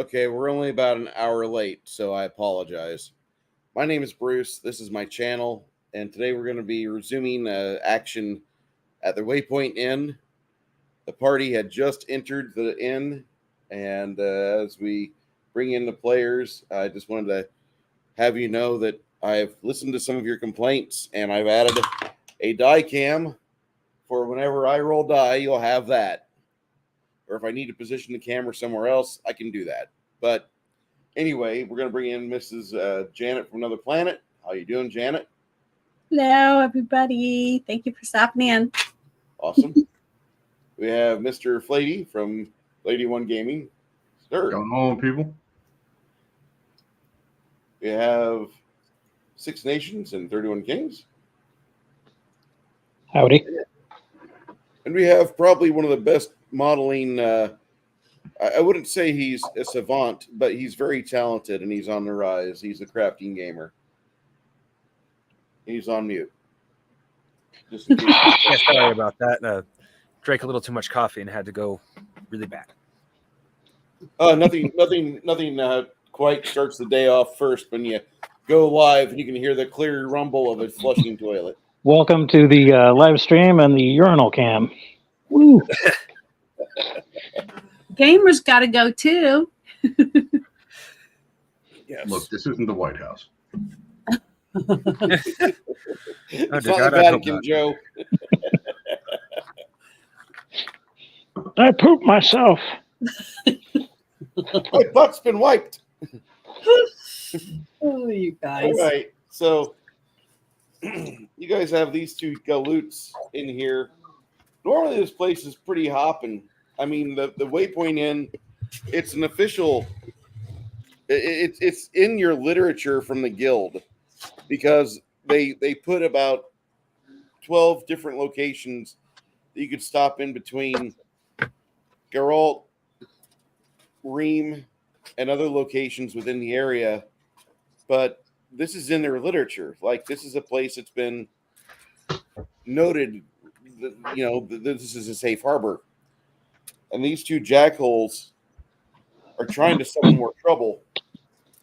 Okay, we're only about an hour late, so I apologize. My name is Bruce. This is my channel, and today we're going to be resuming action at the Waypoint Inn. The party had just entered the inn, and as we bring in the players, I just wanted to have you know that I've listened to some of your complaints, and I've added a die cam for whenever I roll die, you'll have that. Or if I need to position the camera somewhere else, I can do that. But anyway, we're going to bring in Mrs. Janet from another planet. How you doing, Janet? Hello, everybody. Thank you for stopping in. Awesome. We have Mr. Flady from Lady One Gaming. Sir. Going home, people. We have Six Nations and 31 Kings. Howdy. And we have probably one of the best modeling. I wouldn't say he's a savant, but he's very talented and he's on the rise. He's a crafting gamer. He's on mute. Just in case. Yeah, sorry about that. Drank a little too much coffee and had to go really bad. Nothing quite starts the day off first when you go live and you can hear the clear rumble of a flushing toilet. Welcome to the live stream and the urinal cam. Woo! Gamers got to go too. Yes. Look, this isn't the White House. It's not God, the Vatican, Joe. I pooped myself. My butt's been wiped. Oh, you guys. All right, so you guys have these two galoots in here. Normally, this place is pretty hopping. I mean, the Waypoint Inn, it's an official. It's in your literature from the guild because they put about 12 different locations that you could stop in between Geralt, Ream, and other locations within the area. But this is in their literature. Like, this is a place that's been noted, this is a safe harbor. And these two jackholes are trying to summon more trouble.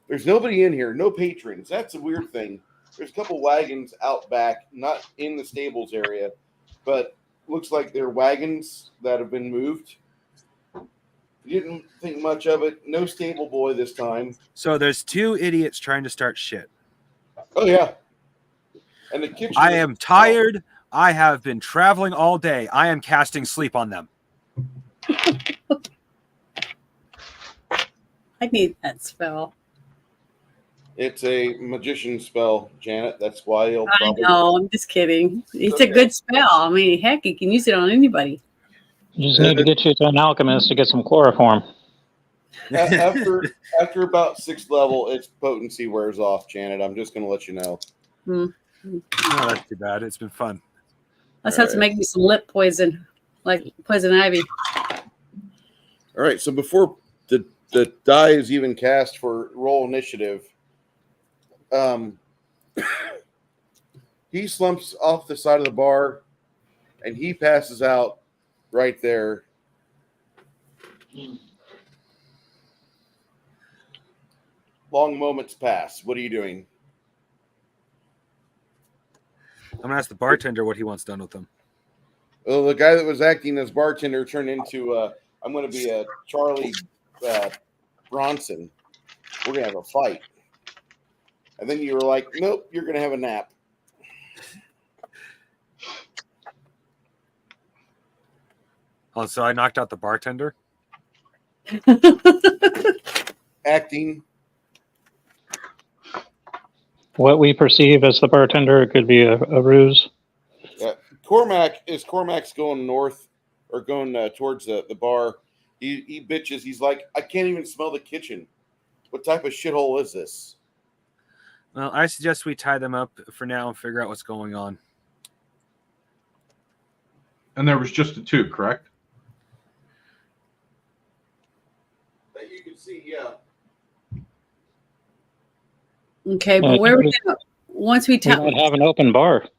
There's nobody in here, no patrons. That's a weird thing. There's a couple wagons out back, not in the stables area, but looks like they're wagons that have been moved. Didn't think much of it. No stable boy this time. So there's two idiots trying to start shit. Oh, yeah. And the kitchen. I am tired. I have been traveling all day. I am casting sleep on them. I need that spell. It's a magician spell, Janet. That's why you'll I probably. know. I'm just kidding. It's okay. a good spell. I mean, heck, you can use it on anybody. You just need to get you to an alchemist to get some chloroform. After about 6th level, its potency wears off, Janet. I'm just going to let you know. No, that's too bad. It's been fun. Let's have to make me some lip poison, like poison ivy. All right. So before the die is even cast for roll initiative, he slumps off the side of the bar and he passes out right there. Long moments pass. What are you doing? I'm going to ask the bartender what he wants done with them. Well, the guy that was acting as bartender turned into, I'm going to be a Charlie Bronson. We're going to have a fight. And then you were like, nope, you're going to have a nap. Oh, so I knocked out the bartender? Acting. What we perceive as the bartender could be a ruse. Cormac's going north or going towards the bar. He bitches. He's like, I can't even smell the kitchen. What type of shithole is this? Well, I suggest we tie them up for now and figure out what's going on. And there was just the two, correct? That you can see, yeah. Okay, but where we gonna, once we We might have an open bar.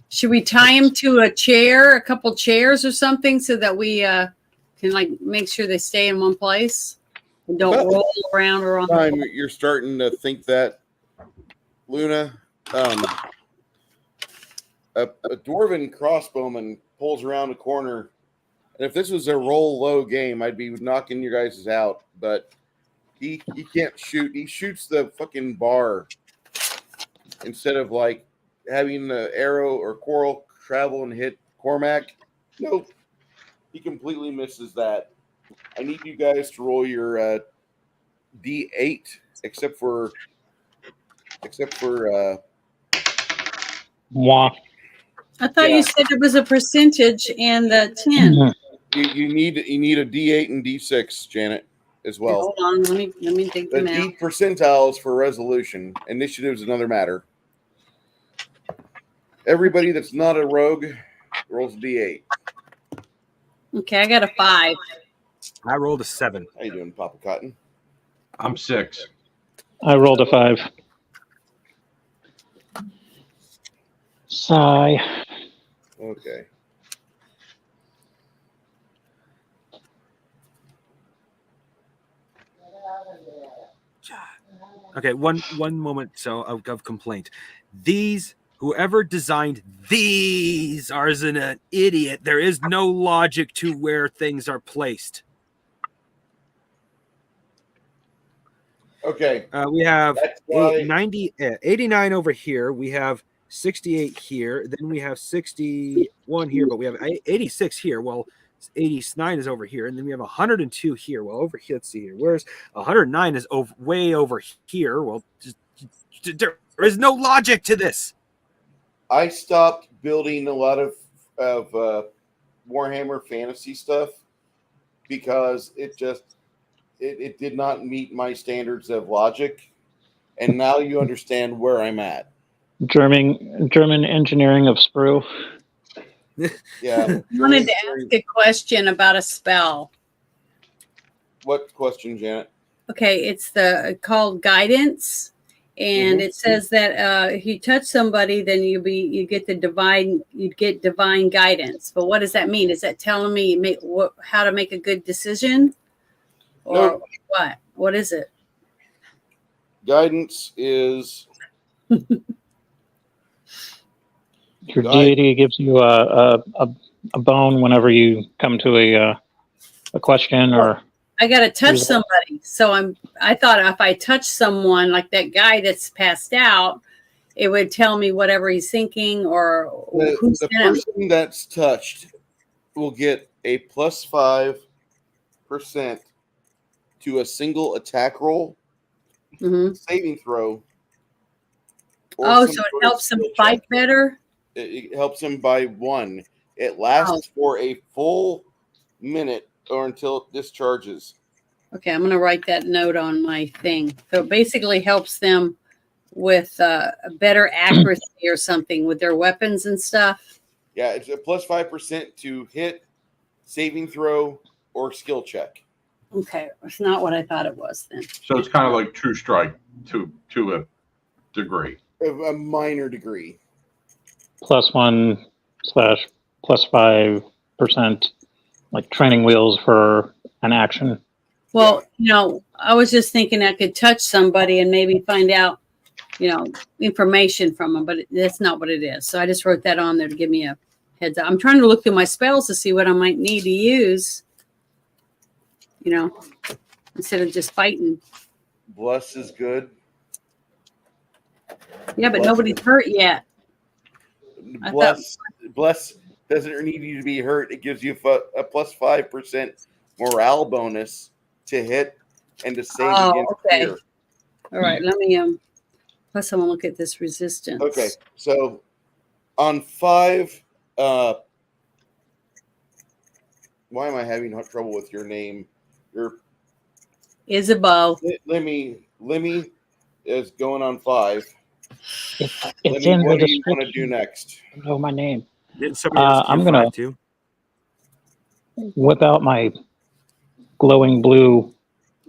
should we tie him to a chair, a couple chairs or something, so that we can like make sure they stay in one place? Don't About roll around or on the time floor. you're starting to think that, Luna, a dwarven crossbowman pulls around a corner, and if this was a roll low game, I'd be knocking you guys out. But he can't shoot. He shoots the fucking bar instead of like having the arrow or coral travel and hit Cormac. Nope, he completely misses that. I need you guys to roll your D8, except for Mwah. I thought Yeah. you said it was a percentage and the 10. you need a D8 and D6, Janet, as well. Hold on, let me dig The them out. D percentiles for resolution. Initiative is another matter. Everybody that's not a rogue rolls a D8. Okay, I got a 5. I rolled a 7. How you doing, Papa Cotton? I'm 6. I rolled a 5. Sigh. Okay. Okay, one moment. So of complaint. Whoever designed these are an idiot. There is no logic to where things are placed. Okay. We have That's why 89 over here. We have 68 here. Then we have 61 here, but we have 86 here. Well, 89 is over here, and then we have 102 here. Well, over here, let's see here. Where's 109 is way over here. Well, there is no logic to this. I stopped building a lot of Warhammer fantasy stuff because it did not meet my standards of logic, and now you understand where I'm at. German engineering of sprue. Yeah. I wanted to ask a question about a spell. What question, Janet? Okay, it's called guidance, and it says that if you touch somebody, then you get divine guidance. But what does that mean? Is that telling me how to make a good decision, or No. what? What is it? Guidance is Your deity gives you a bone whenever you come to a question or. I got to touch Result. somebody, so I thought if I touch someone like that guy that's passed out, it would tell me whatever he's thinking or who's the in him. person that's touched will get a +5% to a single attack roll, Mhm. saving throw. or Oh, some so it sort of helps them skill fight check. better. It helps them by 1. It lasts for a full minute or until it discharges. Okay, I'm going to write that note on my thing. So it basically helps them with a better accuracy or something with their weapons and stuff. Yeah, it's a +5% to hit, saving throw, or skill check. Okay, it's not what I thought it was then. So it's kind of like True Strike to a degree. A minor degree. +1/+5%, like training wheels for an action. Well, I was just thinking I could touch somebody and maybe find out, information from them, but that's not what it is. So I just wrote that on there to give me a heads up. I'm trying to look through my spells to see what I might need to use, instead of just fighting. Bless is good. Yeah, but Bless nobody's hurt yet. Bless doesn't need you to be hurt. It gives you a +5% morale bonus to hit and to save against fear. All right, let me plus I'm gonna look at this resistance. Okay, so on 5, why am I having trouble with your name? Isabel. Lemmy is going on 5. It's Lemmy, in the what do you want to description. do next? I know my name. Didn't somebody else I'm do gonna- 5 too? Whip out my glowing blue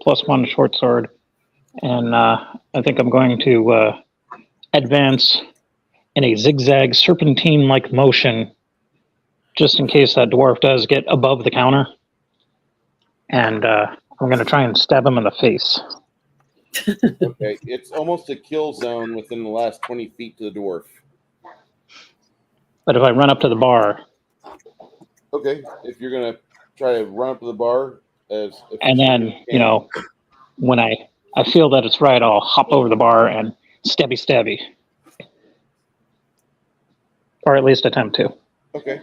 +1 short sword, and I think I'm going to advance in a zigzag serpentine-like motion, just in case that dwarf does get above the counter. And I'm going to try and stab him in the face. Okay, it's almost a kill zone within the last 20 feet to the dwarf. But if I run up to the bar, Okay, if you're gonna try to run up to the bar as and then, when I feel that it's right, I'll hop over the bar and stabby. Or at least attempt to. Okay.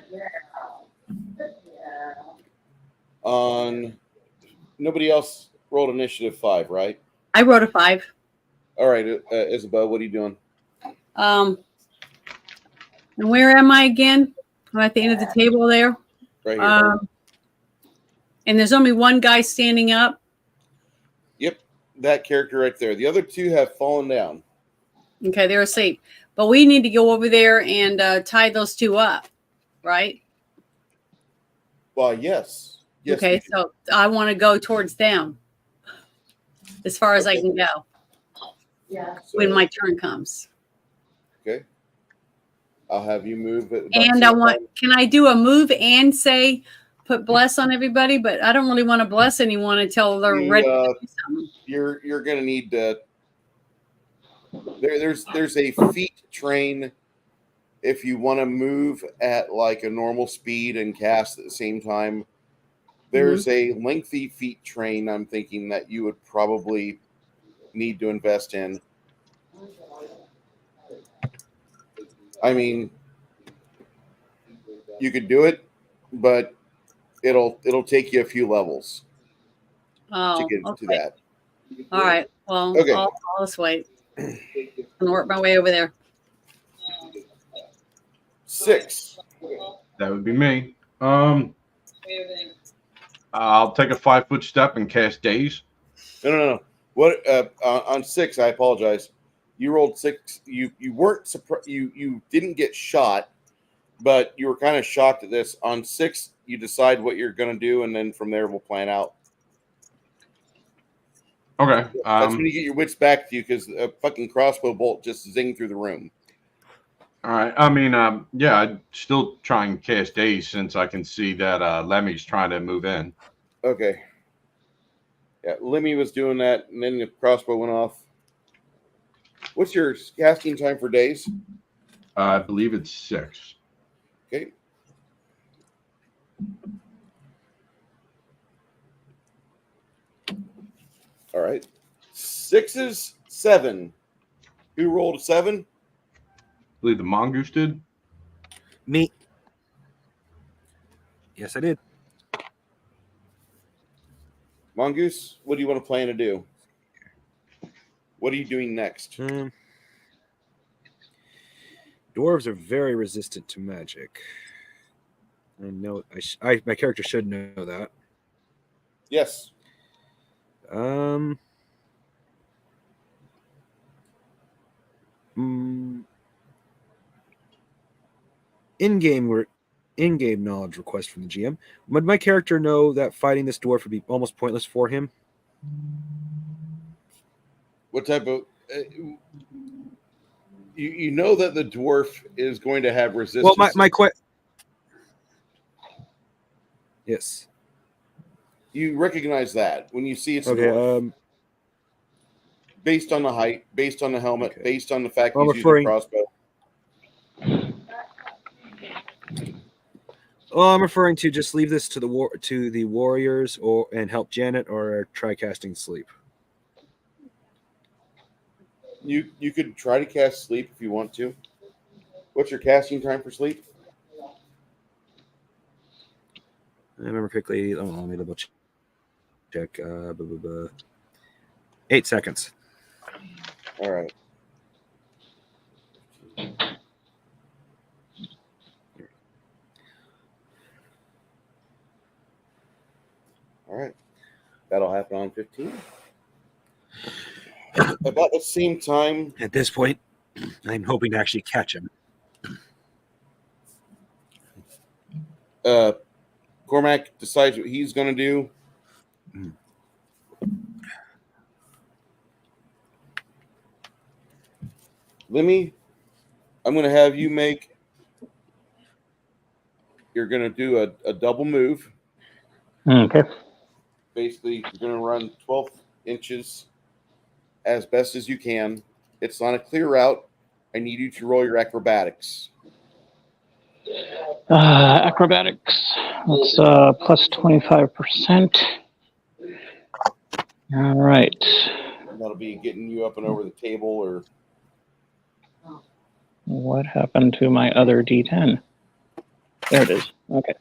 Nobody else rolled initiative 5, right? I wrote a 5. All right, Isabel, what are you doing? And where am I again? I'm at the end of the table there. Right here. And there's only one guy standing up. Yep, that character right there. The other 2 have fallen down. Okay, they're asleep. But we need to go over there and tie those 2 up, right? Well, yes. Okay, so I want to go towards them as far as I can go when my turn comes. Okay. I'll have you move it. And can I do a move and say, put bless on everybody? But I don't really want to bless anyone until they're ready to do something. You're going to need to. There's a feat train if you want to move at like a normal speed and cast at the same time. There's a lengthy feat train I'm thinking that you would probably need to invest in. I mean, you could do it, but it'll take you a few levels to get to that. All right. Well, okay. I'll just wait. I'm gonna work my way over there. 6. That would be me. I'll take a 5-foot step and cast Daze. No. What on 6? I apologize. You rolled 6. You weren't surprised. You didn't get shot, but you were kind of shocked at this. On 6, you decide what you're going to do, and then from there we'll plan out. Okay. That's when you get your wits back to you because a fucking crossbow bolt just zinged through the room. All right. I mean, yeah, I'd still try and cast Daze since I can see that Lemmy's trying to move in. Okay. Yeah, Lemmy was doing that, and then the crossbow went off. What's your casting time for Daze? I believe it's 6. Okay. All right. 6s, 7. Who rolled a 7? I believe the mongoose did. Me. Yes, I did. Mongoose, what do you want to plan to do? What are you doing next? Dwarves are very resistant to magic. I know. My character should know that. Yes. In-game knowledge request from the GM. Would my character know that fighting this dwarf would be almost pointless for him? What type of? You know that the dwarf is going to have resistance. Well, my question. Yes. You recognize that when you see it's a okay. dwarf. Based on the height, based on the helmet, Okay. based on the fact Well, he's using a crossbow. Well, I'm referring to just leave this to the warriors and help Janet, or try casting sleep. You could try to cast sleep if you want to. What's your casting time for sleep? I remember quickly. Oh, let me double check. 8 seconds. All right. All right. That'll happen on 15. About the same time. At this point, I'm hoping to actually catch him. Cormac decides what he's going to do. Lemmy, I'm going to have you make. You're going to do a double move. Okay. basically you're going to run 12 inches as best as you can. It's on a clear route. I need you to roll your acrobatics. Acrobatics. That's plus 25%. All right. That'll be getting you up and over the table, or What happened to my other D10? There it is. Okay.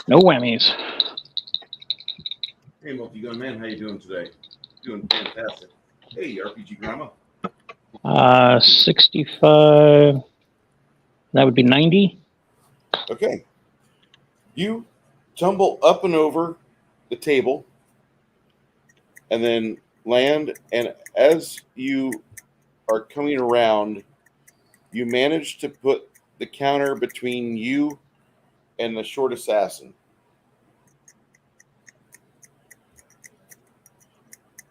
No whammies. hey, multi-gun man, how you doing today? Doing fantastic. Hey, RPG Grandma. 65. That would be 90. Okay. You tumble up and over the table and then land, and as you are coming around, you manage to put the counter between you and the short assassin.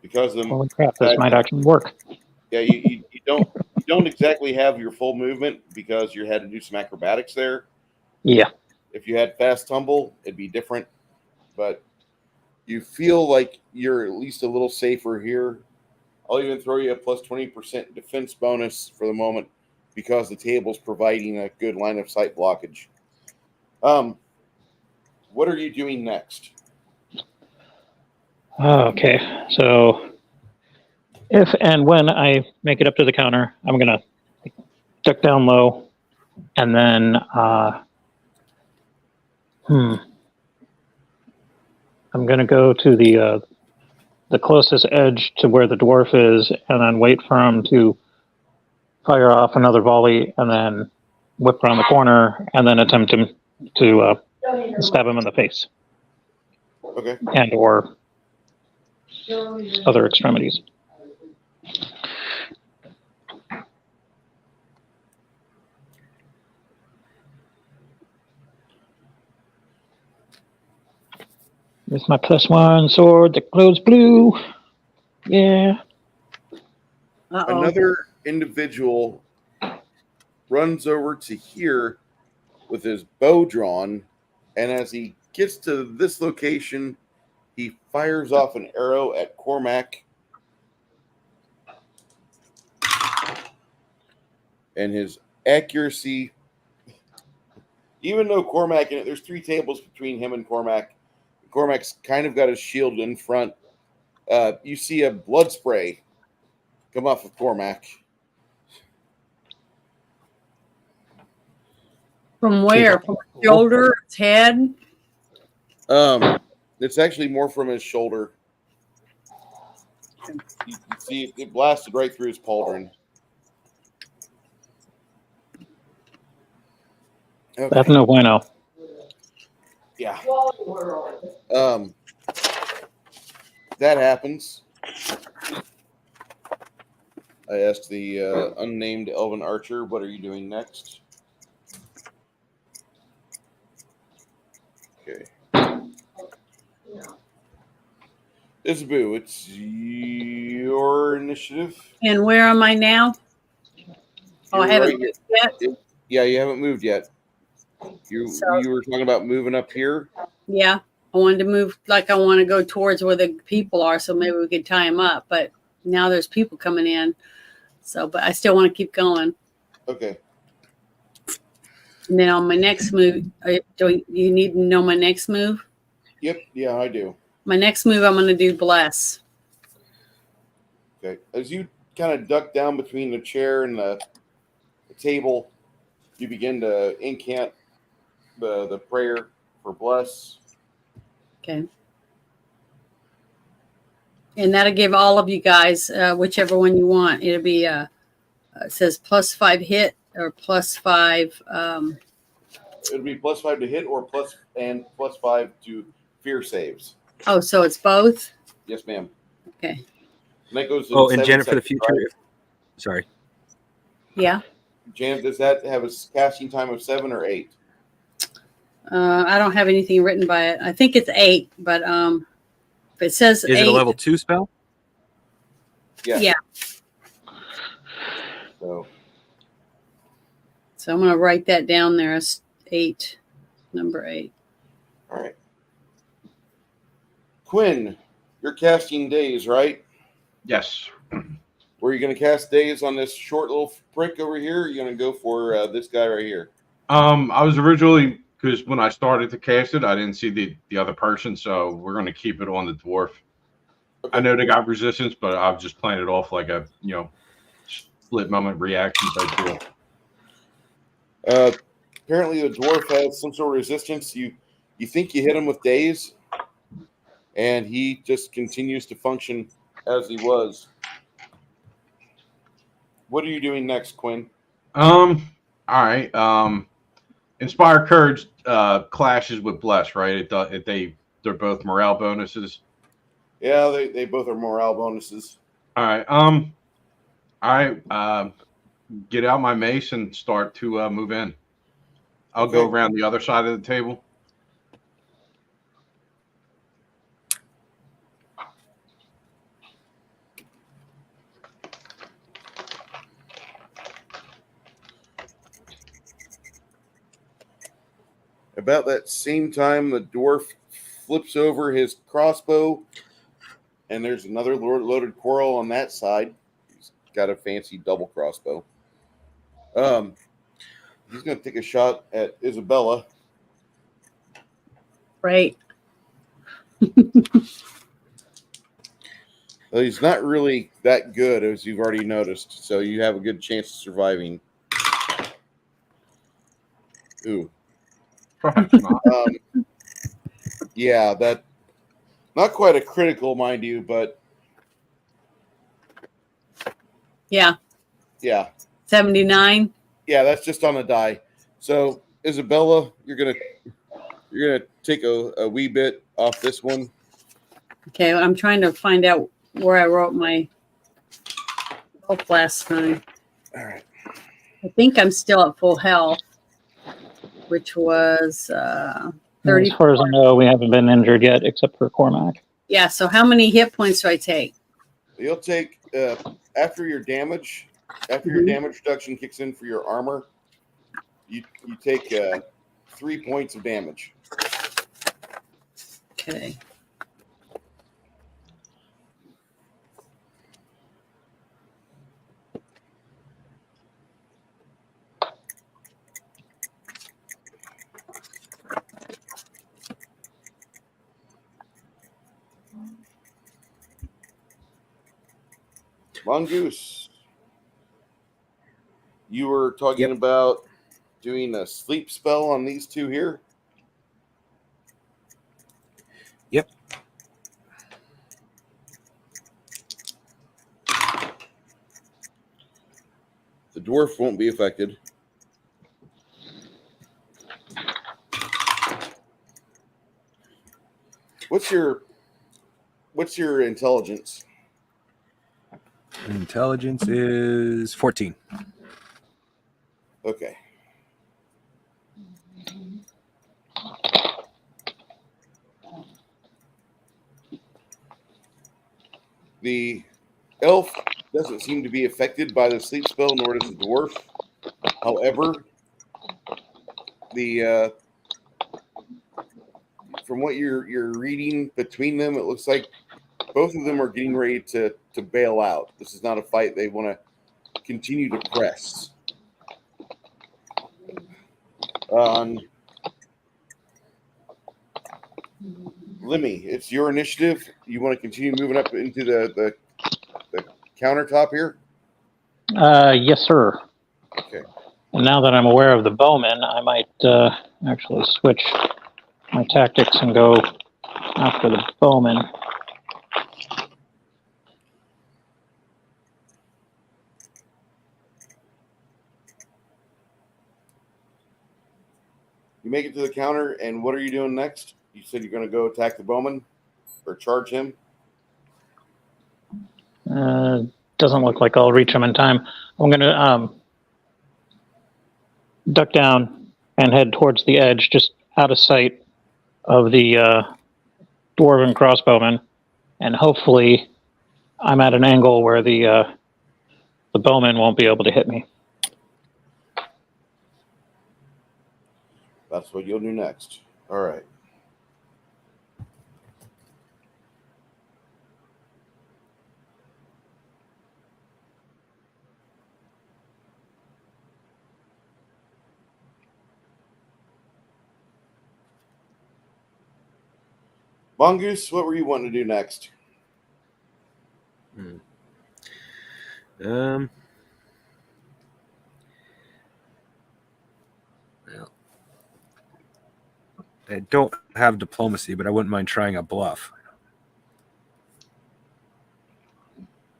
Because of Holy crap, this might actually work. yeah, you don't exactly have your full movement because you had to do some acrobatics there. Yeah. If you had fast tumble, it'd be different, but you feel like you're at least a little safer here. I'll even throw you a plus 20% defense bonus for the moment because the table's providing a good line of sight blockage. What are you doing next? Okay, so if and when I make it up to the counter, I'm gonna duck down low, and then I'm gonna go to the closest edge to where the dwarf is, and then wait for him to fire off another volley, and then whip around the corner, and then attempt him to stab him in the face, Okay. and or other extremities. With my +1 sword that glows blue. Yeah. Uh-oh. Another individual runs over to here with his bow drawn, and as he gets to this location, he fires off an arrow at Cormac. And his accuracy, even though Cormac, there's 3 tables between him and Cormac. Cormac's kind of got his shield in front. You see a blood spray come off of Cormac. From where? From his shoulder, his head? It's actually more from his shoulder. You see it blasted right through his pauldron. Okay. That's no bueno. Yeah. That happens. I asked the unnamed elven archer, what are you doing next? Okay. Isaboo, it's your initiative. And where am I now? Oh, I You're haven't right moved yet. Yeah, you haven't moved yet. You were talking about moving up here? Yeah. I wanted to move, like I want to go towards where the people are, so maybe we could tie them up. But now there's people coming in. So, but I still want to keep going. Okay. And then on my next move, do you need to know my next move? Yep. Yeah, I do. My next move, I'm going to do bless. Okay. As you kind of duck down between the chair and the table, you begin to incant the prayer for bless. Okay. And that'll give all of you guys whichever one you want. It'll be it says +5 hit or +5. It'll be +5 to hit or +5 to fear saves. Oh, so it's both? Yes, ma'am. Okay. And that goes. Oh, and Janet, for the future. Right? Sorry. Yeah. Janet, does that have a casting time of 7 or 8? I don't have anything written by it. I think it's 8, but if it says Is 8, it a level 2 spell? Yeah. Yeah. So I'm going to write that down there as 8, number 8. all right. Quinn, you're casting days, right? Yes. Were you going to cast days on this short little prick over here? Or are you going to go for this guy right here? I was originally, because when I started to cast it, I didn't see the other person, so we're going to keep it on the dwarf. Okay. I know they got resistance, but I've just playing it off like a split moment reaction type deal. Apparently, the dwarf has some sort of resistance. You think you hit him with days, and he just continues to function as he was. What are you doing next, Quinn? All right. Inspire Courage clashes with Bless, right? They're both morale bonuses. Yeah, they both are morale bonuses. All right. Get out my mace and start to move in. I'll go around the other side of the table. About that same time, the dwarf flips over his crossbow, and there's another loaded quarrel on that side. He's got a fancy double crossbow. He's going to take a shot at Isabella. Right. Well, he's not really that good, as you've already noticed, so you have a good chance of surviving. Ooh. Yeah, that not quite a critical, mind you, but Yeah. 79. Yeah, that's just on a die. So Isabella, you're gonna take a wee bit off this one. Okay, I'm trying to find out where I wrote my health last time. All right. I think I'm still at full health, which was 30. As far as I know, we haven't been injured yet, except for Cormac. Yeah, so how many hit points do I take? You'll take after your damage reduction kicks in for your armor. You take 3 points of damage. Okay. Mongoose, you were talking about doing a sleep spell on these two here. Yep. The dwarf won't be affected. What's your intelligence? Intelligence is 14. Okay. The elf doesn't seem to be affected by the sleep spell, nor does the dwarf. However, from what you're reading between them, it looks like both of them are getting ready to bail out. This is not a fight they want to continue to press. Lemmy, it's your initiative. You want to continue moving up into the countertop here? Yes, sir. Okay. And now that I'm aware of the bowman, I might actually switch my tactics and go after the bowman. You make it to the counter, and what are you doing next? You said you're going to go attack the bowman or charge him? Doesn't look like I'll reach him in time. I'm going to duck down and head towards the edge, just out of sight of the dwarven crossbowman, and hopefully I'm at an angle where the bowman won't be able to hit me. That's what you'll do next. All right. Mongoose, what were you wanting to do next? Well, I don't have diplomacy, but I wouldn't mind trying a bluff.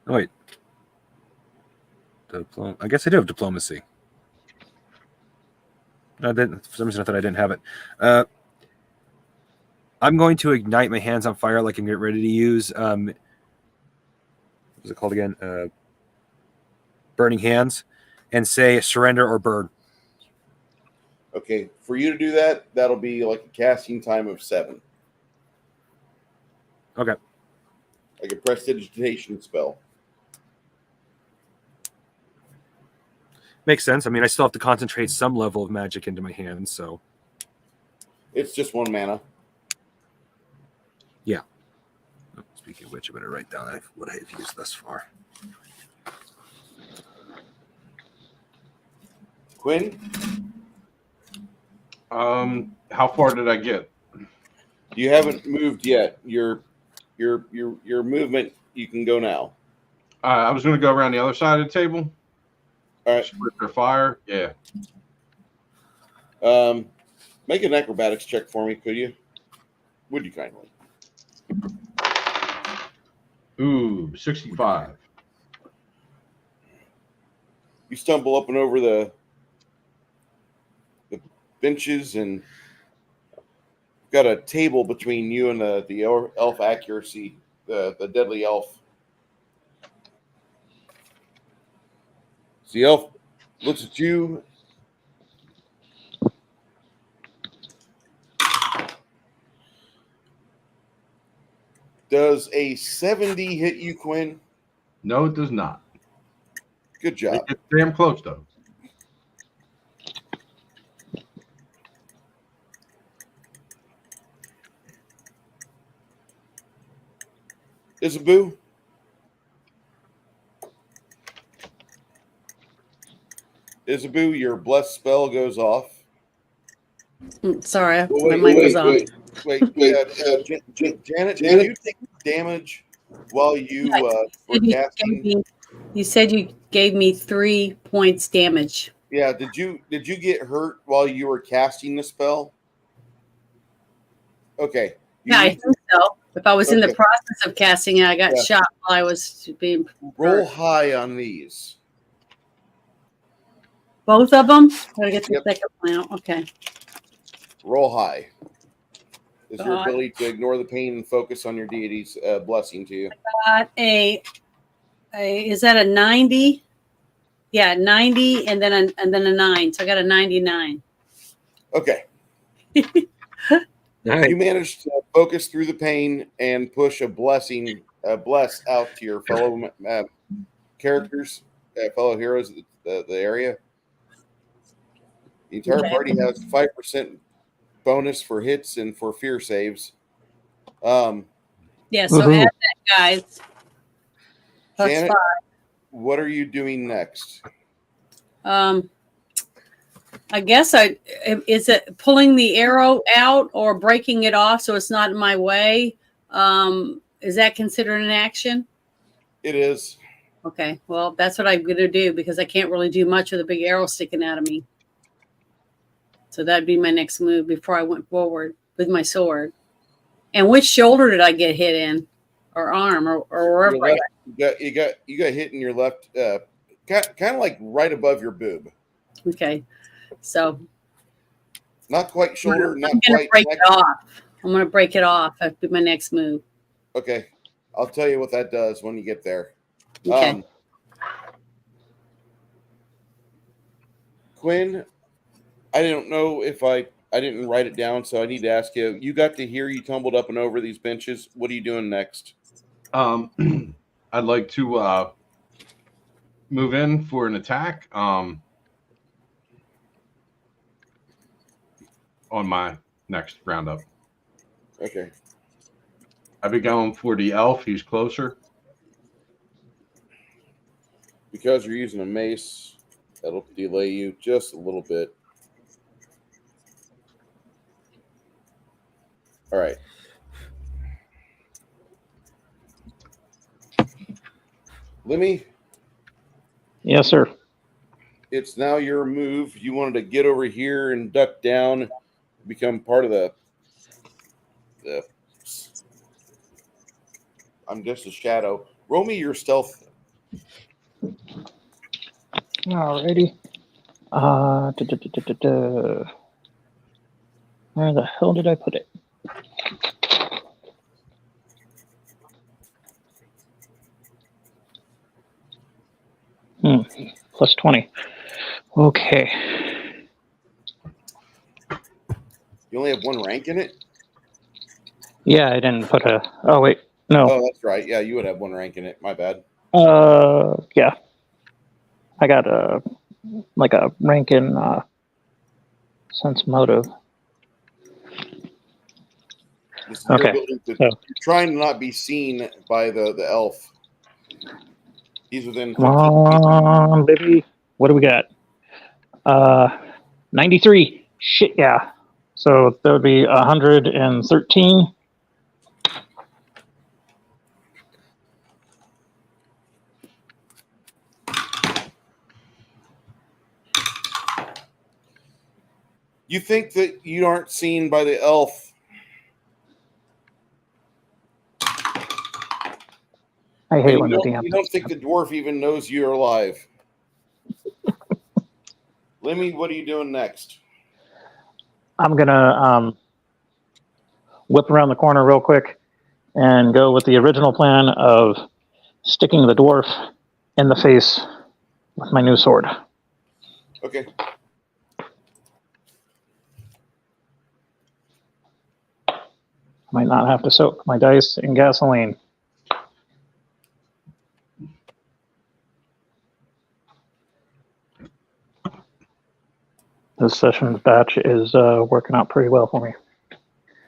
Oh, wait. I guess I do have diplomacy. I didn't. For some reason, I thought I didn't have it. I'm going to ignite my hands on fire like I'm getting ready to use. What's it called again? Burning hands, and say surrender or burn. Okay, for you to do that, that'll be like a casting time of 7. Okay. Like a prestidigitation spell. Makes sense. I mean, I still have to concentrate some level of magic into my hands, so. It's just 1 mana. Yeah. Oh, speaking of which, I better write down what I have used thus far. Quinn? How far did I get? You haven't moved yet. Your movement, you can go now. I was going to go around the other side of the table. All right. Split their fire. Yeah. Make an acrobatics check for me, could you? Would you kindly? Ooh, 65. You stumble up and over the benches and got a table between you and the elf accuracy, the deadly elf. So the elf looks at you. Does a 70 hit you, Quinn? No, it does not. Good job. It's damn close, though. Isabu? Isabu, your blessed spell goes off. Sorry, my mic was off. Janet, did you take damage while you were casting? You said you gave me 3 points damage. Yeah, did you get hurt while you were casting the spell? Okay. Yeah, I think so. If I was in the process of casting it, I got shot while I was being roll hurt. high on these. Both of them? Gotta get the second one out. Okay. Roll high. Is your ability to ignore the pain and focus on your deity's blessing to you. Got is that a 90? Yeah, 90 and then a 9. So I got a 99. Okay. All right. You managed to focus through the pain and push a bless out to your fellow characters, fellow heroes of the area. The entire party has 5% bonus for hits and for fear saves. Yeah, so add that, guys. Plus Janet, 5. what are you doing next? I guess is it pulling the arrow out or breaking it off so it's not in my way? Is that considered an action? It is. Okay, well, that's what I'm going to do because I can't really do much with a big arrow sticking out of me. So that'd be my next move before I went forward with my sword. And which shoulder did I get hit in, or arm, or wherever? Left, you got hit in your left, kind of like right above your boob. Okay, so not quite shoulder, I'm not gonna quite break neck. it off. I'm gonna break it off. That'd be my next move. Okay, I'll tell you what that does when you get there. Okay. Quinn, I don't know if I didn't write it down, so I need to ask you. You got to hear you tumbled up and over these benches. What are you doing next? I'd like to move in for an attack on my next roundup. Okay. I've been going for the elf. He's closer. Because you're using a mace, that'll delay you just a little bit. All right. Lemmy, Yes, sir. it's now your move. You wanted to get over here and duck down, become part of the I'm just a shadow. Roll me your stealth. Alrighty. Where the hell did I put it? Plus 20. Okay. You only have one rank in it? Yeah, I didn't put a. Oh wait, no. Oh, that's right. Yeah, you would have one rank in it. My bad. Yeah. I got a rank in sense motive. This is your Okay. ability to, So, you're trying to not be seen by the elf. He's within 15 come on, baby. What do we got? 93. Shit, yeah. So that would be 113. You think that you aren't seen by the elf. I hate And when you the don't, DM. you don't think the dwarf even knows you're alive. Lemmy, what are you doing next? I'm gonna whip around the corner real quick and go with the original plan of sticking the dwarf in the face with my new sword. Okay. Might not have to soak my dice in gasoline. This session's batch is working out pretty well for me.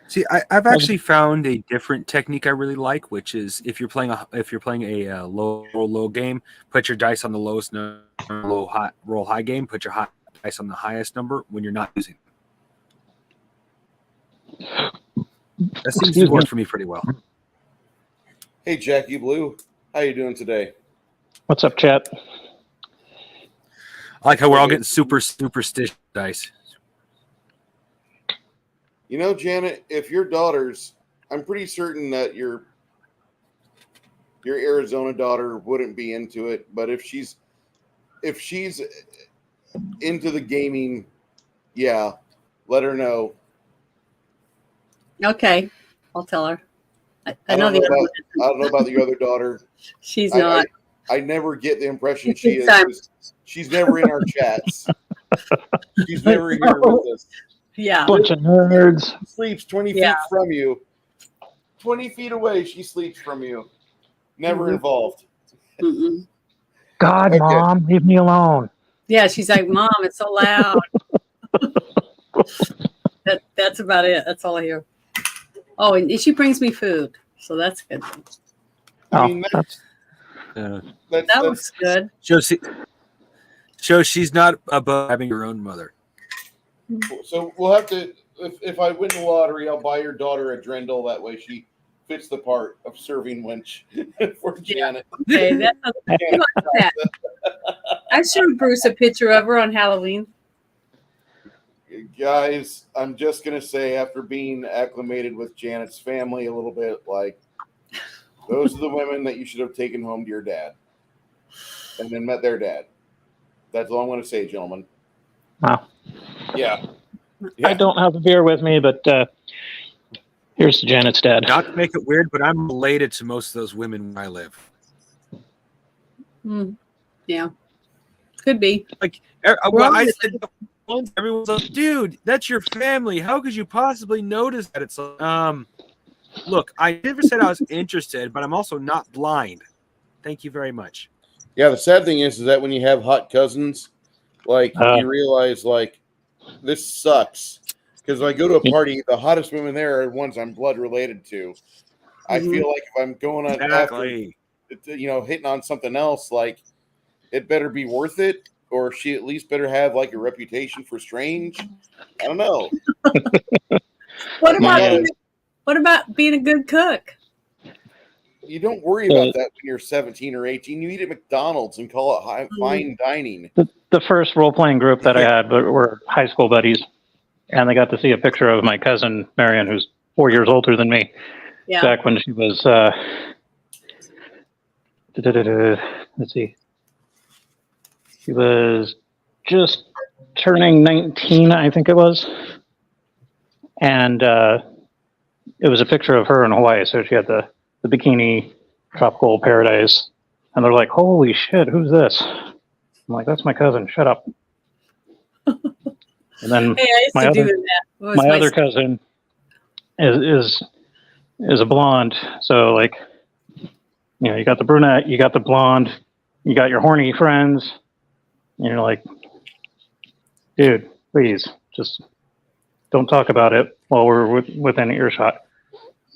See, I've actually found a different technique I really like, which is if you're playing a low game, put your dice on the lowest number. Roll high game, put your dice on the highest number when you're not using them. That seems to work for me pretty well. Hey, Jackie Blue. How you doing today? What's up, chat? I like how we're all getting super superstitious dice. You know, Janet, if your daughters, I'm pretty certain that your Arizona daughter wouldn't be into it, but if she's into the gaming, yeah, let her know. Okay, I'll tell her. I don't know about the other daughter. She's not. I never get the impression she is. She's never in our chats. She's never here with us. Yeah. Bunch of nerds. She sleeps 20 feet from you. 20 feet away, she sleeps from you. Never involved. Mm-mm. God, okay. Mom, leave me alone. Yeah, she's like, Mom, it's so loud. That's about it. That's all I hear. Oh, and she brings me food, so that's good. I mean, that looks good. Shows she's not above having your own mother. So we'll have to. If I win the lottery, I'll buy your daughter a Drendel. That way, she fits the part of serving wench for Janet. Okay, that. I showed Bruce a picture of her on Halloween. Guys, I'm just gonna say, after being acclimated with Janet's family a little bit, like those are the women that you should have taken home to your dad, and then met their dad. That's all I'm gonna say, gentlemen. Wow. Yeah. I don't have a beer with me, but here's Janet's dad. Not to make it weird, but I'm related to most of those women where I live. Yeah, could be. Like, I said, everyone's like, dude, that's your family. How could you possibly notice that? It's like, look, I never said I was interested, but I'm also not blind. Thank you very much. Yeah, the sad thing is that when you have hot cousins, like you realize, like, this sucks. Because when I go to a party, the hottest women there are ones I'm blood related to. I feel like if I'm going on after, hitting on something else, like, it better be worth it, or she at least better have like a reputation for strange. I don't know. What about being a good cook? You don't worry about that when you're 17 or 18. You eat at McDonald's and call it fine dining. The first role-playing group that I had were high school buddies, and they got to see a picture of my cousin Marion, who's 4 years older than me, back when she was, let's see, she was just turning 19, I think it was, and it was a picture of her in Hawaii, so she had the bikini, tropical paradise, and they're like, holy shit, who's this? I'm like, that's my cousin, shut up. And then my other cousin is a blonde, so like, you know, you got the brunette, you got the blonde, you got your horny friends, and you're like, dude, please, just don't talk about it while we're within earshot.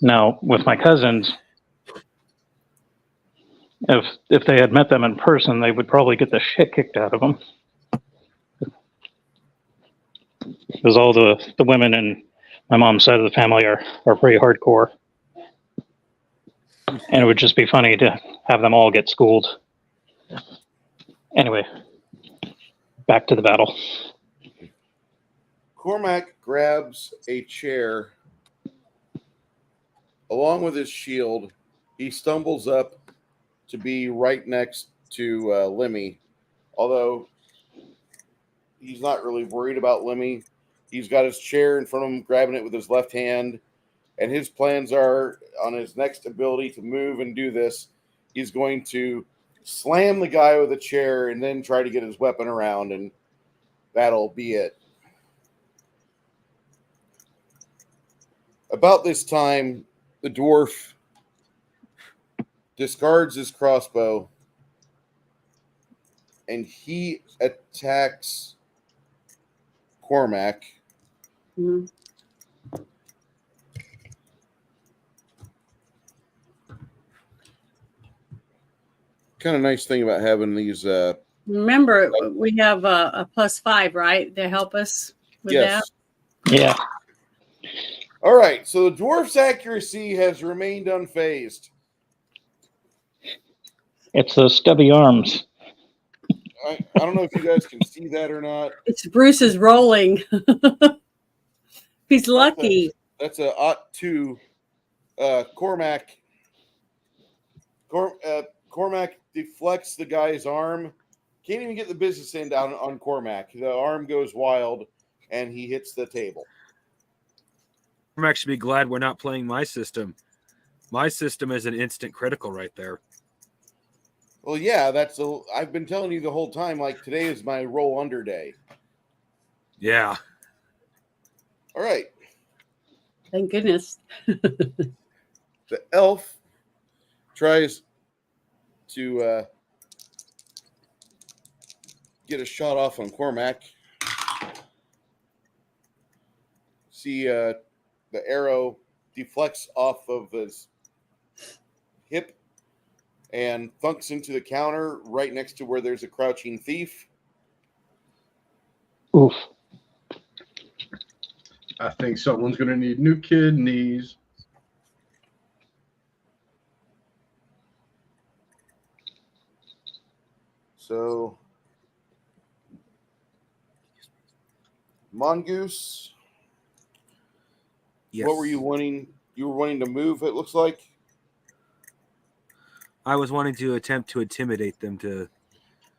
Now, with my cousins, if they had met them in person, they would probably get the shit kicked out of them. Because all the women in my mom's side of the family are pretty hardcore. And it would just be funny to have them all get schooled. Anyway, back to the battle. Cormac grabs a chair along with his shield. He stumbles up to be right next to Lemmy, although he's not really worried about Lemmy. He's got his chair in front of him, grabbing it with his left hand, and his plans are on his next ability to move and do this. He's going to slam the guy with the chair and then try to get his weapon around, and that'll be it. About this time, the dwarf discards his crossbow and he attacks Cormac. Mm-hmm. Kind of nice thing about having these. Remember, we have a +5, right, to help us with that? Yeah. All right, so the dwarf's accuracy has remained unfazed. It's those stubby arms. I don't know if you guys can see that or not. It's Bruce's rolling. He's lucky. That's a +2. Cormac deflects the guy's arm. Can't even get the business end down on Cormac. The arm goes wild, and he hits the table. I'm actually glad we're not playing my system. My system is an instant critical right there. Well, yeah, I've been telling you the whole time, like, today is my roll under day. Yeah. All right. Thank goodness. The elf tries to get a shot off on Cormac. See, the arrow deflects off of his hip and thunks into the counter right next to where there's a crouching thief. Oof. I think someone's going to need new kidneys. So, Mongoose, Yes. what were you wanting? You were wanting to move, it looks like? I was wanting to attempt to intimidate them to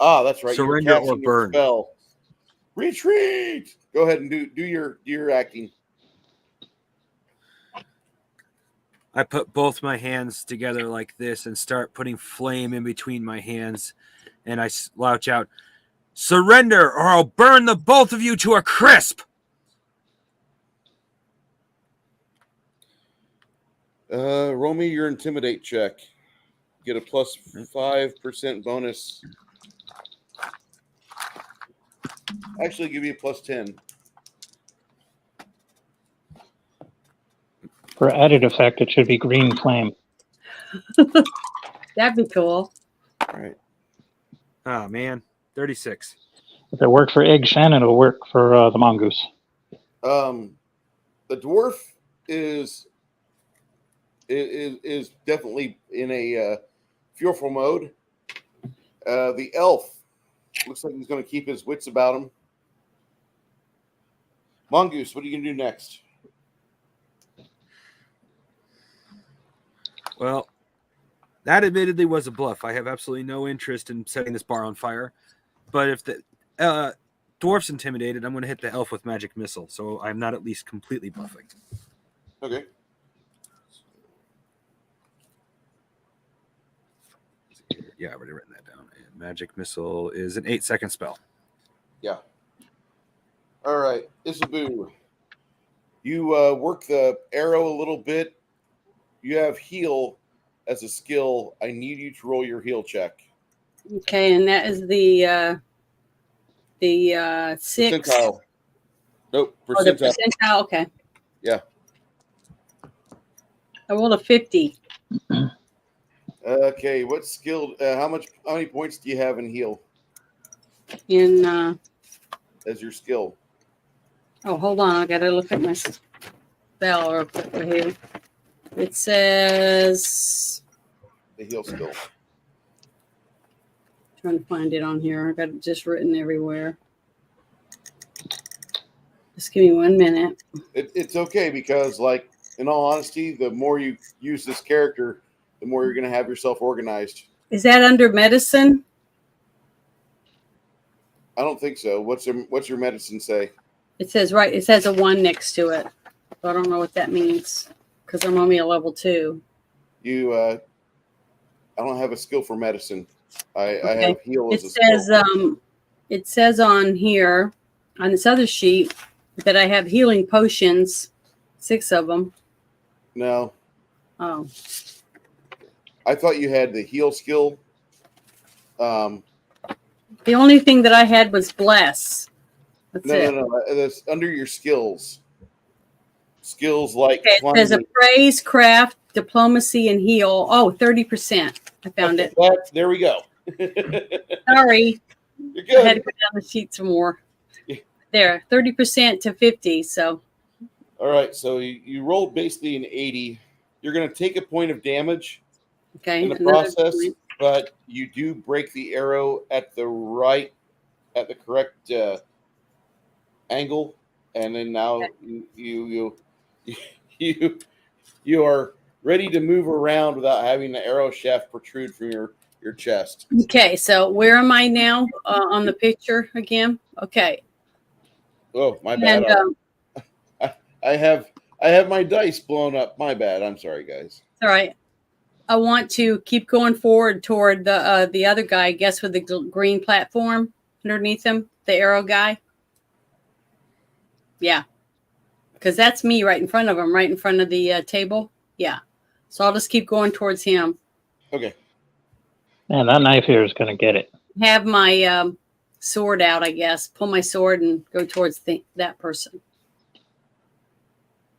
That's right. surrender or burn. Spell. Retreat. Go ahead and do your acting. I put both my hands together like this and start putting flame in between my hands, and I slouch out, "Surrender, or I'll burn the both of you to a crisp." Roll me your intimidate check. Get a +5% bonus. Actually, give you a +10. For added effect, it should be green flame. That'd be cool. All right. Oh, man. 36. If it worked for Egg Shannon, it'll work for the mongoose. The dwarf is is definitely in a fearful mode. The elf looks like he's going to keep his wits about him. Mongoose, what are you going to do next? Well, that admittedly was a bluff. I have absolutely no interest in setting this bar on fire. But if the dwarf's intimidated, I'm going to hit the elf with magic missile. So I'm not at least completely bluffing. Okay. Yeah, I've already written that down. And magic missile is an 8-second spell. Yeah. All right, Isabu. You work the arrow a little bit. You have heal as a skill. I need you to roll your heal check. Okay, and that is the 6. Percentile. Nope, Oh, the percentile. percentile. Okay. Yeah. I rolled a 50. Okay, what skill? How many points do you have in heal In as your skill? oh, hold on, I gotta look at my spell real quick right here. It says, The heal skill. trying to find it on here. I got it just written everywhere. Just give me 1 minute. It's okay because, like, in all honesty, the more you use this character, the more you're going to have yourself organized. Is that under medicine? I don't think so. What's your medicine say? It says right. It says a 1 next to it. So I don't know what that means because I'm only a level 2. You, I don't have a skill for medicine. I Okay. have heal as It a skill. says it says on here on this other sheet that I have healing potions, 6 of them. No, Oh, I thought you had the heal skill. the only thing that I had was bless. That's it. No. That's under your skills. Skills like Okay, there's a climbing. praise, craft, diplomacy, and heal. Oh, 30%. I found it. There we go. Sorry. You're I had to good. go down the sheet some more. Yeah. There, 30% to 50. So, All right, so you rolled basically an 80. You're going to take a point of damage okay. in the another process, point. but you do break the arrow at the correct angle, and then now you are ready to move around without having the arrow shaft protrude from your chest. Okay, so where am I now on the picture again? Okay. Oh, my bad. And I have my dice blown up. My bad. I'm sorry, guys. all right. I want to keep going forward toward the other guy, I guess, with the green platform underneath him, the arrow guy. Yeah, because that's me right in front of him, right in front of the table. Yeah, so I'll just keep going towards him. Okay. Man, that knife here is going to get it. Have my sword out, I guess. Pull my sword and go towards that person.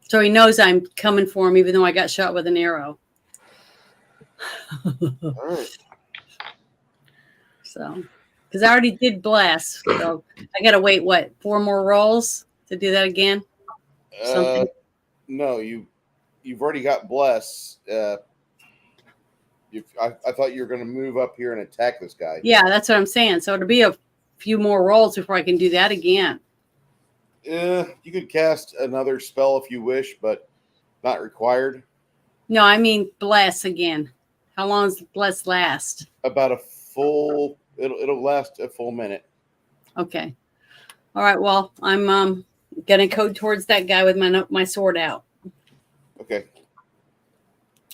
So he knows I'm coming for him, even though I got shot with an arrow. All right. So, because I already did bless, so I got to wait, 4 more rolls to do that again? Something. No, you've already got bless. I thought you were going to move up here and attack this guy. Yeah, that's what I'm saying. So it'll be a few more rolls before I can do that again. You could cast another spell if you wish, but not required. No, I mean bless again. How long does bless last? About a full. It'll last a full minute. Okay. All right. Well, I'm gonna go towards that guy with my sword out Okay.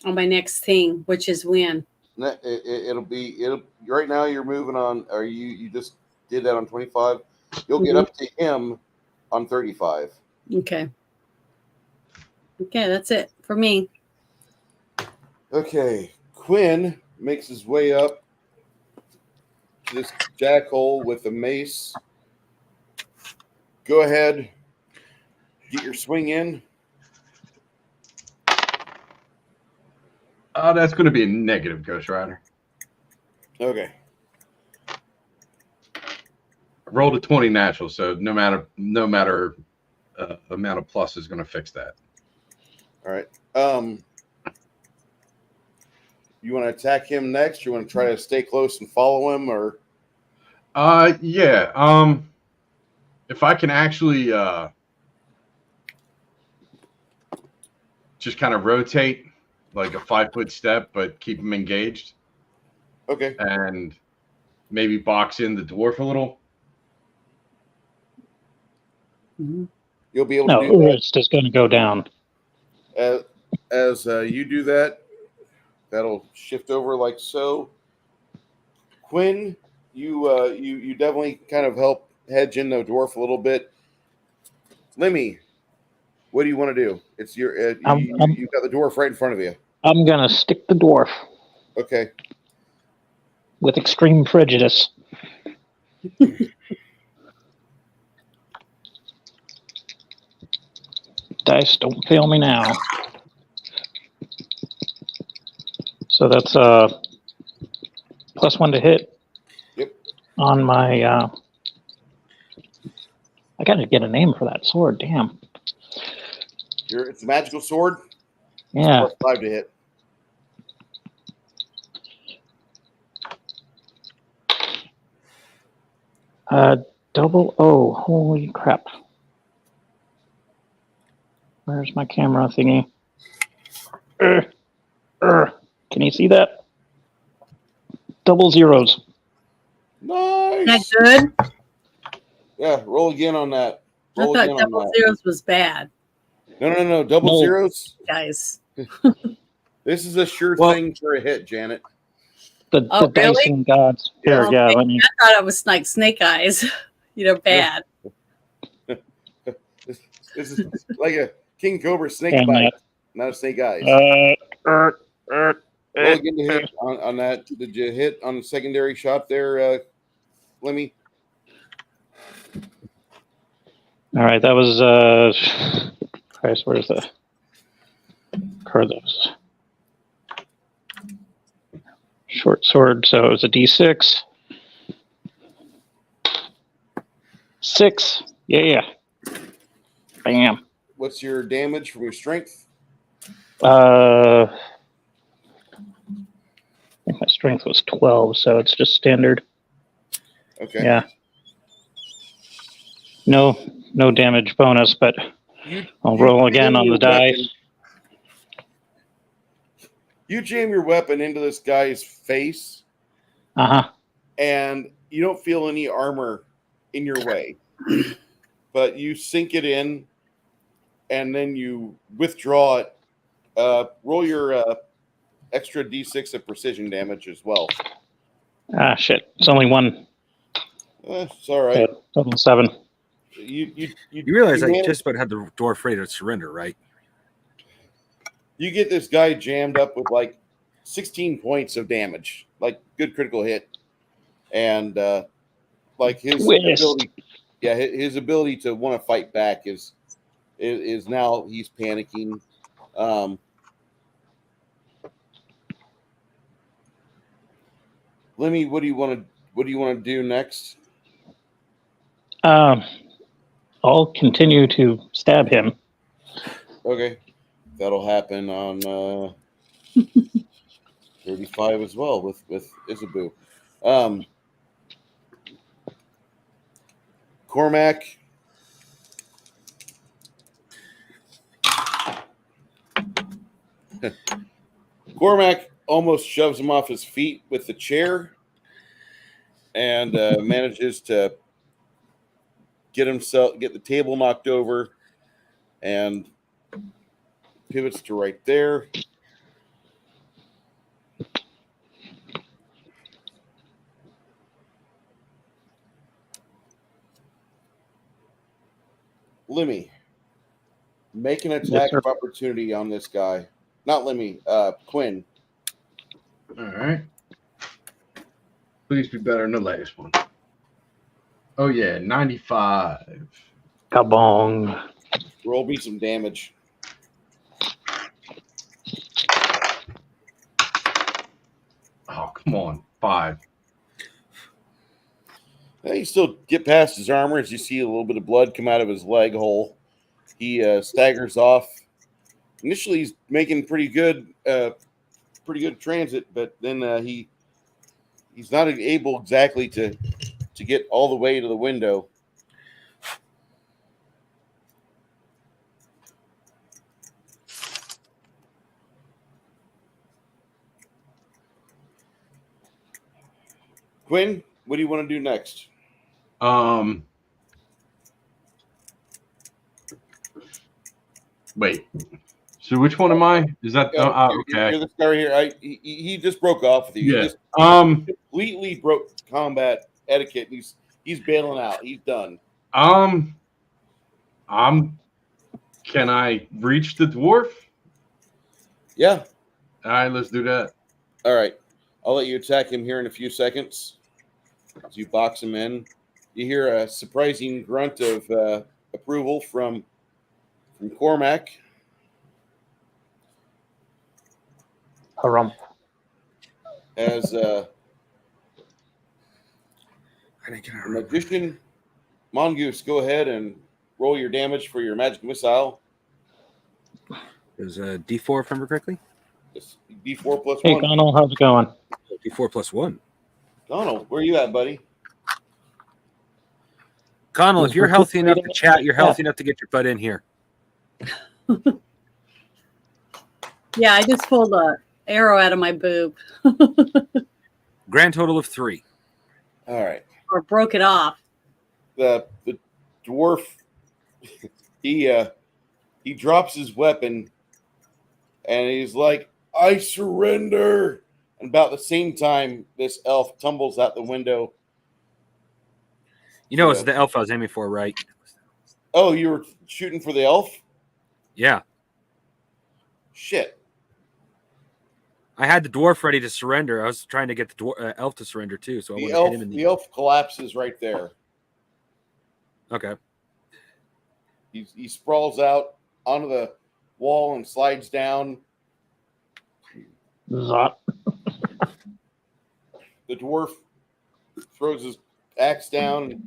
on my next thing, which is when. It'll be right now. You're moving on. Or you just did that on 25. You'll get up to him on 35. Okay. Okay, that's it for me. Okay. Quinn makes his way up to this jackhole with a mace. Go ahead. Get your swing in. That's going to be a negative, Ghost Rider. Okay. I rolled a 20 natural, so no matter amount of plus is going to fix that. All right. You want to attack him next? You want to try to stay close and follow him, or? Yeah. If I can actually just kind of rotate like a 5-foot step, but keep him engaged. Okay. And maybe box in the dwarf a little. You'll be able No, to do that. Urist is going to go down. As you do that, that'll shift over like so. Quinn, you definitely kind of help hedge in the dwarf a little bit. Lemmy, what do you want to do? It's your you've got the dwarf right in front of you. I'm going to stick the dwarf Okay. with extreme prejudice. Dice, don't fail me now. So that's +1 to hit. Yep. On my, I got to get a name for that sword. Damn. It's a magical sword. Yeah. It's +5 to hit. Double O. Holy crap. Where's my camera thingy? Can you see that? Double zeros. Nice. That good? Yeah, roll again on that. I Roll thought again on double that. zeros was bad, No. Double No. zeros. guys. This is a sure Well- thing for a hit, Janet. The Oh, really? dicing gods. Here, Okay. yeah, let me. I thought it was like snake eyes. Bad. This is like a king cobra snake And bite, not a snake eyes. Roll again to hit on that. Did you hit on the secondary shot there, Lemmy? All right, that was Christ, where's the card? That was short sword, so it was a D6. 6. Yeah. Bam. What's your damage from your strength? I think my strength was 12, so it's just standard. Okay. Yeah. No damage bonus, but I'll roll again on the dice. You jam your weapon into this guy's face, and you don't feel any armor in your way, but you sink it in, and then you withdraw it. Roll your extra D6 of precision damage as well. Shit. It's only one. It's all right. Total 7. You realize I manage- just about had the dwarf ready to surrender, right? You get this guy jammed up with like 16 points of damage, like good critical hit, and like his ability, his ability to want to fight back is now he's panicking. Lemmy, what do you want to do next? I'll continue to stab him. Okay, that'll happen on 35 as well with Isabu. Cormac. Cormac almost shoves him off his feet with the chair and manages to get the table knocked over and pivots to right there. Lemmy, make an attack of opportunity on this guy. Not Lemmy, Quinn. All right. Please be better than the last one. Oh, yeah, 95. Kabong. Roll me some damage. Oh, come on. 5. You still get past his armor as you see a little bit of blood come out of his leg hole. He staggers off. Initially, he's making pretty good pretty good transit, but then he's not able exactly to get all the way to the window. Quinn, what do you want to do next? Wait. So which one am I? Is that okay? You're this guy right here. He just broke off with you. Yeah. He just completely broke combat etiquette. He's bailing out. He's done. Can I reach the dwarf? Yeah. All right, let's do that. All right. I'll let you attack him here in a few seconds. As you box him in, you hear a surprising grunt of approval from Cormac. Harumph. As I didn't get the magician, Mongoose, go ahead and roll your damage for your magic missile. It was a D4, if I remember correctly. It's D4 plus Hey, 1. Connell, how's it going? D4 plus 1. Donald, where you at, buddy? Connell, if you're healthy enough to chat, you're healthy enough to get your butt in here. Yeah, I just pulled a arrow out of my boob. Grand total of 3. All right. Or broke it off. The dwarf, he drops his weapon, and he's like, "I surrender." And about the same time, this elf tumbles out the window. You know, it's the elf I was aiming for, right? Oh, you were shooting for the elf? Yeah. Shit. I had the dwarf ready to surrender. I was trying to get the elf to surrender too, so I The want to hit him in the elf collapses right there. Okay. He sprawls out onto the wall and slides down. Zot. The dwarf throws his axe down.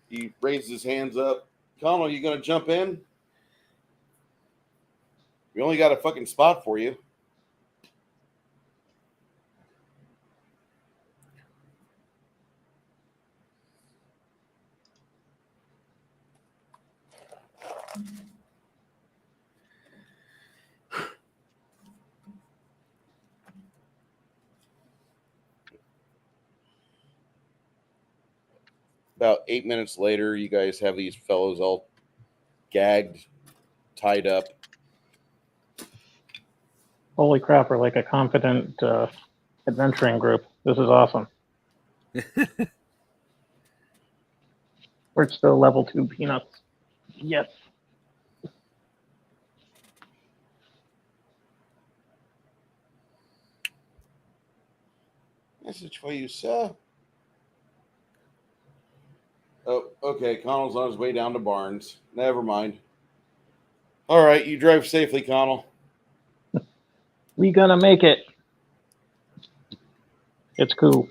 He raises his hands up. Connell, you gonna jump in? We only got a fucking spot for you. About 8 minutes later, you guys have these fellows all gagged, tied up. Holy crap, we're like a confident adventuring group. This is awesome. We're still level 2 peanuts. Yes. Message for you, sir. Oh, okay. Connell's on his way down to Barnes. Never mind. All right, you drive safely, Connell. We gonna make it. It's cool.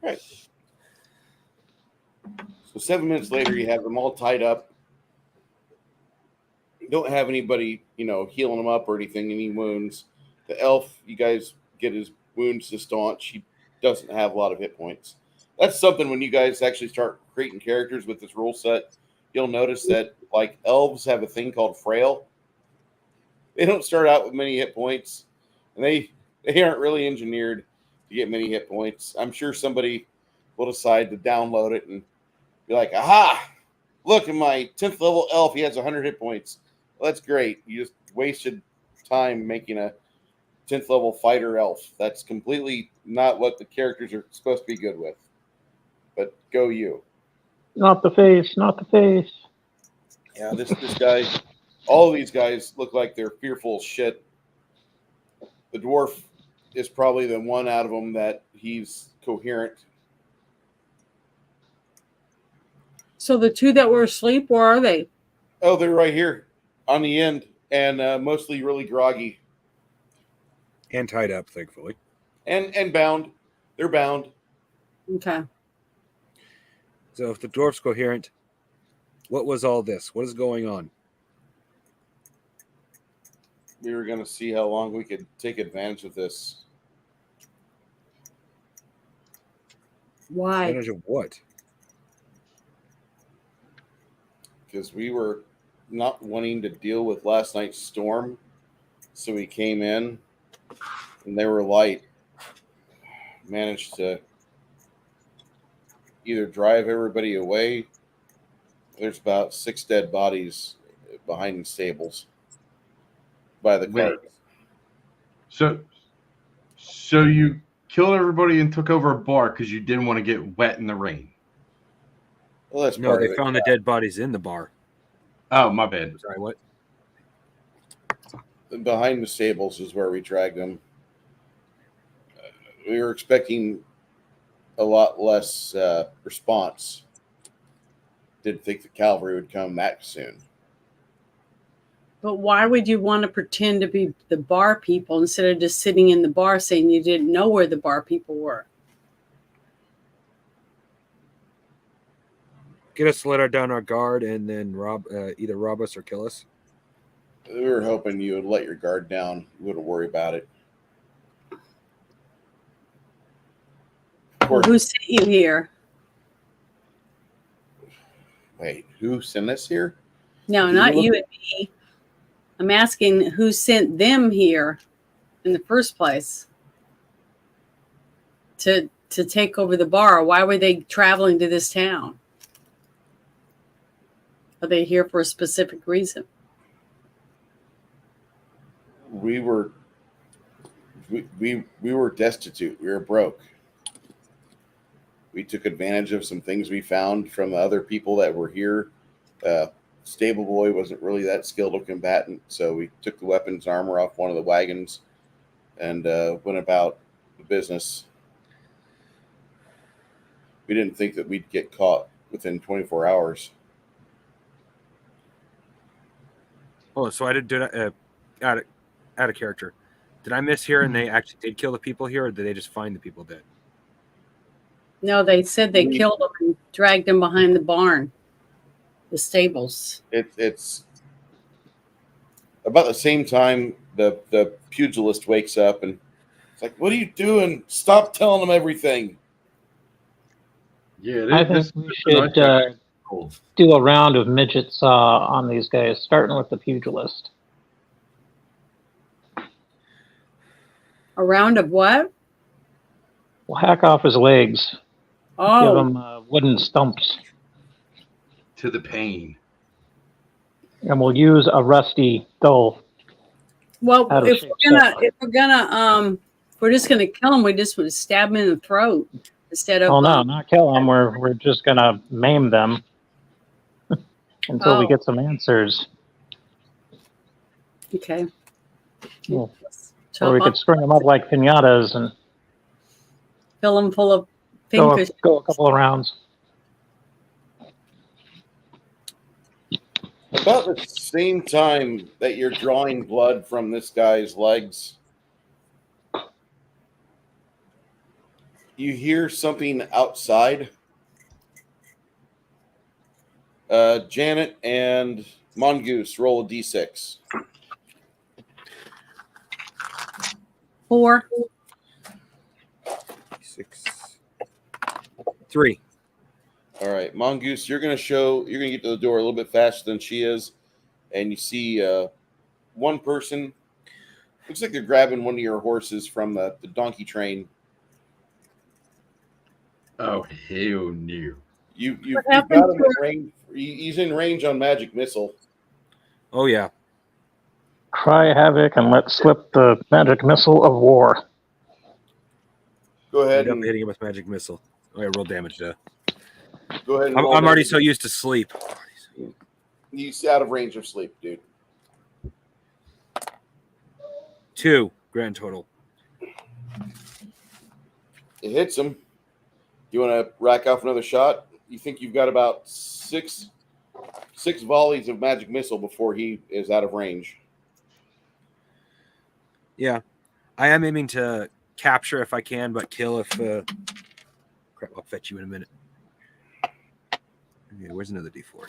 All right. So 7 minutes later, you have them all tied up. You don't have anybody, healing them up or anything, any wounds. The elf, you guys get his wounds to staunch. He doesn't have a lot of hit points. That's something when you guys actually start creating characters with this rule set, you'll notice that, like, elves have a thing called frail. They don't start out with many hit points, and they aren't really engineered to get many hit points. I'm sure somebody will decide to download it and be like, aha, look at my 10th level elf. He has 100 hit points. Well, that's great. You just wasted time making a 10th level fighter elf. That's completely not what the characters are supposed to be good with. But go you. Not the face, not the face. Yeah, this guy, all of these guys look like they're fearful as shit. The dwarf is probably the one out of them that he's coherent. So the two that were asleep, where are they? Oh, they're right here on the end, and mostly really groggy. And tied up, thankfully. and bound. They're bound. Okay. So if the dwarf's coherent, what was all this? What is going on? We were going to see how long we could take advantage of this. Why? Advantage of what? Because we were not wanting to deal with last night's storm. So we came in and they were light. Managed to either drive everybody away. There's about 6 dead bodies behind the stables by the Wait. cart. So you killed everybody and took over a bar because you didn't want to get wet in the rain. Well, that's No, part they of it. found the dead bodies in the bar. Oh, my bad. Sorry, what? Behind the stables is where we dragged them. We were expecting a lot less response. Didn't think the cavalry would come that soon. But why would you want to pretend to be the bar people instead of just sitting in the bar saying you didn't know where the bar people were? Get us to let down our guard and then either rob us or kill us. We were hoping you would let your guard down. You wouldn't worry about it. Of Well, course. who sent you here? Wait, who sent us here? No, Do not you you look- and me. I'm asking who sent them here in the first place to take over the bar. Why were they traveling to this town? Are they here for a specific reason? We were destitute. We were broke. We took advantage of some things we found from the other people that were here. Stable boy wasn't really that skilled a combatant, so we took the weapons and armor off one of the wagons and went about the business. We didn't think that we'd get caught within 24 hours. Oh, so I did out of character. Did I miss here and they actually did kill the people here, or did they just find the people dead? No, they said they killed them and dragged them behind the barn, the stables. It's about the same time the pugilist wakes up and it's like, "What are you doing? Stop telling them everything." Yeah, I think we should do a round of midget saw on these guys, starting with the pugilist. A round of what? We'll hack off his legs, give Oh, him wooden stumps, to the pain. and we'll use a rusty dull. well, Out of if shape we're just gonna kill them, we just would stab them in the throat instead of. Oh no, not kill them. We're just gonna maim them until we Oh. get some answers. Okay. Well, Chop or we could off, string them up like piñatas and fill them full of go fingers. a couple of rounds. About the same time that you're drawing blood from this guy's legs, you hear something outside. Janet and Mongoose, roll a d6. 4. 6, 3. All right, Mongoose, you're gonna get to the door a little bit faster than she is, and you see one person. Looks like they're grabbing one of your horses from the donkey train. Oh, hell no. You've What got happened him to in range. He's in range on magic missile. Oh yeah. Cry havoc and let slip the magic missile of war. Go I'm ahead definitely and hitting him with magic missile. Oh yeah, roll damage though. go ahead. And I'm roll already damage. so used to sleep. He's out of range of sleep, dude. 2 grand total. It hits him. You want to rack off another shot? You think you've got about six volleys of magic missile before he is out of range. Yeah. I am aiming to capture if I can, but kill if. Crap, I'll fetch you in a minute. Okay, where's another D4?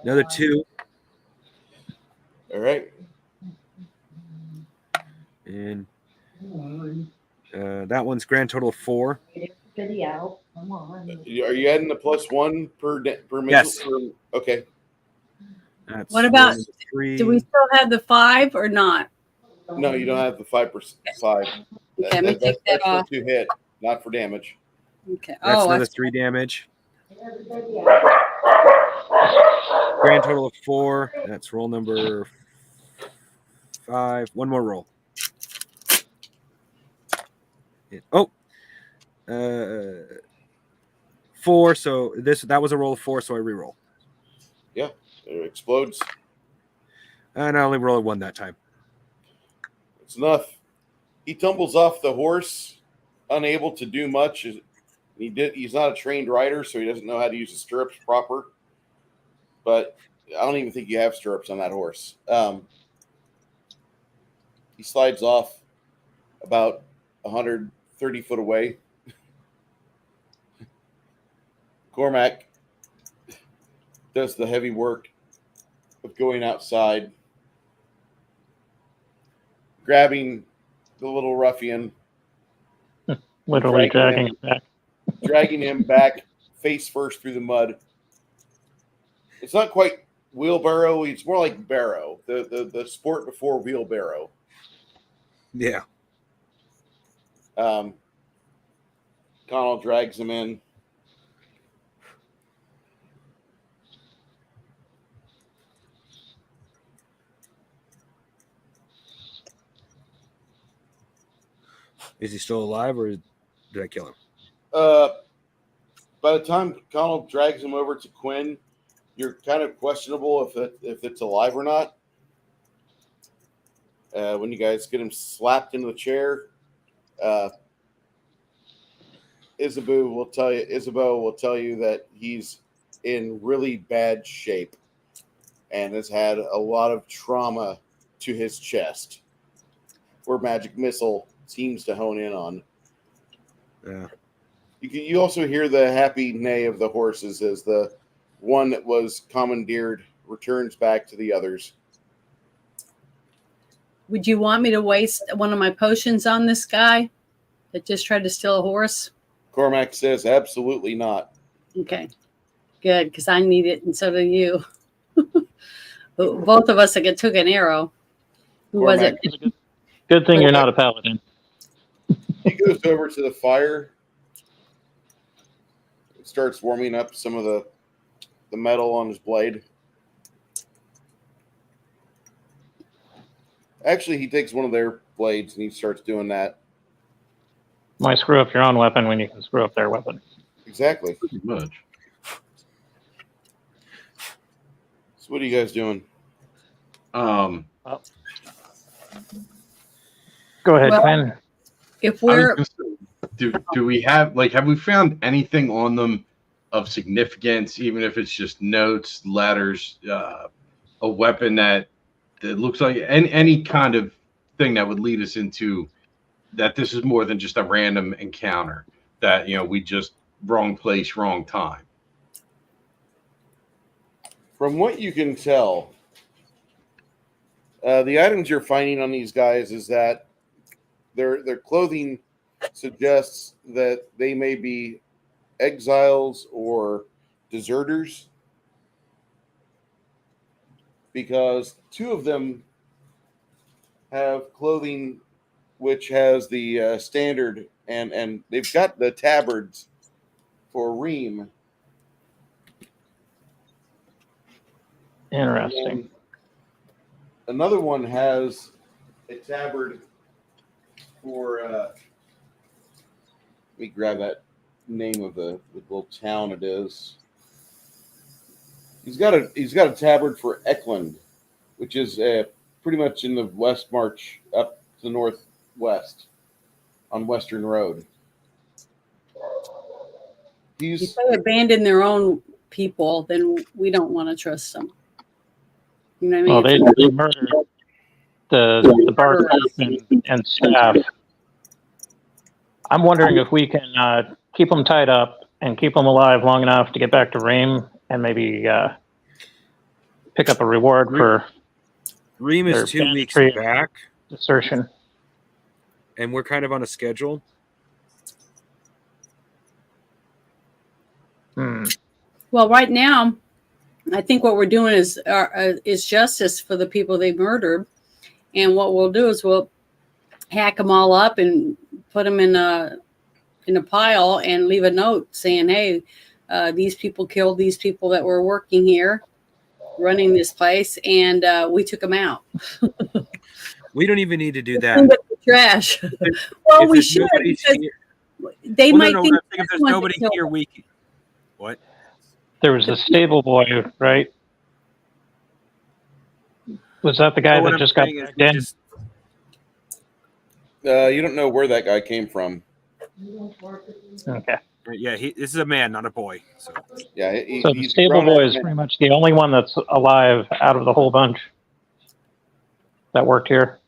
Another 2. All right. And that one's grand total of 4. Are you adding the +1 per missile? Yes. Okay. That's What about, roll 3. do we still have the 5 or not? No, you don't have the 5%. 5. Okay, I'm gonna take that that's off. for 2 hit, not for damage. Okay. That's Oh, another 3 damage. Grand total of 4. That's roll number 5. One more roll. Oh, 4. So that was a roll of 4. So I re-roll. Yeah, it explodes. And I only rolled 1 that time. It's enough. He tumbles off the horse, unable to do much. He's not a trained rider, so he doesn't know how to use the stirrups proper. But I don't even think you have stirrups on that horse. He slides off about 130 foot away. Cormac does the heavy work of going outside, grabbing the little ruffian, Literally dragging it back. dragging him back face first through the mud. It's not quite wheelbarrow, it's more like barrow, the sport before wheelbarrow. Yeah. Connell drags him in. Is he still alive, or did I kill him? By the time Connell drags him over to Quinn, you're kind of questionable if it's alive or not. When you guys get him slapped into the chair, Isabeau will tell you that he's in really bad shape and has had a lot of trauma to his chest, where magic missile seems to hone in on. Yeah. You also hear the happy neigh of the horses as the one that was commandeered returns back to the others. would you want me to waste one of my potions on this guy that just tried to steal a horse? Cormac says, absolutely not. Okay, good, because I need it, and so do you. Both of us took an arrow. Who was it? Good thing you're not a paladin. He goes over to the fire, starts warming up some of the metal on his blade. Actually, he takes one of their blades and he starts doing that. Why screw up your own weapon when you can screw up their weapon? Exactly. Pretty much. So what are you guys doing? Go ahead, Well, Quinn. If we're Do we have we found anything on them of significance, even if it's just notes, letters, a weapon that looks like any kind of thing that would lead us into that this is more than just a random encounter, that we just wrong place, wrong time? From what you can tell, the items you're finding on these guys is that their clothing suggests that they may be exiles or deserters, because 2 of them have clothing which has the standard, and they've got the tabards for ream. Interesting. And another one has a tabard for let me grab that name of the little town it is. He's got a tabard for Eckland, which is pretty much in the West March up to the northwest on Western Road. if they abandon their own people, then we don't want to trust them. You know what I mean? Well, the bar and staff. I'm wondering if we can keep them tied up and keep them alive long enough to get back to Ream and maybe pick up a reward for Ream their is 2 weeks banditry back, desertion. and we're kind of on a schedule. Well, right now, I think what we're doing is justice for the people they murdered, and what we'll do is we'll hack them all up and put them in a pile and leave a note saying, "Hey, these people killed these people that were working here, running this place, and we took them out." We don't even need to do that. Cleaned up the trash. Well, we should. Because they might think if there's nobody here, we can. What? There was a stable boy, right? Was that the guy that just got dragged in? You don't know where that guy came from. Okay. Yeah, this is a man, not a boy. So Yeah. So the stable boy is pretty much the only one that's alive out of the whole bunch that worked here.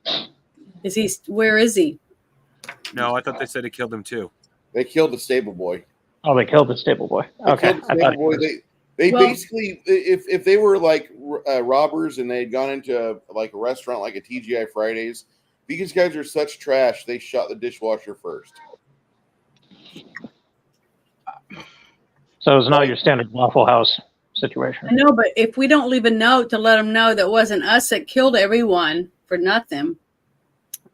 Is he? Where is he? no, I thought they said they killed him too. They killed the stable boy. Oh, they killed the stable boy. Okay. They basically, if they were like robbers and they had gone into like a restaurant like a TGI Fridays, these guys are such trash. They shot the dishwasher first. So it's not your standard Waffle House situation. I know, but if we don't leave a note to let them know that it wasn't us that killed everyone for nothing,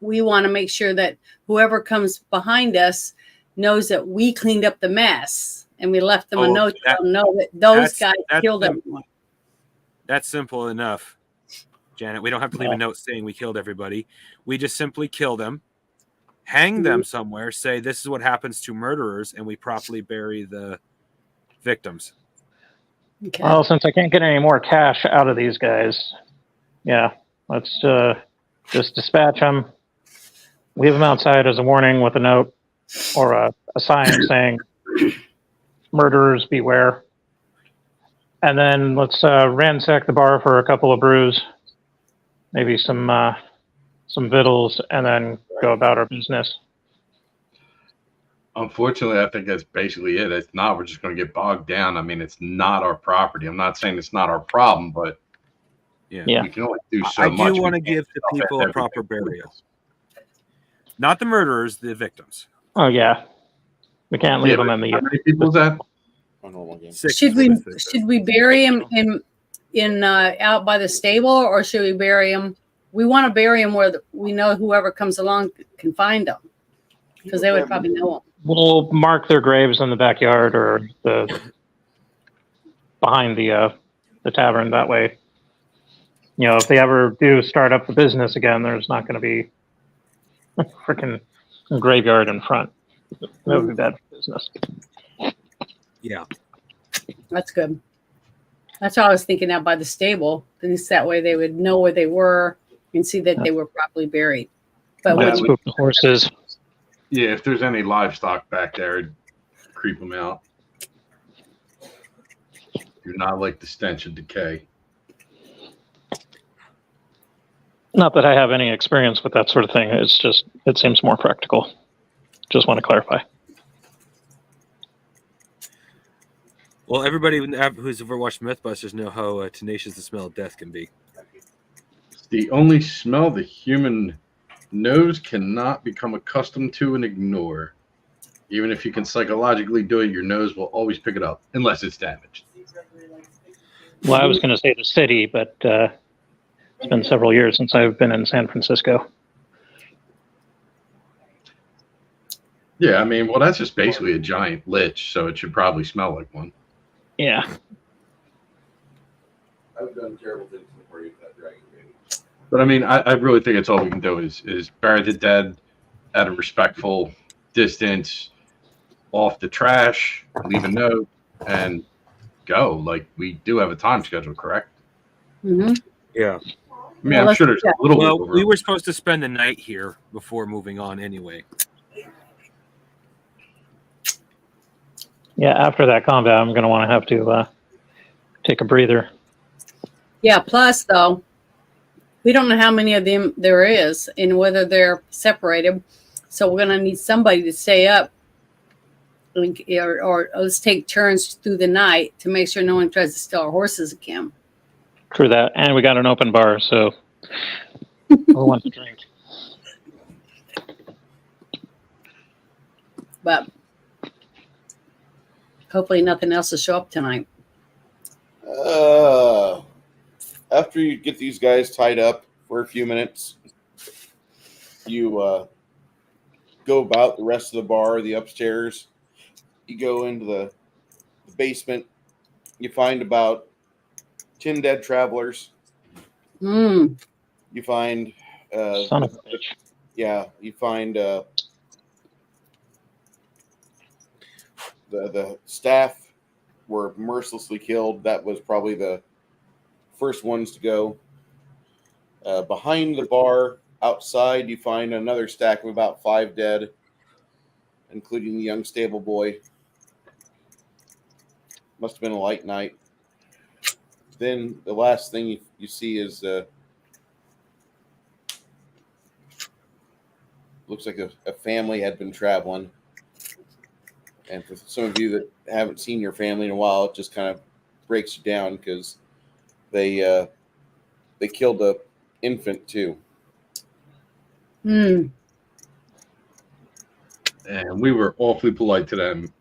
we want to make sure that whoever comes behind us knows that we cleaned up the mess and we left them a note to let them know that those guys killed everyone. That's simple enough, Janet. We don't have to leave a note saying we killed everybody. We just simply kill them, hang them somewhere, say this is what happens to murderers, and we properly bury the victims. Okay. Well, since I can't get any more cash out of these guys, yeah, let's just dispatch them, leave them outside as a warning with a note or a sign saying murderers beware. And then let's ransack the bar for a couple of brews, maybe some victuals, and then go about our business. Unfortunately, I think that's basically it. If not, we're just going to get bogged down. I mean, it's not our property. I'm not saying it's not our problem, but yeah. we can only do so I much. do want to give the people a proper burial. Not the murderers, the victims. Oh, yeah. We can't leave them in the... How many people is that? Should we bury him in out by the stable, or should we bury him? We want to bury him where we know whoever comes along can find them, because they would probably know him. We'll mark their graves in the backyard or behind the tavern. That way, if they ever do start up the business again, there's not going to be a freaking graveyard in front. That would be bad for business. Yeah. That's good. That's what I was thinking out by the stable. At least that way they would know where they were and see that they were properly buried. But let's spook the horses. Yeah, if there's any livestock back there, creep them out. Do not like the stench of decay. Not that I have any experience with that sort of thing. It's just, it seems more practical. Just want to clarify. Well, everybody who's ever watched Mythbusters know how tenacious the smell of death can be. It's the only smell the human nose cannot become accustomed to and ignore. Even if you can psychologically do it, your nose will always pick it up, unless it's damaged. Well, I was going to say the city, but it's been several years since I've been in San Francisco. Yeah, I mean, well, that's just basically a giant lich, so it should probably smell like one. Yeah. I've done terrible things before you that dragon baby. But I mean, I really think it's all we can do is bury the dead at a respectful distance, off the trash, leave a note, and go. Like, we do have a time schedule, correct? Mm-hmm. Yeah. I mean, I'm sure there's a little bit. Well, we were supposed to spend the night here before moving on anyway. Yeah, after that combat, I'm going to want to have to take a breather. Yeah, plus, though, We don't know how many of them there is and whether they're separated. So we're going to need somebody to stay up or let's take turns through the night to make sure no one tries to steal our horses again. True that. And we got an open bar, so who wants to drink? But hopefully nothing else will show up tonight. After you get these guys tied up for a few minutes, you go about the rest of the bar, the upstairs. You go into the basement. You find about 10 dead travelers. Mm. You find Son of a bitch. yeah, you find the staff were mercilessly killed. That was probably the first ones to go. Behind the bar, outside, you find another stack of about 5 dead, including the young stable boy. Must have been a light night. Then the last thing you see is looks like a family had been traveling. And for some of you that haven't seen your family in a while, it just kind of breaks you down because they killed a infant too. Mm. And we were awfully polite to them.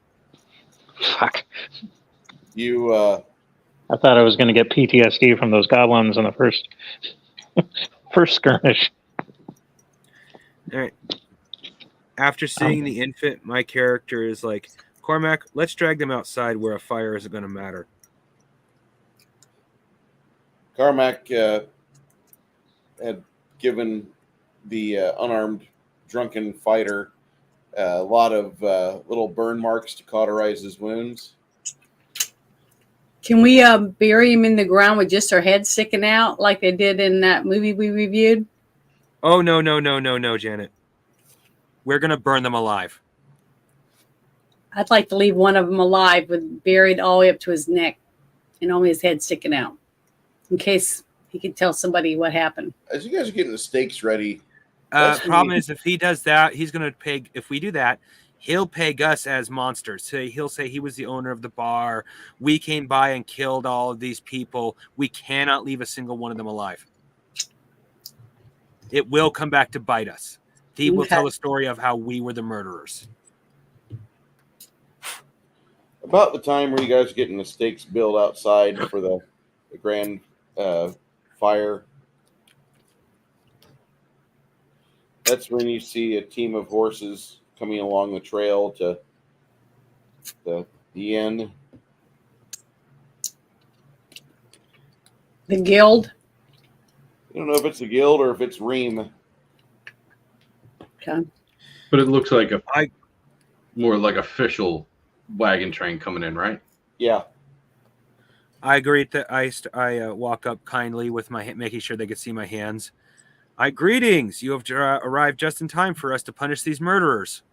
Fuck. You I thought I was going to get PTSD from those goblins in the first skirmish. All right. After seeing the infant, my character is like, Cormac, let's drag them outside where a fire isn't going to matter. Carmack had given the unarmed drunken fighter a lot of little burn marks to cauterize his wounds. Can we bury him in the ground with just our head sticking out like they did in that movie we reviewed? Oh, no, Janet. We're going to burn them alive. I'd like to leave one of them alive with buried all the way up to his neck and only his head sticking out in case he could tell somebody what happened. As you guys are getting the stakes ready, Problem is, if he does that, he's going to peg. If we do that, he'll peg us as monsters. So he'll say he was the owner of the bar. We came by and killed all of these people. We cannot leave a single one of them alive. It will come back to bite us. He will tell the story of how we were the murderers. about the time where you guys are getting the stakes built outside for the grand fire, that's when you see a team of horses coming along the trail to the end. The guild? I don't know if it's a guild or if it's Ream. Okay. But it looks like more like official wagon train coming in, right? Yeah. I agree that I walk up kindly with my making sure they could see my hands. Greetings. You have arrived just in time for us to punish these murderers.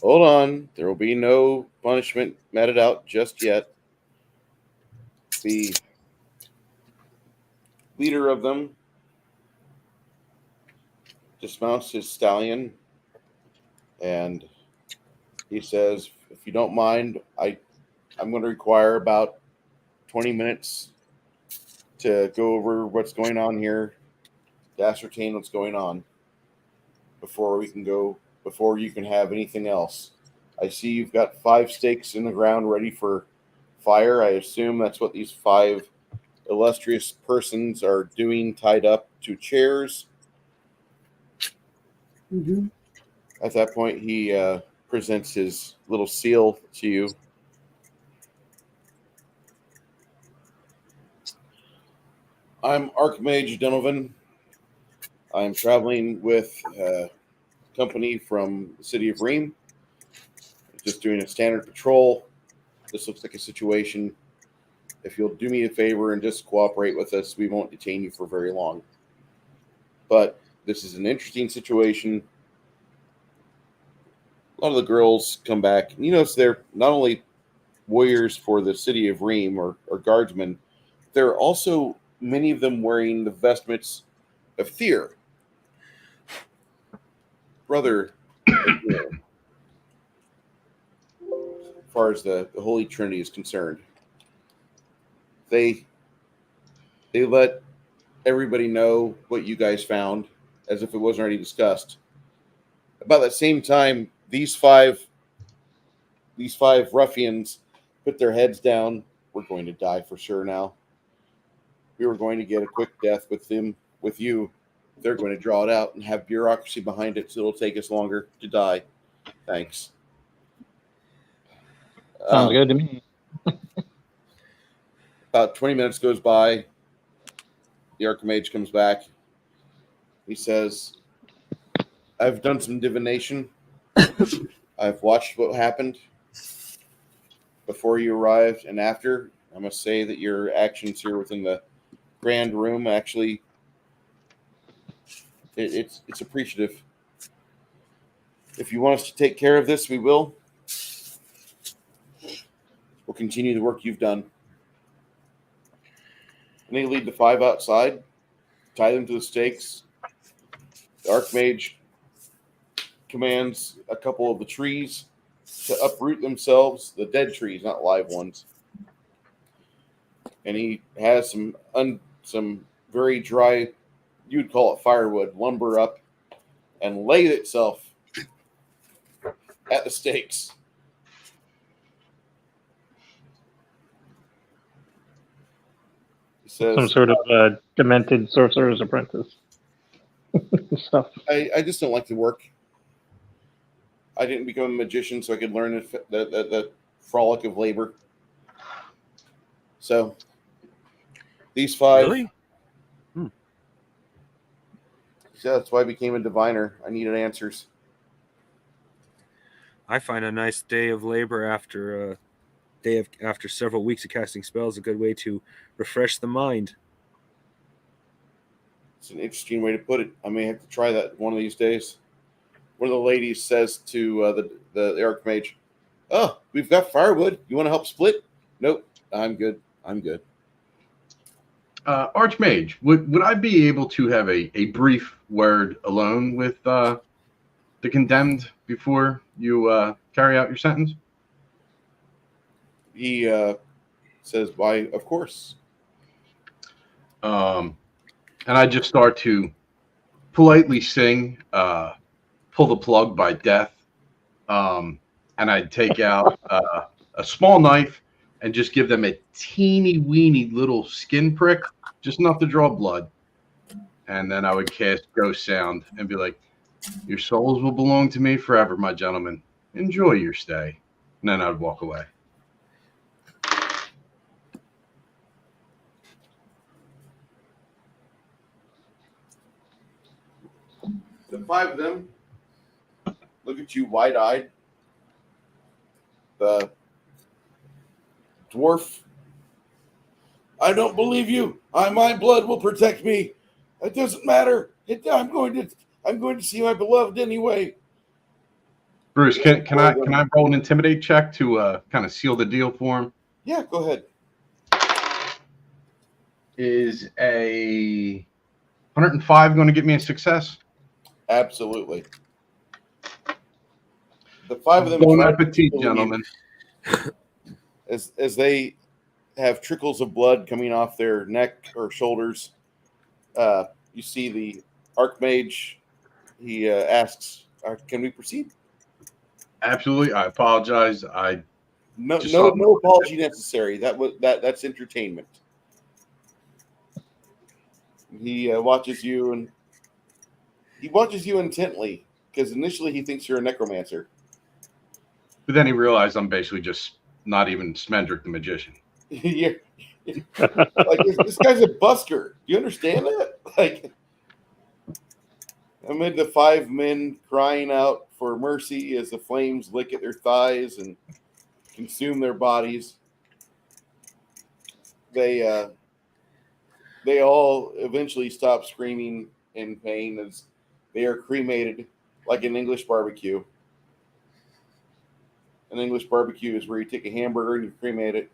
Hold on. There will be no punishment meted out just yet. The leader of them dismounts his stallion and he says, if you don't mind, I'm going to require about 20 minutes to go over what's going on here, to ascertain what's going on before you can have anything else. I see you've got 5 stakes in the ground ready for fire. I assume that's what these 5 illustrious persons are doing, tied up to chairs. Mm-hmm. At that point, he presents his little seal to you. I'm Archmage Donovan. I'm traveling with a company from the city of Ream. Just doing a standard patrol. This looks like a situation. If you'll do me a favor and just cooperate with us, we won't detain you for very long. But this is an interesting situation. A lot of the girls come back. You notice they're not only warriors for the city of Ream or guardsmen, they're also many of them wearing the vestments of Fear, brother of Fear, as far as the Holy Trinity is concerned. They let everybody know what you guys found, as if it wasn't already discussed. About that same time, these five ruffians put their heads down. We're going to die for sure now. We were going to get a quick death with them, with you. They're going to draw it out and have bureaucracy behind it, so it'll take us longer to die. Thanks. Sounds good to me. About 20 minutes goes by. The Archmage comes back. He says, I've done some divination. I've watched what happened before you arrived and after. I must say that your actions here within the grand room actually, it's appreciative. If you want us to take care of this, we will. We'll continue the work you've done. And they lead the five outside, tie them to the stakes. The Archmage commands a couple of the trees to uproot themselves, the dead trees, not live ones. And he has some very dry, you'd call it firewood, lumber up and lay itself at the stakes. He says, Some sort of demented sorcerer's apprentice stuff. I just don't like to work. I didn't become a magician so I could learn the frolic of labor. So these five. Really? Yeah, that's why I became a diviner. I needed answers. I find a nice day of labor after after several weeks of casting spells a good way to refresh the mind. It's an interesting way to put it. I may have to try that one of these days. One of the ladies says to the Archmage, "Oh, we've got firewood. You want to help split?" Nope, I'm good. I'm good. Archmage, would I be able to have a brief word alone with the condemned before you carry out your sentence? He says, "Why, of course." And I just start to politely sing Pull the Plug by Death. And I'd take out a small knife and just give them a teeny weeny little skin prick, just enough to draw blood. And then I would cast Ghost Sound and be like, your souls will belong to me forever, my gentlemen. Enjoy your stay. And then I'd walk away. The five of them look at you wide-eyed. The dwarf, I don't believe you. My blood will protect me. It doesn't matter. I'm going to see my beloved anyway. Bruce, can I roll an intimidate check to kind of seal the deal for him? Yeah, go ahead. Is a 105 going to get me a success? Absolutely. The five of them, Bon appetit, gentlemen. As they have trickles of blood coming off their neck or shoulders, you see the Archmage. He asks, "Can we proceed?" Absolutely. I apologize. No apology necessary. That's entertainment. He watches you intently because initially he thinks you're a necromancer. But then he realized I'm basically just not even Smendrick the magician. Yeah. Like this guy's a busker. Do you understand that? Like, amid the five men crying out for mercy as the flames lick at their thighs and consume their bodies, they all eventually stop screaming in pain as they are cremated like an English barbecue. An English barbecue is where you take a hamburger and you cremate it.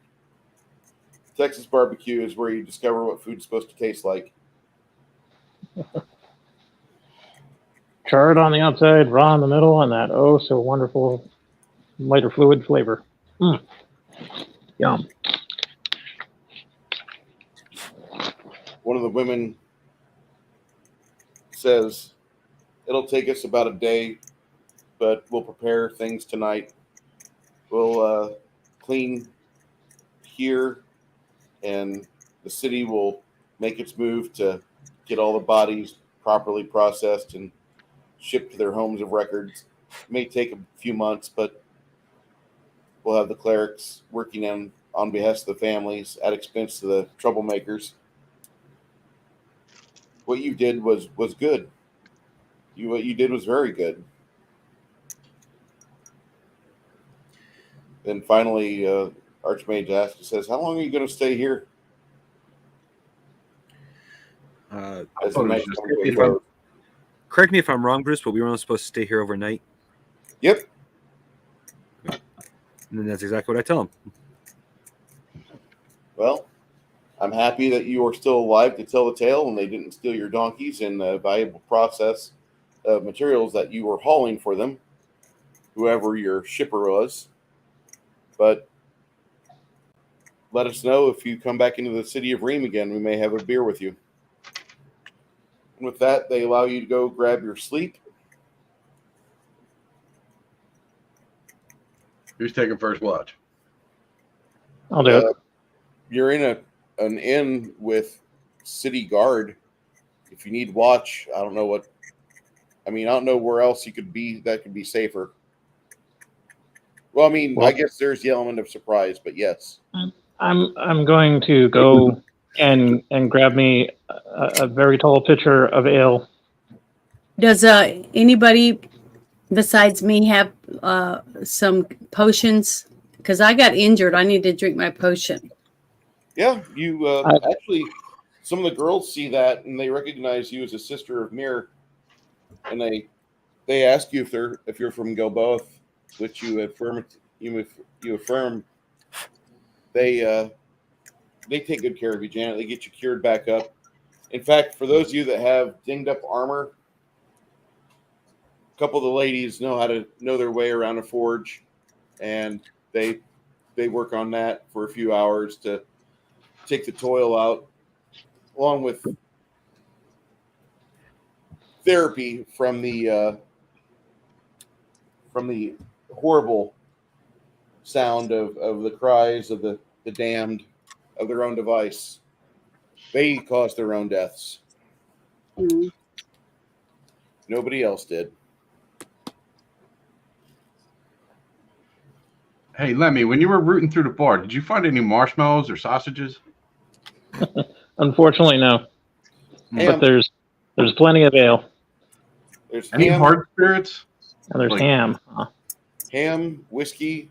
Texas barbecue is where you discover what food's supposed to taste like. Charred on the outside, raw in the middle, and that oh so wonderful lighter fluid flavor. Yum. One of the women says, it'll take us about a day, but we'll prepare things tonight. We'll clean here, and the city will make its move to get all the bodies properly processed and shipped to their homes of records. It may take a few months, but we'll have the clerics working on behest of the families at expense to the troublemakers. What you did was good. What you did was very good. Then finally, Archmage asks, says, "How long are you going to stay here?" As the night comes to a close. Correct me if I'm wrong, Bruce, but we were only supposed to stay here overnight. Yep. And then that's exactly what I tell him. Well, I'm happy that you are still alive to tell the tale, and they didn't steal your donkeys and the valuable process of materials that you were hauling for them, whoever your shipper was. But let us know if you come back into the city of Ream again. We may have a beer with you. And with that, they allow you to go grab your sleep. Who's taking first watch? I'll do it. You're in an inn with city guard. If you need watch, I don't know where else you could be that could be safer. Well, I guess there's the element of surprise, but yes. I'm going to go and grab me a very tall pitcher of ale. Does anybody besides me have some potions? Because I got injured. I need to drink my potion. Yeah, you actually, some of the girls see that and they recognize you as a sister of Mir, and they ask you if you're from Gilboath, which you affirm. You affirm. They take good care of you, Janet. They get you cured back up. In fact, for those of you that have dinged up armor, a couple of the ladies know their way around a forge, and they work on that for a few hours to take the toil out, along with therapy from the horrible sound of the cries of the damned of their own device. They caused their own deaths. Mm-hmm. Nobody else did. Hey, Lemmy, when you were rooting through the bar, did you find any marshmallows or sausages? Unfortunately, no. Ham. But there's plenty of ale. There's Any ham, hard spirits? And there's Like- ham. ham, whiskey,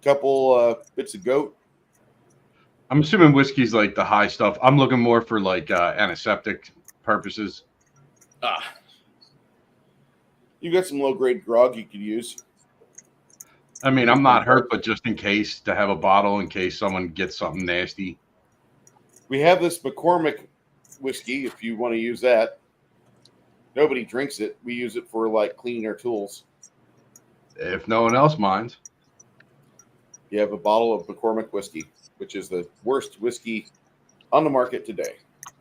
couple bits of goat. I'm assuming whiskey's like the high stuff. I'm looking more for like antiseptic purposes. You got some low grade grog you could use. I mean, I'm not hurt, but just in case, to have a bottle in case someone gets something nasty. We have this McCormick whiskey if you want to use that. Nobody drinks it. We use it for like cleaning our tools. If no one else minds. You have a bottle of McCormick whiskey, which is the worst whiskey on the market today.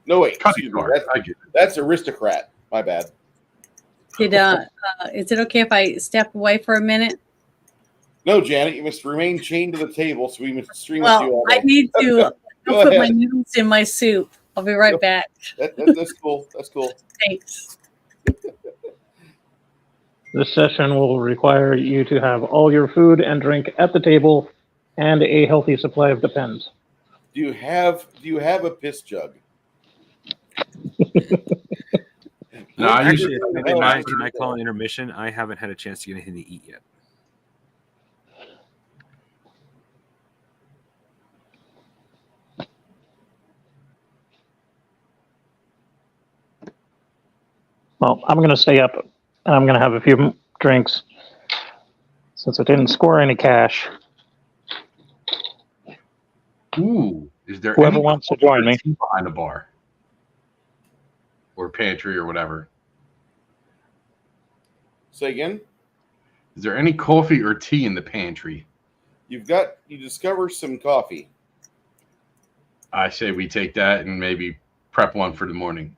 No, wait. Excuse me. That's Aristocrat. My bad. Is it okay if I step away for a minute? No, Janet, you must remain chained to the table so we must stream with you all day. I need to Go put my ahead. noodles in my soup. I'll be right back. That's cool. That's cool. Thanks. This session will require you to have all your food and drink at the table and a healthy supply of Depends. Do you have a piss jug? No, I Actually, usually- can I call an intermission? I haven't had a chance to get anything to eat yet. Well, I'm going to stay up and I'm going to have a few drinks since I didn't score any cash. Ooh, Is there Whoever any wants to join me. behind the bar or pantry or whatever? Say again? Is there any coffee or tea in the pantry? You discover some coffee. I say we take that and maybe prep one for the morning.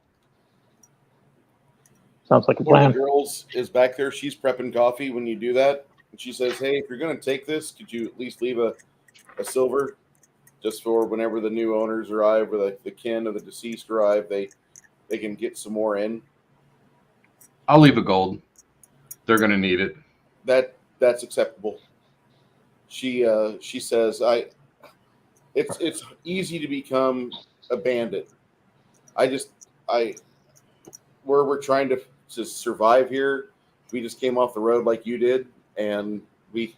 Sounds like a One of plan. the girls is back there. She's prepping coffee when you do that. And she says, hey, if you're going to take this, could you at least leave a silver just for whenever the new owners arrive or the kin of the deceased arrive, they can get some more in. I'll leave a gold. They're going to need it. That's acceptable. She says, it's easy to become a bandit. Where we're trying to survive here, we just came off the road like you did, and we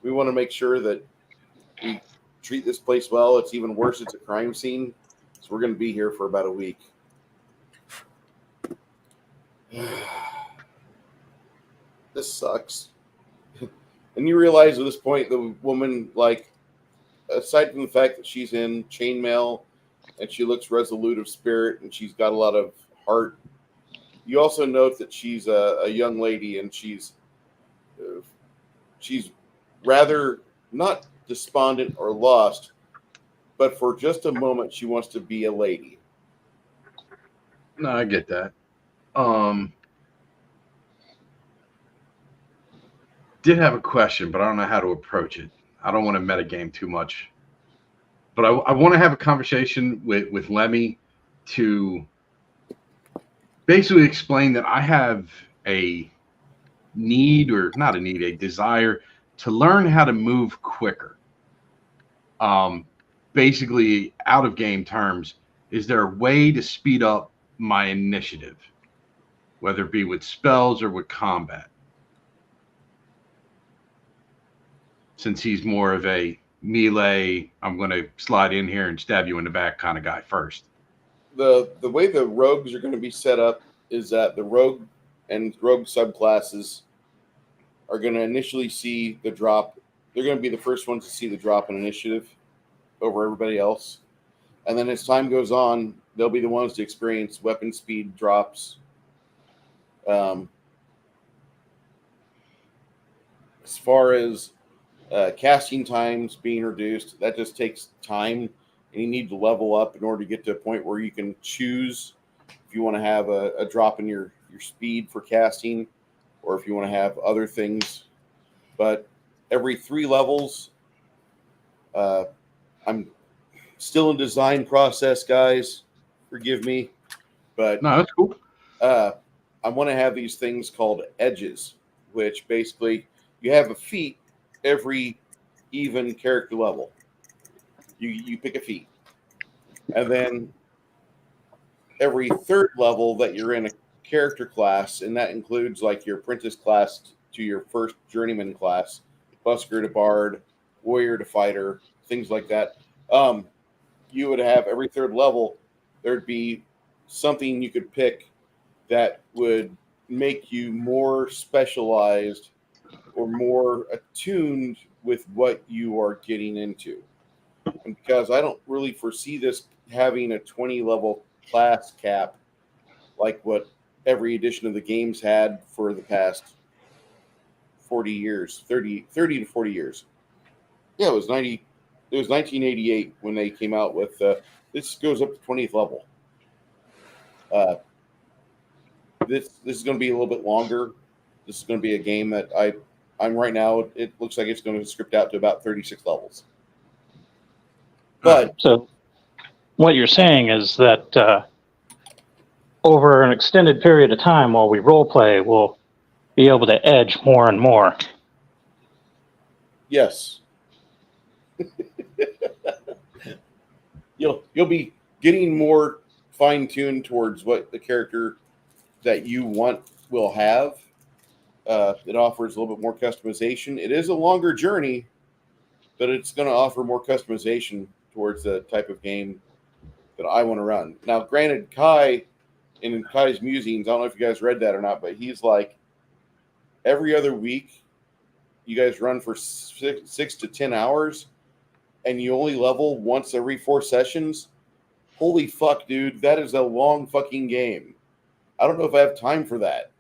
want to make sure that we treat this place well. It's even worse, it's a crime scene, so we're going to be here for about a week. This sucks. And you realize at this point the woman, like, aside from the fact that she's in chainmail and she looks resolute of spirit and she's got a lot of heart, you also note that she's a young lady and she's rather not despondent or lost, but for just a moment she wants to be a lady. No, I get that. Did have a question, but I don't know how to approach it. I don't want to metagame too much. But I want to have a conversation with Lemmy to basically explain that I have a need, or not a need, a desire to learn how to move quicker. Basically, out of game terms, is there a way to speed up my initiative, whether it be with spells or with combat? Since he's more of a melee, I'm going to slide in here and stab you in the back kind of guy first. The way the rogues are going to be set up is that the rogue and rogue subclasses are going to initially see the drop. They're going to be the first ones to see the drop in initiative over everybody else. And then as time goes on, they'll be the ones to experience weapon speed drops. As far as casting times being reduced, that just takes time, and you need to level up in order to get to a point where you can choose if you want to have a drop in your speed for casting or if you want to have other things. But every 3 levels, I'm still in design process, guys. Forgive me. But no, that's cool. I want to have these things called edges, which basically you have a feat every even character level. You pick a feat. And then every 3rd level that you're in a character class, and that includes like your apprentice class to your first journeyman class, busker to bard, warrior to fighter, things like that. You would have every 3rd level, there'd be something you could pick that would make you more specialized or more attuned with what you are getting into. And because I don't really foresee this having a 20 level class cap like what every edition of the games had for the past 40 years, 30 to 40 years. Yeah, it was 1988 when they came out with this goes up to 20th level. This is going to be a little bit longer. This is going to be a game that I'm right now. It looks like it's going to script out to about 36 levels. But so what you're saying is that over an extended period of time while we role play, we'll be able to edge more and more. yes, you'll be getting more fine-tuned towards what the character that you want will have. It offers a little bit more customization. It is a longer journey, but it's going to offer more customization towards the type of game that I want to run. Now, granted, Kai, in Kai's musings, I don't know if you guys read that or not, but he's like, every other week, you guys run for 6 to 10 hours. and you only level once every 4 sessions, holy fuck, dude, that is a long fucking game. I don't know if I have time for that.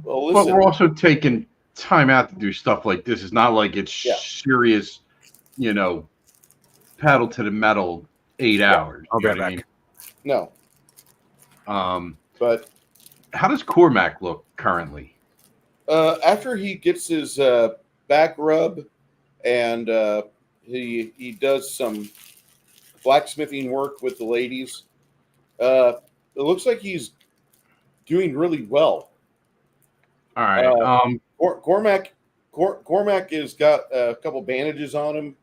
Well, But listen, we're also taking time out to do stuff like this. It's not like it's Yeah. serious, you know, paddle to the metal 8 hours. I'll You be know right what no, I mean? but How does Cormac look currently? after he gets his back rub and he does some blacksmithing work with the ladies, it looks like he's doing really well. All right. Cormac has got a couple bandages on him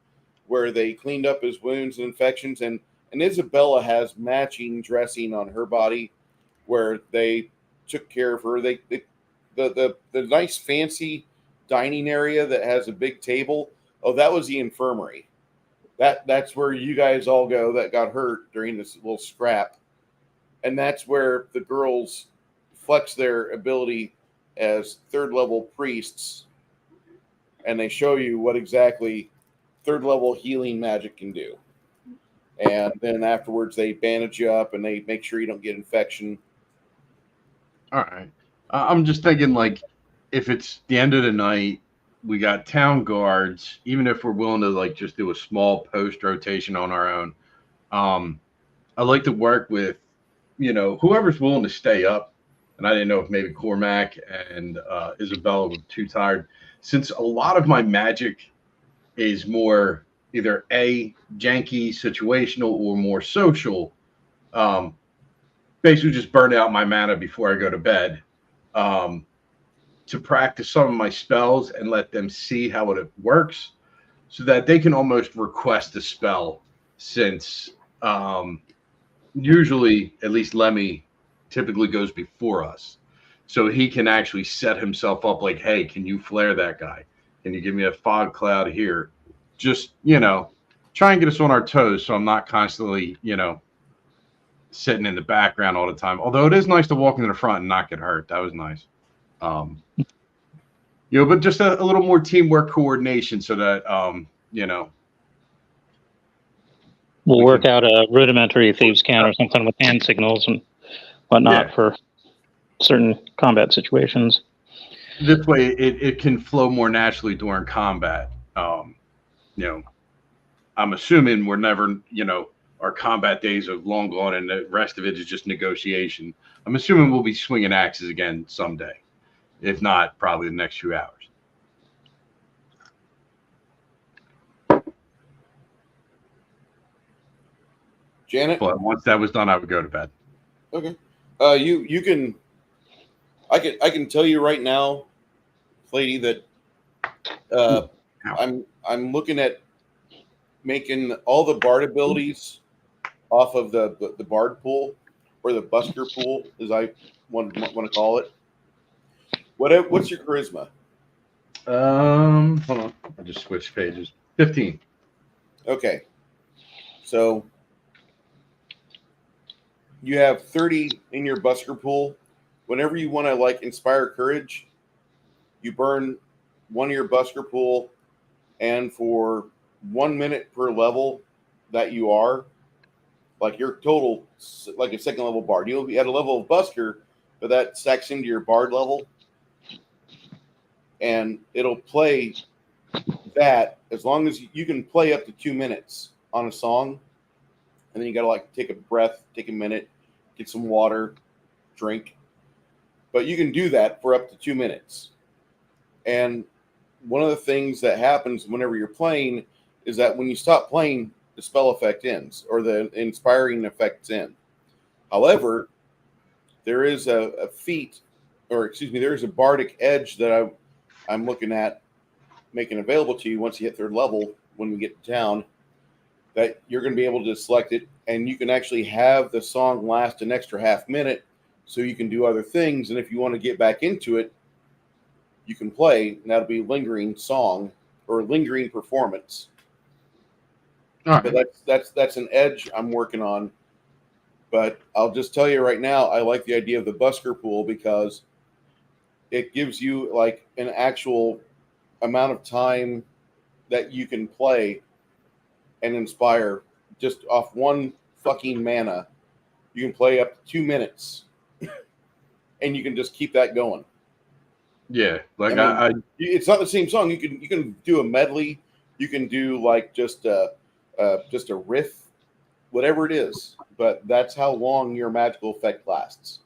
where they cleaned up his wounds and infections, and Isabella has matching dressing on her body where they took care of her. The nice fancy dining area that has a big table. Oh, that was the infirmary. That's where you guys all go that got hurt during this little scrap, and that's where the girls flex their ability as 3rd level priests, and they show you what exactly 3rd level healing magic can do. And then afterwards, they bandage you up and they make sure you don't get infection. All right. I'm just thinking, like, if it's the end of the night, we got town guards. Even if we're willing to like just do a small post rotation on our own, I like to work with, whoever's willing to stay up. And I didn't know if maybe Cormac and Isabella were too tired, since a lot of my magic is more either janky, situational, or more social. Basically, just burn out my mana before I go to bed, to practice some of my spells and let them see how it works, so that they can almost request a spell. Since usually, at least Lemmy typically goes before us, so he can actually set himself up like, hey, can you flare that guy? Can you give me a fog cloud here? Just, try and get us on our toes, so I'm not constantly, sitting in the background all the time. Although it is nice to walk in the front and not get hurt. That was nice. But just a little more teamwork coordination, so that, We'll we work can- out a rudimentary thieves' can or something with hand signals and whatnot Yeah. for certain combat situations. This way it can flow more naturally during combat. I'm assuming we're never, our combat days are long gone and the rest of it is just negotiation. I'm assuming we'll be swinging axes again someday. If not, probably the next few hours. Janet? But once that was done, I would go to bed. Okay. You can. I can tell you right now, lady, that I'm looking at making all the bard abilities off of the bard pool, or the busker pool, as I want to call it. What's your charisma? Hold on. I just switched pages. 15. Okay. So you have 30 in your busker pool. Whenever you want to inspire courage, you burn one of your busker pool, and for 1 minute per level that you are, your total, like a 2nd level bard, you'll be at a level of busker, but that stacks into your bard level, and it'll play that as long as you can play up to 2 minutes on a song, and then you got to take a breath, take a minute, get some water, drink. But you can do that for up to 2 minutes. And one of the things that happens whenever you're playing is that when you stop playing, the spell effect ends, or the inspiring effects end. However, there is a feat, or excuse me, there is a bardic edge that I'm looking at making available to you once you hit 3rd level when we get to town, that you're going to be able to select it, and you can actually have the song last an extra half minute, so you can do other things. And if you want to get back into it, you can play, and that'll be lingering song or lingering performance. All right. But that's an edge I'm working on. But I'll just tell you right now, I like the idea of the busker pool because it gives you an actual amount of time that you can play and inspire just off one fucking mana. You can play up to 2 minutes, and you can just keep that going. Yeah, like it's not the same song. You can do a medley. You can do like just a riff, whatever it is. But that's how long your magical effect lasts.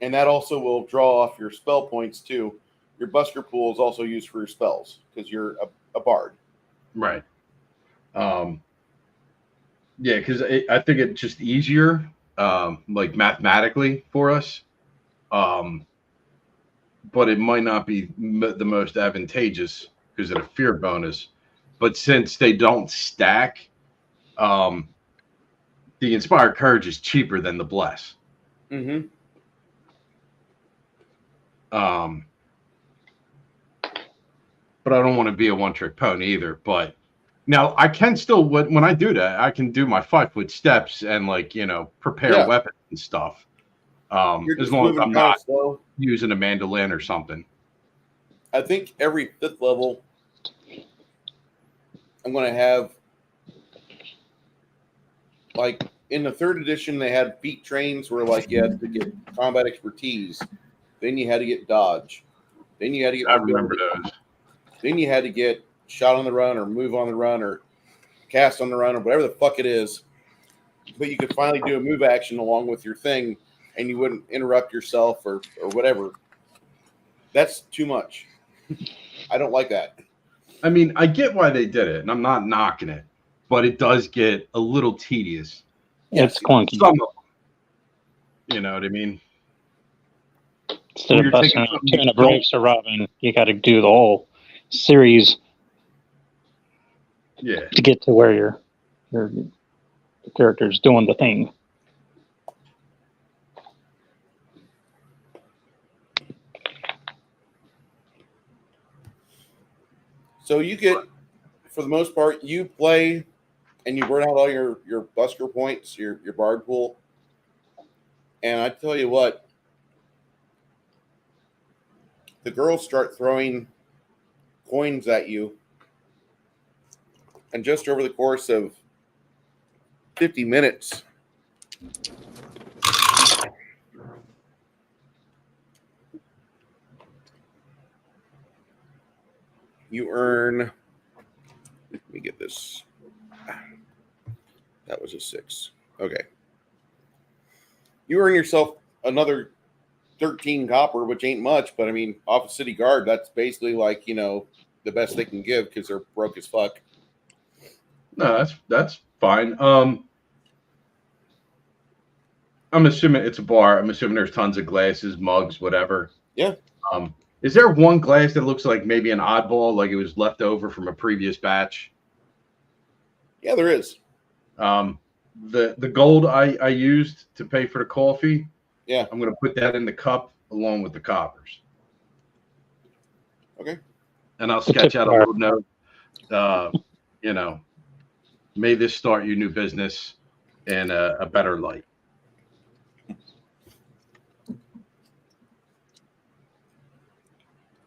And that also will draw off your spell points too. Your busker pool is also used for your spells because you're a bard. Right. Yeah, because I think it's just easier, like mathematically for us. But it might not be the most advantageous because of the fear bonus. But since they don't stack, the Inspired Courage is cheaper than the Bless. Mm-hmm. But I don't want to be a one-trick pony either. But now I can still, when I do that, I can do my 5-foot steps and prepare weapons and stuff. As long as I'm not using a mandolin or something. I think every 5th level, I'm going to have, like in the 3rd edition, they had feat trains where like you had to get combat expertise, then you had to get dodge, then you had to get. I remember those. Then you had to get shot on the run or move on the run or cast on the run or whatever the fuck it is. But you could finally do a move action along with your thing, and you wouldn't interrupt yourself or whatever. That's too much. I don't like that. I mean, I get why they did it, and I'm not knocking it, but it does get a little tedious. It's clunky. Some of them, you know what I mean? Instead of busting out 2 breaks or Robin, you got to do the whole series. Yeah. To get to where your character's doing the thing. So you get, for the most part, you play and you burn out all your busker points, your bard pool. And I tell you what, the girls start throwing coins at you. And just over the course of 50 minutes, you earn, let me get this. That was a 6. Okay. You earn yourself another 13 copper, which ain't much, but I mean, off of City Guard, that's basically like, the best they can give because they're broke as fuck. No, that's fine. I'm assuming it's a bar. I'm assuming there's tons of glasses, mugs, whatever. Yeah. Is there one glass that looks like maybe an oddball, like it was left over from a previous batch? Yeah, there is. The gold I used to pay for the coffee. Yeah. I'm going to put that in the cup along with the coppers. Okay. And I'll sketch out a little note. May this start your new business in a better light.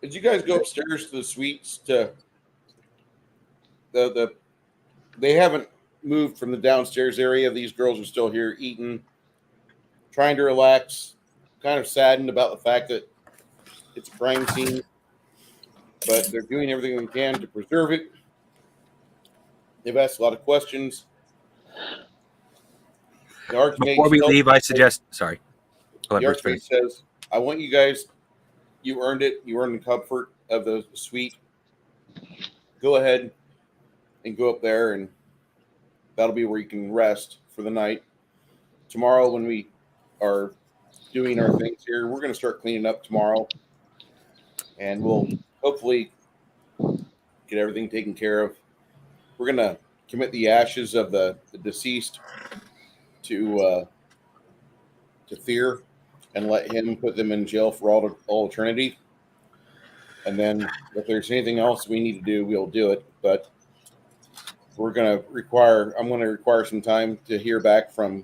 Did you guys go upstairs to the suites to they haven't moved from the downstairs area. These girls are still here eating, trying to relax, kind of saddened about the fact that it's a crime scene, but they're doing everything they can to preserve it. They've asked a lot of questions. Before we leave, I suggest, sorry. The Archmage says, I want you guys, you earned it. You earned the comfort of the suite. Go ahead and go up there, and that'll be where you can rest for the night. Tomorrow, when we are doing our things here, we're going to start cleaning up tomorrow, and we'll hopefully get everything taken care of. We're going to commit the ashes of the deceased to Fear and let him put them in jail for all eternity. And then if there's anything else we need to do, we'll do it. But I'm going to require some time to hear back from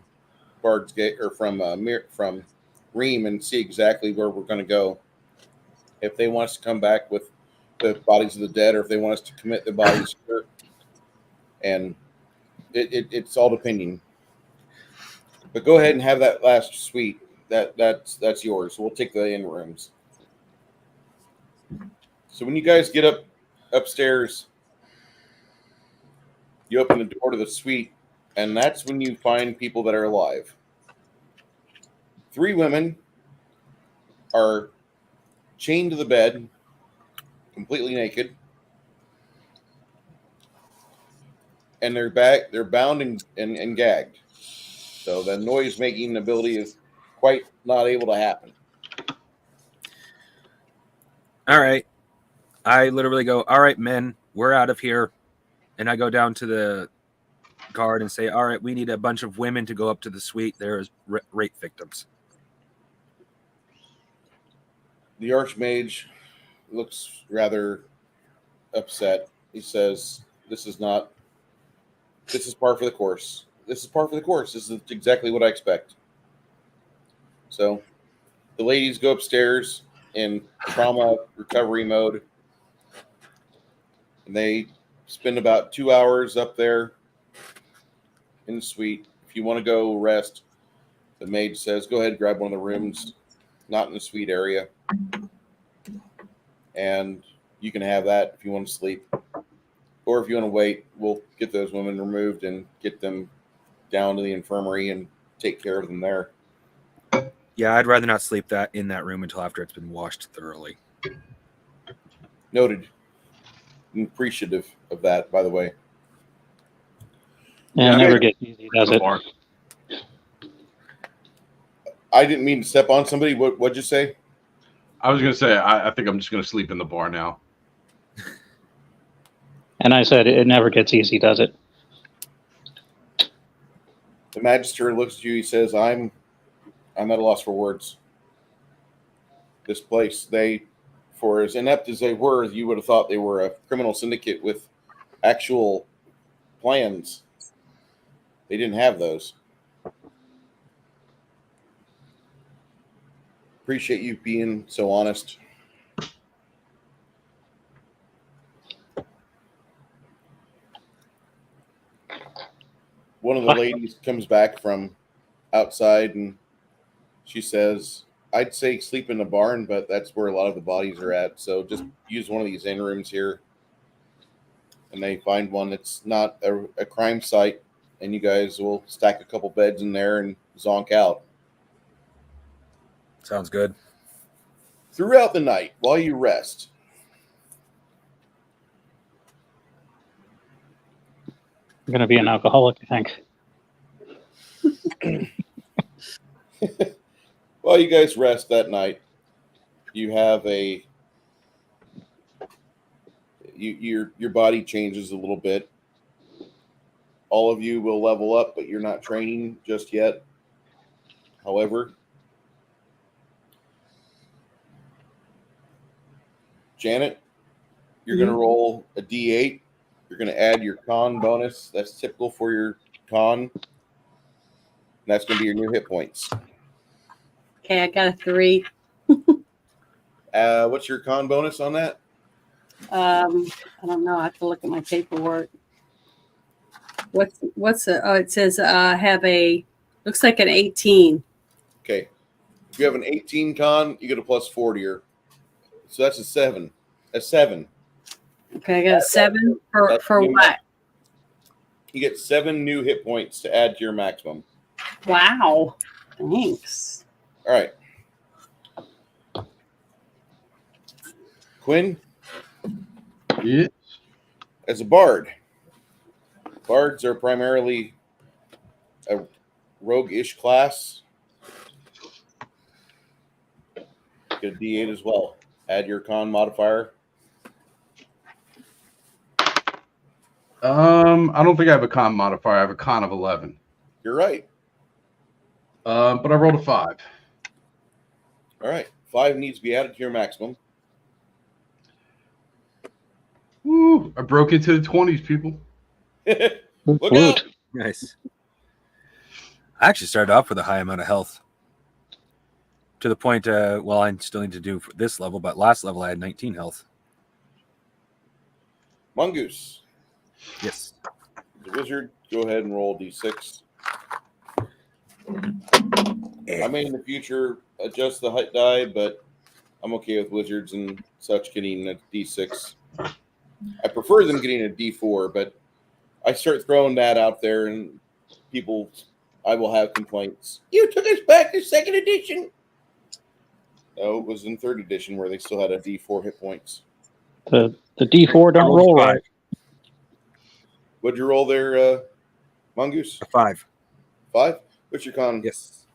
Bard's Gate or from Ream and see exactly where we're going to go. If they want us to come back with the bodies of the dead, or if they want us to commit the bodies here. and it's all depending. But go ahead and have that last suite. That's yours. We'll take the in rooms. So when you guys get upstairs, you open the door to the suite, and that's when you find people that are alive. 3 women are chained to the bed, completely naked, and they're bound and gagged. So the noise making ability is quite not able to happen. All right. I literally go, all right, men, we're out of here. And I go down to the guard and say, all right, we need a bunch of women to go up to the suite. There's rape victims. The Archmage looks rather upset. He says, this is par for the course. This is par for the course. This is exactly what I expect. So the ladies go upstairs in trauma recovery mode, and they spend about 2 hours up there in the suite. If you want to go rest, the maid says, go ahead and grab one of the rooms, not in the suite area. And you can have that if you want to sleep. Or if you want to wait, we'll get those women removed and get them down to the infirmary and take care of them there. Yeah, I'd rather not sleep in that room until after it's been washed thoroughly. Noted. I'm appreciative of that, by the way. Yeah, it never gets easy, does it? I didn't mean to step on somebody. What'd you say? I was going to say, I think I'm just going to sleep in the bar now. And I said, it never gets easy, does it? The Magister looks at you. He says, I'm at a loss for words. This place, for as inept as they were, you would have thought they were a criminal syndicate with actual plans. They didn't have those. Appreciate you being so honest. One of the ladies comes back from outside and she says, I'd say sleep in the barn, but that's where a lot of the bodies are at. So just use one of these in rooms here. And they find one that's not a crime site. And you guys will stack a couple beds in there and zonk out. Sounds good. Throughout the night, while you rest, I'm going to be an alcoholic, I think. while you guys rest that night, you have your body changes a little bit. All of you will level up, but you're not training just yet. However, Janet, you're going to roll a D8. You're going to add your con bonus. That's typical for your con. And that's going to be your new hit points. Okay, I got a 3. What's your con bonus on that? I don't know. I have to look at my paperwork. What's it says have looks like an 18. Okay. If you have an 18 con, you get a plus 4 to your. So that's a 7. A 7. Okay, I got a 7 for what? You get 7 new hit points to add to your maximum. Wow. Thanks. All right. Quinn? Yes. As a bard, bards are primarily a rogue-ish class. Get a D8 as well. Add your con modifier. I don't think I have a con modifier. I have a con of 11. You're right. But I rolled a 5. All right. 5 needs to be added to your maximum. Woo! I broke into the 20s, people. Look out! Nice. I actually started off with a high amount of health. To the point, I still need to do for this level, but last level I had 19 health. Mongoose. Yes. The wizard, go ahead and roll d6. I may in the future adjust the height die, but I'm okay with wizards and such getting a d6. I prefer them getting a d4, but I start throwing that out there, and I will have complaints. You took us back to second edition. No, it was in third edition where they still had a d4 hit points. The D4 don't roll right. What'd you roll there, Mongoose? A 5. 5? What's your con? Yes.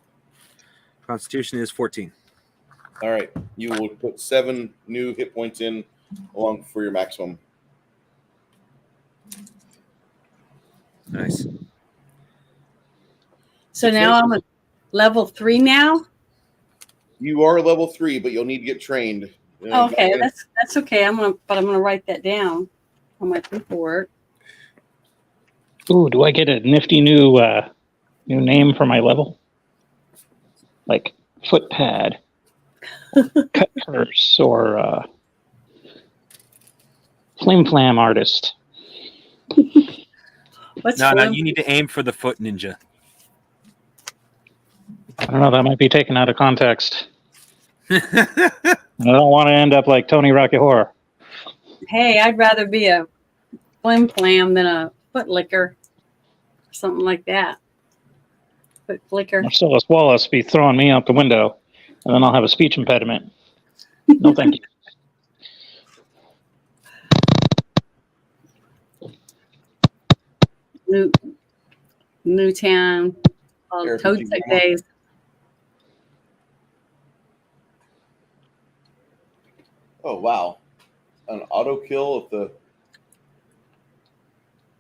Constitution is 14. All right. You will put 7 new hit points in along for your maximum. Nice. So now I'm at level 3 now. You are level 3, but you'll need to get trained. Okay, that's okay. I'm gonna write that down on my paperwork. Ooh, do I get a nifty new name for my level? Like footpad, cut purse, or flim flam artist. What's No, flim? you need to aim for the foot ninja. I don't know, that might be taken out of context. I don't want to end up like Tony Rocky Horror. Hey, I'd rather be a flim flam than a foot licker, something like that. Foot flicker. Marcellus Wallace be throwing me out the window, and then I'll have a speech impediment. No, thank you. Newtown, all Eric, Toad you Tech want- days. Oh, wow. An auto kill of the...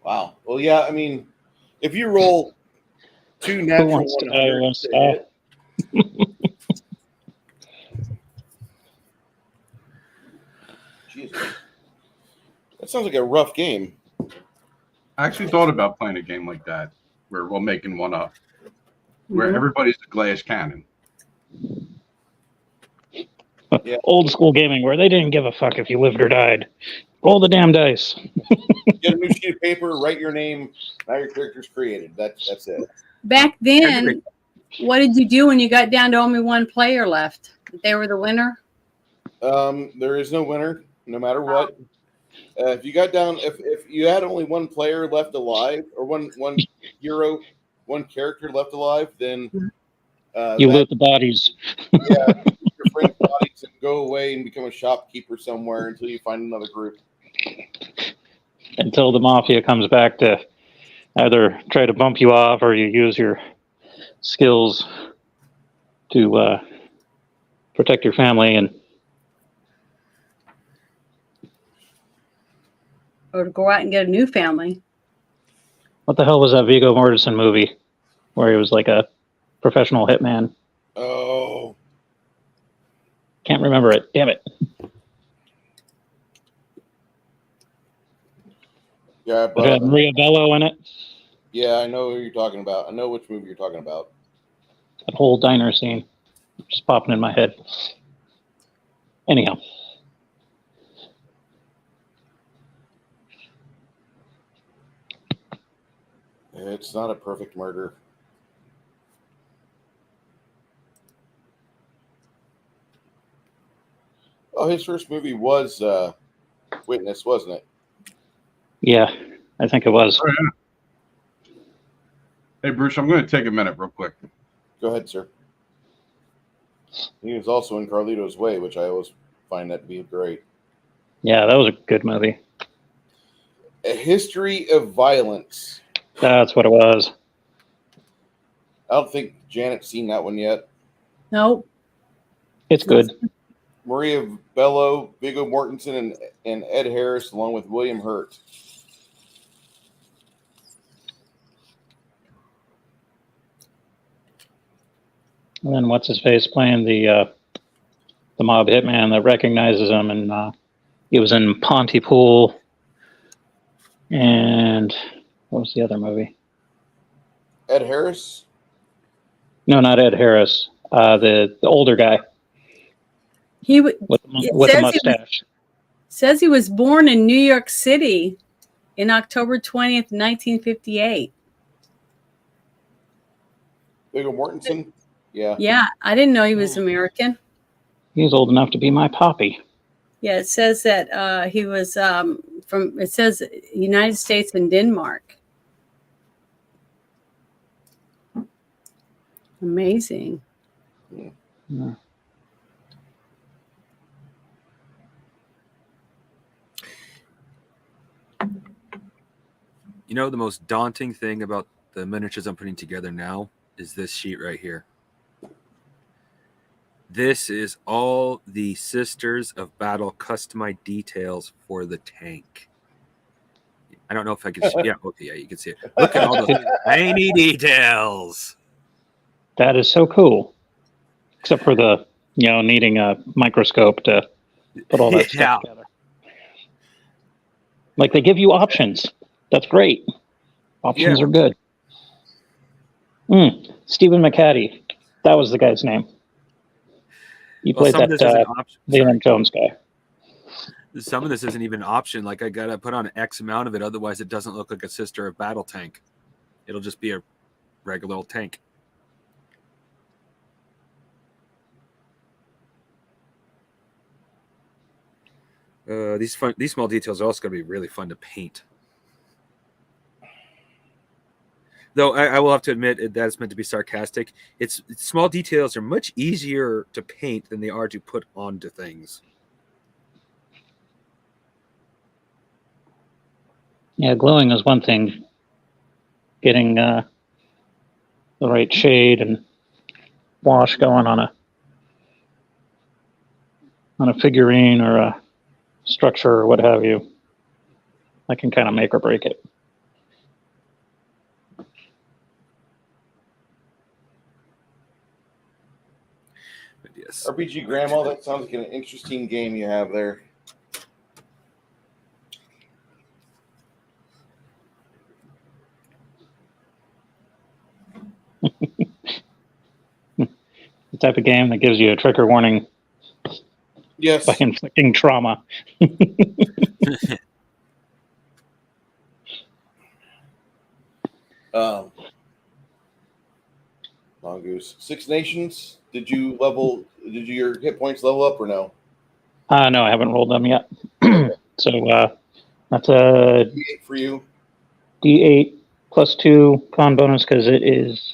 Wow. Well, yeah, I mean, if you roll 2 Who natural wants to die 100s once to die? hit- Jesus. That sounds like a rough game. I actually thought about playing a game like that, where we're making one up, where Mhm. everybody's a glass cannon. Yeah. Old school gaming where they didn't give a fuck if you lived or died. Roll the damn dice. Get a new sheet of paper, write your name, now your character's created. That's it. Back then, what did you do when you got down to only one player left? They were the winner? There is no winner, no matter what. If you got down, if you had only one player left alive, or one hero, one character left alive, then You loot the bodies. yeah, your friend's bodies and go away and become a shopkeeper somewhere until you find another group. Until the mafia comes back to either try to bump you off or you use your skills to protect your family. And Or to go out and get a new family? what the hell was that Viggo Mortensen movie where he was like a professional hitman? Oh, Can't remember it. Damn it. yeah, It had Maria Bello in it. yeah, I know who you're talking about. I know which movie you're talking about. That whole diner scene just popping in my head. Anyhow. It's not a perfect murder. Oh, his first movie was Witness, wasn't it? Yeah, I think it was. Oh, yeah. Hey, Bruce, I'm going to take a minute real quick. Go ahead, sir. He was also in Carlito's Way, which I always find that to be great. Yeah, that was a good movie. A History of Violence. That's what it was. I don't think Janet's seen that one yet. Nope. It's good. Maria Bello, Viggo Mortensen, and Ed Harris, along with William Hurt. And then what's his face playing the mob hitman that recognizes him, and he was in Pontypool. And what was the other movie? Ed Harris? No, not Ed Harris. The older guy He with the says mustache. says he was born in New York City. in October 20th, 1958. Viggo Mortensen? Yeah. Yeah, I didn't know he was American. He's old enough to be my poppy. Yeah, it says that he was from, it says United States and Denmark. Amazing. Yeah. You know, the most daunting thing about the miniatures I'm putting together now is this sheet right here. This is all the Sisters of Battle customized details for the tank. I don't know if I can. Yeah, okay, yeah, you can see it. Look at all those tiny details. That is so cool. Except for the, needing a microscope to put all that stuff together. Like, they give you options. That's great. Options are good. Stephen McCaddy. That was the guy's name. He played that Leland Jones guy. Some of this isn't even an option. Like, I got to put on X amount of it. Otherwise, it doesn't look like a Sister of Battle tank. It'll just be a regular old tank. These small details are also going to be really fun to paint. Though I will have to admit that's meant to be sarcastic. It's small details are much easier to paint than they are to put onto things. Yeah, gluing is one thing. Getting the right shade and wash going on a figurine or a structure or what have you, that can kind of make or break it. Yes. RPG Grandma, that sounds like an interesting game you have there. The type of game that gives you a trigger warning. Yes. By inflicting trauma. Mongoose. Six Nations. Did your hit points level up or no? No, I haven't rolled them yet. So that's a D8 for you. D8 plus 2 con bonus because it is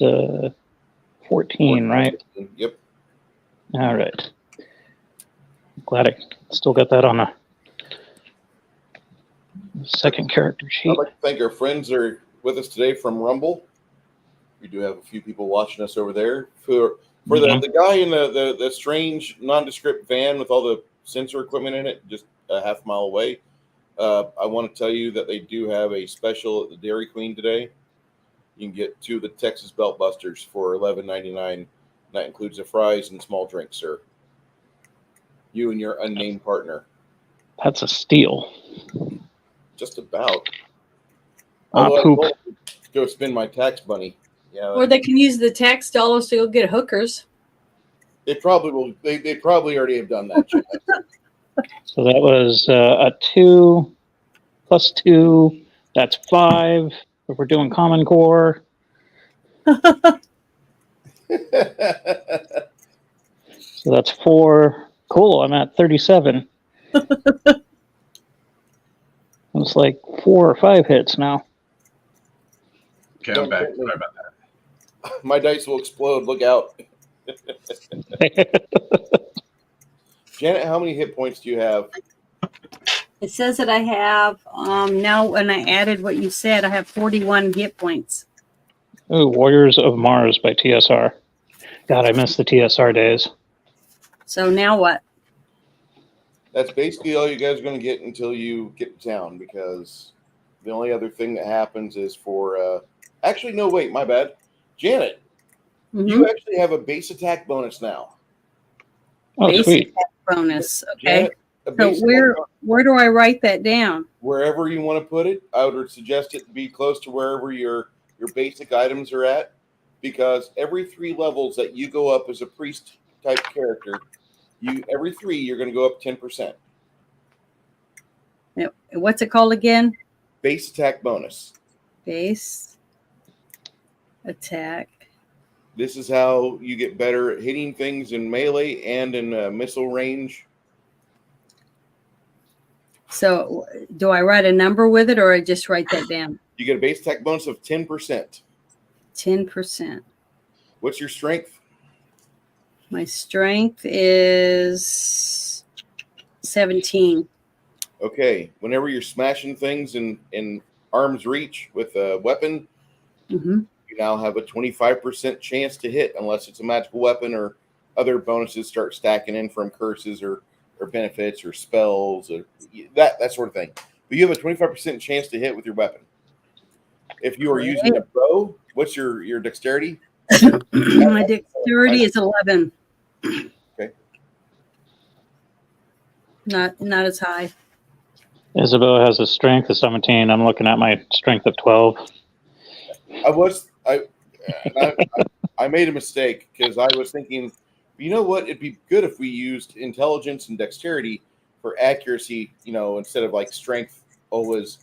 14, right? Yep. All right. Glad I still got that on a second character sheet. I'd like to thank our friends that are with us today from Rumble. We do have a few people watching us over there. For the guy in the strange nondescript van with all the sensor equipment in it, just a half mile away, I want to tell you that they do have a special at the Dairy Queen today. You can get 2 of the Texas Belt Busters for $11.99. That includes the fries and small drinks, sir. You and your unnamed partner. That's a steal. Just about. Poop. I'll go spend my tax money. Yeah. Or they can use the tax dollars to go get hookers. They probably will. They probably already have done that. So that was a 2 plus 2. That's 5. If we're doing Common Core. So that's 4. Cool. I'm at 37. It's like 4 or 5 hits now. Okay, I'm back. Sorry about that. My dice will explode. Look out. Janet, how many hit points do you have? It says that I have, now when I added what you said, I have 41 hit points. Ooh, Warriors of Mars by TSR. God, I miss the TSR days. So now what? That's basically all you guys are going to get until you get to town, because the only other thing that happens is for... actually, no, wait, my bad. Janet, you actually have a base attack bonus now. Oh, base sweet. Attack bonus, okay. Janet, so where do I write that down? Wherever you want to put it. I would suggest it be close to wherever your basic items are at, because every 3 levels that you go up as a priest type character, every 3 you're going to go up 10%. What's it called again? base attack bonus. Base attack. This is how you get better at hitting things in melee and in missile range. So do I write a number with it, or I just write that down? You get a base attack bonus of 10%. 10%. What's your strength? My strength is 17. Okay. Whenever you're smashing things in arm's reach with a weapon, Mm-hmm. you now have a 25% chance to hit, unless it's a magical weapon or other bonuses start stacking in from curses or benefits or spells or that sort of thing. But you have a 25% chance to hit with your weapon. If you are using a bow, what's your dexterity? My dexterity is 11. Okay. Not as high. Isabella has a strength of 17. I'm looking at my strength of 12. I made a mistake because I was thinking, you know what? It'd be good if we used intelligence and dexterity for accuracy, instead of like strength always.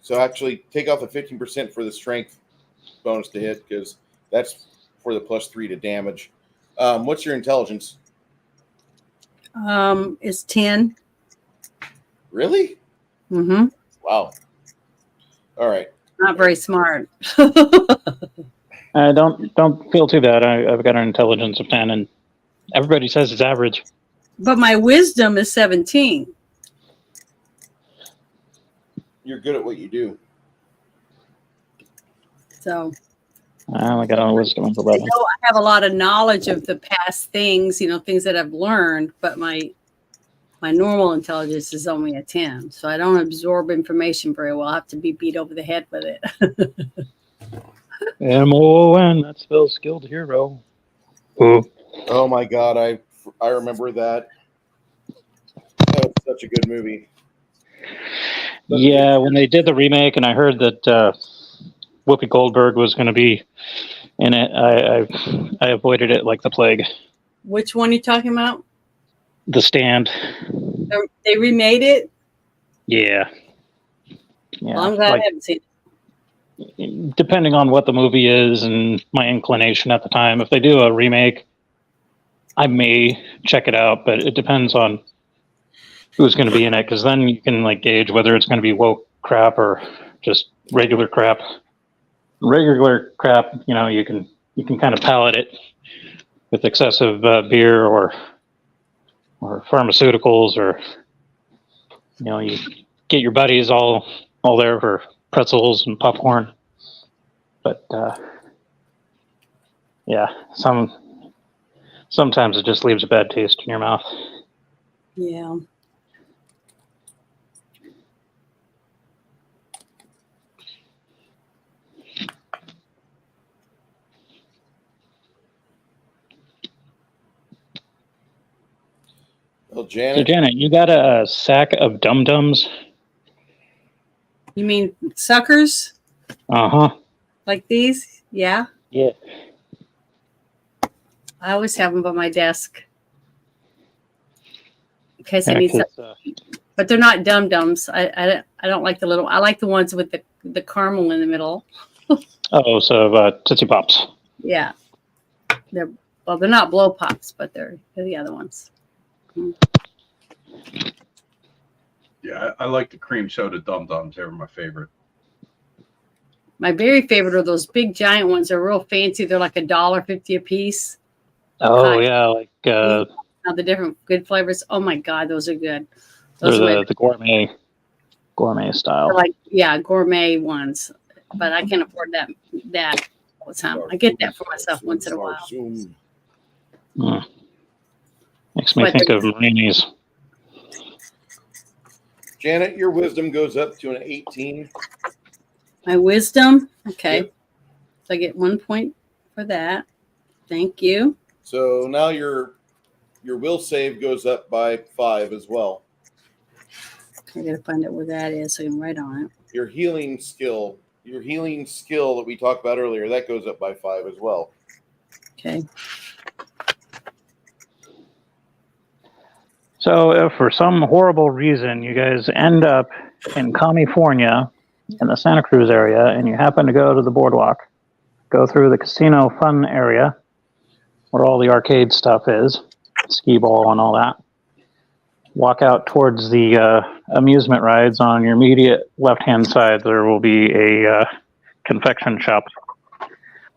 So actually take off the 15% for the strength bonus to hit, because that's for the +3 to damage. What's your intelligence? It's 10. Really? Mm-hmm. Wow. All right. Not very smart. Don't feel too bad. I've got an intelligence of 10, and everybody says it's average. But my wisdom is 17. You're good at what you do. So I only got a wisdom of 11. I have a lot of knowledge of the past things, things that I've learned, but my normal intelligence is only a 10. So I don't absorb information very well. I have to be beat over the head with it. MON, that spells skilled hero. Ooh. Oh my God, I remember that. That was such a good movie. Yeah, when they did the remake, and I heard that Whoopi Goldberg was going to be in it, I avoided it like the plague. Which one are you talking about? The Stand. They remade it? Yeah. Well, I'm glad I haven't seen it. Depending on what the movie is and my inclination at the time, if they do a remake, I may check it out, but it depends on who's going to be in it, because then you can gauge whether it's going to be woke crap or just regular crap. Regular crap, you can kind of palate it with excessive beer or pharmaceuticals, or you get your buddies all there for pretzels and popcorn. But yeah, sometimes it just leaves a bad taste in your mouth. Yeah. Well, So Janet, Janet, you got a sack of dum-dums? You mean suckers? Uh-huh. Like these? Yeah. Yeah. I always have them by my desk. In case I Yeah, need 'cause, some. But they're not dum-dums. I don't like the little. I like the ones with the caramel in the middle. Tootsie Pops. Yeah. They're not blow pops, but they're the other ones. Yeah, I like the cream soda dum-dums. They were my favorite. My very favorite are those big giant ones. They're real fancy. They're like $1.50 a piece. Oh, yeah, Now the different good flavors. Oh my God, those are good. they're Those are the gourmet style. gourmet ones. But I can't afford that all the time. I get that for myself once in a while. Makes me think of Marini's. Janet, your wisdom goes up to an 18. My wisdom. Okay. Yep. So I get 1 point for that. Thank you. So now your will save goes up by 5 as well. I gotta find out where that is so I can write on it. Your healing skill that we talked about earlier, that goes up by 5 as well. Okay. So if for some horrible reason you guys end up in California, in the Santa Cruz area, and you happen to go to the boardwalk, go through the casino fun area where all the arcade stuff is, skee ball and all that, walk out towards the amusement rides. On your immediate left-hand side, there will be a confection shop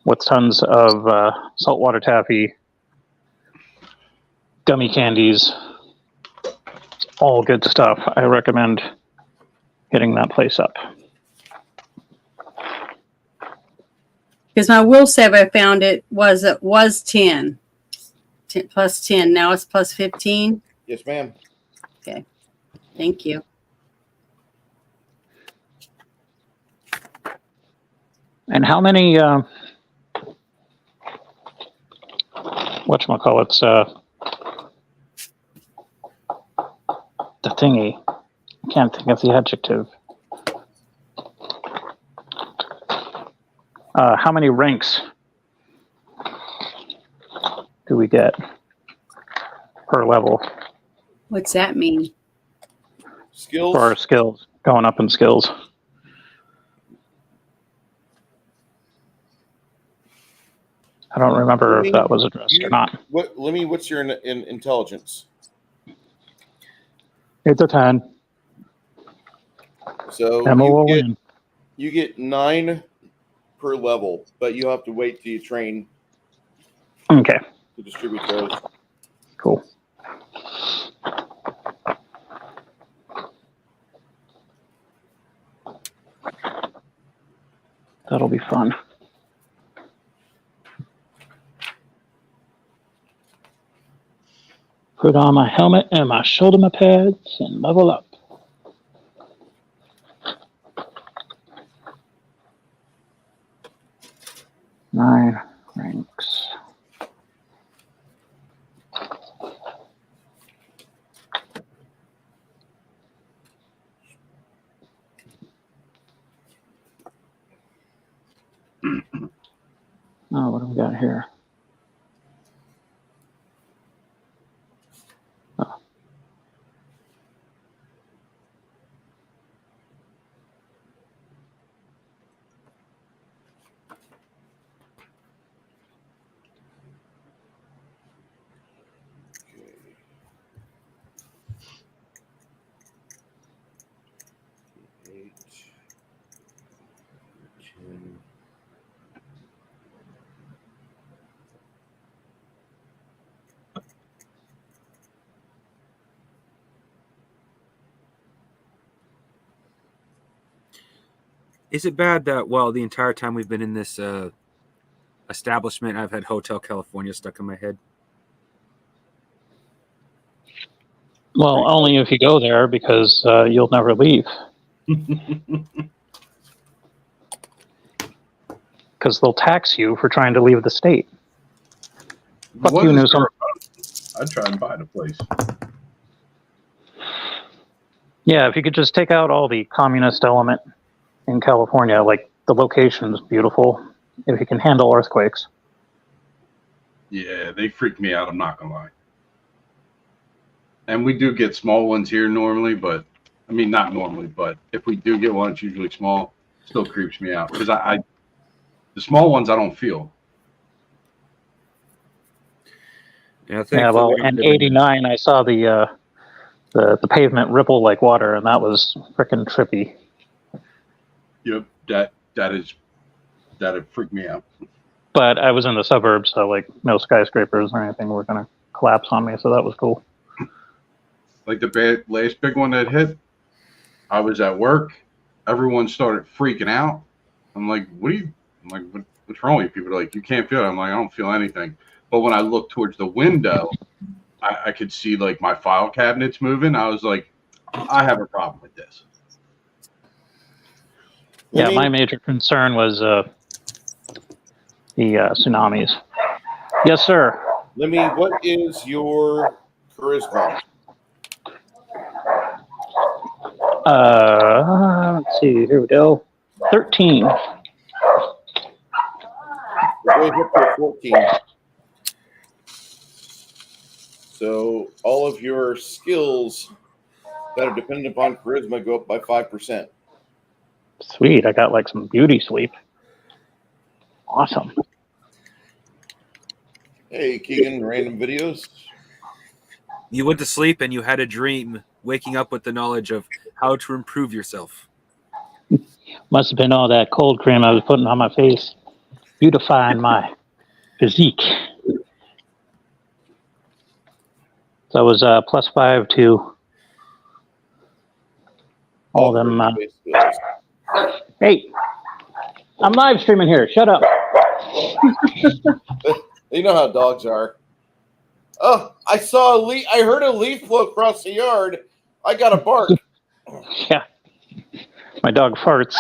with tons of saltwater taffy, gummy candies, all good stuff. I recommend hitting that place up. Because my will save, I found it was 10 plus 10. Now it's plus 15. Yes, ma'am. Okay. Thank you. And how many, whatchamacallits, the thingy, I can't think of the adjective. How many ranks do we get per level What's that mean? Skills. for our skills, going up in skills? I don't remember if that was addressed or not. What's your in intelligence? It's a 10. So MOON. you get 9 per level, but you have to wait till you train Okay, to distribute those. cool. That'll be fun. Put on my helmet and my shoulder pads and level up. Nine ranks. Oh, what do we got here? Oh. Eight, 10. Is it bad that, well, the entire time we've been in this establishment, I've had Hotel California stuck in my head? Well, only if you go there, because you'll never leave. Because they'll tax you for trying to leave the state. Fuck What you, is Newsom. I'd try and buy the place. Yeah, if you could just take out all the communist element in California, like the location's beautiful. If you can handle earthquakes. Yeah, they freak me out. I'm not gonna lie. And we do get small ones here normally, but I mean not normally, but if we do get one, it's usually small. Still creeps me out because I the small ones I don't feel. Yeah, Well, in '89, I saw the pavement ripple like water, and that was freaking trippy. Yep, that'd freak me out. But I was in the suburbs, so like no skyscrapers or anything were gonna collapse on me, so that was cool. Like the last big one that hit, I was at work. Everyone started freaking out. I'm like, what's wrong with you? People are like, you can't feel it. I'm like, I don't feel anything. But when I looked towards the window, I could see like my file cabinets moving. I was like, I have a problem with this. Yeah, my major concern was the tsunamis. Yes, sir. Lemmy, what is your charisma? Let's see. Here we go. 13. We're going up to 14. So all of your skills that are dependent upon charisma go up by 5%. Sweet. I got like some beauty sleep. Awesome. Hey, Keegan, random videos. You went to sleep and you had a dream, waking up with the knowledge of how to improve yourself. Must have been all that cold cream I was putting on my face, beautifying my physique. So I was +5 to all them. Hey, I'm live streaming here. Shut up. You know how dogs are. Oh, I saw a leaf. I heard a leaf blow across the yard. I got a bark. Yeah. My dog farts.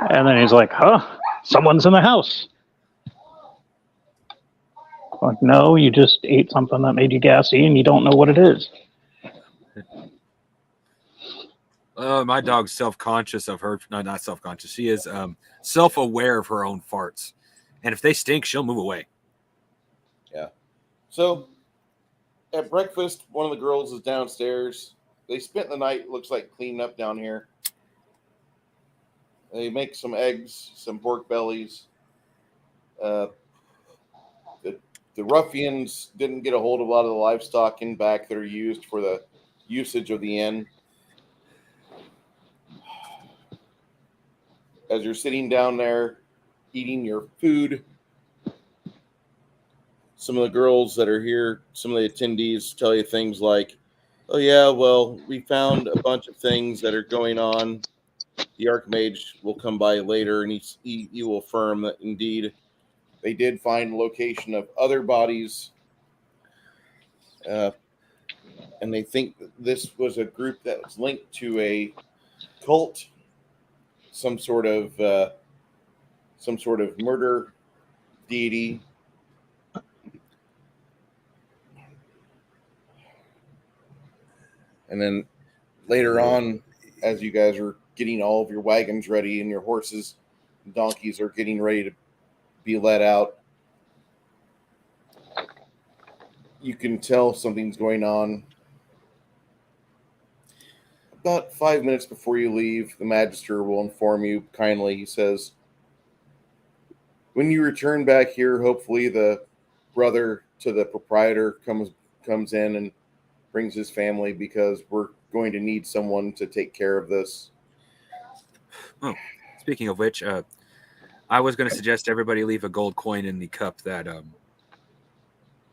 And then he's like, huh? Someone's in the house. Like, no, you just ate something that made you gassy and you don't know what it is. My dog's self-conscious of her. No, not self-conscious. She is self-aware of her own farts. And if they stink, she'll move away. Yeah. So at breakfast, one of the girls is downstairs. They spent the night, looks like, cleaning up down here. They make some eggs, some pork bellies. The ruffians didn't get a hold of a lot of the livestock in back that are used for the usage of the inn. As you're sitting down there eating your food, some of the girls that are here, some of the attendees tell you things like, oh yeah, well, we found a bunch of things that are going on. The Archmage will come by later and he will affirm that indeed they did find location of other bodies. And they think that this was a group that was linked to a cult, some sort of murder deity. And then later on, as you guys are getting all of your wagons ready and your horses and donkeys are getting ready to be let out, you can tell something's going on. About 5 minutes before you leave, the Magister will inform you kindly. He says, when you return back here, hopefully the brother to the proprietor comes in and brings his family, because we're going to need someone to take care of this. Oh, speaking of which, I was going to suggest everybody leave a gold coin in the cup that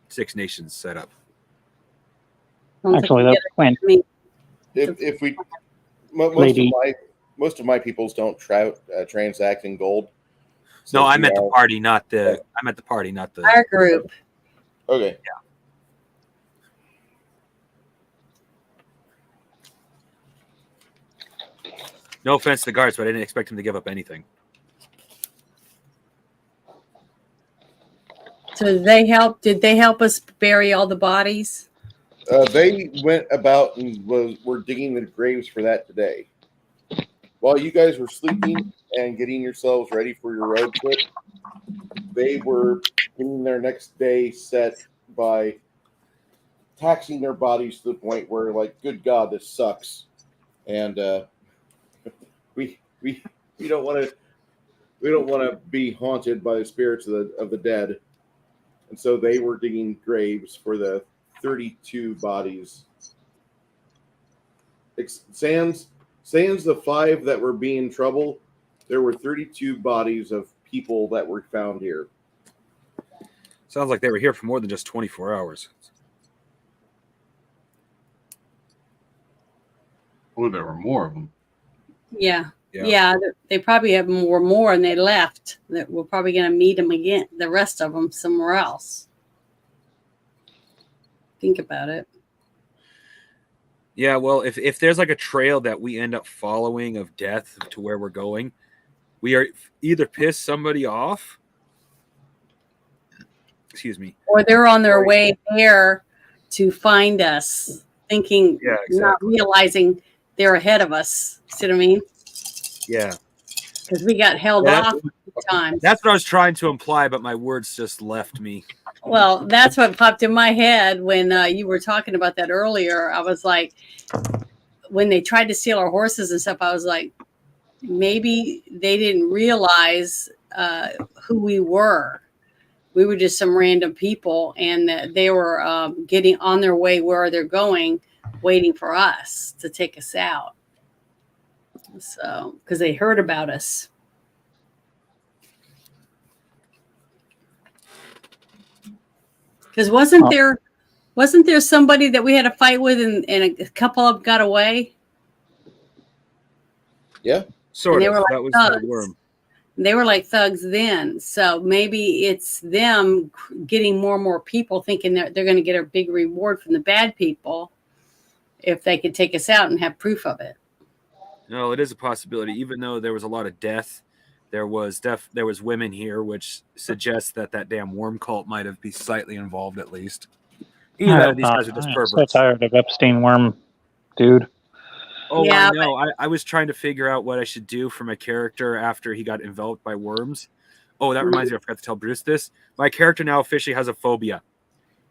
Six Nations set up. Actually, that's fine. If we most of my peoples don't transact in gold. So no, I meant the party, not the. I meant the party, not the. Our group. Okay. Yeah. No offense to the guards, but I didn't expect him to give up anything. So did they help us bury all the bodies? They went about and were digging the graves for that today. While you guys were sleeping and getting yourselves ready for your road trip, they were getting their next day set by taxing their bodies to the point where, like, good God, this sucks. And we don't want to be haunted by the spirits of the dead. And so they were digging graves for the 32 bodies. Sans the 5 that were being in trouble, there were 32 bodies of people that were found here. Sounds like they were here for more than just 24 hours. Oh, there were more of them. Yeah. They probably have more, and they left. That we're probably going to meet them again. The rest of them somewhere else. Think about it. Yeah, well, if there's like a trail that we end up following of death to where we're going, we are either piss somebody off. Excuse me. Or they're on their way there to find us, thinking, not realizing they're ahead of us. See what I mean? Yeah. Because we got held off times. That's what I was trying to imply, but my words just left me. Well, that's what popped in my head when you were talking about that earlier. I was like, when they tried to steal our horses and stuff, I was like, maybe they didn't realize who we were. We were just some random people, and that they were getting on their way where they're going, waiting for us to take us out. So, because they heard about us. Because wasn't there somebody that we had a fight with, and a couple of them got away? Yeah. Sort And they of. were like That was thugs. the worm. They were like thugs then. So maybe it's them getting more and more people thinking that they're going to get a big reward from the bad people if they could take us out and have proof of it. No, it is a possibility. Even though there was a lot of death, there was women here, which suggests that damn worm cult might have been slightly involved at least. Either that or these guys are just I'm perverts. so tired of Epstein worm, dude. Oh, Yeah, I know. I was trying to figure out what I should do for my character after he got enveloped by worms. Oh, that reminds me, I forgot to tell Bruce this. My character now officially has a phobia.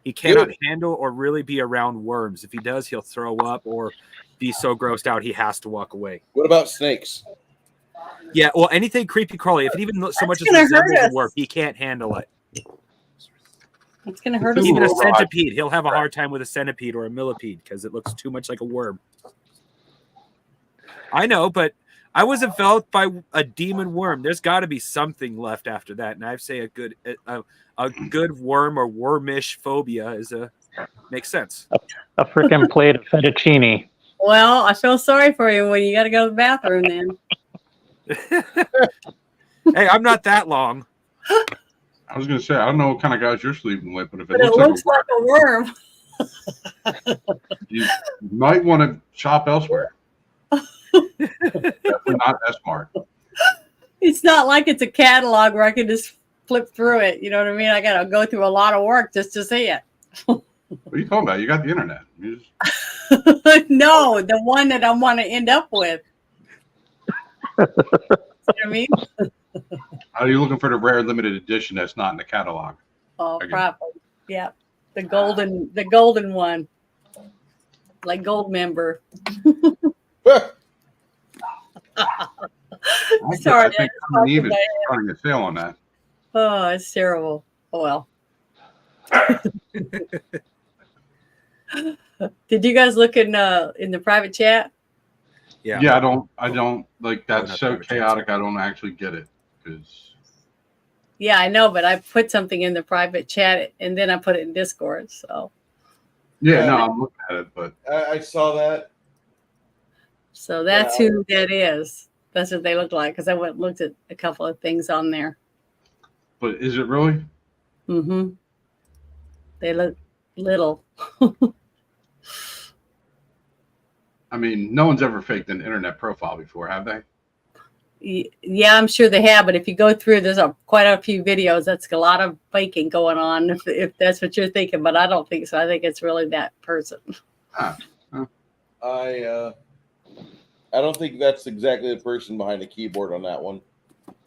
He cannot handle or really be around worms. If he does, he'll throw up or be so grossed out he has to walk away. What about snakes? Yeah, well, anything creepy crawly, if it even so much as gonna hurt resembles a us. worm, he can't handle it. It's going to hurt us. Even a Ooh. centipede, he'll have a hard time with a centipede or a millipede because it looks too much like a worm. I know, but I was enveloped by a demon worm. There's got to be something left after that, and I'd say a good worm or wormish phobia makes sense. A freaking plate of fettuccine. Well, I feel sorry for you when you got to go to the bathroom then. Hey, I'm not that long. I was gonna say I don't know what kind of guys you're sleeping with, but if it But it looks looks like a worm. you might want to shop elsewhere. Definitely not that smart. It's not like it's a catalog where I can just flip through it. You know what I mean? I got to go through a lot of work just to see it. What are you talking about? You got the internet. You just... No, the one that I want to end up with. You know what I mean? Are you looking for the rare limited edition that's not in the catalog? Oh, Okay. probably. Yeah. The golden one. Like gold member. Sorry, I think Common Eve is running a sale on that. Oh, it's terrible. Oh well. Did you guys look in the private chat? Yeah. I don't like that's not so private chat, chaotic. I don't actually get it because Yeah, I know, but I put something in the private chat and then I put it in Discord. So I'm looking at it, but I saw that. that's who that is. That's what they look like because I went and looked at a couple of things on there. but is it really? Mm-hmm. They look little. I mean, no one's ever faked an internet profile before, have they? Yeah, I'm sure they have, but if you go through, there's quite a few videos. That's a lot of faking going on. If that's what you're thinking, but I don't think so. I think it's really that person. Ah, I don't think that's exactly the person behind the keyboard on that one.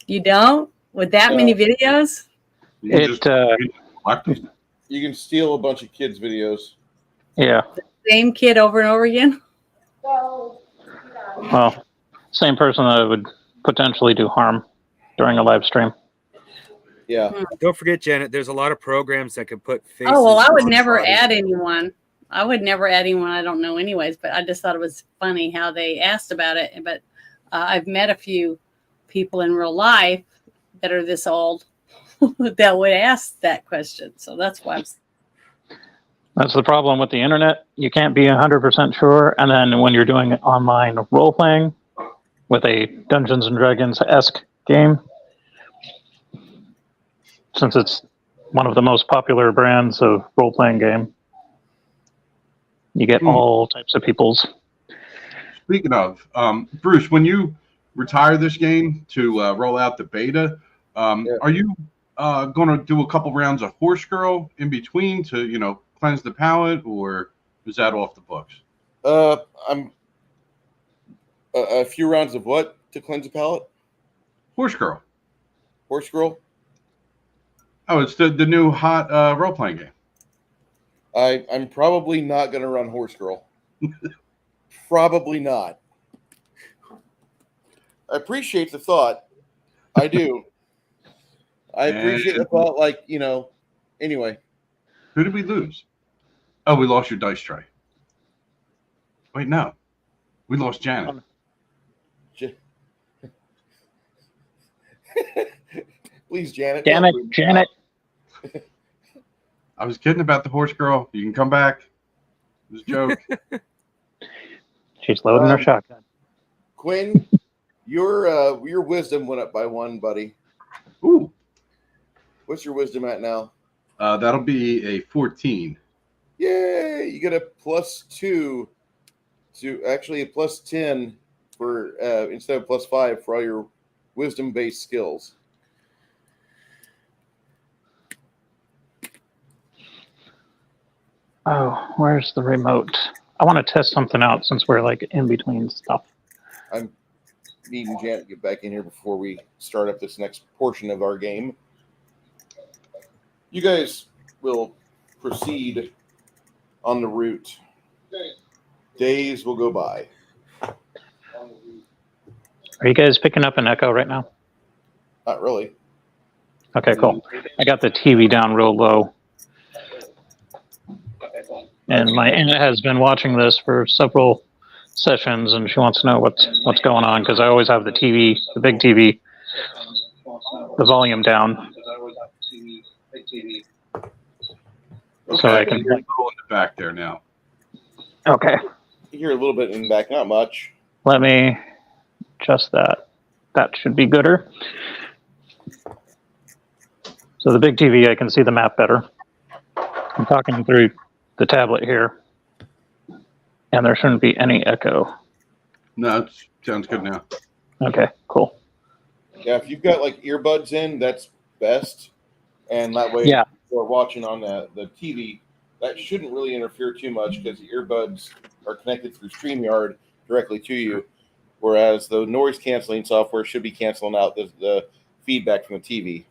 You don't? With that many videos? you can It, just collect them. You can steal a bunch of kids' videos. Yeah. Same kid over and over again? Well, same person that would potentially do harm during a live stream. Yeah. Don't forget, Janet, there's a lot of programs that can put faces. Oh, well, I would on never bodies. add anyone. I would never add anyone I don't know anyways, but I just thought it was funny how they asked about it. But I've met a few people in real life that are this old that would ask that question. So that's why That's the problem with the internet. You can't be 100% sure. And then when you're doing online role playing with a Dungeons and Dragons-esque game, since it's one of the most popular brands of role playing game, you get all types of peoples. Speaking of, Bruce, when you retire this game to roll out the beta, are you going to do a couple rounds of Horse Girl in between to, cleanse the palate, or is that off the books? I'm a few rounds of what to cleanse the palate? Horse Girl. Horse Girl? Oh, it's the new hot role-playing game. I'm probably not going to run Horse Girl. Probably not. I appreciate the thought. I do. I appreciate the thought. Like, anyway. Who did we lose? Oh, we lost your dice tray. Wait, no. We lost Janet. Please, Janet. Janet. I was kidding about the horse girl. You can come back. It was a joke. She's loading her shotgun. Quinn, your wisdom went up by 1, buddy. Ooh. What's your wisdom at now? That'll be a 14. Yay! You get a +2 to actually a +10 for instead of +5 for all your wisdom-based skills. Oh, where's the remote? I want to test something out since we're like in between stuff. I'm needing Janet to get back in here before we start up this next portion of our game. You guys will proceed on the route. Days will go by. Are you guys picking up an echo right now? Not really. Okay, cool. I got the TV down real low. And my aunt has been watching this for several sessions, and she wants to know what's going on, because I always have the TV, the big TV, the volume down. So I can hear a little in the back there now. Okay. You hear a little bit in the back, not much. Let me adjust that. That should be gooder. So the big TV, I can see the map better. I'm talking through the tablet here, and there shouldn't be any echo. No, it sounds good now. Okay, cool. Yeah, if you've got like earbuds in, that's best. And that way, Yeah. if you're watching on the TV, that shouldn't really interfere too much because the earbuds are connected through StreamYard directly to you, whereas the noise canceling software should be canceling out the feedback from the TV.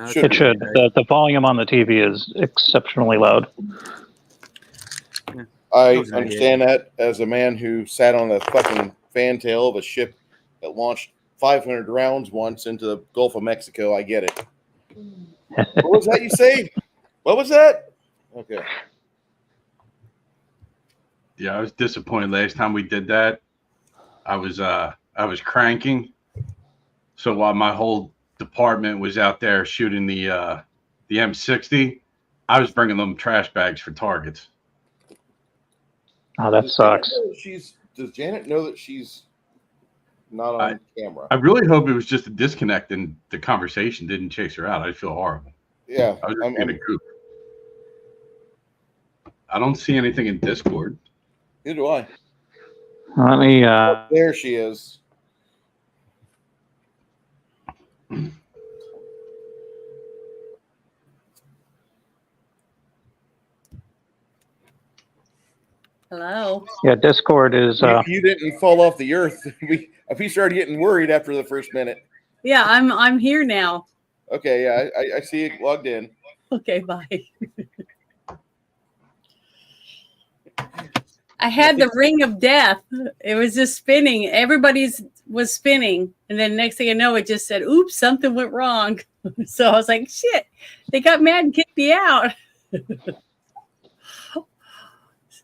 It should. The volume on the TV is exceptionally loud. I understand that as a man who sat on a fucking fantail of a ship that launched 500 rounds once into the Gulf of Mexico. I get it. What was that you say? What was that? Okay. Yeah, I was disappointed last time we did that. I was cranking. So while my whole department was out there shooting the M60, I was bringing them trash bags for targets. Oh, that sucks. Does Janet know that she's not on camera? I really hope it was just a disconnect and the conversation didn't chase her out. I feel horrible. Yeah. I was just being a goof. I don't see anything in Discord. Who do I? Let me. There she is. Hello. Yeah, Discord is. You didn't fall off the earth. We started getting worried after the first minute. Yeah, I'm here now. Okay, yeah, I see it logged in. Okay, bye. I had the ring of death. It was just spinning. Everybody's was spinning. And then next thing I know, it just said, oops, something went wrong. So I was like, shit, they got mad and kicked me out.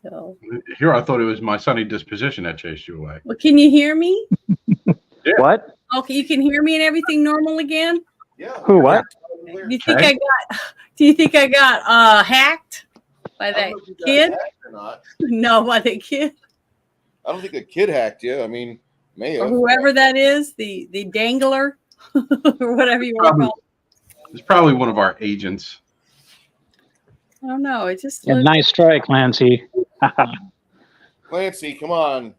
So Here, I thought it was my sunny disposition that chased you away. well, can you hear me? Yeah. What? Okay, you can hear me and everything normal again? Yeah. Who? What? Do you think I got hacked by that kid? Or not. No, by the kid. I don't think a kid hacked you. I mean, may Or have. whoever that is, the dangler or whatever you want to call it. It's probably one of our agents. I don't know. It just Yeah, looked, nice try, Clancy. Clancy, come on.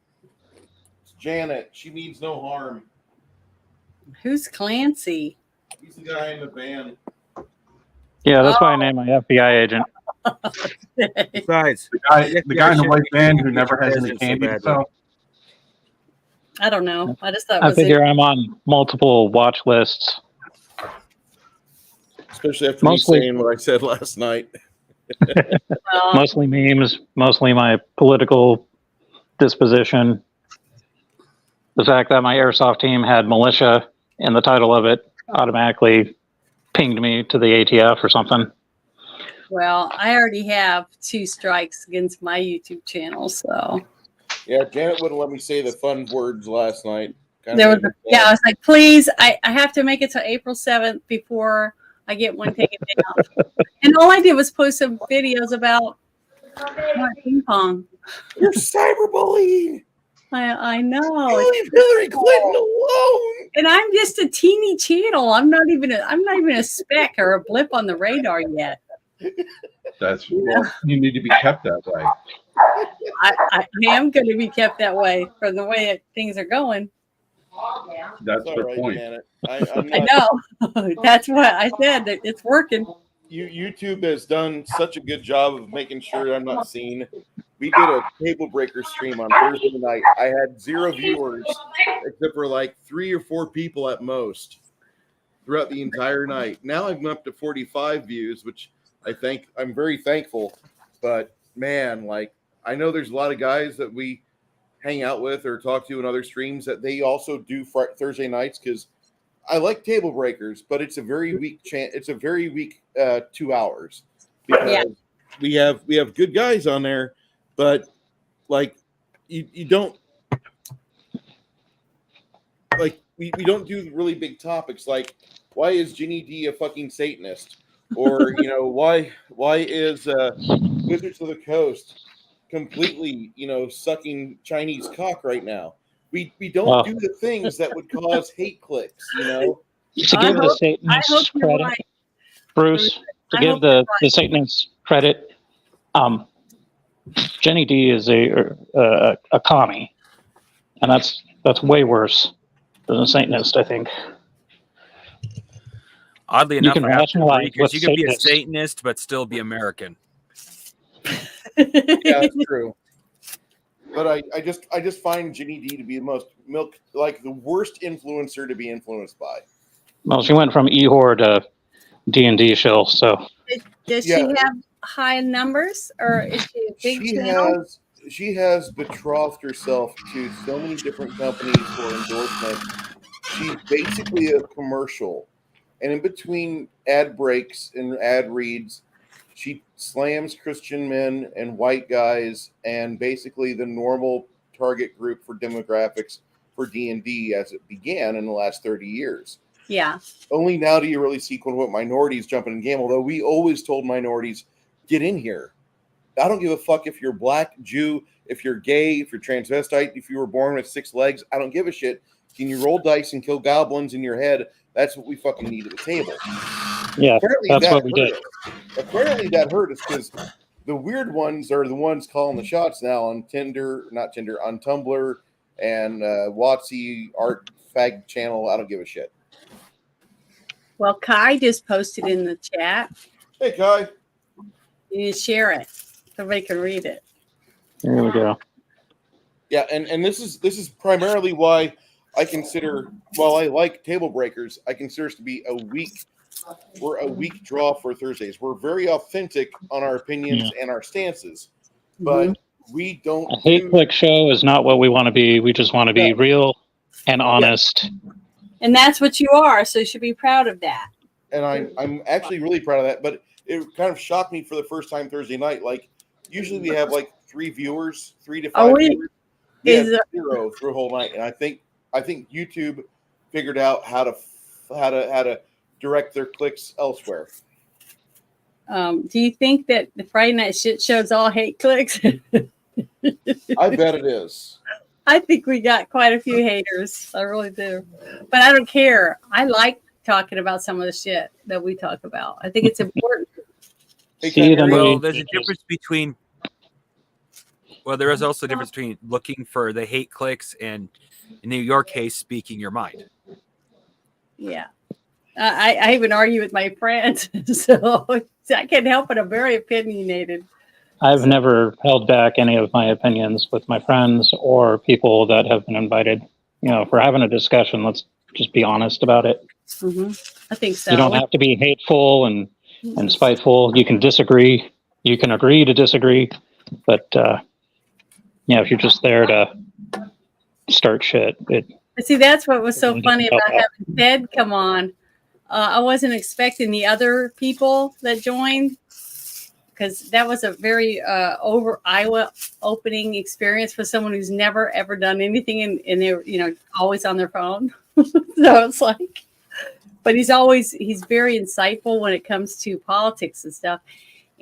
It's Janet. She means no harm. who's Clancy? He's the guy in the van. Yeah, that's why I named my FBI agent. Besides, The guy in the white van who never has any President's so candy to bad, sell. I don't know. I just thought it I was figure I'm on multiple watch lists. Especially after Mostly- me saying what I said last night. Mostly memes, mostly my political disposition. The fact that my airsoft team had militia in the title of it automatically pinged me to the ATF or something. Well, I already have 2 strikes against my YouTube channel, so. Yeah, Janet wouldn't let me say the fun words last night. There was I was like, please, I have to make it to April 7th before I get one taken down. And all I did was post some videos about ping pong. You're cyberbullying. I know. Leave Hillary Clinton alone. And I'm just a teeny channel. I'm not even a speck or a blip on the radar yet. That's well, you need to be kept that way. I am going to be kept that way from the way things are going. That's the right, point. Janet. I know. That's what I said. It's working. YouTube has done such a good job of making sure I'm not seen. We did a table breaker stream on Thursday night. I had 0 viewers, except for like 3 or 4 people at most throughout the entire night. Now I'm up to 45 views, which I'm very thankful. But man, like I know there's a lot of guys that we hang out with or talk to in other streams that they also do Thursday nights because I like table breakers, but it's a very weak It's a very weak 2 hours because we have good guys on there, but like you don't like we don't do really big topics like why is Ginny D a fucking Satanist, or why is Wizards of the Coast completely sucking Chinese cock right now. We don't do the things that would cause hate clicks, To give the Satanists credit, right. Bruce, to give the Satanists credit, Jenny D is a commie, and that's way worse than a Satanist, I think. Oddly You enough, can I have to agree, rationalize because you can be a Satanists. Satanist but still be American. Yeah, that's true. But I just find Ginny D to be the most the worst influencer to be influenced by. Well, she went from Ehor to D&D shill, so. Does she have high numbers, or is she a big channel? She has betrothed herself to so many different companies for endorsement. She's basically a commercial. And in between ad breaks and ad reads, she slams Christian men and white guys and basically the normal target group for demographics for D&D as it began in the last 30 years. Yeah. Only now do you really see quote-unquote minorities jumping in game, although we always told minorities, get in here. I don't give a fuck if you're black, Jew, if you're gay, if you're transvestite, if you were born with 6 legs. I don't give a shit. Can you roll dice and kill goblins in your head? That's what we fucking need at the table. Yeah, apparently that's what we did. Apparently that hurt us because the weird ones are the ones calling the shots now on on Tumblr and Watsy Art Fag channel. I don't give a shit. Well, Kai just posted in the chat. Hey, Kai. You need to share it so everybody can read it. There we go. Yeah, and this is primarily why I consider, while I like table breakers, I consider us to be we're a weak draw for Thursdays. We're very authentic on our opinions and our stances, but we don't. A hate click show is not what we want to be. We just want to be real and honest. And that's what you are, so you should be proud of that. And I'm actually really proud of that, but it kind of shocked me for the first time Thursday night. Like, usually we have like 3 viewers, 3 to 5 viewers. We had 0 through a whole night, and I think YouTube figured out how to direct their clicks elsewhere. Do you think that the Friday night shit show's all hate clicks? I bet it is. I think we got quite a few haters. I really do. But I don't care. I like talking about some of the shit that we talk about. I think it's important. Well, there's a difference between. Well, there is also a difference between looking for the hate clicks and, in your case, speaking your mind. Yeah. I even argue with my friends, so I can't help it. I'm very opinionated. I've never held back any of my opinions with my friends or people that have been invited. If we're having a discussion, let's just be honest about it. Mm-hmm. I think so. You don't have to be hateful and spiteful. You can disagree. You can agree to disagree, but Yeah, if you're just there to start shit, But see, that's what was so Doesn't funny help about out. having Ted come on. I wasn't expecting the other people that joined, because that was a very eye opening experience for someone who's never ever done anything, and they're always on their phone. So it's like, but he's very insightful when it comes to politics and stuff.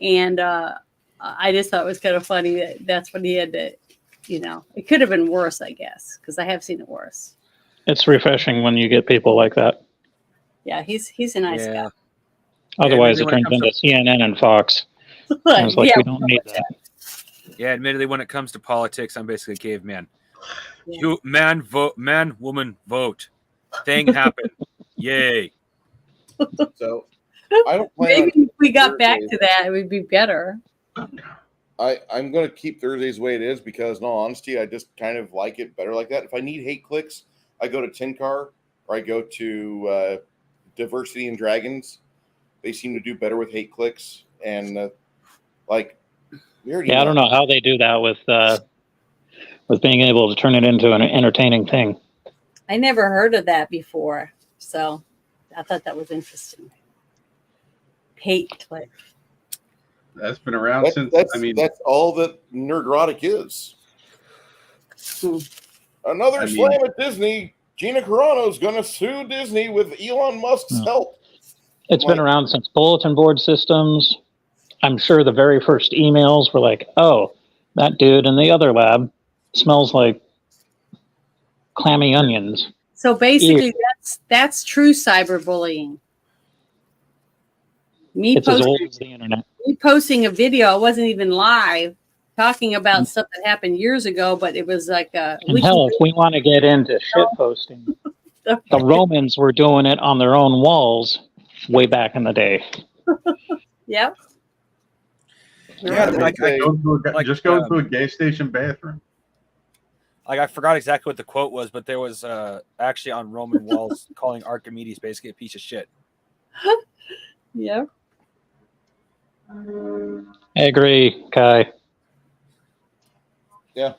And I just thought it was kind of funny that that's what he had to, it could have been worse, I guess, because I have seen it worse. It's refreshing when you get people like that. Yeah, he's a nice guy. Otherwise, admittedly, it turns into CNN and Fox. I was like, Yeah, we don't need that. Yeah, admittedly, when it comes to politics, I'm basically a caveman. Yeah. You man vote, man, woman vote. Thing happen. Yay. So I don't plan on Maybe if we got back Thursdays. to that, it would be better. I'm going to keep Thursdays the way it is because, in all honesty, I just kind of like it better like that. If I need hate clicks, I go to TinCar or I go to Diversity and Dragons. They seem to do better with hate clicks. And, we already Yeah, I don't know how they do that with being able to turn it into an entertaining thing. I never heard of that before, so I thought that was interesting. Hate click. That's been around since. That's all that Nerdrotic is. Another slam at Disney. Gina Carano's going to sue Disney with Elon Musk's help. It's been around since bulletin board systems. I'm sure the very first emails were like, oh, that dude in the other lab smells like clammy onions. So basically, that's true cyberbullying. It's as old as the internet. Me posting a video, I wasn't even live, talking about stuff that happened years ago, but it was like a. And hell, if we want to get into shit posting, the Romans were doing it on their own walls way back in the day. Yep. Yeah, just go to a gay station bathroom. Like, I forgot exactly what the quote was, but there was actually on Roman walls calling Archimedes basically a piece of shit. Yeah. I agree, Kai. Yeah.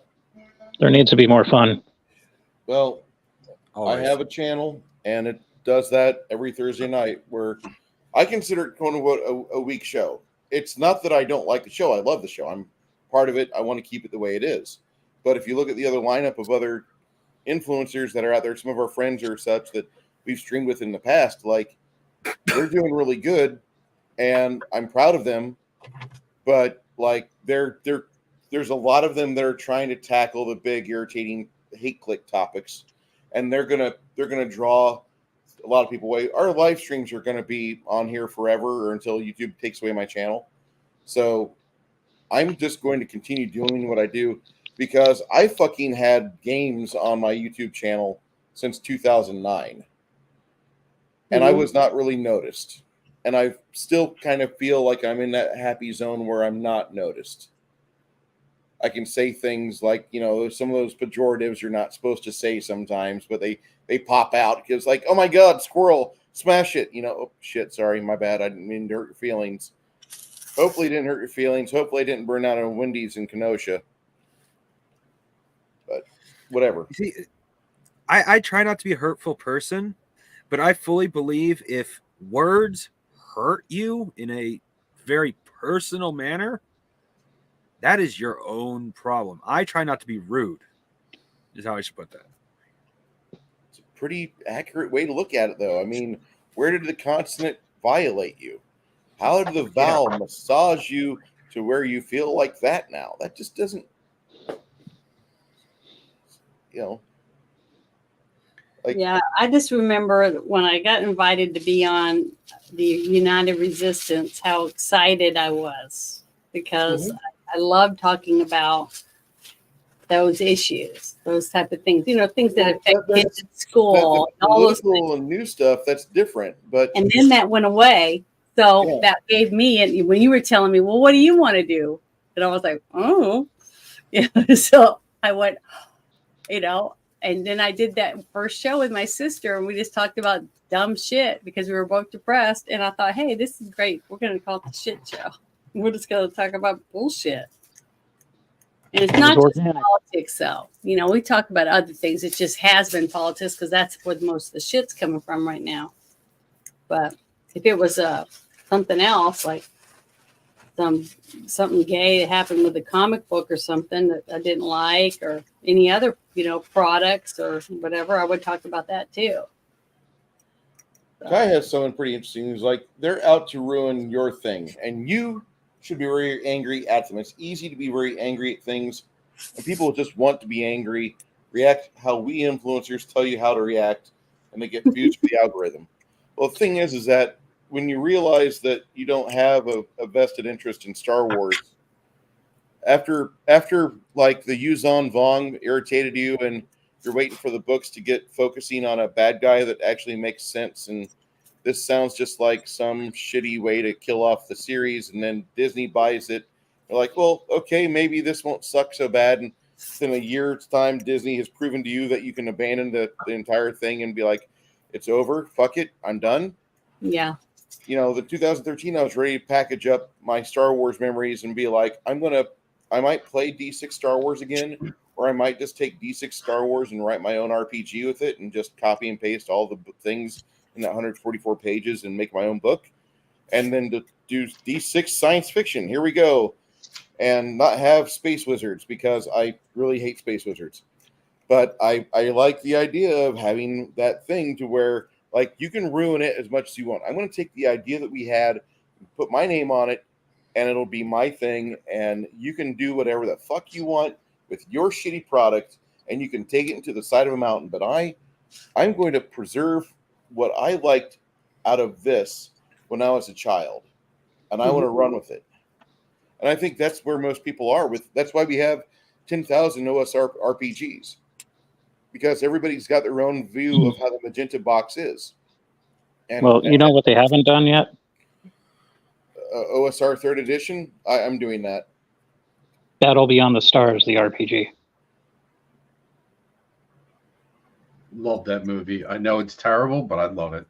There needs to be more fun. Well, Always. I have a channel, and it does that every Thursday night where I consider it, quote unquote, a week show. It's not that I don't like the show. I love the show. I'm part of it. I want to keep it the way it is. But if you look at the other lineup of other influencers that are out there, some of our friends or such that we've streamed with in the past, like, they're doing really good, and I'm proud of them. But like, there's a lot of them that are trying to tackle the big, irritating hate click topics, and they're gonna draw a lot of people away. Our live streams are gonna be on here forever or until YouTube takes away my channel. So I'm just going to continue doing what I do because I fucking had games on my YouTube channel since 2009. And I was not really noticed. And I still kind of feel like I'm in that happy zone where I'm not noticed. I can say things like, some of those pejoratives you're not supposed to say sometimes, but they pop out because, like, oh my God, squirrel, smash it. Oh, shit, sorry, my bad. I didn't mean to hurt your feelings. Hopefully it didn't hurt your feelings. Hopefully I didn't burn out a Wendy's in Kenosha. But whatever. See, I try not to be a hurtful person, but I fully believe if words hurt you in a very personal manner, that is your own problem. I try not to be rude, is how I should put that. It's a pretty accurate way to look at it, though. I mean, where did the consonant violate you? How did the vowel massage you to where you feel like that now? That just doesn't, Yeah, I just remember when I got invited to be on the United Resistance, how excited I was because I love talking about those issues, those type of things, things that affect kids at school, and all those things. And new stuff, that's different. And then that went away. So that gave me, and when you were telling me, well, what do you want to do? And I was like, oh, so I went, and then I did that first show with my sister, and we just talked about dumb shit because we were both depressed. And I thought, hey, this is great. We're going to call it the shit show. We're just going to talk about bullshit. And it's It not was just organic. politics, though. You know, we talk about other things. It just has been politics because that's where most of the shit's coming from right now. But if it was something else, like something gay that happened with a comic book or something that I didn't like, or any other, products or whatever, I would talk about that too. Kai has someone pretty interesting who's like, they're out to ruin your thing, and you should be very angry at them. It's easy to be very angry at things, and people just want to be angry, react how we influencers tell you how to react, and they get views for the algorithm. Well, the thing is that when you realize that you don't have a vested interest in Star Wars, after like the Yuzon Vong irritated you and you're waiting for the books to get focusing on a bad guy that actually makes sense, and this sounds just like some shitty way to kill off the series, and then Disney buys it. They're like, well, okay, maybe this won't suck so bad, and in a year's time Disney has proven to you that you can abandon the entire thing and be like, it's over, fuck it, I'm done. Yeah. The 2013, I was ready to package up my Star Wars memories and be like, I might play D6 Star Wars again, or I might just take D6 Star Wars and write my own RPG with it and just copy and paste all the things in that 144 pages and make my own book, and then to do D6 science fiction. Here we go. And not have space wizards, because I really hate space wizards. But I like the idea of having that thing to where, like, you can ruin it as much as you want. I'm going to take the idea that we had, put my name on it, and it'll be my thing, and you can do whatever the fuck you want with your shitty product, and you can take it into the side of a mountain. But I'm going to preserve what I liked out of this when I was a child, and I want to run with it. And I think that's where most people are with. That's why we have 10,000 OSR RPGs, because everybody's got their own view of how the magenta box is. And, well, you know what they haven't done yet? OSR 3rd edition, I'm doing that. Battle Beyond the Stars, the RPG. Love that movie. I know it's terrible, but I love it.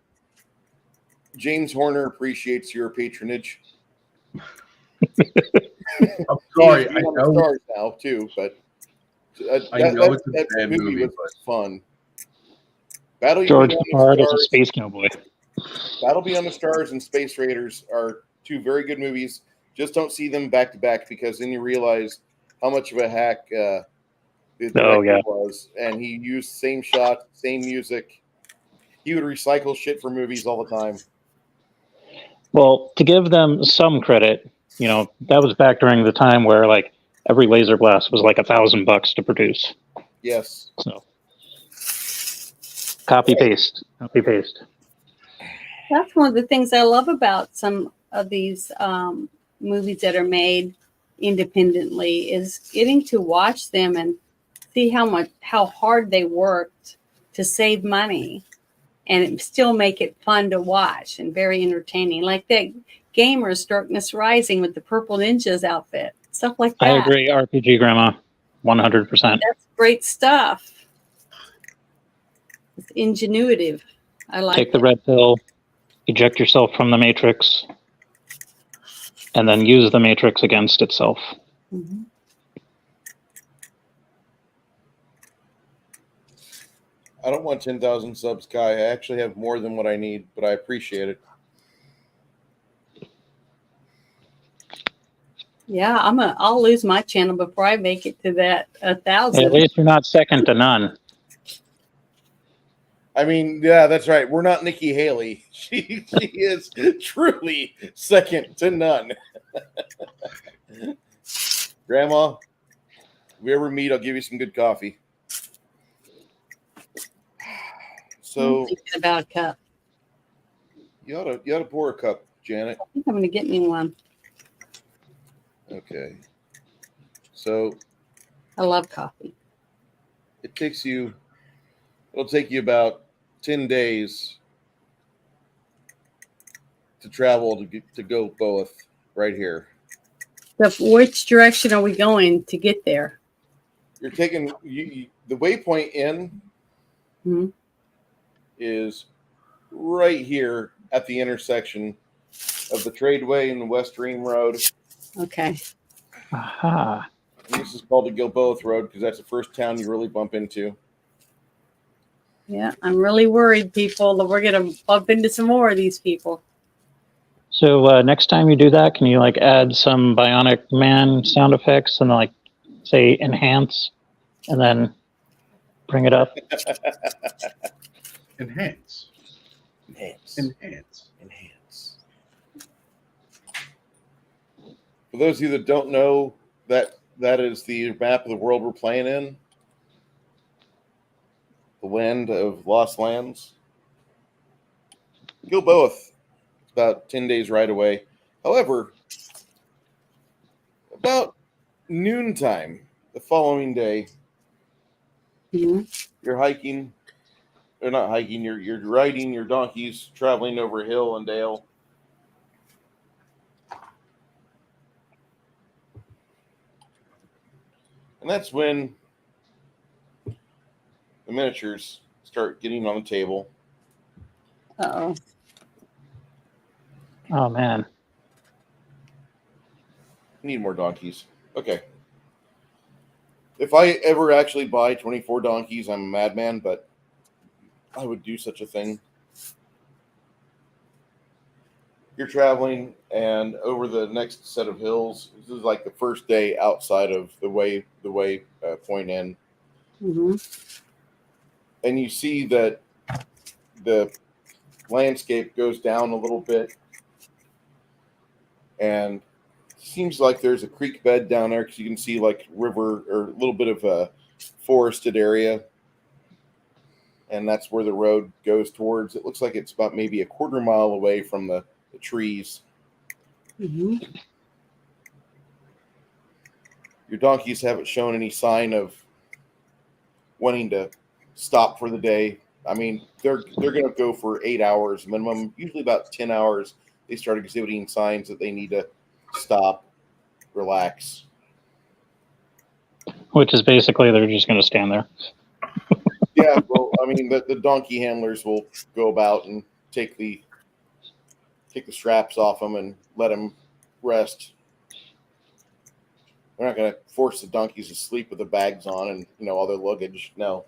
James Horner appreciates your patronage. I'm sorry, I on know. the stars now too, but that movie was fun. George Papard is a space cowboy. Battle Beyond the Stars and Space Raiders are two very good movies. Just don't see them back to back, because then you realize how much of a hack the director was, and he used same shots, same music. He would recycle shit for movies all the time. Well, to give them some credit, that was back during the time where like every laser blast was like $1,000 to produce. Yes. So copy paste. That's one of the things I love about some of these movies that are made independently, is getting to watch them and see how hard they worked to save money and still make it fun to watch and very entertaining. Like that Gamers Darkness Rising with the Purple Ninjas outfit, stuff like that. I agree, RPG Grandma, 100%. That's great stuff. It's ingenuitive. I like Take the red pill, eject yourself from the Matrix, and then use the Matrix against itself. Mm-hmm. I don't want 10,000 subs, Kai. I actually have more than what I need, but I appreciate it. Yeah, I'll lose my channel before I make it to that 1,000. At least you're not second to none. I mean, yeah, that's right. We're not Nikki Haley. She is truly second to none. Grandma, if we ever meet, I'll give you some good coffee. So I'm thinking about a cup. You ought to pour a cup, Janet. I think I'm going to get me one. Okay. So I love coffee. It'll take you about 10 days to travel to go both right here. So which direction are we going to get there? You're taking the Waypoint Inn is right here at the intersection of the Tradeway and the West Ream Road. Okay. Aha. And this is called the Gilboa Road because that's the first town you really bump into. Yeah, I'm really worried, people, that we're gonna bump into some more of these people. So next time you do that, can you like add some Bionic Man sound effects and like say enhance and then bring it up? Enhance. Enhance. Enhance. Enhance. For those of you that don't know, that is the map of the world we're playing in. The land of Lost Lands. Gilboa, about 10 days ride away. However, about noontime the following day, you're hiking, or not hiking, you're riding your donkeys, traveling over hill and dale. And that's when the miniatures start getting on the table. Uh-oh. Oh man. Need more donkeys. Okay. If I ever actually buy 24 donkeys, I'm a madman, but I would do such a thing. You're traveling, and over the next set of hills, this is like the first day outside of the Waypoint Inn. Mm-hmm. And you see that the landscape goes down a little bit, and seems like there's a creek bed down there because you can see like river or a little bit of a forested area, and that's where the road goes towards. It looks like it's about maybe a quarter mile away from the trees. Mm-hmm. Your donkeys haven't shown any sign of wanting to stop for the day. I mean, they're going to go for 8 hours minimum. Usually about 10 hours, they start exhibiting signs that they need to stop, relax. Which is basically they're just going to stand there. Yeah, well, I mean, the donkey handlers will go about and take the straps off them and let them rest. They're not going to force the donkeys to sleep with the bags on and, all their luggage. No.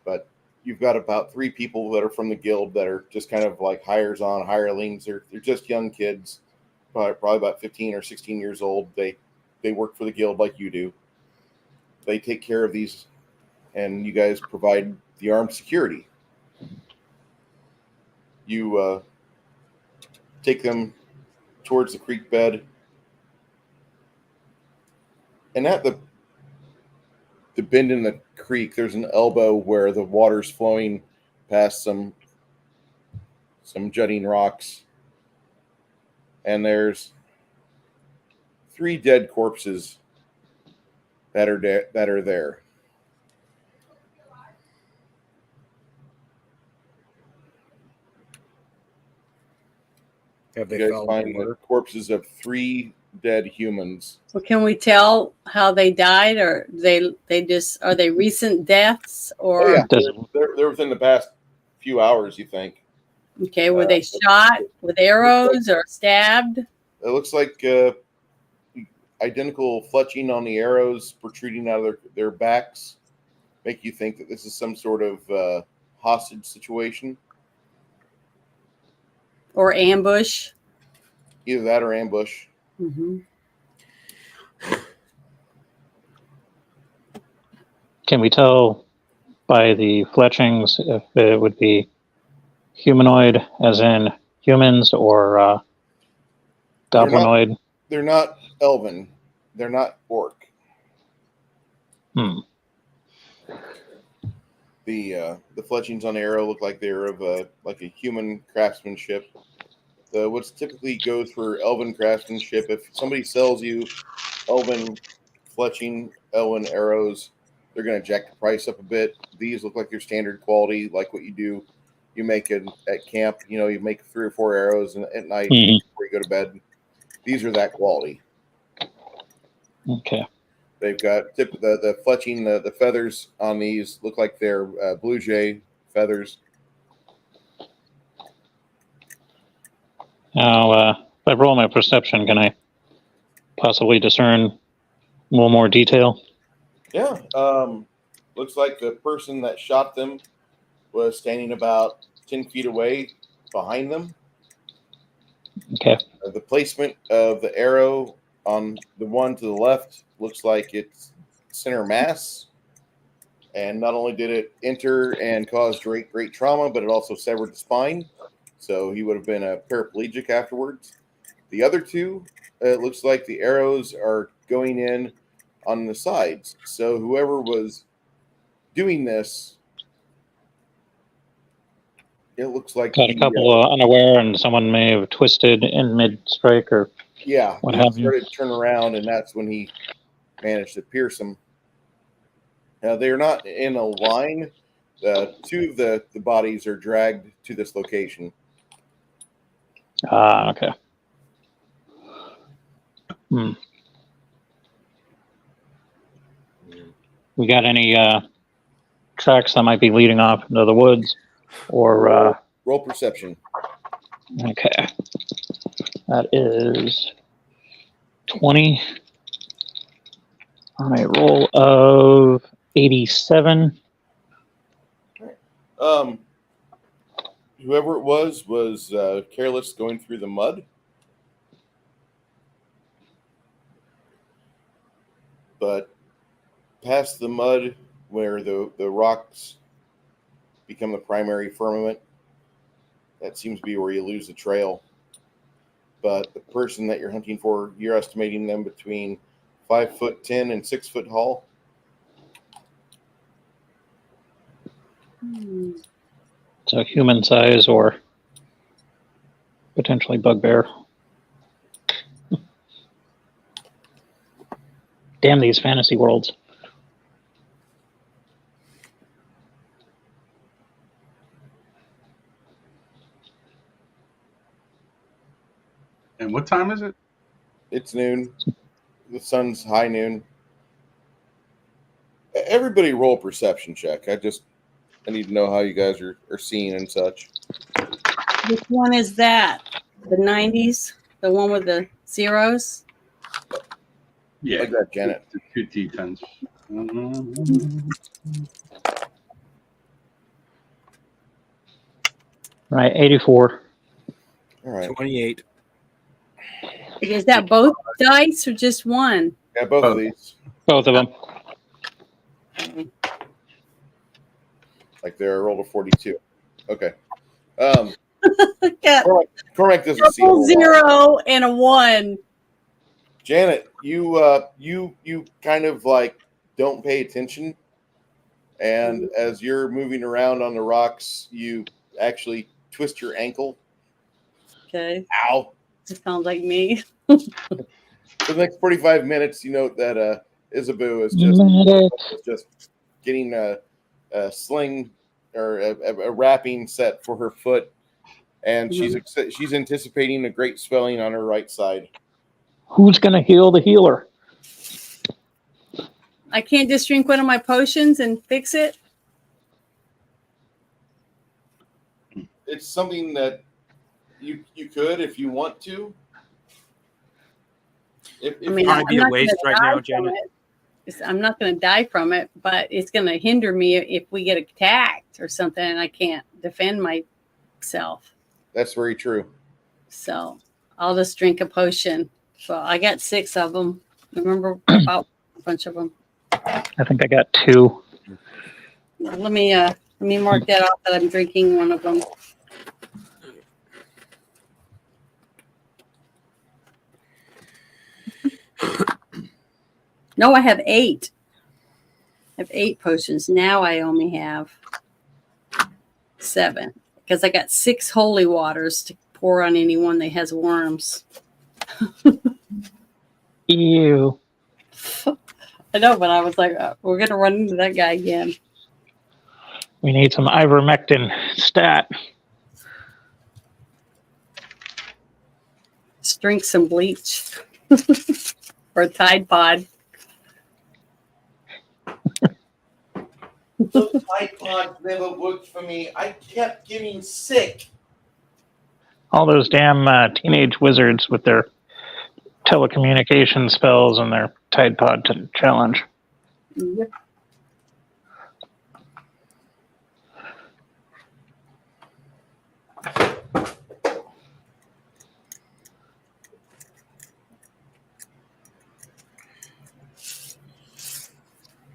But you've got about 3 people that are from the guild that are just kind of like hirelings. They're just young kids, probably about 15 or 16 years old. They work for the guild like you do. They take care of these, and you guys provide the armed security. You take them towards the creek bed, and at the bend in the creek, there's an elbow where the water's flowing past some jutting rocks, and there's 3 dead corpses that are there. Have You they guys found find the corpses of 3 dead humans. Well, can we tell how they died, or are they recent deaths, or? Oh yeah, they're within the past few hours. You think? Okay, were they shot with arrows or stabbed? It looks like identical fletching on the arrows protruding out of their backs. Make you think that this is some sort of hostage situation, or ambush. Either that or ambush. Mm-hmm. Can we tell by the fletchings if it would be humanoid, as in humans, or goblinoid? They're not elven. They're not orc. The fletchings on the arrow look like they're of a human craftsmanship. What's typically goes for elven craftsmanship, if somebody sells you elven fletching, elven arrows, they're going to jack the price up a bit. These look like your standard quality, like what you make at camp. You make 3 or 4 arrows at night before you go to bed. These are that quality. Okay. They've got the fletching, the feathers on these look like they're blue jay feathers. Now, if I roll my perception, can I possibly discern A little more detail. Yeah. Looks like the person that shot them was standing about 10 feet away behind them. Okay. The placement of the arrow on the one to the left looks like it's center mass. And not only did it enter and cause great trauma, but it also severed the spine. So he would have been a paraplegic afterwards. The other two, it looks like the arrows are going in on the sides. So whoever was doing this, it looks like Got a couple unaware, and someone may have twisted in mid-strike or what have you. Started to turn around, and that's when he managed to pierce him. Now, they're not in a line. Two of the bodies are dragged to this location. Okay. We got any tracks that might be leading off into the woods? Or roll perception. Okay. That is 20 on a roll of 87. Whoever it was careless going through the mud. But past the mud, where the rocks become the primary firmament, that seems to be where you lose the trail. But the person that you're hunting for, you're estimating them between 5'10" and 6 foot tall. So human size or potentially bugbear. Damn these fantasy worlds. And what time is it? It's noon. The sun's high noon. Everybody roll a perception check. I need to know how you guys are seeing and such. Which one is that? The 90s? The one with the zeros? Yeah. Like that, Janet. The 2 D10s. Right, 84. All right. 28. Is that both dice or just one? Yeah, both of these. Both of them. Like they're rolled a 42. Okay. Got Cormac doesn't see a whole lot. 0 and a 1. Janet, you kind of like don't pay attention, and as you're moving around on the rocks, you actually twist your ankle. Okay. Ow! It sounds like me. For the next 45 minutes, you note that Isabu is just getting a sling or a wrapping set for her foot, and she's anticipating a great swelling on her right side. Who's going to heal the healer? I can't just drink one of my potions and fix it? It's something that you could if you want to. I mean, might be a waste right now, Janet. I'm not going to die from it, but it's going to hinder me if we get attacked or something and I can't defend myself. That's very true. So I'll just drink a potion. So I got 6 of them. Remember about a bunch of them. I think I got 2. Let me mark that off that I'm drinking one of them. No, I have 8. I have 8 potions. Now I only have 7 because I got 6 holy waters to pour on anyone that has worms. Ew. I know, but I was like, we're going to run into that guy again. We need some ivermectin stat. Just drink some bleach or a Tide Pod. Those Tide Pods never worked for me. I kept getting sick. All those damn teenage wizards with their telecommunication spells in their Tide Pod challenge. Yep.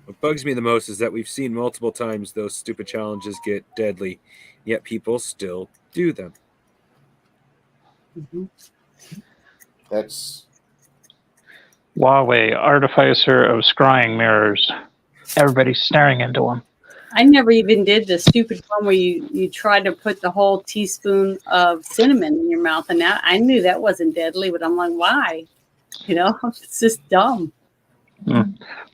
What bugs me the most is that we've seen multiple times those stupid challenges get deadly, yet people still do them. Mm-hmm. That's Huawei, artificer of scrying mirrors. Everybody's staring into them. I never even did the stupid one where you try to put the whole teaspoon of cinnamon in your mouth, and now I knew that wasn't deadly, but I'm like, why? You know, it's just dumb.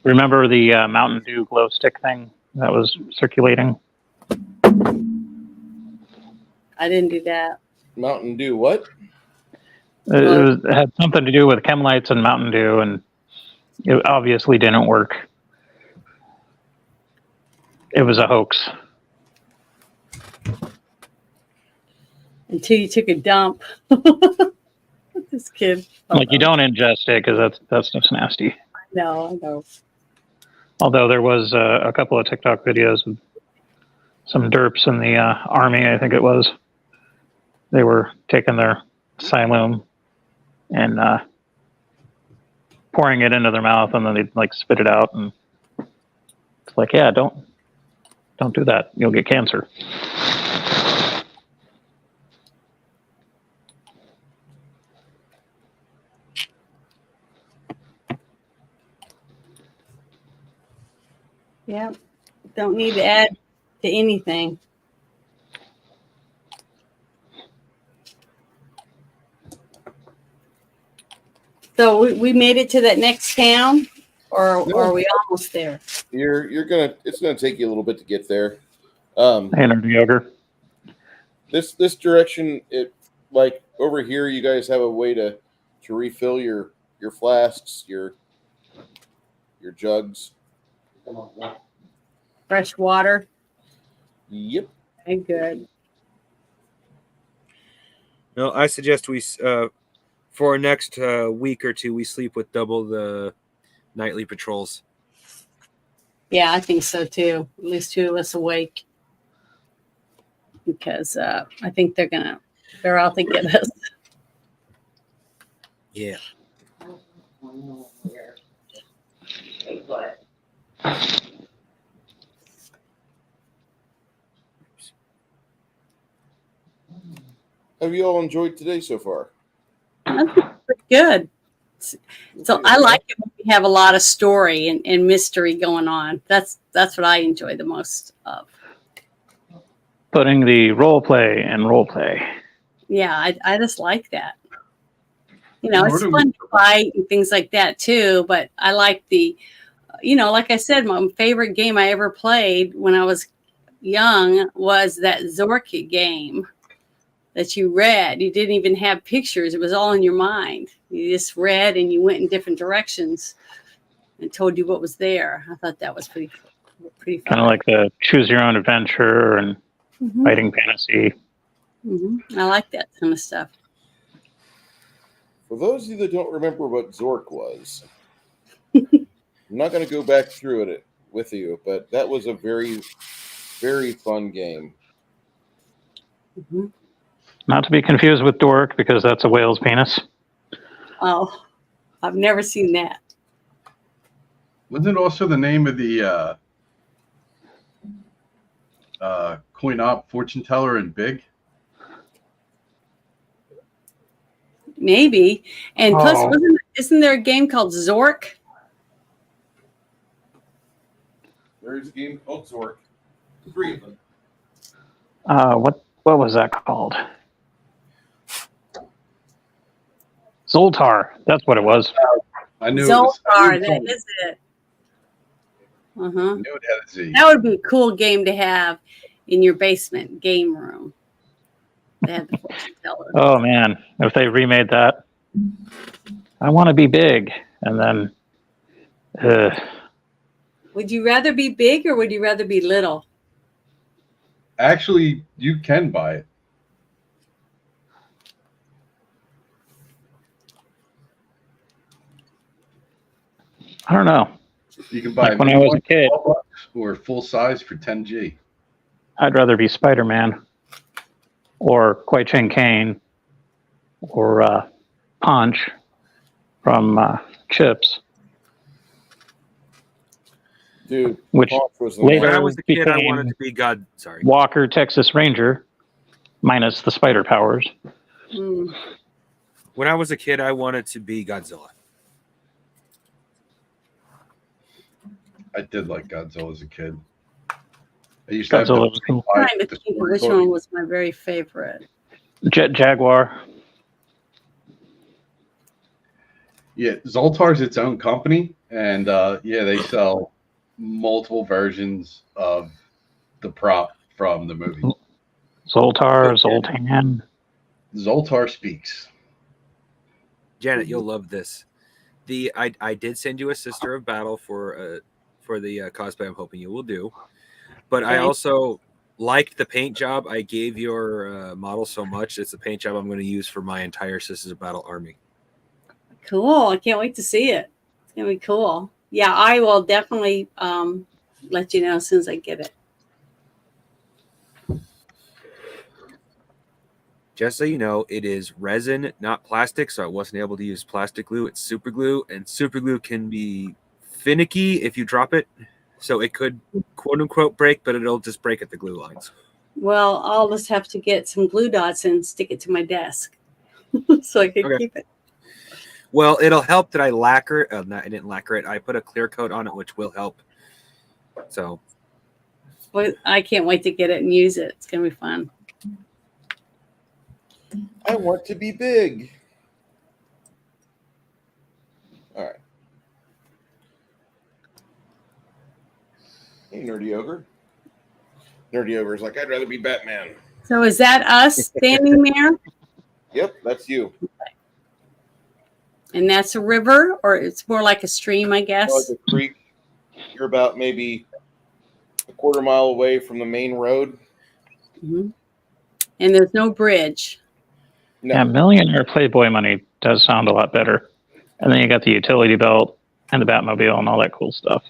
Remember the Mountain Dew glow stick thing that was circulating? I didn't do that. Mountain Dew. What? It had something to do with chem lights and Mountain Dew, and it obviously didn't work. It was a hoax. Until you took a dump. This kid. Like, you don't ingest it because that's just nasty. No, I know. Although there was a couple of TikTok videos of some derps in the army, I think it was. They were taking their Siloam and pouring it into their mouth, and then they'd like spit it out. And it's like, yeah, don't do that. You'll get cancer. Yeah, don't need to add to anything. So we made it to that next town, or No. are we almost there? It's gonna take you a little bit to get there. Energy yogurt. This direction, it like over here, you guys have a way to refill your flasks, your jugs. Fresh water. Yep. Okay, good. No, I suggest we, for our next week or two, we sleep with double the nightly patrols. Yeah, I think so too. At least two of us awake. Because I think they're out to get us. Yeah. Have you all enjoyed today so far? I think it's good. So I like it when we have a lot of story and mystery going on. That's what I enjoy the most of. Putting the role play in role play. Yeah, I just like that. You know, it's fun to fight and things like that too, but I like the, like I said, my favorite game I ever played when I was young was that Zork game that you read. You didn't even have pictures. It was all in your mind. You just read and you went in different directions and told you what was there. I thought that was pretty fun. Kind of like the choose your own adventure and fighting fantasy. Mm-hmm. I like that kind of stuff. For those of you that don't remember what Zork was, I'm not going to go back through it with you, but that was a very, very fun game. Mm-hmm. Not to be confused with Dork, because that's a whale's penis. Oh, I've never seen that. Wasn't it also the name of the coin op fortune teller in Big? Maybe. And plus, isn't there a game called Zork? There is a game called Zork. 3 of them. What was that called? Zoltar. That's what it was. I knew Zoltar, that is it. I knew it had a Z. That would be a cool game to have in your basement game room. They had the fortune teller. Oh man, if they remade that, I want to be big, and then. Would you rather be big or would you rather be little? Actually, you can buy it. I don't know. You can buy Like when I was a kid, or full size for 10G. I'd rather be Spider-Man or Kwai Chang Kane or Punch from Chips. Dude, Which Punch was the later When I man. was a kid, I became wanted to be God. Sorry. Walker, Texas Ranger, minus the spider powers. Mm. When I was a kid, I wanted to be Godzilla. I did like Godzilla as a kid. I used to have Godzilla was cool. I'm trying to think of which one was my very favorite. Jet Jaguar. Yeah, Zoltar's its own company, and yeah, they sell multiple versions of the prop from the movie. Zoltar, Zoltan. Zoltar speaks. Janet, you'll love this. I did send you a Sister of Battle for the cosplay I'm hoping you will do, but I Okay. also liked the paint job. I gave your model so much. It's the paint job I'm going to use for my entire Sisters of Battle army. Cool. I can't wait to see it. It's going to be cool. Yeah, I will definitely let you know as soon as I get it. Just so you know, it is resin, not plastic, so I wasn't able to use plastic glue. It's super glue, and super glue can be finicky if you drop it. So it could, quote unquote, break, but it'll just break at the glue lines. Well, I'll just have to get some glue dots and stick it to my desk so I can keep it. Well, it'll help that I lacquer it. No, I didn't lacquer it. I put a clear coat on it, which will help. So, Well, I can't wait to get it and use it. It's going to be fun. I want to be big. All right. Hey, Nerdy Ogre. Nerdy Ogre's like, I'd rather be Batman. So is that us standing there? Yep, that's you. And that's a river, or it's more like a stream, I guess? Like a creek. You're about maybe a quarter mile away from the main road. Mm-hmm. And there's no bridge. No. Yeah, Millionaire Playboy Money does sound a lot better. And then you got the utility belt and the Batmobile and all that cool stuff.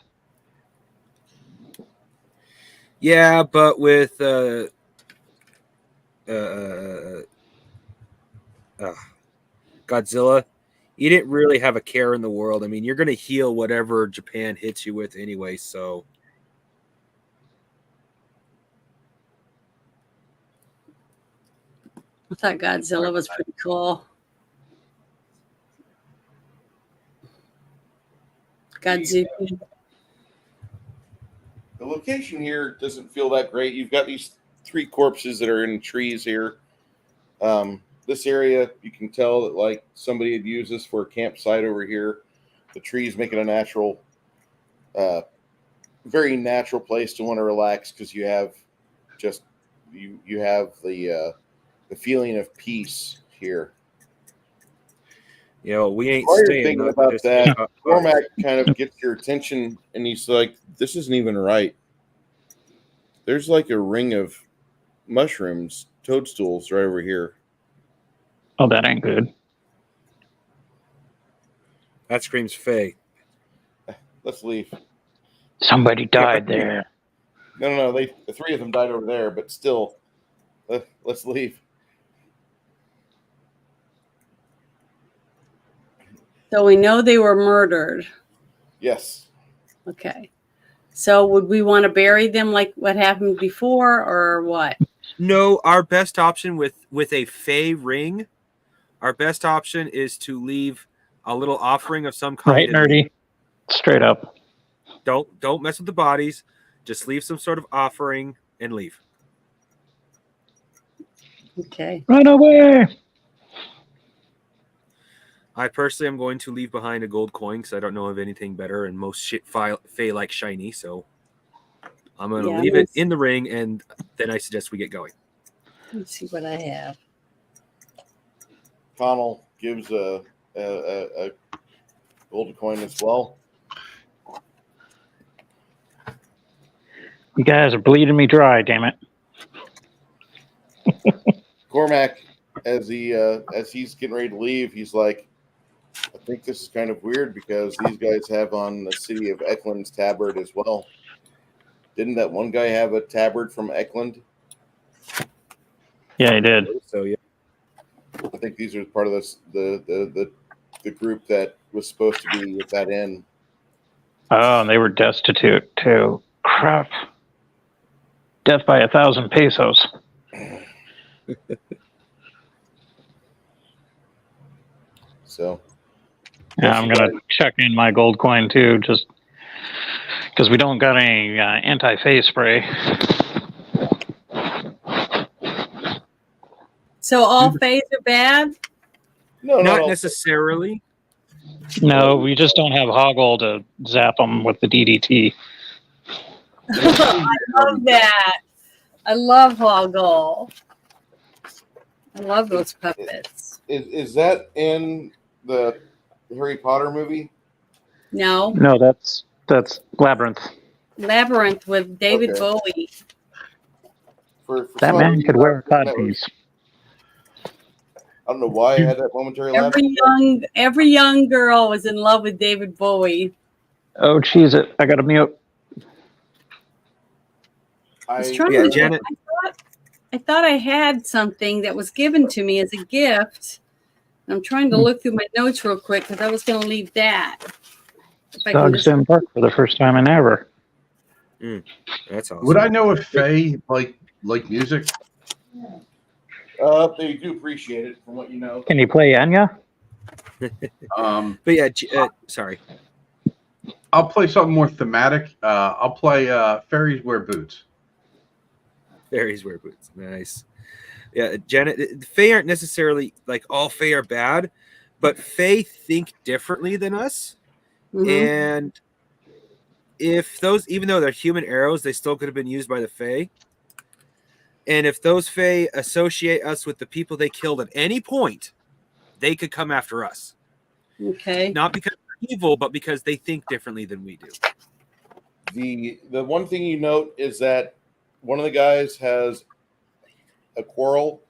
yeah, but with Godzilla, you didn't really have a care in the world. I mean, you're going to heal whatever Japan hits you with anyway, so. I thought Godzilla was pretty cool. Godzilla. The location here doesn't feel that great. You've got these 3 corpses that are in trees here. This area, you can tell that like somebody had used this for a campsite over here. The trees make it a natural, very natural place to want to relax because you have just you have the feeling of peace here. You know, we ain't While you're staying thinking up about this- that, Cormac kind of gets your attention, and he's like, "This isn't even right. There's like a ring of mushrooms, toadstools right over here." Oh, that ain't good. That screams Faye. Let's leave. Somebody died there. No. The 3 of them died over there, but still, let's leave. So we know they were murdered. Yes. Okay. So would we want to bury them like what happened before, or what? No, our best option with a Faye ring, our best option is to leave a little offering of some kind. Right, Nerdy? Straight up. Don't mess with the bodies. Just leave some sort of offering and leave. Okay. Run away! I personally am going to leave behind a gold coin because I don't know of anything better, and most shit Faye like shiny, so I'm going to leave it in the ring, and then I suggest we get going. Let's see what I have. Connell gives a gold coin as well. You guys are bleeding me dry, damn it. Cormac, as he's getting ready to leave, he's like, I think this is kind of weird because these guys have on the city of Eklund's tabard as well. Didn't that one guy have a tabard from Eklund? Yeah, he did. So yeah. I think these are part of this the group that was supposed to be at that inn. Oh, and they were destitute too. Crap. Death by 1,000 pesos. So Yeah, I'm gonna check in my gold coin too, just because we don't got any anti-phase spray. So all fays are bad? no, Not all. necessarily. No, we just don't have Hoggle to zap them with the DDT. I love that. I love Hoggle. I love those puppets. Is that in the Harry Potter movie? No, No, that's Labyrinth. Labyrinth with David Okay. Bowie. For That some man reason, could wear a that cod was- piece. I don't know why I had that momentary laugh. Every young girl was in love with David Bowie. Oh, cheese it! I got to mute. I was I, trying Yeah, to Janet. I thought I had something that was given to me as a gift. I'm trying to look through my notes real quick because I was going to leave that. If I can Dogs just- didn't bark for the first time in ever. That's awesome. Would I know if Faye like music? they do appreciate it from what you know. Can you play Enya? But yeah, sorry. I'll play something more thematic. I'll play Fairies Wear Boots. Fairies wear boots. Nice. Yeah, Janet. Fae aren't necessarily like all Fae are bad, but Fae think differently than us. Mhm. And if those, even though they're human arrows, they still could have been used by the Fae. And if those Fae associate us with the people they killed at any point, they could come after us. Okay. Not because they're evil, but because they think differently than we do. The one thing you note is that one of the guys has a quarrel,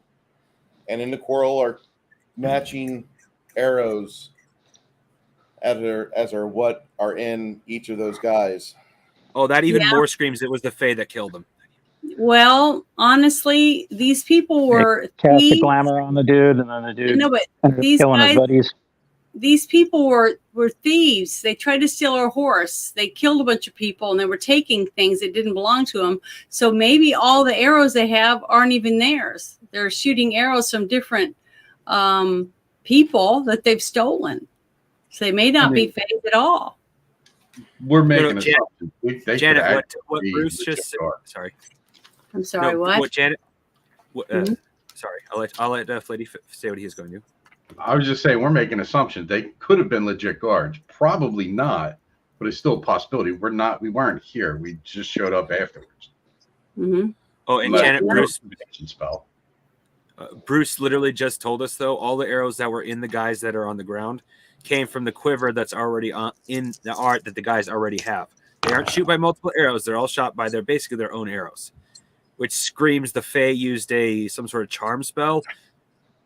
and in the quarrel are matching arrows as are what are in each of those guys. Oh, that even Yeah. more screams it was the Fae that killed them. Well, honestly, these people were Cast the thieves. glamour on the dude, and then the dude No, but ended up these killing guys- his buddies. these people were thieves. They tried to steal our horse. They killed a bunch of people, and they were taking things that didn't belong to them. So maybe all the arrows they have aren't even theirs. They're shooting arrows from different people that they've stolen. So they may not be fake at all. We're making Janet- assumptions. They Janet, could what actually be Bruce legit just said. guards. Sorry. I'm sorry, No, what? Janet? What, Mhm. Sorry, I'll let Fleddy say what he's going to. I was just saying we're making assumptions. They could have been legit guards. Probably not, but it's still a possibility. We weren't here. We just showed up afterwards. Mm-hmm. Oh, and Unless Janet, it was Bruce, a protection spell. Bruce literally just told us though all the arrows that were in the guys that are on the ground came from the quiver that's already in the art that the guys already have. They aren't shoot by multiple arrows; they're all shot by basically their own arrows, which screams the Fae used some sort of charm spell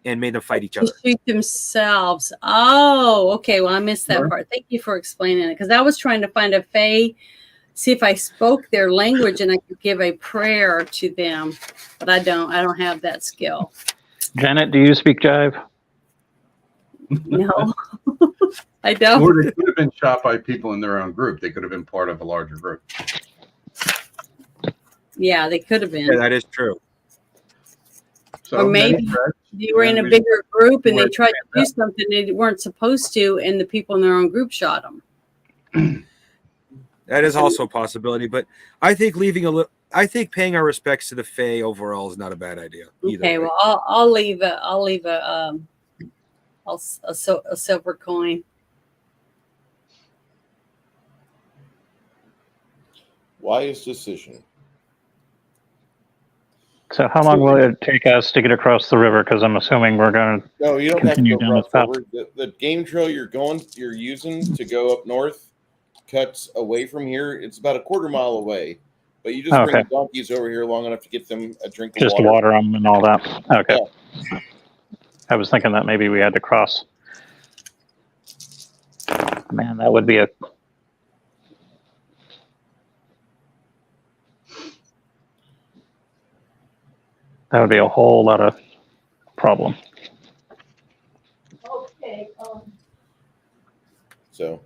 and made them fight each other. Shoot themselves. Oh, okay. Well, I missed that Sure. part. Thank you for explaining it because I was trying to find a Fae, see if I spoke their language and I could give a prayer to them, but I don't. I don't have that skill. Janet, do you speak jive? No, I don't. Or they could have been shot by people in their own group. They could have been part of a larger group. Yeah, they could have been. Yeah, that is true. So Or maybe many threats. They were in a Yeah, bigger group and they Where- tried to do something they weren't supposed to, and the people in their own group shot them. That is also a possibility, but I think paying our respects to the Fae overall is not a bad idea. Either Okay, way. well, I'll leave a silver coin. Wise decision. So how long will it take us to get across the river? Because I'm assuming we're going to. No, you don't have to Continue go down rough this path. river. The game trail you're using to go up north cuts away from here. It's about a quarter mile away, but you just bring Okay. the donkeys over here long enough to get them a drink of Just water them and all that. Okay. I was thinking that maybe we had to cross. Man, that would be a whole lot of problem. So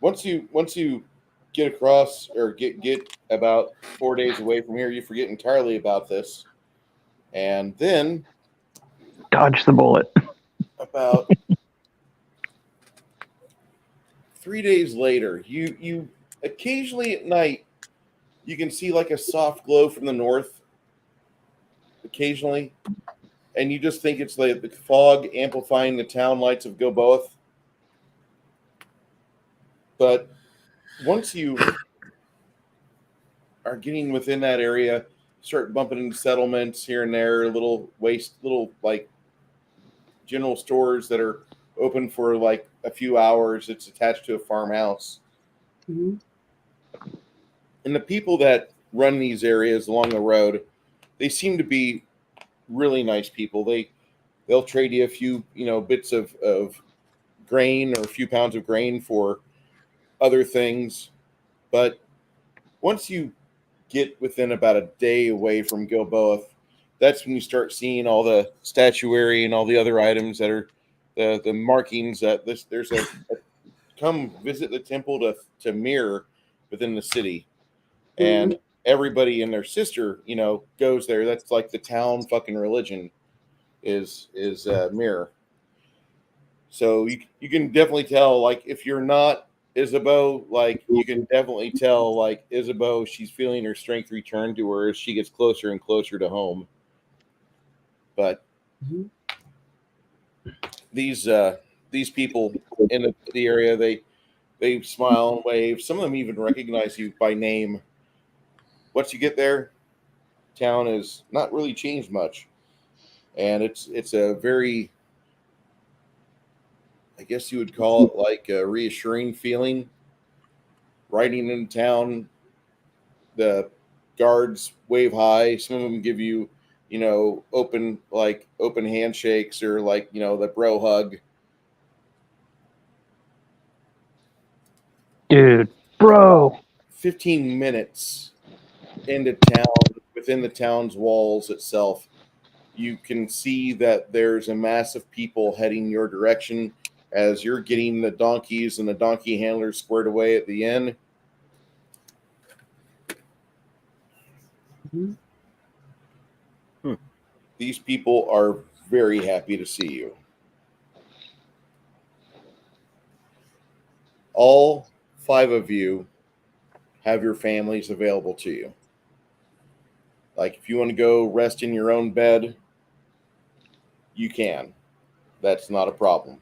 once you get across or get about 4 days away from here, you forget entirely about this. And then Dodge the bullet. about 3 days later, you occasionally at night you can see like a soft glow from the north occasionally, and you just think it's like the fog amplifying the town lights of Gilboa. But once you are getting within that area, start bumping into settlements here and there, little like general stores that are open for like a few hours. It's attached to a farmhouse. Mm-hmm. And the people that run these areas along the road, they seem to be really nice people. They'll trade you a few, bits of grain or a few pounds of grain for other things. But once you get within about a day away from Gilboa, that's when you start seeing all the statuary and all the other items that are the markings that there's a come visit the temple to mirror within the city. And everybody and their sister, goes there. That's like the town fucking religion is mirror. So you can definitely tell, like, if you're not Isabeau, like, you can definitely tell, like, Isabeau, she's feeling her strength return to her as she gets closer and closer to home. But these people in the area, they smile and wave. Some of them even recognize you by name. Once you get there, town has not really changed much, and it's a very, I guess you would call it like a reassuring feeling. Riding in town, the guards wave high. Some of them give you, open handshakes or like, the bro hug. Dude, bro. 15 minutes into town, within the town's walls itself, you can see that there's a mass of people heading your direction as you're getting the donkeys and the donkey handlers squared away at the inn. These people are very happy to see you. All 5 of you have your families available to you. Like, if you want to go rest in your own bed, you can. That's not a problem.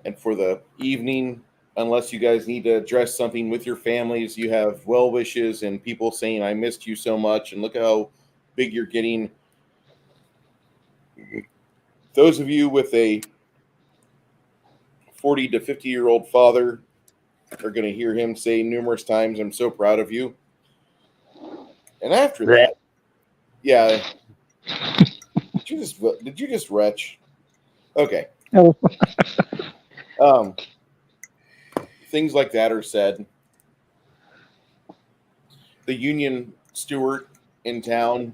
And for the evening, unless you guys need to address something with your families, you have well wishes and people saying, I missed you so much, and look how big you're getting. Those of you with a 40 to 50-year-old father are going to hear him say numerous times, I'm so proud of you. And after that, yeah. Did you just retch? Okay. No. Things like that are said. The Union steward in town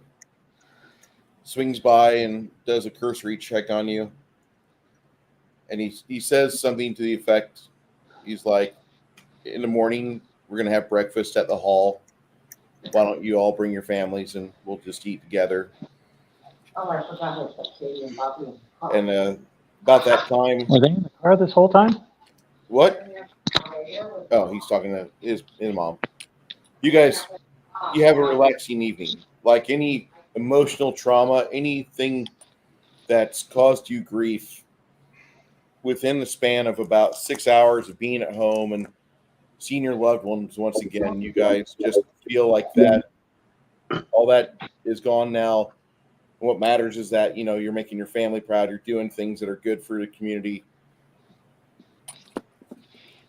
swings by and does a cursory check on you. And he says something to the effect, he's like, in the morning, we're going to have breakfast at the hall. Why don't you all bring your families and we'll just eat together. Oh, I forgot it. And about that time. Were they in the car this whole time? What? Oh, he's talking to his mom. You guys, you have a relaxing evening. Like any emotional trauma, anything that's caused you grief, within the span of about 6 hours of being at home and seeing your loved ones once again, you guys just feel like that all that is gone now. What matters is that, you're making your family proud. You're doing things that are good for the community.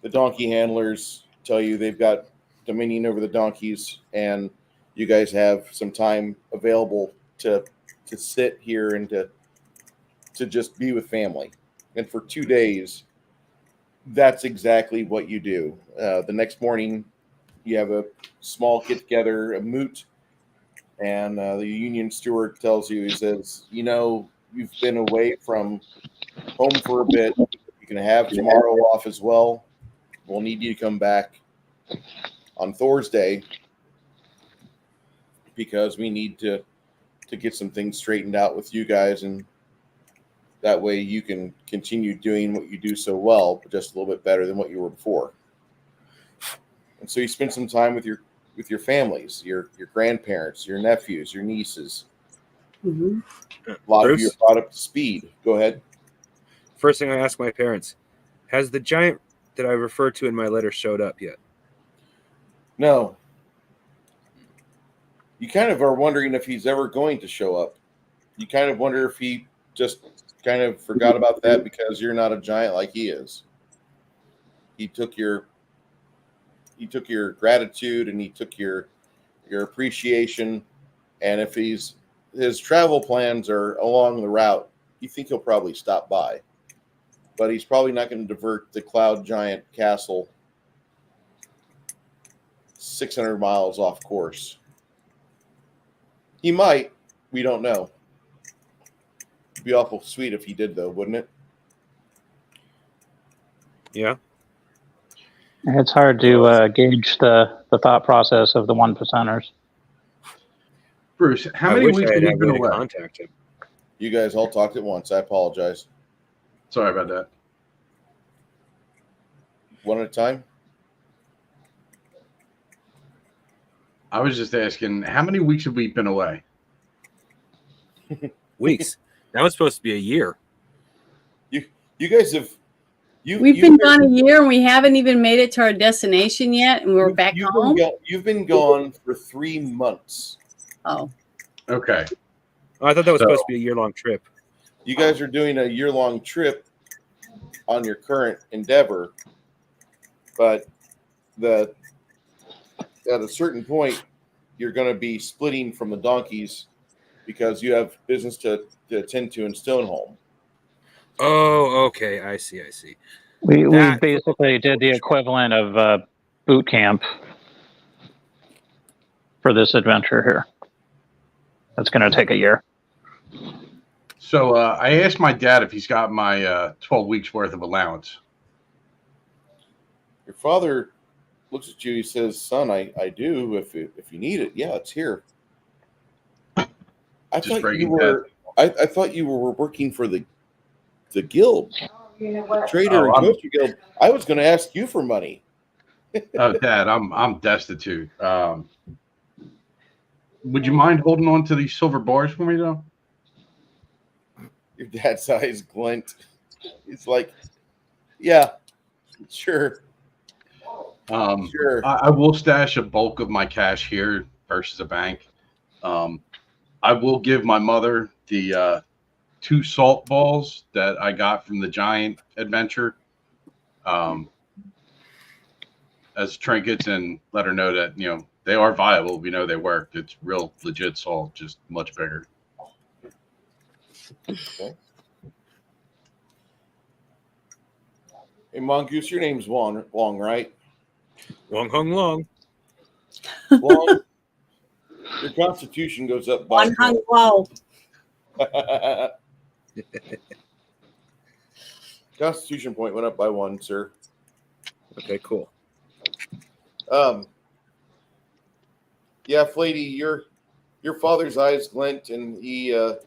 The donkey handlers tell you they've got dominion over the donkeys, and you guys have some time available to sit here and to just be with family. And for 2 days, that's exactly what you do. The next morning, you have a small get together, a moot, and the union steward tells you, he says, you've been away from home for a bit. You can have tomorrow off as well. We'll need you to come back on Thursday because we need to get some things straightened out with you guys, and that way you can continue doing what you do so well, but just a little bit better than what you were before. And so you spend some time with your families, your grandparents, your nephews, your nieces. Mm-hmm. A lot Bruce? of you are brought up to speed. Go ahead. First thing I ask my parents, has the giant that I referred to in my letter showed up yet? No. You kind of are wondering if he's ever going to show up. You kind of wonder if he just kind of forgot about that because you're not a giant like he is. He took your gratitude and he took your appreciation, and if his travel plans are along the route, you think he'll probably stop by. But he's probably not going to divert the Cloud Giant Castle 600 miles off course. He might. We don't know. It'd be awful sweet if he did, though, wouldn't it? Yeah. It's hard to gauge the thought process of the 1%ers. Bruce, how I many wish weeks I have had you a been way to away? contact him. You guys all talked at once. I apologize. Sorry about that. One at a time? I was just asking, how many weeks have we been away? Weeks. That was supposed to be a year. You guys have... We've been gone a year and we haven't even made it to our destination yet, and we're back home. You've been gone for 3 months. Oh, Okay. Oh, I thought that was supposed to be a year-long trip. You guys are doing a year-long trip on your current endeavor, but at a certain point, you're going to be splitting from the donkeys because you have business to attend to in Stoneholm. Oh, okay. I see. We That- basically did the equivalent of boot camp for this adventure here. That's going to take a year. So I asked my dad if he's got my 12 weeks worth of allowance. Your father looks at you. He says, "Son, I do. If you need it, yeah, it's here." I Just thought you breaking were. I thought you were working for the guild, You know what? Trader and Coaster Guild. I was going to ask you for money. Oh, Dad, I'm destitute. Would you mind holding on to these silver bars for me, though? Your dad's eyes glint. He's like, "Yeah, sure, sure." I will stash a bulk of my cash here versus a bank. I will give my mother the 2 salt balls that I got from the giant adventure as trinkets, and let her know that, they are viable. We know they work. It's real legit salt, just much bigger. Okay. Hey, Mongoose, your name's Long, right? Long hung long. Long. Your constitution goes up by one hung low. Constitution point went up by 1, sir. Okay, cool. Yeah, Flady, your father's eyes glint, and he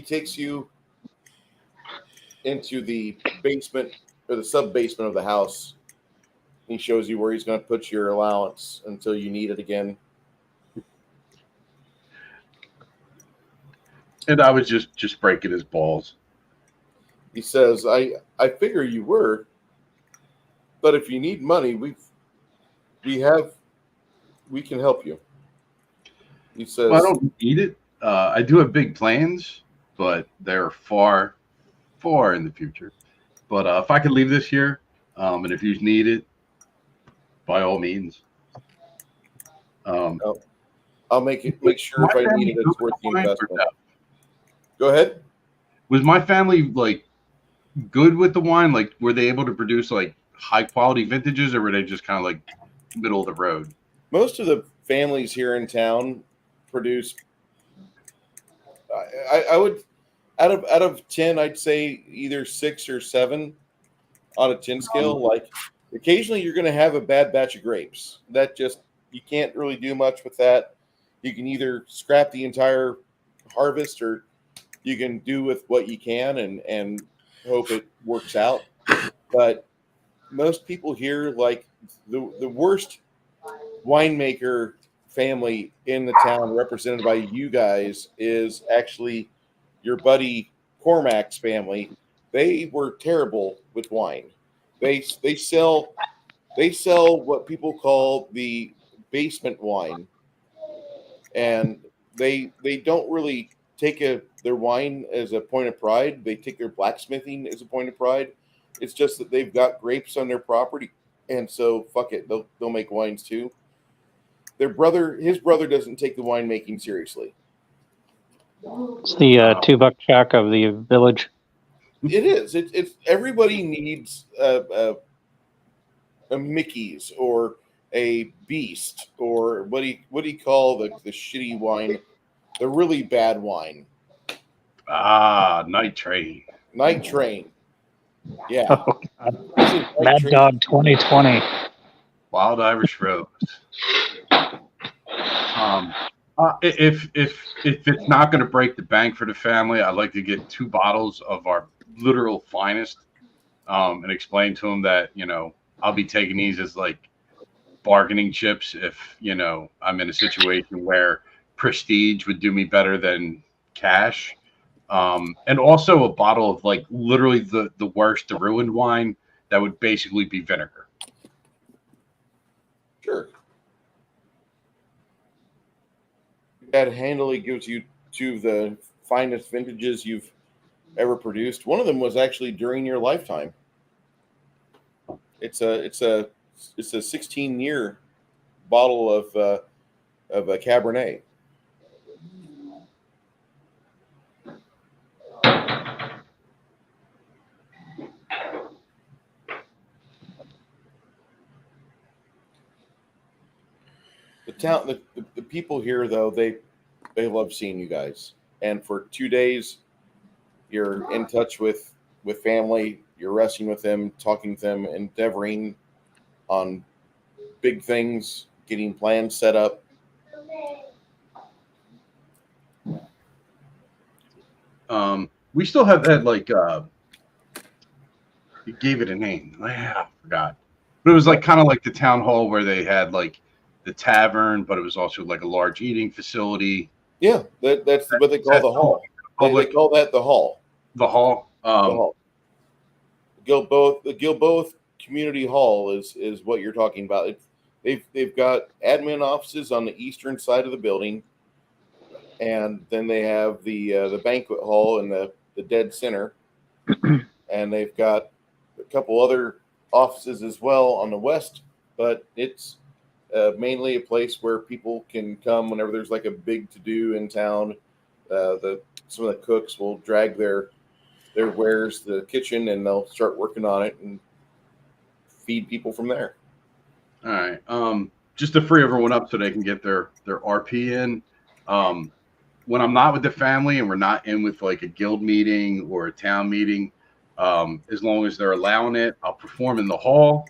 takes you into the basement or the sub basement of the house. He shows you where he's going to put your allowance until you need it again. And I was just breaking his balls. He says, I figure you were, but if you need money, we can help you. He says, Well, I don't need it. I do have big plans, but they're far, far in the future. But if I could leave this here, and if you need it, by all means. I'll make sure if I need it, it's worth the investment. Go ahead. Was my family good with the wine? Like, were they able to produce like high quality vintages, or were they just kind of like middle of the road? Most of the families here in town produce. I would out of 10, I'd say either 6 or 7 on a 10 scale. Like occasionally, you're going to have a bad batch of grapes. That just you can't really do much with that. You can either scrap the entire harvest, or you can do with what you can and hope it works out. But most people here, like the worst winemaker family in the town represented by you guys is actually your buddy Cormac's family. They were terrible with wine. They sell what people call the basement wine, and they don't really take their wine as a point of pride. They take their blacksmithing as a point of pride. It's just that they've got grapes on their property, and so fuck it, they'll make wines too. His brother doesn't take the winemaking seriously. It's the $2 shack of the village. It is. It's everybody needs a Mickey's or a Beast, or what do you call the shitty wine, the really bad wine? Night Train. Night Train. Yeah. Oh, God. Mad Dog 2020. Wild Irish Rose. If it's not going to break the bank for the family, I'd like to get 2 bottles of our literal finest, and explain to them that I'll be taking these as like bargaining chips if I'm in a situation where prestige would do me better than cash, and also a bottle of like literally the worst, the ruined wine that would basically be vinegar. Sure. That handily gives you 2 of the finest vintages you've ever produced. One of them was actually during your lifetime. It's a 16-year bottle of a Cabernet. The people here, though, they love seeing you guys. And for 2 days, you're in touch with family. You're resting with them, talking with them, endeavoring on big things, getting plans set up. We still have that, like, you gave it a name. I forgot. But it was like kind of like the town hall where they had like the tavern, but it was also like a large eating facility. Yeah, that's what they call the hall. They call that the hall. The hall. The hall. The Gilboa Community Hall is what you're talking about. They've got admin offices on the eastern side of the building, and then they have the banquet hall in the dead center, and they've got a couple other offices as well on the west. But it's mainly a place where people can come whenever there's like a big to do in town. Some of the cooks will drag their wares to the kitchen, and they'll start working on it and feed people from there. All right. Just to free everyone up so they can get their RP in. When I'm not with the family and we're not in with like a guild meeting or a town meeting, as long as they're allowing it, I'll perform in the hall.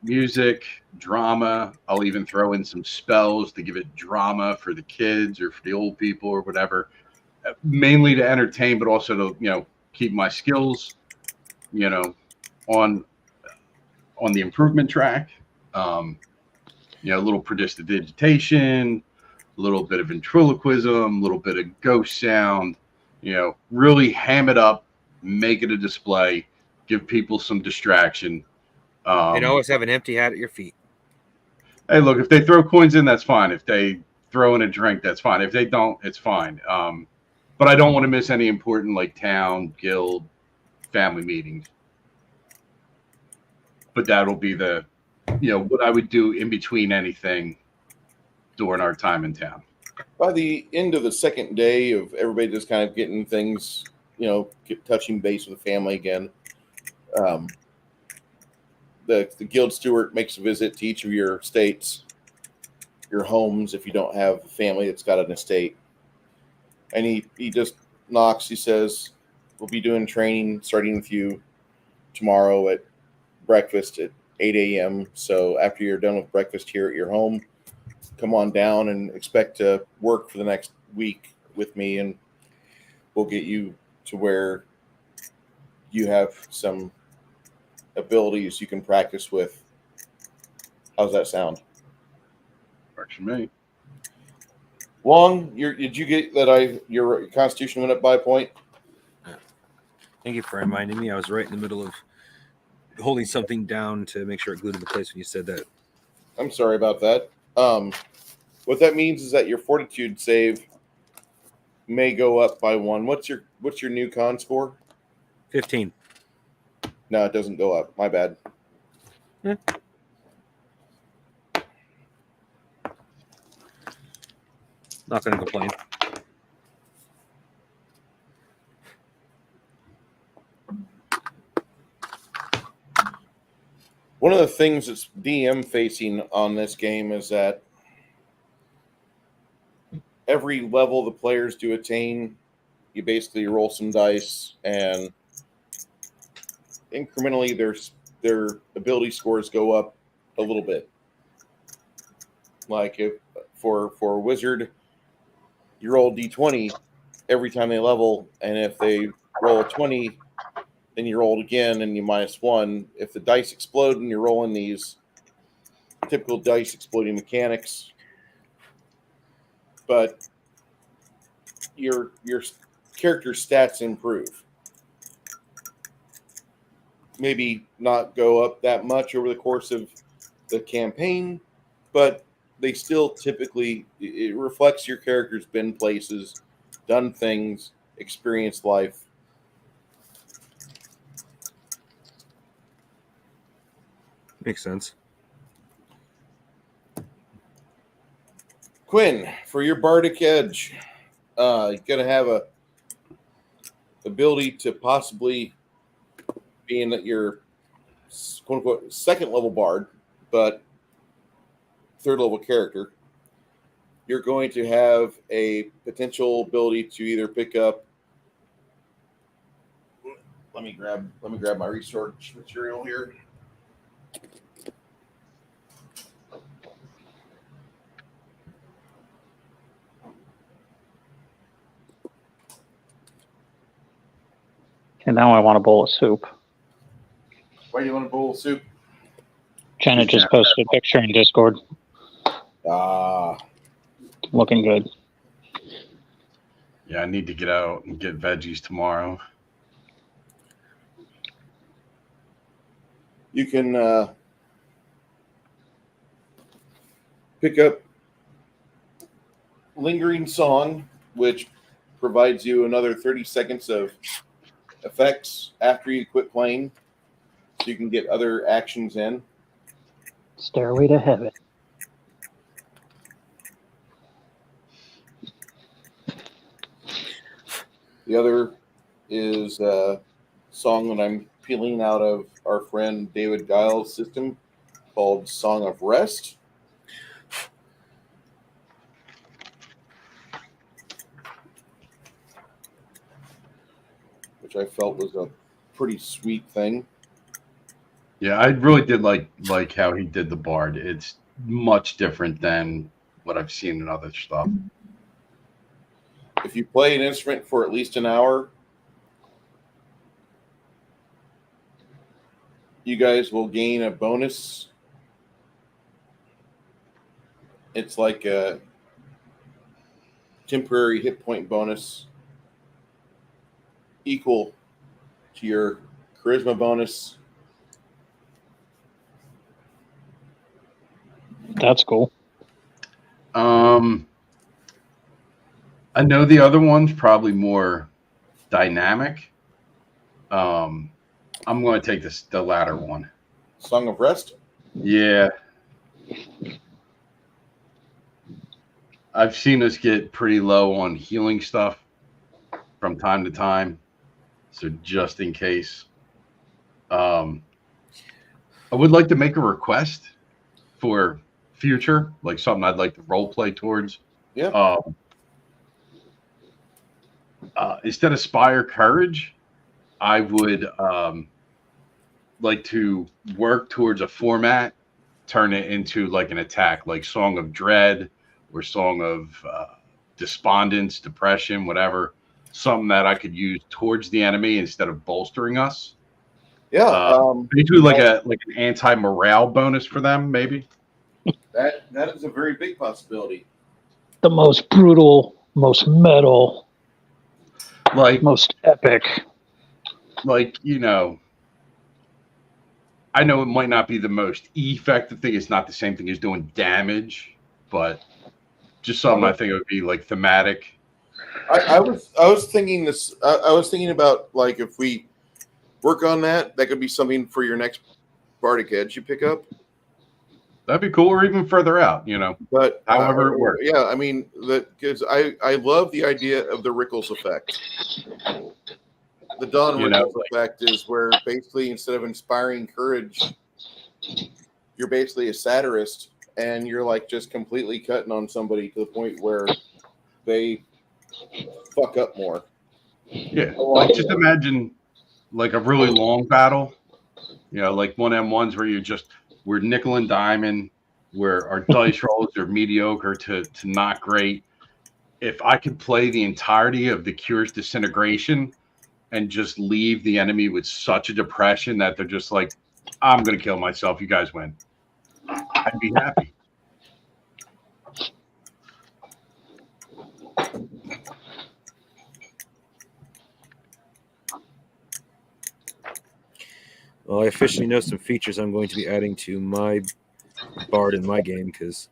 Music, drama. I'll even throw in some spells to give it drama for the kids or for the old people or whatever. Mainly to entertain, but also to keep my skills on the improvement track. A little prestidigitation, a little bit of ventriloquism, a little bit of ghost sound. Really ham it up, make it a display, give people some distraction. And always have an empty hat at your feet. Hey, look, if they throw coins in, that's fine. If they throw in a drink, that's fine. If they don't, it's fine. But I don't want to miss any important like town, guild, family meetings. But that'll be the, what I would do in between anything during our time in town. By the end of the second day of everybody just kind of getting things touching base with the family again. The guild steward makes a visit to each of your estates, your homes, if you don't have a family that's got an estate. And he just knocks. He says, we'll be doing training starting with you tomorrow at breakfast at 8 a.m. So after you're done with breakfast here at your home, come on down and expect to work for the next week with me, and we'll get you to where you have some abilities you can practice with. How's that sound? Works for me. Wong, did you get that your constitution went up by a point? Thank you for reminding me. I was right in the middle of holding something down to make sure it glued into place when you said that. I'm sorry about that. What that means is that your fortitude save may go up by 1. What's your new con score? 15. No, it doesn't go up. My bad. Not going to complain. One of the things that's DM facing on this game is that every level the players do attain, you basically roll some dice, and incrementally their ability scores go up a little bit. Like if for a wizard, you roll d20 every time they level, and if they roll a 20, then you roll it again and you -1. If the dice explode and you're rolling these typical dice exploding mechanics, but your character's stats improve. Maybe not go up that much over the course of the campaign, but they still typically, it reflects your character's been places, done things, experienced life. Makes sense. Quinn, for your bardic edge, you're gonna have a ability to possibly being that you're quote unquote second level bard, but third level character. You're going to have a potential ability to either pick up. Let me grab my research material here. And now I want a bowl of soup. Why do you want a bowl of soup? Jenna just posted a picture in Discord. Looking good. Yeah, I need to get out and get veggies tomorrow. You can pick up Lingering Song, which provides you another 30 seconds of effects after you quit playing, so you can get other actions in. Stairway to Heaven. The other is a song that I'm peeling out of our friend David Giles' system called Song of Rest. Which I felt was a pretty sweet thing. Yeah, I really did like how he did the bard. It's much different than what I've seen in other stuff. If you play an instrument for at least an hour, you guys will gain a bonus. It's like a temporary hit point bonus equal to your charisma bonus. That's cool. I know the other one's probably more dynamic. I'm going to take the latter one. Song of Rest? Yeah. I've seen us get pretty low on healing stuff from time to time. So just in case. I would like to make a request for future, like something I'd like to role play towards. Yeah. Instead of Spire Courage, I would like to work towards a format, turn it into like an attack, like Song of Dread or Song of Despondence, Depression, whatever. Something that I could use towards the enemy instead of bolstering us. Yeah. Basically, like an anti-morale bonus for them, maybe. That is a very big possibility. The most brutal, most metal, Like most epic. Like, you know, I know it might not be the most effective thing. It's not the same thing as doing damage, but just something I think it would be like thematic. I was thinking this. I was thinking about like if we work on that, that could be something for your next Bardic Edge you pick up. That'd be cool, or even further out, you know. But however it works. Yeah, I mean that because I love the idea of the Rickles effect. The Don Rickles effect is where basically instead of inspiring courage, you're basically a satirist, and you're like just completely cutting on somebody to the point where they fuck up more. Yeah, like just imagine like a really long battle, you know, like 1M1s where we're nickel and diamond, where our dice rolls are mediocre to not great. If I could play the entirety of the Cure's Disintegration and just leave the enemy with such a depression that they're just like, I'm going to kill myself. You guys win. I'd be happy. Well, I officially know some features I'm going to be adding to my Bard in my game, because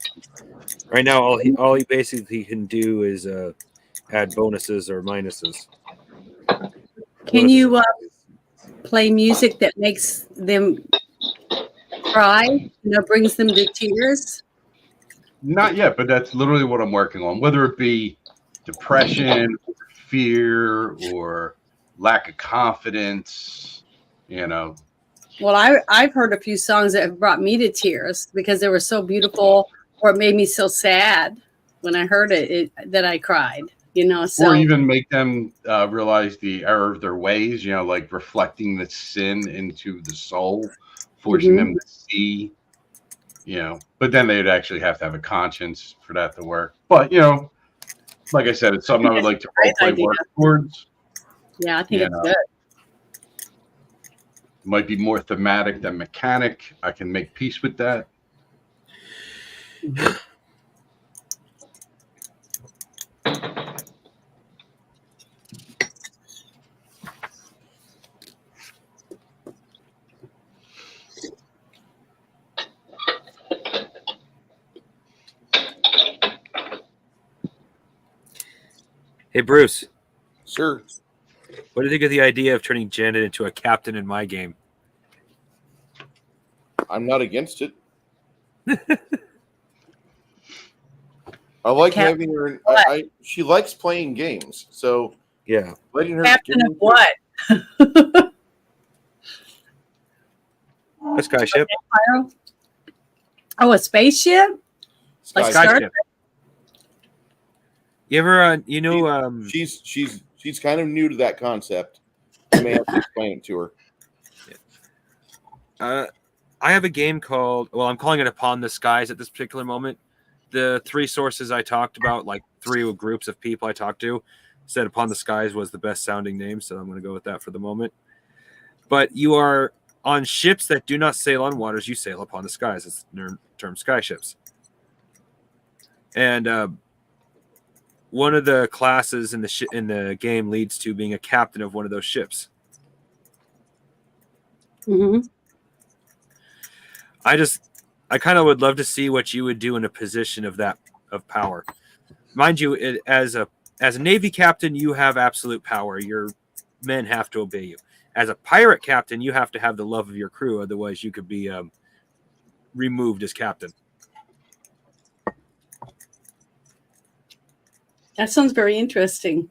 right now all he basically can do is add bonuses or minuses. Can you play music that makes them cry? Brings them to tears? Not yet, but that's literally what I'm working on. Whether it be depression, or fear, or lack of confidence, you know. Well, I've heard a few songs that have brought me to tears because they were so beautiful, or it made me so sad when I heard it that I cried. So, or even make them realize the error of their ways. You know, like reflecting the sin into the soul, forcing them to see. You know, but then they'd actually have to have a conscience for that to work. But like I said, it's something I would like to role play work towards. Yeah, I think it's good. Might be more thematic than mechanic. I can make peace with that. Hey, Bruce. Sure. What do you think of the idea of turning Janet into a captain in my game? I'm not against it. I like having her. She likes playing games, so yeah, letting her. Captain of what? A skyship. Oh, a spaceship? Like Skyship. You ever, she's kind of new to that concept. You may have to explain it to her. I have a game called, well, I'm calling it Upon the Skies at this particular moment. The three sources I talked about, like three groups of people I talked to, said Upon the Skies was the best sounding name, so I'm going to go with that for the moment. But you are on ships that do not sail on waters, you sail upon the skies. It's the term skyships. And one of the classes in the game leads to being a captain of one of those ships. Mm-hmm. I kind of would love to see what you would do in a position of power. Mind you, as a Navy captain, you have absolute power. Your men have to obey you. As a pirate captain, you have to have the love of your crew. Otherwise, you could be removed as captain. That sounds very interesting.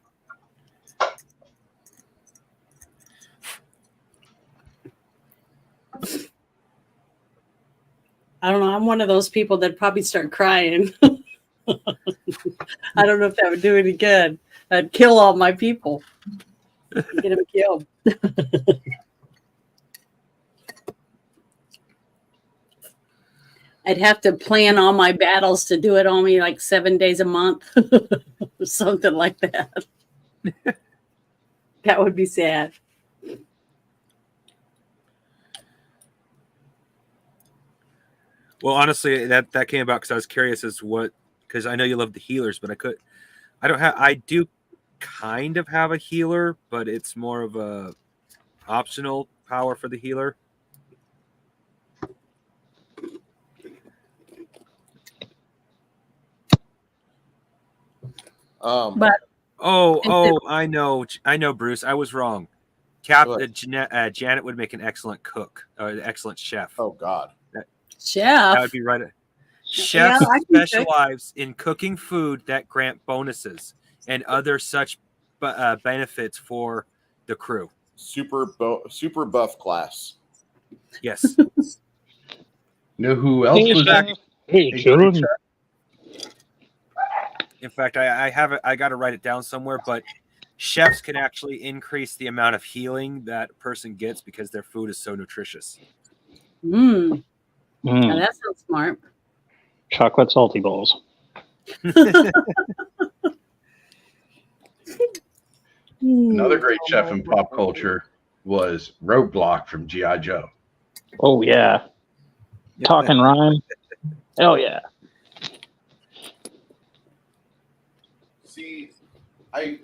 I don't know. I'm one of those people that probably start crying. I don't know if that would do any good. I'd kill all my people. Get them killed. I'd have to plan all my battles to do it only like 7 days a month. Or something like that. That would be sad. Well, honestly, that came about because I was curious as what, because I know you love the healers, but I do kind of have a healer, but it's more of a optional power for the healer. But I know, Bruce. I was wrong. Janet would make an excellent cook or an excellent chef. Oh God, chef. That would be right. Chefs specialize in cooking food that grant bonuses and other such benefits for the crew. super buff class. Yes. Know who else was Hey, June. In fact, I have it. I got to write it down somewhere. But chefs can actually increase the amount of healing that person gets because their food is so nutritious. Now that sounds smart. Chocolate salty bowls. Another great chef in pop culture was Roadblock from G.I. Joe. Oh, yeah. Talking rhyme. Hell yeah. See, I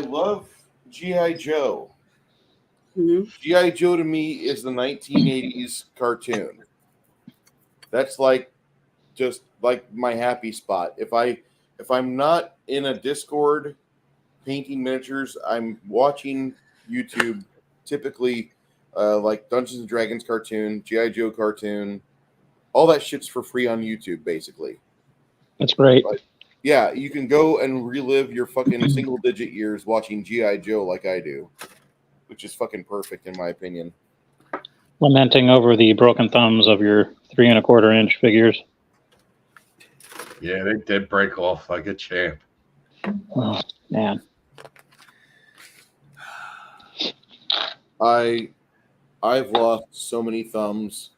love G.I. Joe. Mm-hmm. G.I. Joe to me is the 1980s cartoon. That's just like my happy spot. If I'm not in a Discord painting miniatures, I'm watching YouTube, typically like Dungeons and Dragons cartoon, G.I. Joe cartoon. All that shit's for free on YouTube, basically. That's great. But, yeah, you can go and relive your fucking single-digit years watching G.I. Joe like I do, which is fucking perfect in my opinion. Lamenting over the broken thumbs of your 3 1/4 inch figures. Yeah, they did break off like a champ. Oh, man. I've lost so many thumbs.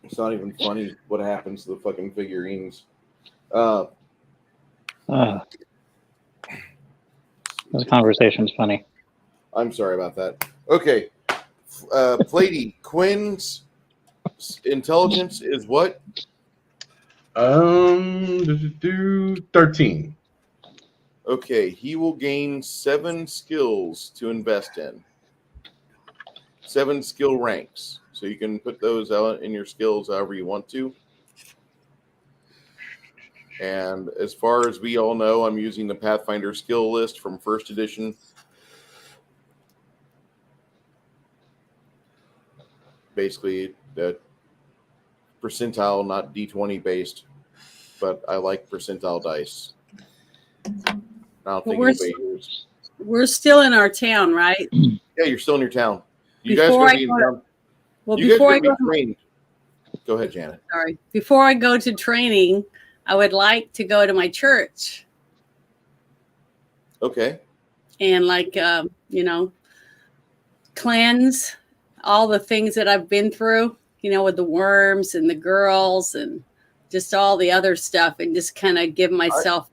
It's not even funny what happens to the fucking figurines. This conversation's funny. I'm sorry about that. Okay. Plady, Quinn's intelligence is what? 13. Okay, he will gain 7 skills to invest in. 7 skill ranks. So you can put those out in your skills however you want to. And as far as we all know, I'm using the Pathfinder skill list from 1st edition. Basically, the percentile, not D20 based, but I like percentile dice. I don't think anybody hears. We're still in our town, right? Yeah, you're still in your town. You guys Before go I be in go town. Well, You guys before I gotta go, be trained. Go ahead, Janet. sorry. Before I go to training, I would like to go to my church Okay. and cleanse all the things that I've been through, with the worms and the girls and just all the other stuff, and just kind of give myself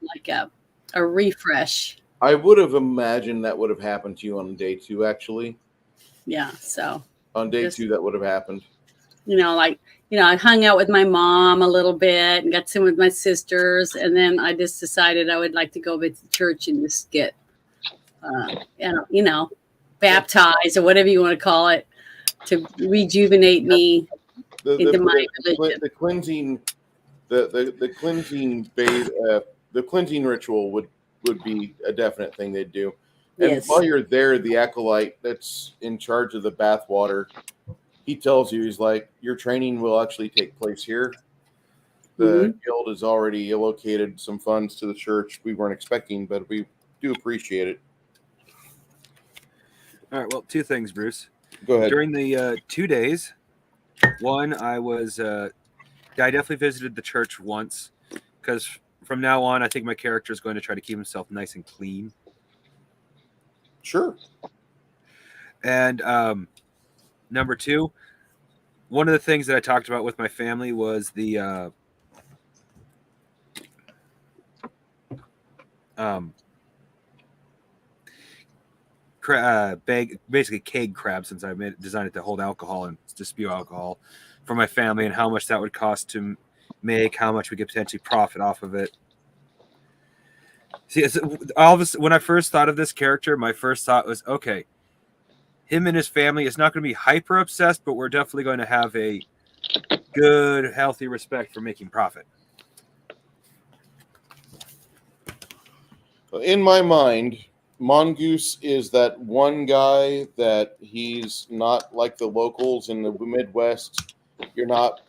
a refresh. I would have imagined that would have happened to you on day 2, actually. Yeah. So On day 2, that would have happened. I hung out with my mom a little bit and got some with my sisters. And then I just decided I would like to go to church and just get, baptized or whatever you want to call it, to rejuvenate me into my religion. The cleansing, the cleansing bathe, the cleansing ritual would be a definite thing they'd do. And Yes. while you're there, the acolyte that's in charge of the bath water, he tells you, he's like, your training will actually take place here. The guild has already allocated some funds to the church we weren't expecting, but we do appreciate it. All right. Well, 2 things, Bruce. Go ahead. During the 2 days, one, I definitely visited the church once, because from now on, I think my character is going to try to keep himself nice and clean. Sure. And number two, one of the things that I talked about with my family was the basically keg crab, since I designed it to hold alcohol and to spew alcohol for my family, and how much that would cost to make, how much we could potentially profit off of it. See, all this, when I first thought of this character, my first thought was, okay, him and his family is not going to be hyper obsessed, but we're definitely going to have a good, healthy respect for making profit. In my mind, Mongoose is that one guy that he's not like the locals in the Midwest. You're not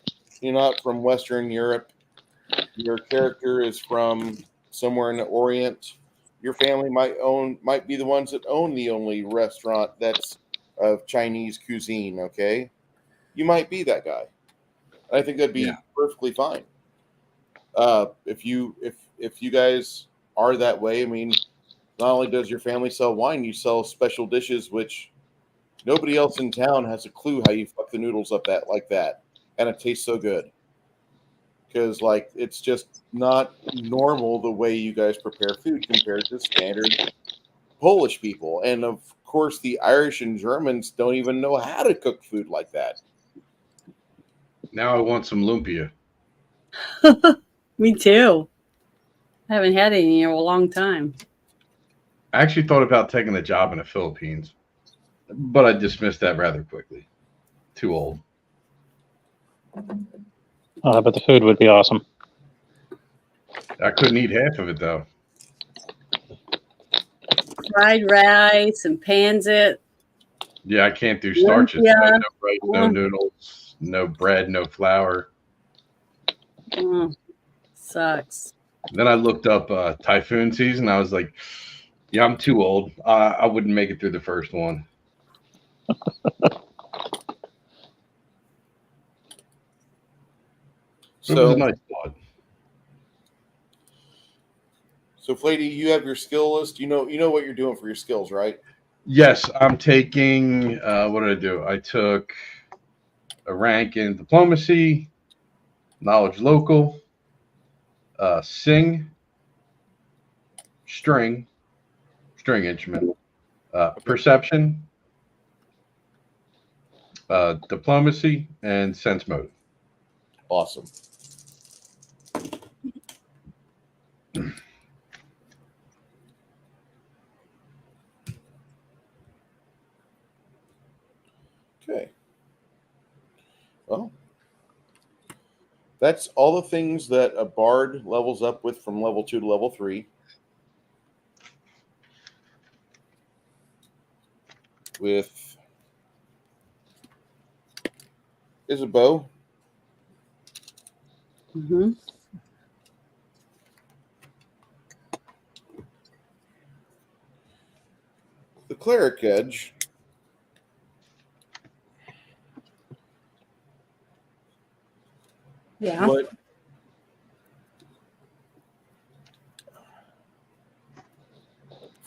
from Western Europe. Your character is from somewhere in the Orient. Your family might be the ones that own the only restaurant that's of Chinese cuisine. Okay, you might be that guy. I think that'd be perfectly fine. If you guys are that way, I mean, not only does your family sell wine, you sell special dishes, which nobody else in town has a clue how you fuck the noodles up like that, and it tastes so good. Because like it's just not normal the way you guys prepare food compared to standard Polish people, and of course the Irish and Germans don't even know how to cook food like that. Now I want some lumpia. Me too. I haven't had any in a long time. I actually thought about taking a job in the Philippines, but I dismissed that rather quickly. Too old. But the food would be awesome. I couldn't eat half of it though. Fried rice and pancit. Yeah, I can't do starches. Yeah. No rice, no noodles, no bread, no flour. Sucks. Then I looked up typhoon season. I was like, yeah, I'm too old. I wouldn't make it through the first one. So it was a nice thought. So, Flady, you have your skill list. You know what you're doing for your skills, right? Yes, I'm taking. What did I do? I took a rank in diplomacy, knowledge local, sing, string instrument, perception, diplomacy, and sense motive. Awesome. Okay. Well, that's all the things that a bard levels up with from level 2 to level 3. With Isabeau. Mm-hmm. The cleric edge. Yeah. What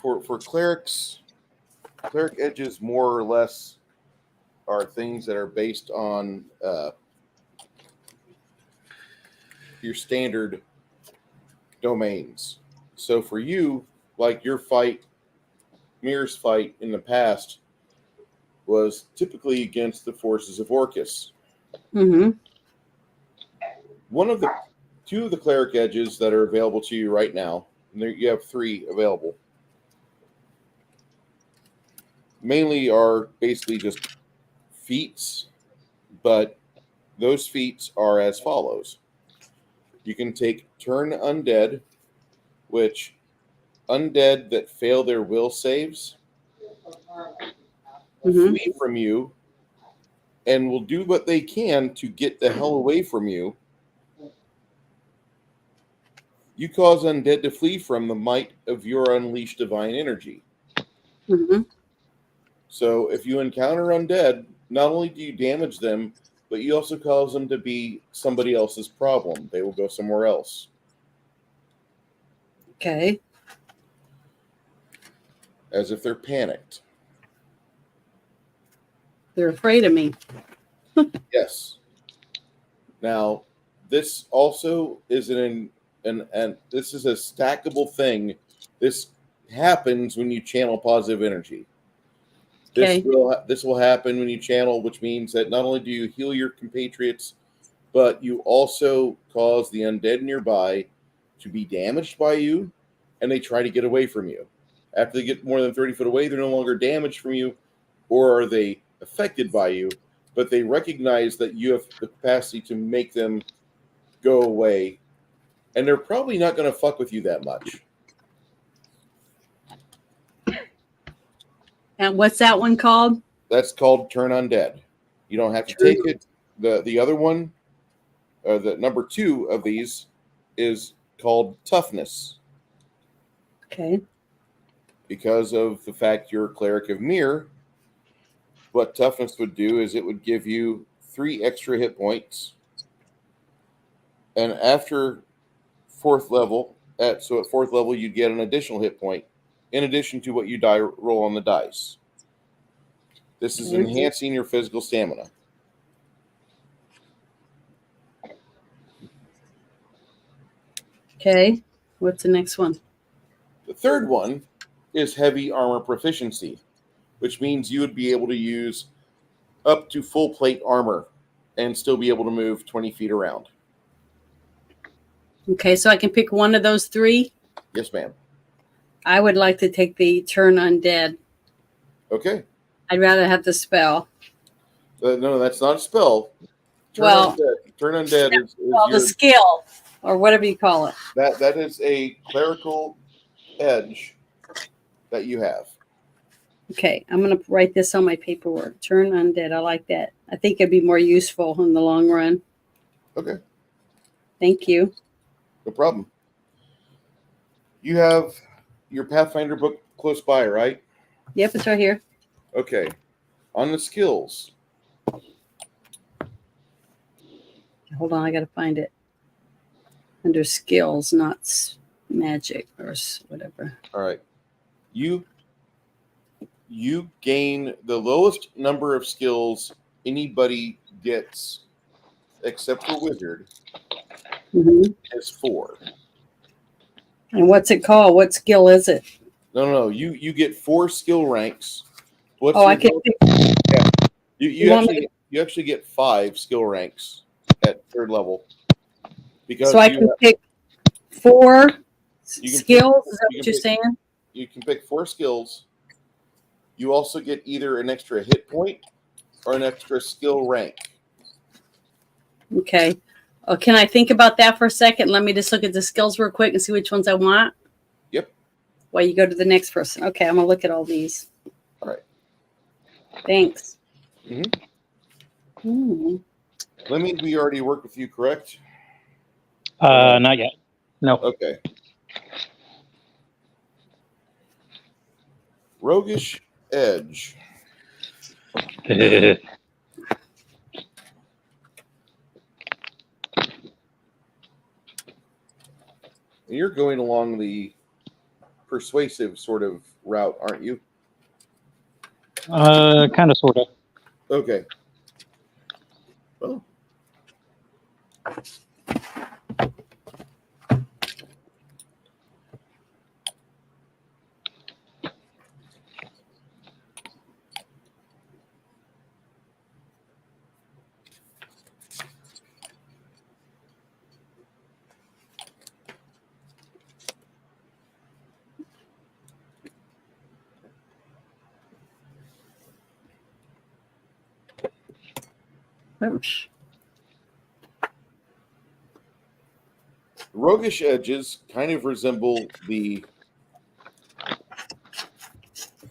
for clerics, cleric edges more or less are things that are based on your standard domains. So for you, like your fight, Mir's fight in the past was typically against the forces of Orcus. Mm-hmm. Two of the cleric edges that are available to you right now, and there you have 3 available, mainly are basically just feats, but those feats are as follows. You can take Turn Undead, which undead that fail their will saves flee from you and will do what they can to get the hell away from you. You cause undead to flee from the might of your unleashed divine energy. Mm-hmm. So if you encounter undead, not only do you damage them, but you also cause them to be somebody else's problem. They will go somewhere else. Okay. As if they're panicked. They're afraid of me. Yes. Now, this also is an this is a stackable thing. This happens when you channel positive energy. Okay. This will happen when you channel, which means that not only do you heal your compatriots, but you also cause the undead nearby to be damaged by you, and they try to get away from you. After they get more than 30 foot away, they're no longer damaged from you, or are they affected by you, but they recognize that you have the capacity to make them go away, and they're probably not going to fuck with you that much. And what's that one called? That's called Turn Undead. You don't have to take it. The other one, the number 2 of these, is called Toughness. Okay. Because of the fact you're a Cleric of Mirror, what Toughness would do is it would give you 3 extra hit points. And after 4th level, at 4th level, you'd get an additional hit point in addition to what you roll on the dice. This is enhancing your physical stamina. Okay. What's the next one? The third one is Heavy Armor Proficiency, which means you would be able to use up to full plate armor and still be able to move 20 feet around. Okay, so I can pick one of those 3? Yes, ma'am. I would like to take the Turn Undead. Okay. I'd rather have the spell. No, that's not a spell. Turn Undead is the skill, or whatever you call it. That is a clerical edge that you have. Okay, I'm going to write this on my paperwork. Turn Undead. I like that. I think it'd be more useful in the long run. Okay. Thank you. No problem. You have your Pathfinder book close by, right? Yep, it's right here. Okay. On the skills. Hold on, I got to find it. Under skills, not magic or whatever. All right. You gain the lowest number of skills anybody gets, except for wizard, is 4. And what's it called? What skill is it? No. You get 4 skill ranks. I can. You actually get 5 skill ranks at 3rd level. Because so I can pick 4 skills. Is that what you're saying? You can pick 4 skills. You also get either an extra hit point or an extra skill rank. Okay. Oh, can I think about that for a second? Let me just look at the skills real quick and see which ones I want. Yep. While you go to the next person. Okay, I'm going to look at all these. All right. Thanks. Lemmy, we already worked with you, correct? Not yet. No. Okay. Roguish Edge. You're going along the persuasive sort of route, aren't you? Kind of, sort of. Okay. Well. Roguish edges kind of resemble the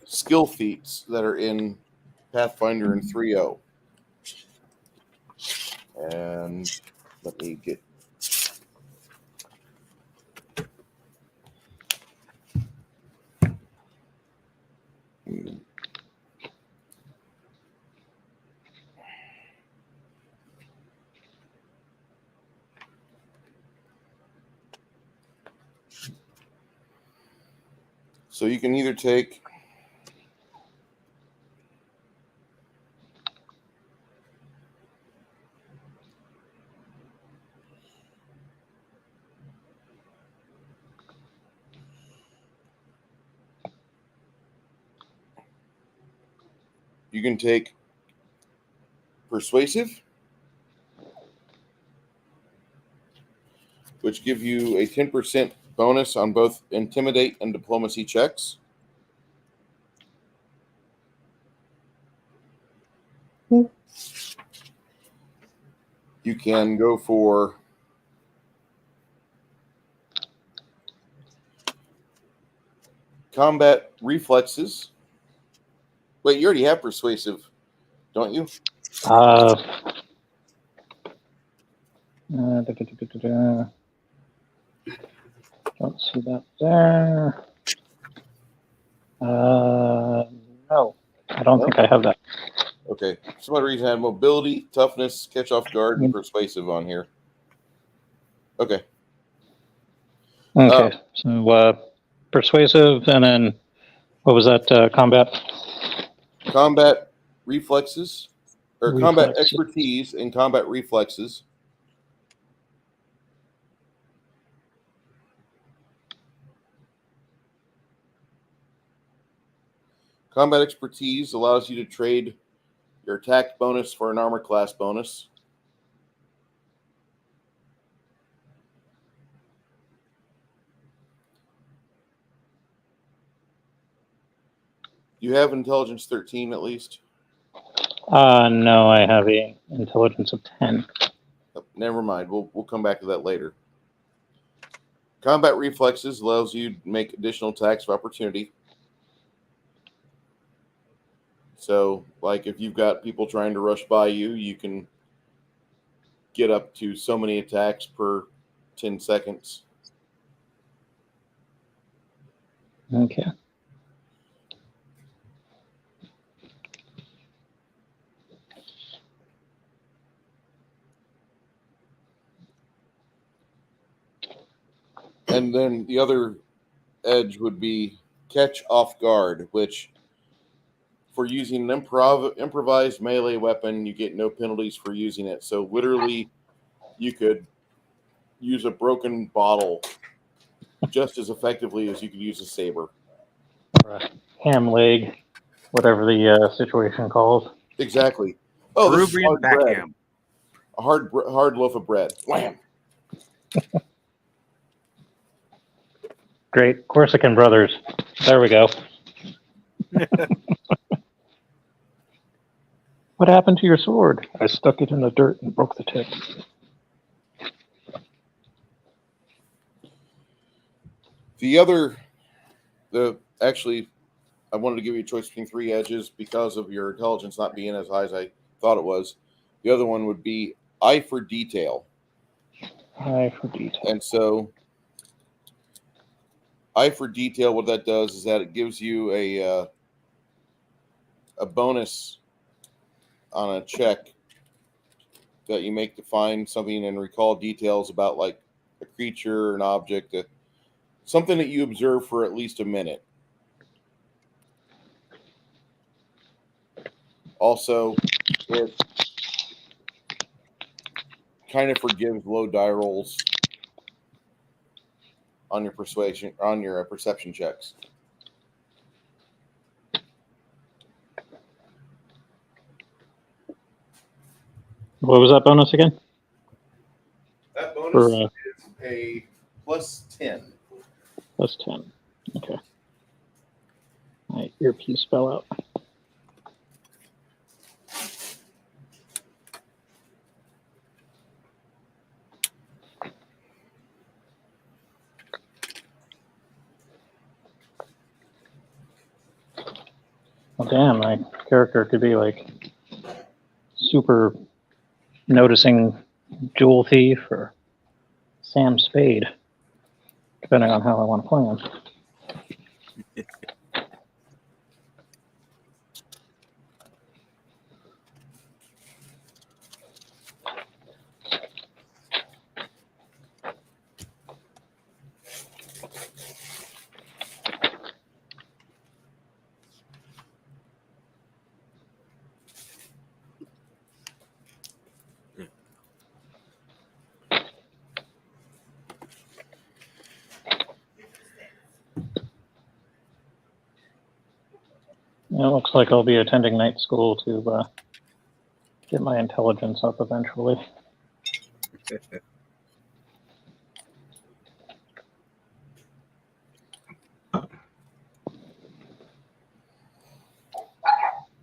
skill feats that are in Pathfinder and 3.0. And let me get... So you can either take persuasive, which give you a 10% bonus on both intimidate and diplomacy checks. You can go for combat reflexes. Wait, you already have persuasive, don't you? Don't see that there. No, I don't think I have that. Okay. For some odd reason, I had mobility, toughness, catch off guard, and persuasive on here. Okay. Okay, so persuasive, and then what was that? Combat? Combat reflexes, or combat Reflex. expertise and combat reflexes. Combat expertise allows you to trade your attack bonus for an armor class bonus. You have intelligence 13 at least. No, I have a intelligence of 10. Oh, never mind. We'll come back to that later. Combat reflexes allows you to make additional attacks of opportunity. So, like if you've got people trying to rush by you, you can get up to so many attacks per 10 seconds. Okay. And then the other edge would be catch off guard, which for using an improvised melee weapon, you get no penalties for using it. So literally, you could use a broken bottle just as effectively as you could use a saber. Or a ham leg, whatever the situation calls. Exactly. Oh, this is Peruvian hard bread. backham. A hard loaf of bread. Wham! Great. Corsican brothers. There we go. What happened to your sword? I stuck it in the dirt and broke the tip. Actually, I wanted to give you a choice between three edges because of your intelligence not being as high as I thought it was. The other one would be eye for detail. Eye for detail. And so, eye for detail, what that does is that it gives you a bonus on a check that you make to find something and recall details about like a creature, an object, something that you observe for at least a minute. Also, it kind of forgives low die rolls on your perception checks. What was that bonus again? That bonus For, is a plus 10. Plus 10. Okay. My earpiece fell out. Well, damn, my character could be like super noticing jewel thief or Sam Spade, depending on how I want to play him. looks like I'll be attending night school to get my intelligence up eventually.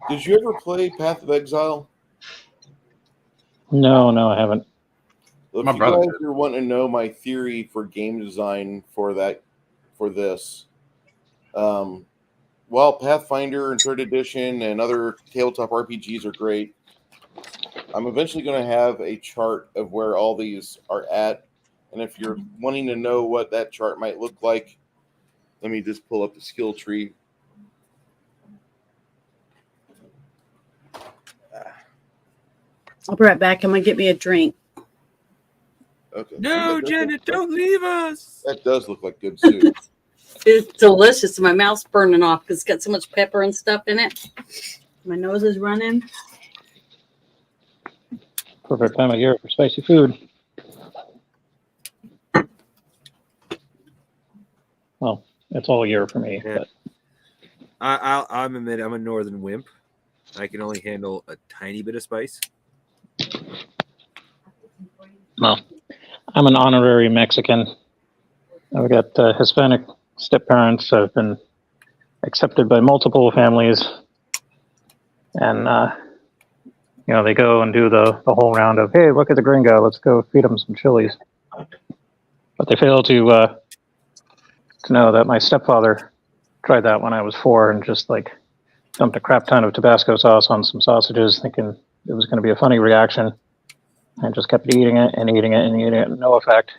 Did you ever play Path of Exile? No, I haven't. If My you brother guys did. are wanting to know my theory for game design for this, while Pathfinder and 3rd Edition and other tabletop RPGs are great, I'm eventually going to have a chart of where all these are at. And if you're wanting to know what that chart might look like, let me just pull up the skill tree. I'll be right back. I'm gonna get me a drink. Okay. No, Janet, don't leave us. That does look like good soup. It's delicious. My mouth's burning off because it's got so much pepper and stuff in it. My nose is running. Perfect time of year for spicy food. Well, it's all year for me. Yeah. But I'll admit I'm a northern wimp. I can only handle a tiny bit of spice. well, I'm an honorary Mexican. I've got Hispanic step parents. I've been accepted by multiple families, and they go and do the whole round of, hey, look at the gringo, let's go feed them some chilies. But they fail to know that my stepfather tried that when I was 4 and just like dumped a crap ton of Tabasco sauce on some sausages, thinking it was going to be a funny reaction. I just kept eating it and eating it and eating it. No effect.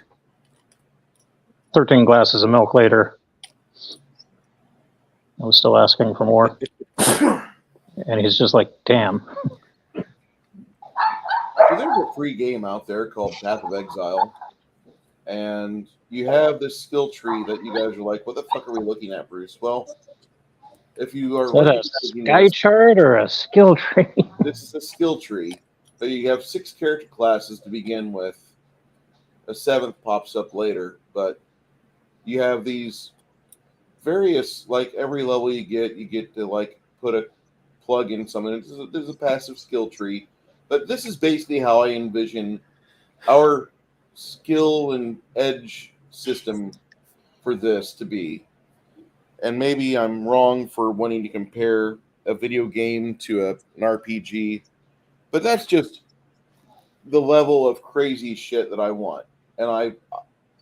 13 glasses of milk later, I was still asking for more. And he's just like, damn. So there's a free game out there called Path of Exile. And you have this skill tree that you guys are like, what the fuck are we looking at, Bruce? Well, if you are Is that a recognizing sky this, chart or a skill tree? this is a skill tree. So you have 6 character classes to begin with. A 7th pops up later, but you have these various, like every level you get to like put a plug in something. There's a passive skill tree, but this is basically how I envision our skill and edge system for this to be. And maybe I'm wrong for wanting to compare a video game to an RPG, but that's just the level of crazy shit that I want. And I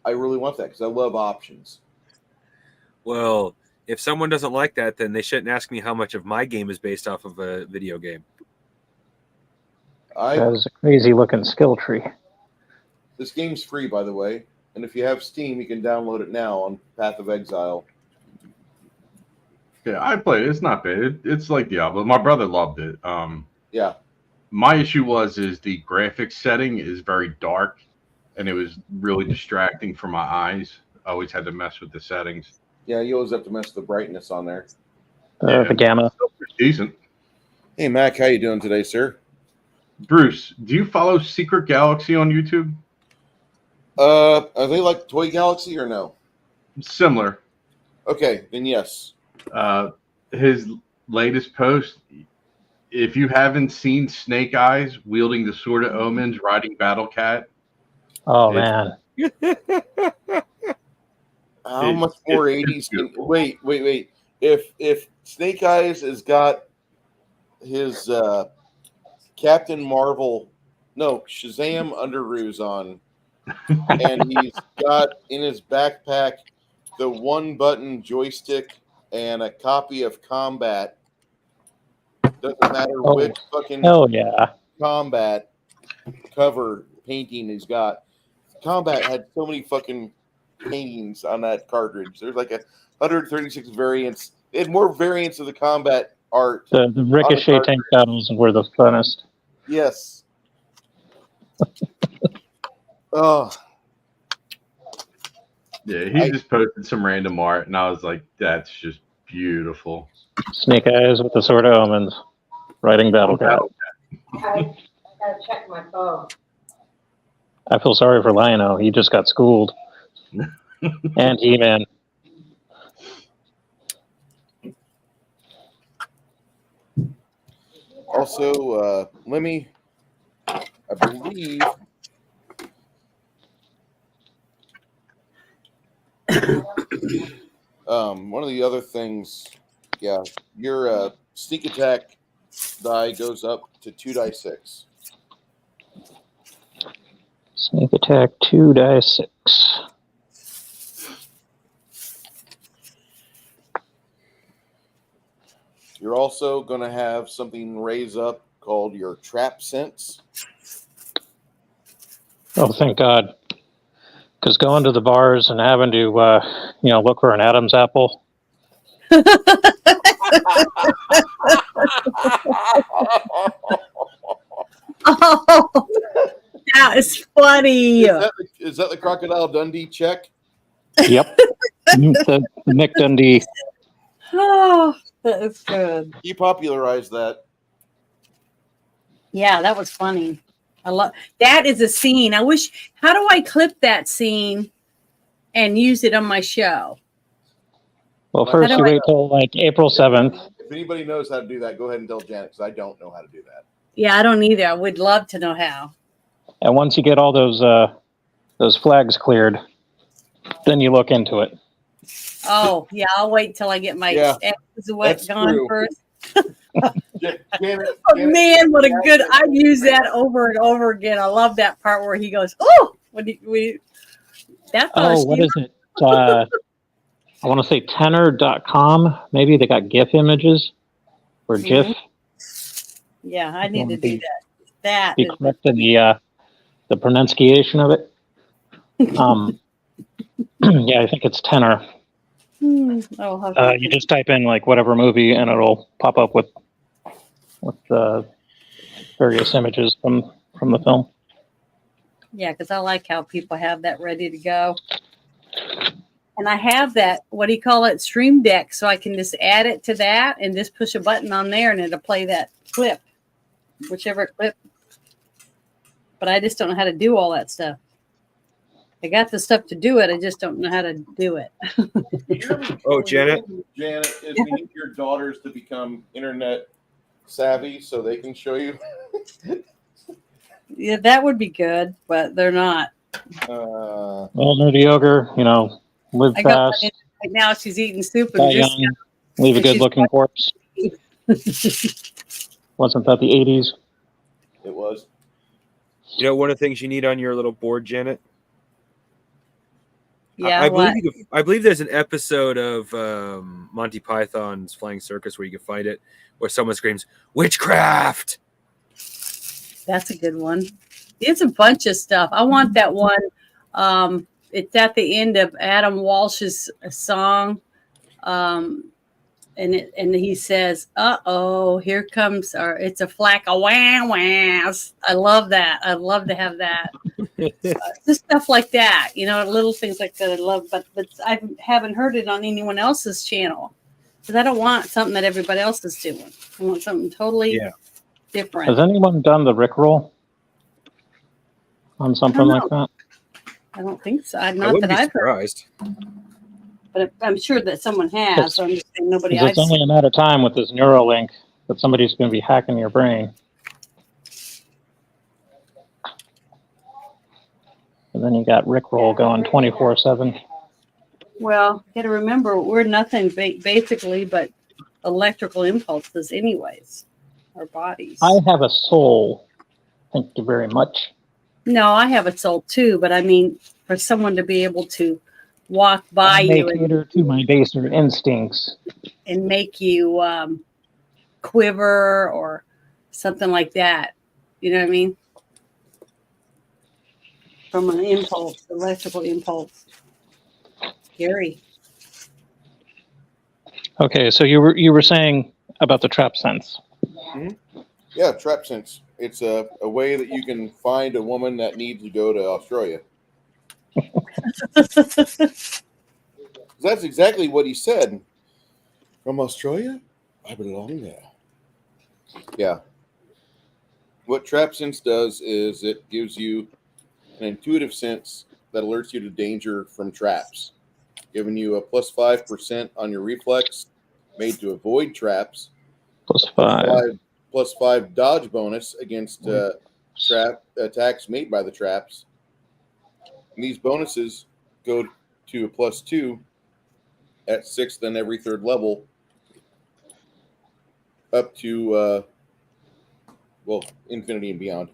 really want that because I love options. Well, if someone doesn't like that, then they shouldn't ask me how much of my game is based off of a video game. That is a crazy looking skill tree. This game's free, by the way. And if you have Steam, you can download it now on Path of Exile. Yeah, I played it. It's not bad. It's like Diablo. My brother loved it. Yeah. My issue is the graphics setting is very dark, and it was really distracting for my eyes. I always had to mess with the settings. Yeah, you always have to mess with the brightness on there. The gamma. Decent. Hey, Mac, how you doing today, sir? Bruce, do you follow Secret Galaxy on YouTube? Are they like Toy Galaxy or no? Similar. Okay, then yes. His latest post, if you haven't seen Snake Eyes wielding the Sword of Omens riding Battle Cat. Oh, man. How much more 80s? Wait. If Snake Eyes has got his Captain Marvel, no, Shazam underoos on, and he's got in his backpack the 1-button joystick and a copy of Combat. Doesn't matter which fucking Combat cover painting he's got. Combat had so many fucking paintings on that cartridge. There's like 136 variants. They had more variants of the Combat art. The Ricochet tank battles were the funnest. Yes. Oh. Yeah, he just posted some random art, and I was like, that's just beautiful. Snake Eyes with the Sword of Omens, riding Battle Cat. I gotta check my phone. I feel sorry for Lion-O. He just got schooled. And He-Man. Also, Lemmy, I believe one of the other things, yeah, your sneak attack die goes up to 2d6. Sneak attack 2d6. You're also going to have something raise up called your trap sense. Oh, thank God. Because going to the bars and having to, look for an Adam's apple. Oh, that is funny. Is that the Crocodile Dundee check? Yep. the Nick Dundee. Oh, that is good. You popularized that. Yeah, that was funny. I love that is a scene. I wish. How do I clip that scene and use it on my show? Well, first you wait till like April 7th. If anybody knows how to do that, go ahead and tell Janet, because I don't know how to do that. Yeah, I don't either. I would love to know how. And once you get all those flags cleared, then you look into it. Oh, yeah, I'll wait till I get my X's gone first. Janet, Man, what a good! I've used that over and over again. I love that part where he goes, "Oh, what is it? I want to say tenor.com. Maybe they got GIF images or GIF. Yeah, I need to do that. Be correct in the pronunciation of it. Yeah, I think it's tenor. You just type in like whatever movie, and it'll pop up with various images from the film. Yeah, because I like how people have that ready to go. And I have that, what do you call it, Stream Deck, so I can just add it to that and just push a button on there and it'll play that clip, whichever clip. But I just don't know how to do all that stuff. I got the stuff to do it, I just don't know how to do it. Oh, Janet, is we need your daughters to become internet savvy so they can show you. Yeah, that would be good, but they're not. Well, Nerdy Ogre, live I got fast. right now she's eating soup Die and just young, leave a good-looking corpse. Wasn't that the 80s? It was. One of the things you need on your little board, Janet? Yeah, I believe there's an episode of Monty Python's Flying Circus where you can find it, where someone screams, "Witchcraft!" That's a good one. It's a bunch of stuff. I want that one. It's at the end of Adam Walsh's song. And he says, "Uh-oh, here comes it's a flack of wah-wahs." I love that. I love to have that. Just stuff like that, little things like that I love, but I haven't heard it on anyone else's channel. Because I don't want something that everybody else is doing. I want something totally different. Has anyone done the Rickroll on something like that? I don't think so. Not I wouldn't that be I've heard. surprised. But I'm sure that someone has. So I'm just saying nobody. It's only a matter of time with this Neuralink that somebody's going to be hacking your brain. And then you got Rickroll going 24/7. Well, you got to remember, we're nothing basically but electrical impulses, anyways. Our bodies. I have a soul. Thank you very much. No, I have a soul too, but I mean, for someone to be able to walk by you and cater to my baser instincts and make you quiver or something like that. You know what I mean? From an impulse, electrical impulse. Scary. Okay, so you were saying about the trap sense. Mm-hmm. Yeah, trap sense. It's a way that you can find a woman that needs to go to Australia. That's exactly what he said. From Australia? I belong there. Yeah. What trap sense does is it gives you an intuitive sense that alerts you to danger from traps, giving you a +5% on your reflex made to avoid traps. +5. +5 dodge bonus against trap attacks made by the traps. And these bonuses go to a +2 at 6th and every 3rd level, up to infinity and beyond.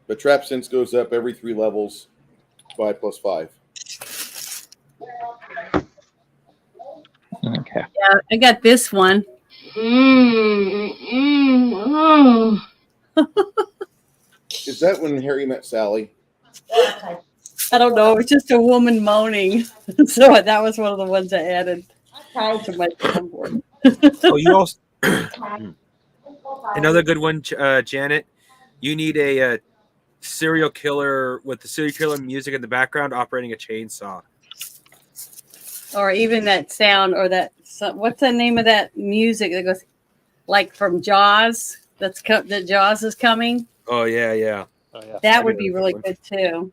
But trap sense goes up every 3 levels by +5. Okay. Yeah, I got this one. Is that when Harry met Sally? I don't know. It's just a woman moaning. So that was one of the ones I added to my soundboard. Oh, you also another good one, Janet. You need a serial killer with the serial killer music in the background operating a chainsaw. Or even that sound, or that, what's the name of that music that goes like from Jaws? That Jaws is coming. Oh yeah. Oh, yeah. That would be really good too.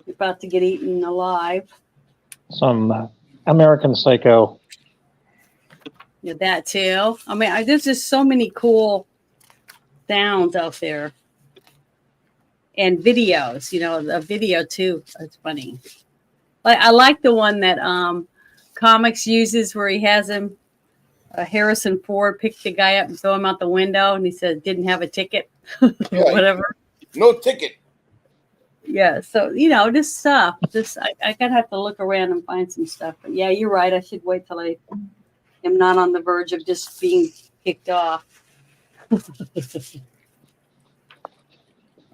You're about to get eaten alive. Some American Psycho. Yeah, that too. I mean, there's just so many cool sounds out there. And videos, a video too. It's funny. I like the one that Comics uses where he has him, Harrison Ford, pick the guy up and throw him out the window, and he said didn't have a ticket, whatever. No ticket. Yeah, so just stuff. I gotta have to look around and find some stuff. But yeah, you're right. I should wait till I am not on the verge of just being kicked off.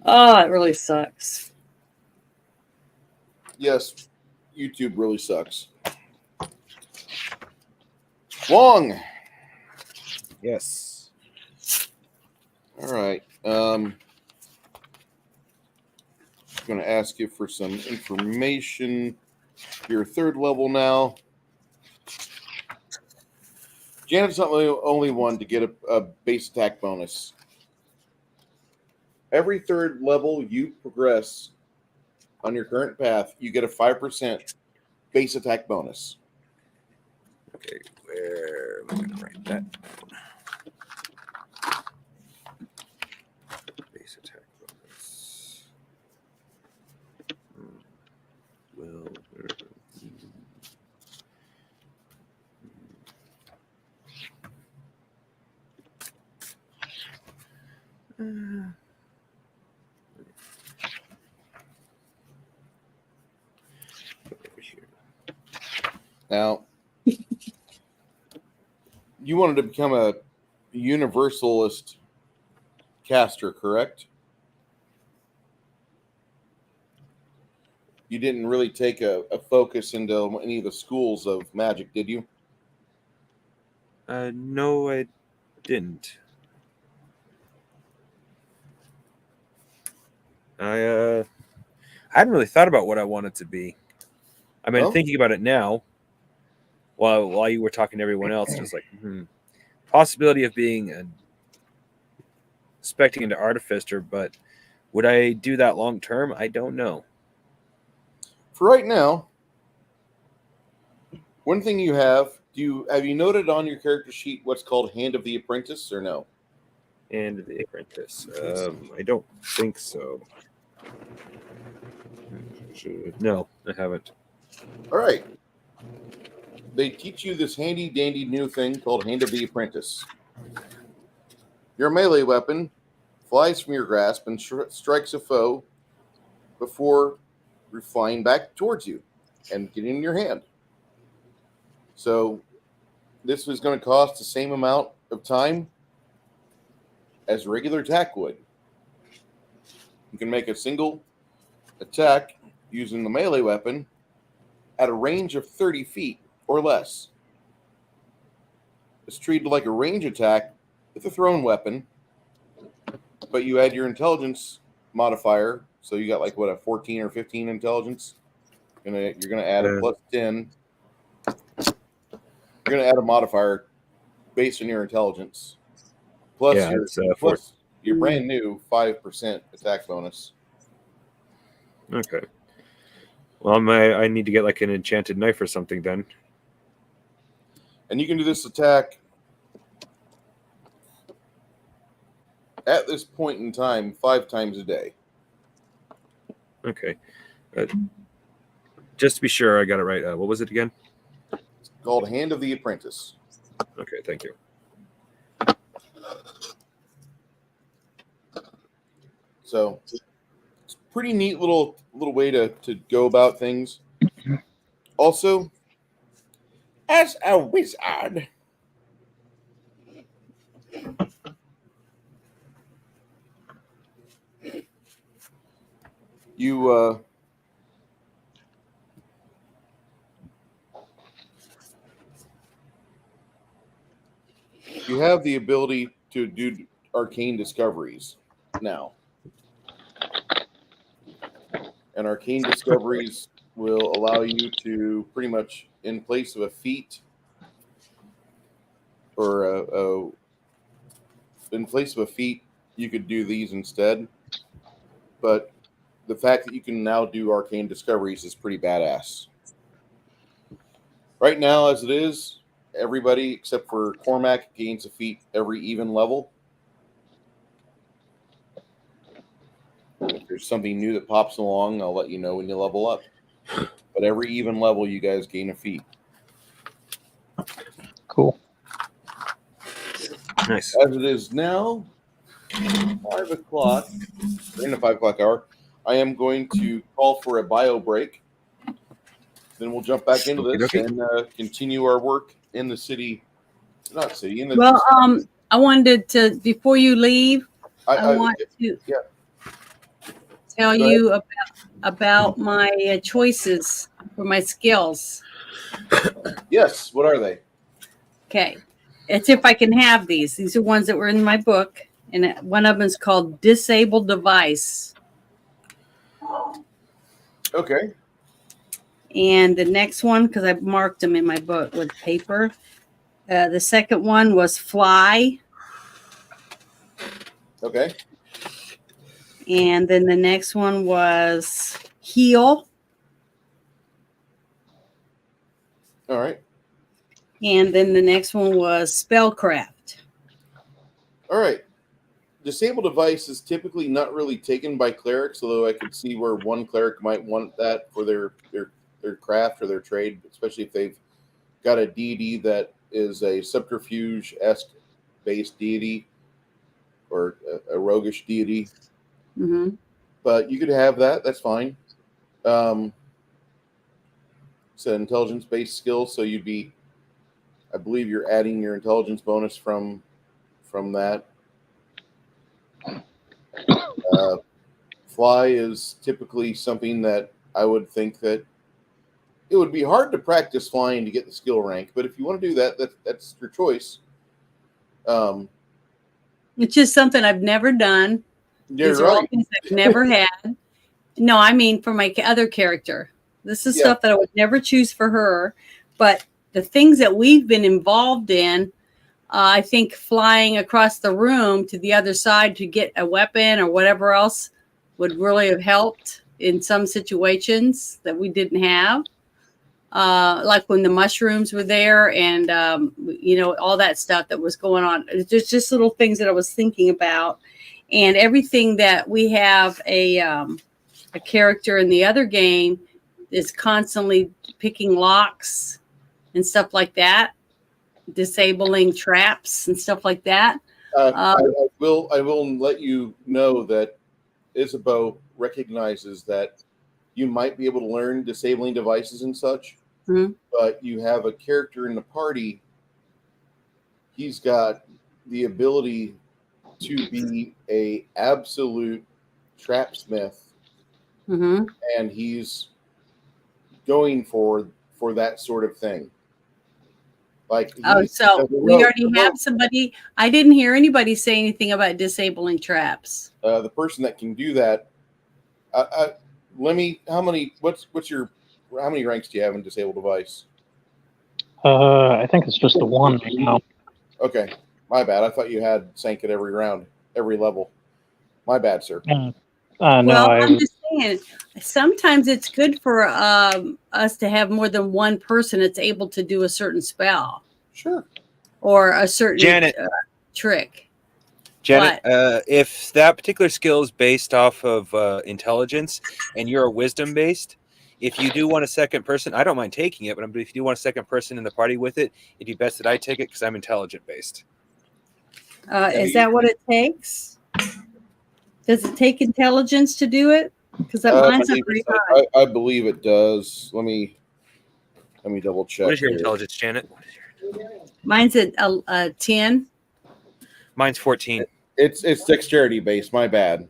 Oh, it really sucks. Yes, YouTube really sucks. Wong. Yes. All right. I'm going to ask you for some information. You're 3rd level now. Janet's not the only one to get a base attack bonus. Every 3rd level you progress on your current path, you get a 5% base attack bonus. Okay, where am I going to write that? Base attack bonus. Well, over here. Now, you wanted to become a universalist caster, correct? You didn't really take a focus into any of the schools of magic, did you? No, I didn't. I hadn't really thought about what I wanted to be. I mean, Oh. thinking about it now, while you were talking to everyone else, it was like, possibility of being expecting into artificer, but would I do that long term? I don't know. For right now, one thing you have you noted on your character sheet what's called Hand of the Apprentice or no? And the apprentice. I don't think so. No, I haven't. All right. They teach you this handy dandy new thing called Hand of the Apprentice. Your melee weapon flies from your grasp and strikes a foe before flying back towards you and getting in your hand. So this was going to cost the same amount of time as a regular attack would. You can make a single attack using the melee weapon at a range of 30 feet or less. It's treated like a range attack with a thrown weapon, but you add your intelligence modifier, so you got like a 14 or 15 intelligence. You're gonna add a plus 10. You're gonna add a modifier based on your intelligence. Plus, your brand new 5% attack bonus. Okay. Well, I need to get like an enchanted knife or something then. And you can do this attack at this point in time 5 times a day. Okay. Just to be sure I got it right. What was it again? It's called Hand of the Apprentice. Okay, thank you. So it's a pretty neat little way to go about things. Also, as a wizard, you you have the ability to do arcane discoveries now. And arcane discoveries will allow you to pretty much, in place of a feat or in place of a feat, you could do these instead. But the fact that you can now do arcane discoveries is pretty badass. Right now, as it is, everybody except for Cormac gains a feat every even level. If there's something new that pops along, I'll let you know when you level up. But every even level, you guys gain a feat. Cool. Nice. As it is now, 5 o'clock, in the 5 o'clock hour, I am going to call for a bio break. Then we'll jump back into this and continue our work in the city. Not city, in the... Well, I wanted to, before you leave, I want to tell you about my choices for my skills. Yes, what are they? Okay. It's if I can have these. These are ones that were in my book, and one of them is called Disable Device. Okay. And the next one, because I marked them in my book with paper. The second one was Fly. Okay. And then the next one was Heal. All right. And then the next one was Spellcraft. All right. Disable device is typically not really taken by clerics, although I could see where one cleric might want that for their craft or their trade, especially if they've got a deity that is a subterfuge-esque based deity or a roguish deity. Mm-hmm. But you could have that. That's fine. It's an intelligence-based skill, so you'd be, I believe you're adding your intelligence bonus from that. Fly is typically something that I would think that it would be hard to practice flying to get the skill rank, but if you want to do that, that's your choice. It's just something I've never done. These are all things I've never had. No, I mean for my other character. This is stuff that I would never choose for her, but the things that we've been involved in, I think flying across the room to the other side to get a weapon or whatever else would really have helped in some situations that we didn't have. Like when the mushrooms were there and, all that stuff that was going on. It's just little things that I was thinking about. And everything that we have a character in the other game is constantly picking locks and stuff like that, disabling traps and stuff like that. I will let you know that Isabeau recognizes that you might be able to learn disabling devices and such, but you have a character in the party. He's got the ability to be a absolute trapsmith, and he's going for that sort of thing. Like, so we already have somebody. I didn't hear anybody say anything about disabling traps. The person that can do that. How many ranks do you have in disable device? I think it's just the one right now. Okay, my bad. I thought you had sank at every round, every level. My bad, sir. No, I'm just saying, sometimes it's good for us to have more than one person that's able to do a certain spell. Sure. or a certain Janet. trick. Janet, if that particular skill is based off of intelligence and you're a wisdom based, if you do want a second person, I don't mind taking it, but if you do want a second person in the party with it, it'd be best that I take it because I'm intelligent based. Is that what it takes? Does it take intelligence to do it? Because mine's not very high. I believe it does. Let me double check. What is your here. intelligence, Janet? Mine's at 10. Mine's 14. It's dexterity based. My bad.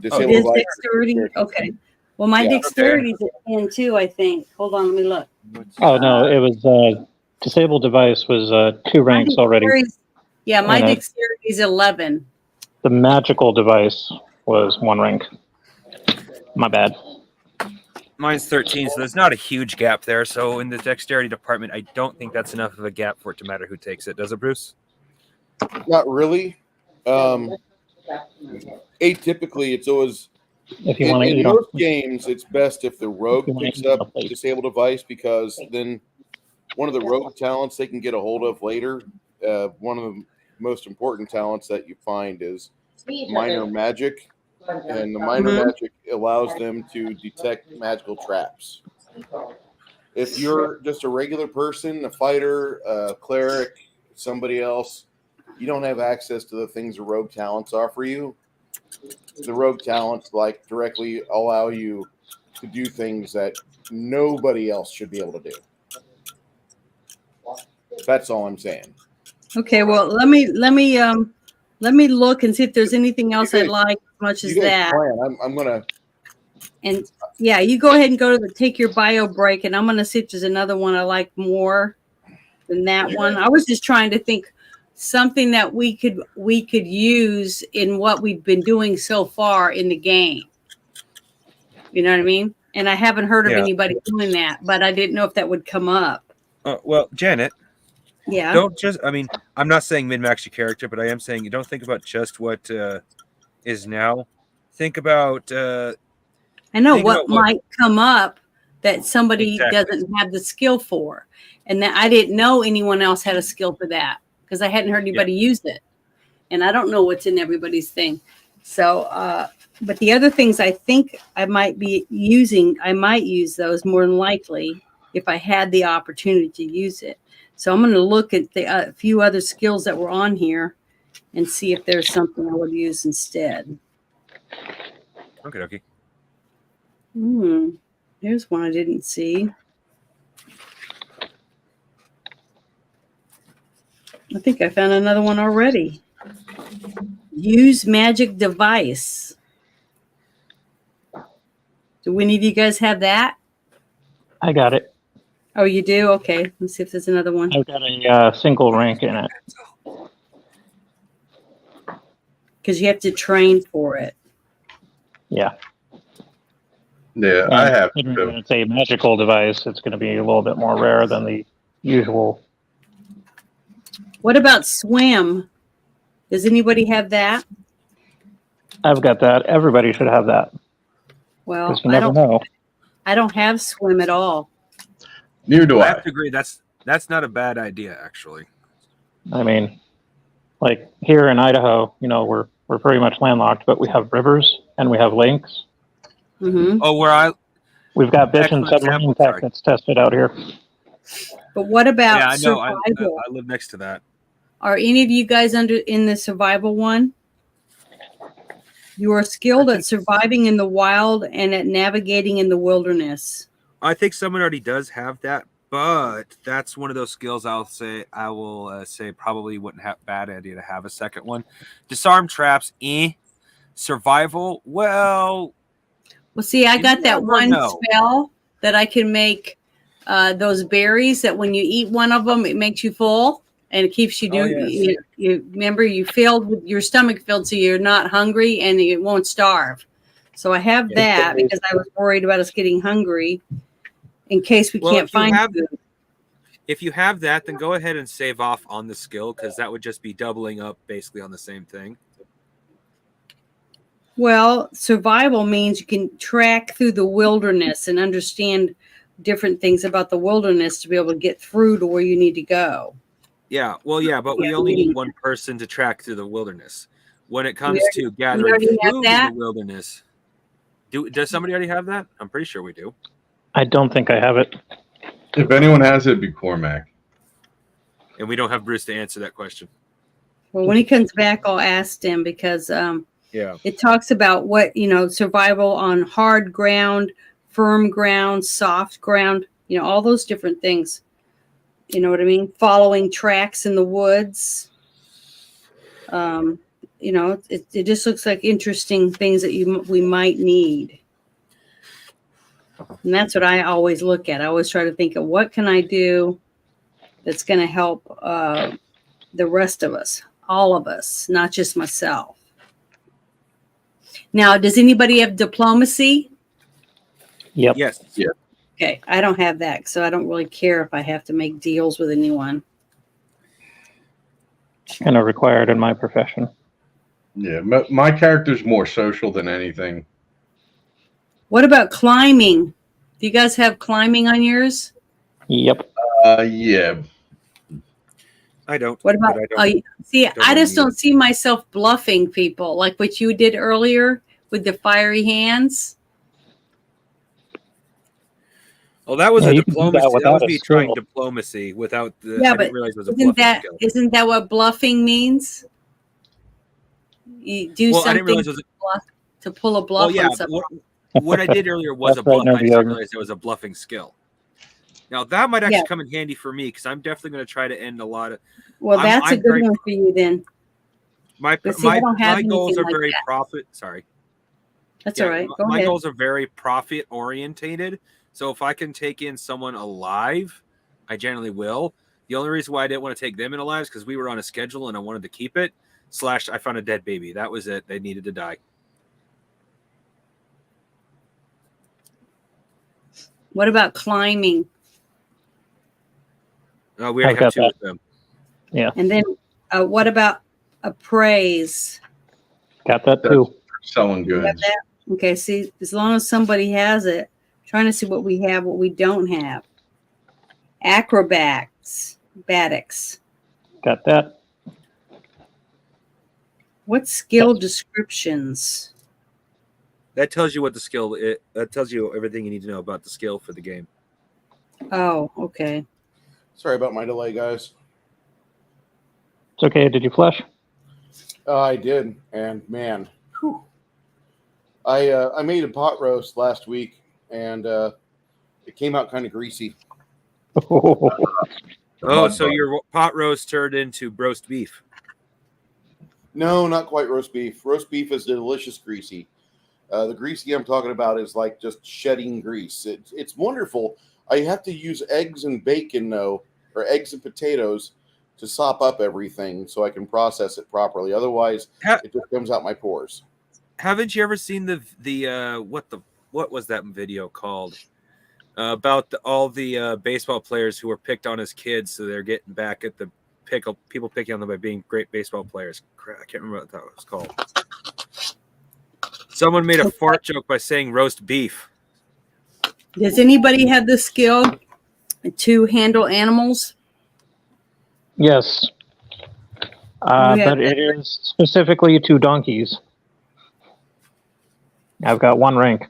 It is dexterity? Okay. Well, my dexterity is at 10 too, I think. Hold on, let me look. Oh, no, it was disabled device was 2 ranks already. Yeah, my dexterity is 11. The magical device was 1 rank. My bad. Mine's 13, so there's not a huge gap there. So in the dexterity department, I don't think that's enough of a gap for it to matter who takes it. Does it, Bruce? Not really. Atypically, it's always If you want to in eat most games, it's best if the rogue wanna picks eat on up the plate. disabled device, because then one of the rogue talents they can get a hold of later. One of the most important talents that you find is minor magic, and the minor magic allows them to detect magical traps. If you're just a regular person, a fighter, a cleric, somebody else, you don't have access to the things the rogue talents offer you. The rogue talents directly allow you to do things that nobody else should be able to do. That's all I'm saying. Okay, well, let me look and see if there's anything else I like as much as that. I'm gonna. And yeah, you go ahead and take your bio break, and I'm gonna see if there's another one I like more than that one. I was just trying to think something that we could use in what we've been doing so far in the game. You know what I mean? And I haven't heard of anybody doing that, but I didn't know if that would come up. Well, Janet. Yeah. Don't just. I mean, I'm not saying min-max your character, but I am saying you don't think about just what is now. Think about. I know what might come up that somebody doesn't have the skill for, and that I didn't know anyone else had a skill for that because I hadn't heard anybody use it, and I don't know what's in everybody's thing. So, but the other things I think I might be using, I might use those more than likely if I had the opportunity to use it. So I'm going to look at the few other skills that were on here and see if there's something I would use instead. Okay. Here's one I didn't see. I think I found another one already. Use magic device. Do any of you guys have that? I got it. Oh, you do? Okay. Let's see if there's another one. I've got a single rank in it. Because you have to train for it. Yeah. Yeah, I have. When it's a magical device, it's going to be a little bit more rare than the usual. What about swim? Does anybody have that? I've got that. Everybody should have that. Well, you never know. I don't have swim at all. Neither do I I. have to agree. That's not a bad idea, actually. I mean, like here in Idaho, we're pretty much landlocked, but we have rivers and we have lakes. Mm-hmm. Oh, we've got bitch and submarine tech that's tested out here. But what about survival? I live next to that. Are any of you guys in the survival one? You are skilled at surviving in the wild and at navigating in the wilderness. I think someone already does have that, but that's one of those skills I will say probably wouldn't have bad idea to have a second one. Disarm traps, survival. Well, see, I got that one spell that I can make those berries that when you eat one of them, it makes you full and it keeps you doing. You remember you filled with your stomach filled, so you're not hungry and you won't starve. So I have that because I was worried about us getting hungry in case we can't find food. If you have that, then go ahead and save off on the skill because that would just be doubling up basically on the same thing. Well, survival means you can track through the wilderness and understand different things about the wilderness to be able to get through to where you need to go. Yeah, well, yeah, but we only need one person to track through the wilderness. When it comes to gathering already have food in that? the wilderness, does somebody already have that? I'm pretty sure we do. I don't think I have it. If anyone has it, it'd be Cormac. And we don't have Bruce to answer that question. Well, when he comes back, I'll ask him because Yeah. it talks about what, survival on hard ground, firm ground, soft ground, all those different things. You know what I mean? Following tracks in the woods. It just looks like interesting things that we might need. And that's what I always look at. I always try to think of what can I do that's going to help the rest of us, all of us, not just myself. Now, does anybody have diplomacy? Yep. Yes. Yeah. Okay, I don't have that, so I don't really care if I have to make deals with anyone. It's kind of required in my profession. Yeah, my character's more social than anything. What about climbing? Do you guys have climbing on yours? Yep. Yeah. I don't. What about? I just don't see myself bluffing people like what you did earlier with the fiery hands. Well, that was Yeah, a you can do that diplomacy. That without was a me skill. trying diplomacy without the. Yeah, I but didn't realize it was a bluffing skill. isn't that what bluffing means? You do Well, I didn't something realize it was. to pull a bluff Well, yeah. on someone. What I did earlier was a That's right, bluff. I just Nervy. didn't realize it was a bluffing skill. Now that might actually Yeah. come in handy for me because I'm definitely going to try to end a lot of. Well, that's I'm a good one for you then. My But see, I don't have goals anything are like very that. profit. Sorry. That's Yeah, all right. Go my ahead. goals are very profit orientated. So if I can take in someone alive, I generally will. The only reason why I didn't want to take them in alive is because we were on a schedule and I wanted to keep it. / I found a dead baby. That was it. They needed to die. What about climbing? We I've already have got 2 that. of them. Yeah. And then what about appraise? Got that too. Selling You have goods. that? Okay, see, as long as somebody has it, trying to see what we have, what we don't have. Batics. Got that. What skill descriptions? That tells you what the skill is. That tells you everything you need to know about the skill for the game. Oh, okay. Sorry about my delay, guys. It's okay. Did you flush? I did, and man, whew. I made a pot roast last week, and it came out kind of greasy. Oh, so your pot roast turned into roast beef. No, not quite roast beef. Roast beef is delicious greasy. The greasy I'm talking about is like just shedding grease. It's wonderful. I have to use eggs and bacon, though, or eggs and potatoes to sop up everything so I can process it properly. Otherwise, it just comes out my pores. Haven't you ever seen the what was that video called about all the baseball players who were picked on as kids, so they're getting back at the people picking on them by being great baseball players? I can't remember what that was called. Someone made a fart joke by saying roast beef. Does anybody have the skill to handle animals? Yes. But it is specifically to donkeys. I've got 1 rank.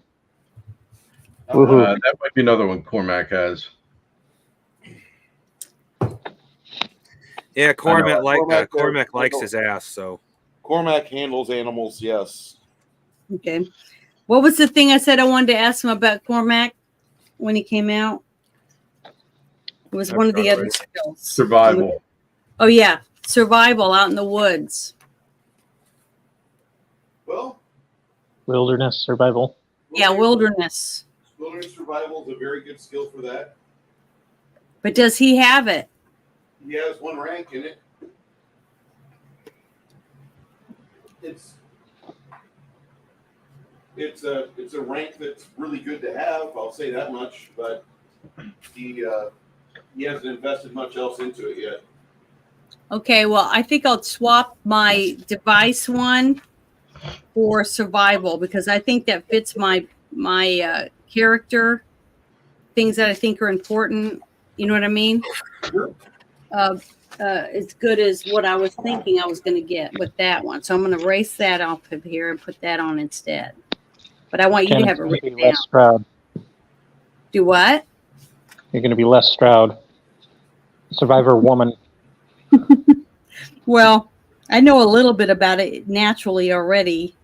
Woohoo. That might be another one Cormac has. Yeah, Cormac Cormac likes his ass. So Cormac handles animals, yes. Okay. What was the thing I said I wanted to ask him about Cormac when he came out? It was one of the other skills. Survival. Oh, yeah. Survival out in the woods. Well, Wilderness survival. Yeah, wilderness. Wilderness survival is a very good skill for that. But does he have it? He has 1 rank in it. It's a rank that's really good to have. I'll say that much. But he hasn't invested much else into it yet. Okay, well, I think I'll swap my device one for survival because I think that fits my character, things that I think are important. You know what I mean? Sure. as good as what I was thinking I was going to get with that one. So I'm going to erase that off of here and put that on instead. But I want you to Jen, have it's it going to be written down. less Stroud. Do what? You're going to be less Stroud. Survivor woman. Well, I know a little bit about it naturally already,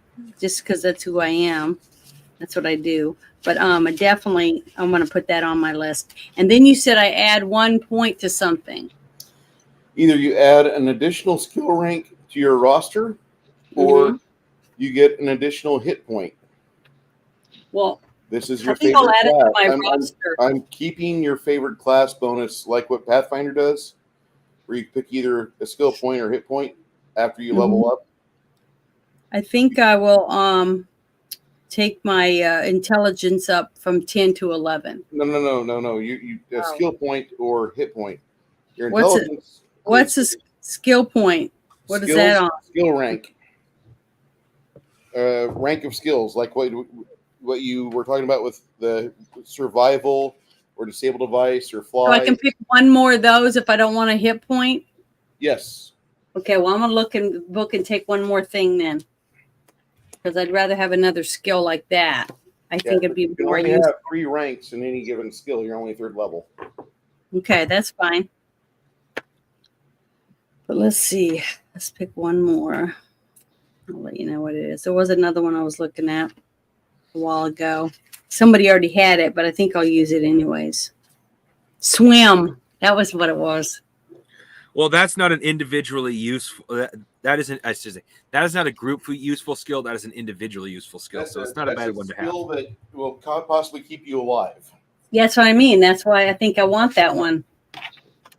just because that's who I am. That's what I do. But I'm going to put that on my list. And then you said I add 1 point to something. Either you add an additional skill rank to your roster, or you get an additional hit point. Well, This is I your think favorite I'll add it to class. my roster. I'm keeping your favorite class bonus like what Pathfinder does, where you pick either a skill point or hit point after you level up. I think I will take my intelligence up from 10 to 11. No. You a skill point or hit point. Your What's it? intelligence. What's a skill point? What is that on? Skill rank. Rank of skills, like what you were talking about with the survival or disable device or fly. So I can pick one more of those if I don't want a hit point? Yes. Okay, well, I'm going to look in the book and take one more thing then. Because I'd rather have another skill like that. I think it'd be you can more only useful. have 3 ranks in any given skill. You're only 3rd level. Okay, that's fine. But let's see. Let's pick one more. I'll let you know what it is. There was another one I was looking at a while ago. Somebody already had it, but I think I'll use it anyways. Swim. That was what it was. Well, that's not an individually useful. That isn't. I should say that is not a group useful skill. That is an individually useful skill. So it's not a bad one to have. Skill that will possibly keep you alive. Yeah, that's what I mean. That's why I think I want that one.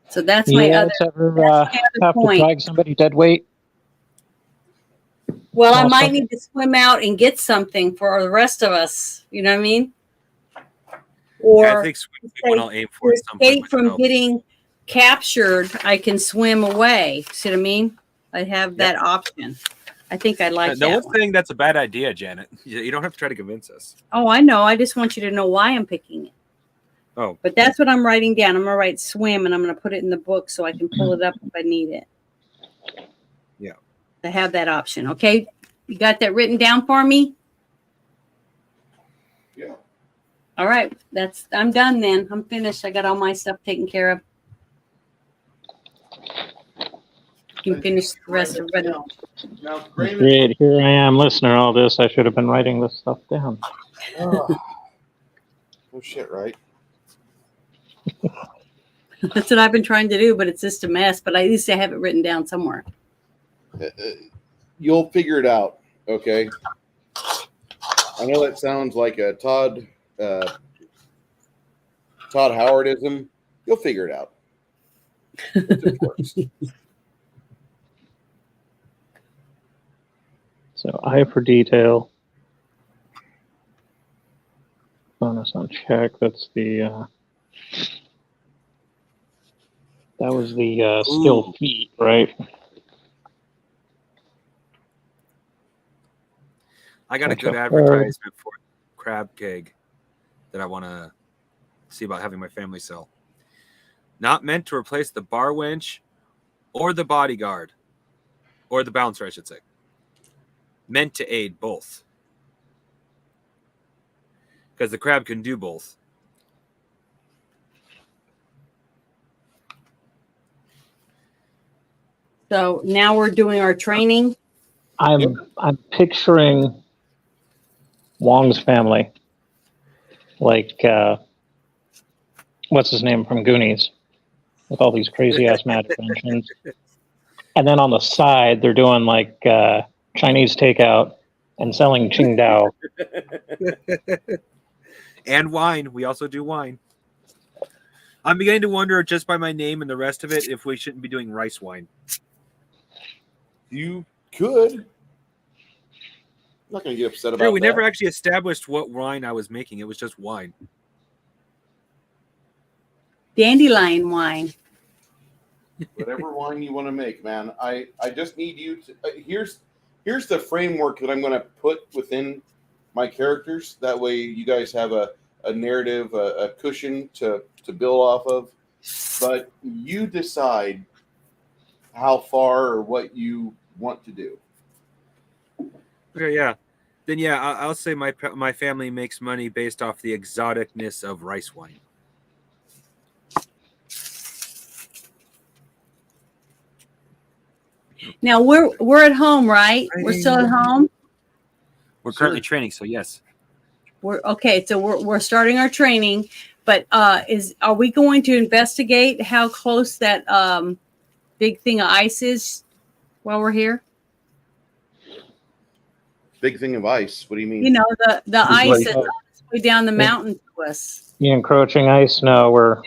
So that's You my guys other. ever have point. to drag somebody dead weight? Well, I Also- might need to swim out and get something for the rest of us. You know what I mean? Or I think what I'll aim for to at some point escape from myself. getting captured, I can swim away. See what I mean? I have that option. I think I like No that one's one. saying that's a bad idea, Janet. You don't have to try to convince us. Oh, I know. I just want you to know why I'm picking it. Oh, But that's what I'm writing down. I'm going to write swim, and I'm going to put it in the book so I can pull it up if I need it. Yeah. I have that option. Okay. You got that written down for me? Yeah. All right. I'm done then. I'm finished. I got all my stuff taken care of. You can finish the rest of it. Now, Great, here I am listening to all this. I should have been writing this stuff down. Oh shit, right? That's what I've been trying to do, but it's just a mess. But at least I have it written down somewhere. You'll figure it out, okay? I know that sounds like a Todd Howardism. You'll figure it out. It just works. So eye for detail. Bonus on check. That's the that was the skill feat, right? I got a good Gotcha. advertisement for crab keg that I want to see about having my family sell. Not meant to replace the bar wench or the bodyguard or the bouncer, I should say. Meant to aid both. Because the crab can do both. So now we're doing our training. I'm picturing Wong's family, like what's his name from Goonies, with all these crazy ass magic inventions. And then on the side, they're doing like Chinese takeout and selling Qingdao. And wine. We also do wine. I'm beginning to wonder, just by my name and the rest of it, if we shouldn't be doing rice wine. You could. I'm not going to get upset about Sure, we that. never actually established what wine I was making. It was just wine. Dandelion wine. Whatever wine you want to make, man. I just need you to. Here's the framework that I'm going to put within my characters. That way, you guys have a narrative, a cushion to build off of. But you decide how far or what you want to do. Okay, yeah. Then yeah, I'll say my family makes money based off the exoticness of rice wine. Now we're at home, right? We're still at home. We're currently training, so yes. We're okay. So we're starting our training, but are we going to investigate how close that big thing of ice is while we're here? Big thing of ice. What do you mean? You know, the ice like, that's way down the mountain to us. The encroaching ice? No, we're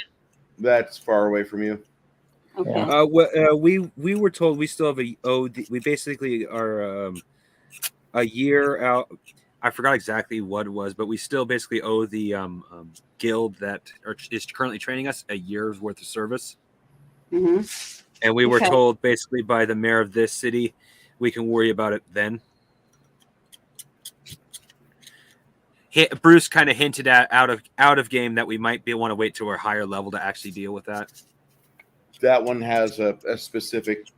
That's far away from you. Okay. We were told we still have we basically are a year out. I forgot exactly what it was, but we still basically owe the guild that is currently training us a year's worth of service. Mm-hmm. And we were told basically by the mayor of this city, we can worry about it then. Bruce kind of hinted at out of game that we might want to wait to a higher level to actually deal with that. That one has a specific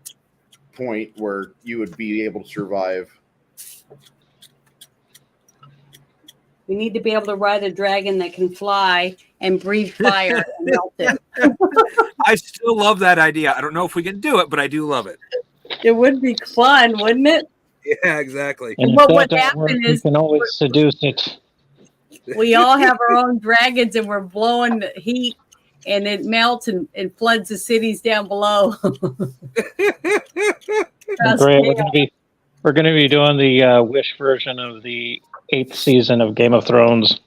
point where you would be able to survive. We need to be able to ride a dragon that can fly and breathe fire and melt it. I still love that idea. I don't know if we can do it, but I do love it. It would be fun, wouldn't it? Yeah, exactly. And What if would that don't happen work, is we can always seduce it. we all have our own dragons and we're blowing the heat and it melts and floods the cities down below. Great. We're gonna be doing the Wish version of the 8th season of Game of Thrones.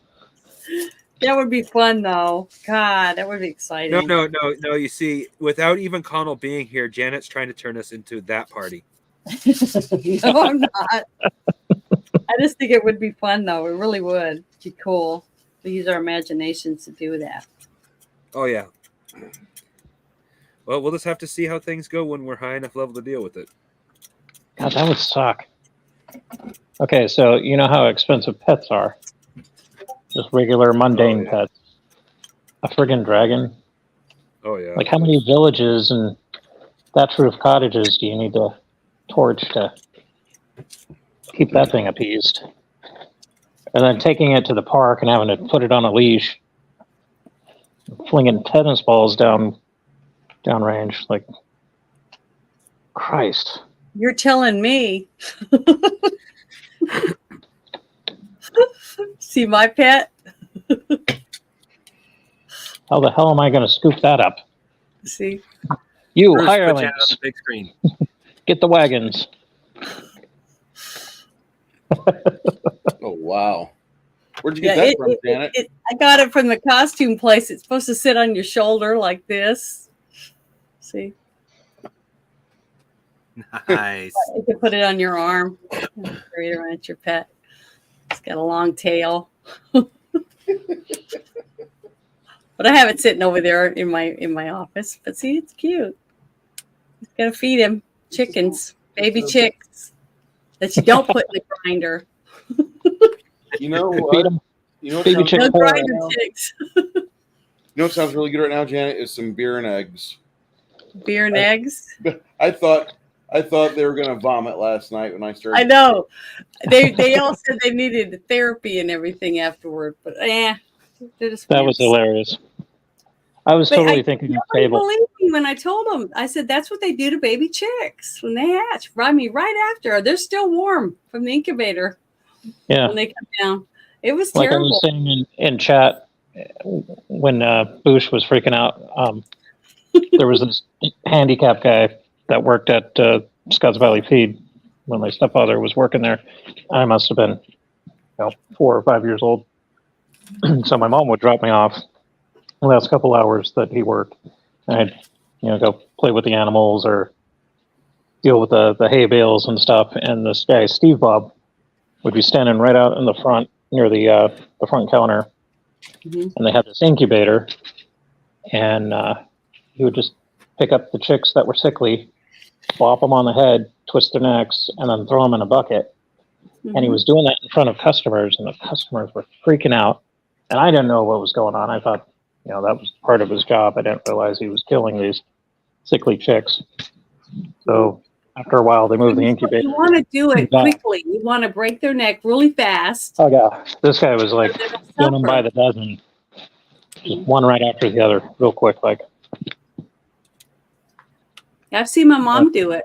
That would be fun, though. God, that would be exciting. No. You see, without even Connell being here, Janet's trying to turn us into that party. No, I'm not. I just think it would be fun, though. It really would. It'd be cool. We use our imaginations to do that. Oh, yeah. Well, we'll just have to see how things go when we're high enough level to deal with it. God, that would suck. Okay, so you know how expensive pets are. Just regular mundane pets. A friggin' dragon. Oh, yeah. Like how many villages and thatch roof cottages do you need to torch to keep that thing appeased? And then taking it to the park and having to put it on a leash, flinging tennis balls downrange. Like, Christ. You're telling me. See my pet? How the hell am I going to scoop that up? See? You, Bruce, hirelings. put Janet on the big screen. Get the wagons. Oh, wow. Where'd you get that from, Janet? I got it from the costume place. It's supposed to sit on your shoulder like this. See? Nice. You can put it on your arm. Carry it around your pet. It's got a long tail. But I have it sitting over there in my office. But see, it's cute. You gotta feed him chickens, baby chicks that you don't put in the grinder. You know what? Feed 'em. You know what Baby sounds, chick No porn. grinder chicks. you know what sounds really good right now, Janet? Is some beer and eggs. Beer and eggs. I thought they were gonna vomit last night when I started. I know. They all said they needed therapy and everything afterward, but they're just That was hilarious. I was totally thinking of Nobody table. believed me when I told them. I said that's what they do to baby chicks when they hatch. I mean, right after they're still warm from the incubator Yeah. when they come down. It was Like I terrible. was saying in chat when Boosh was freaking out, there was this handicapped guy that worked at Scotts Valley Feed when my stepfather was working there. I must have been 4 or 5 years old. So my mom would drop me off the last couple hours that he worked. And I'd go play with the animals or deal with the hay bales and stuff. And this guy, Steve Bob, would be standing right out in the front near the front counter. Mhm. And they had this incubator. And he would just pick up the chicks that were sickly, flop them on the head, twist their necks, and then throw them in a bucket. And he was doing that in front of customers, and the customers were freaking out. And I didn't know what was going on. I thought, that was part of his job. I didn't realize he was killing these sickly chicks. So after a while, they moved the incubator. You want to do it back. quickly. You want to break their neck really fast. Oh yeah, this guy was like They don't doing them by suffer. the dozen, just one right after the other, real quick. Like I've seen my mom do it.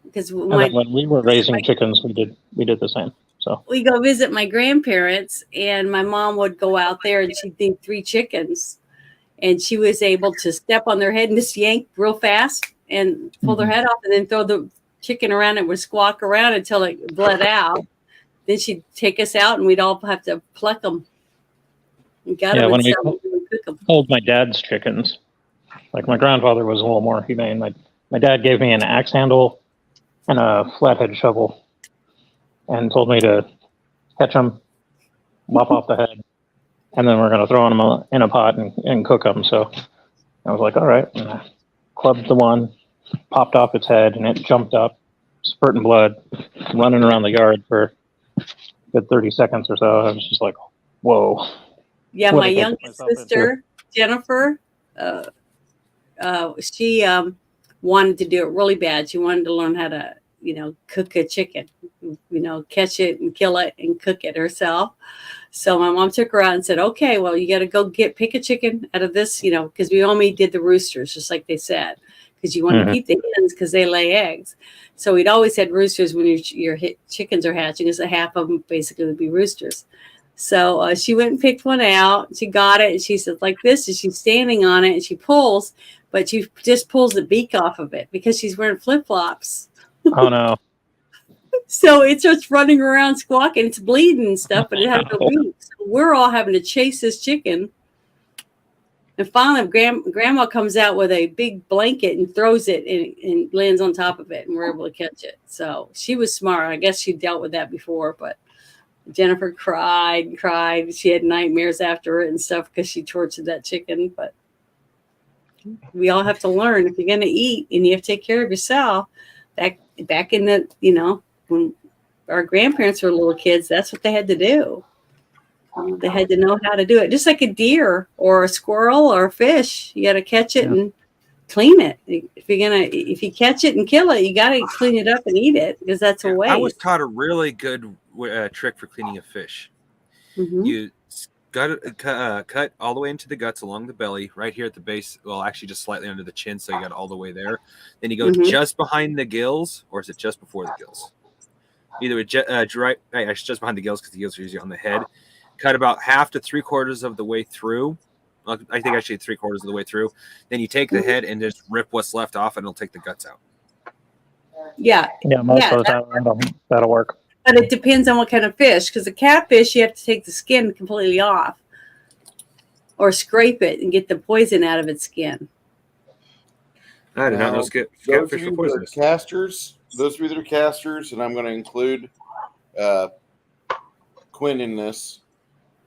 Because and then when we were raising chickens, we did the same. So we go visit my grandparents, and my mom would go out there, and she'd think 3 chickens, and she was able to step on their head and just yank real fast and pull their head off, and then throw the chicken around. It would squawk around until it bled out. Then she'd take us out, and we'd all have to pluck them. And gut them when and we sell them and cook them. culled my dad's chickens, like my grandfather was a little more humane. My dad gave me an axe handle and a flathead shovel, and told me to catch them, lop off the head, and then we're going to throw them in a pot and cook them. So I was like, all right. And I clubbed the one, popped off its head, and it jumped up, spurting blood, running around the yard for a good 30 seconds or so. I was just like, whoa. Yeah, What my did I get youngest myself into? sister, Jennifer, she wanted to do it really bad. She wanted to learn how to, cook a chicken, catch it and kill it and cook it herself. So my mom took her out and said, okay, well, you got to go pick a chicken out of this, because we only did the roosters, just like they said, because you want to keep the hens because they lay eggs. So we'd always had roosters when your chickens are hatching, because half of them basically would be roosters. So she went and picked one out. She got it, and she said like this, and she's standing on it, and she pulls, but she just pulls the beak off of it because she's wearing flip-flops. Oh no. So it's just running around squawking. It's bleeding and stuff, but it has no beak. So we're all having to chase this chicken. And finally, Grandma comes out with a big blanket and throws it and lands on top of it, and we're able to catch it. So she was smart. I guess she dealt with that before, but Jennifer cried. She had nightmares after it and stuff because she tortured that chicken. But we all have to learn, if you're going to eat and you have to take care of yourself. Back in the, when our grandparents were little kids, that's what they had to do. They had to know how to do it. Just like a deer or a squirrel or a fish, you got to catch it and clean it. If you catch it and kill it, you got to clean it up and eat it, because that's a waste. I was taught a really good trick for cleaning a fish. You cut all the way into the guts along the belly, right here at the base. Well, actually, just slightly under the chin, so you got all the way there. Then you go just behind the gills, or is it just before the gills? Either just behind the gills, because the gills are usually on the head. Cut about half to 3/4 of the way through. Well, I think actually 3/4 of the way through. Then you take the head and just rip what's left off, and it'll take the guts out. Yeah, most of the time that'll work. But it depends on what kind of fish, because the catfish, you have to take the skin completely off or scrape it and get the poison out of its skin. I did not know catfish were poisonous. Casters, those of you that are casters, and I'm going to include Quinn in this,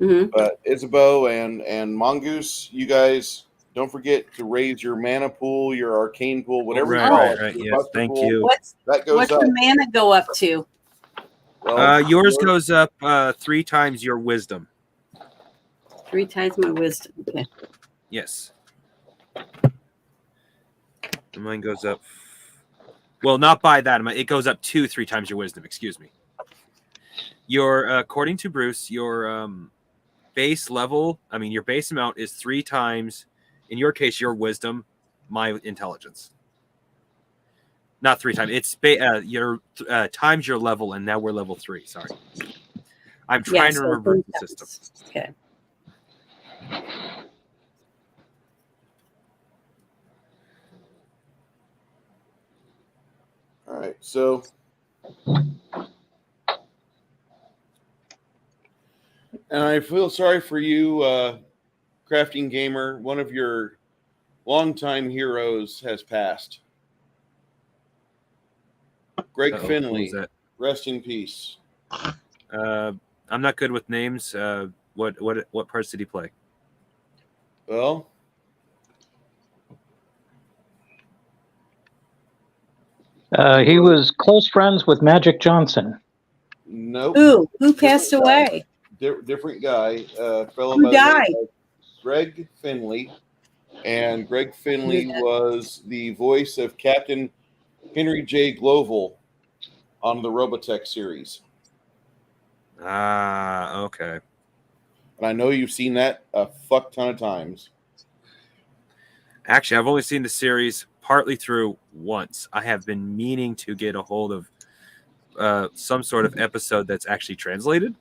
but Isabeau and Mongoose, you guys don't forget to raise your mana pool, your arcane pool, whatever you call it. Right. Yes, thank you. What's the mana go up to? Well, yours goes up 3 times your wisdom. 3 times my wisdom. Okay. Yes. And mine goes up. Well, not by that amount. It goes up to 3 times your wisdom. Excuse me. According to Bruce, your base level, your base amount is 3 times, in your case, your wisdom, my intelligence. Not 3 times. It's your times your level, and now we're level 3. Sorry. I'm trying to remember the system. Okay. all right, so and I feel sorry for you, Crafting Gamer. One of your longtime heroes has passed. Greg Finley, rest in peace. I'm not good with names. What parts did he play? Well, he was close friends with Magic Johnson. Nope. Who passed away? Different guy. Fellow Who died? Greg Finley. And Greg Finley was the voice of Captain Henry J. Gloval on the Robotech series. Ah, okay. And I know you've seen that a fuck ton of times. Actually, I've only seen the series partly through once. I have been meaning to get a hold of some sort of episode that's actually translated,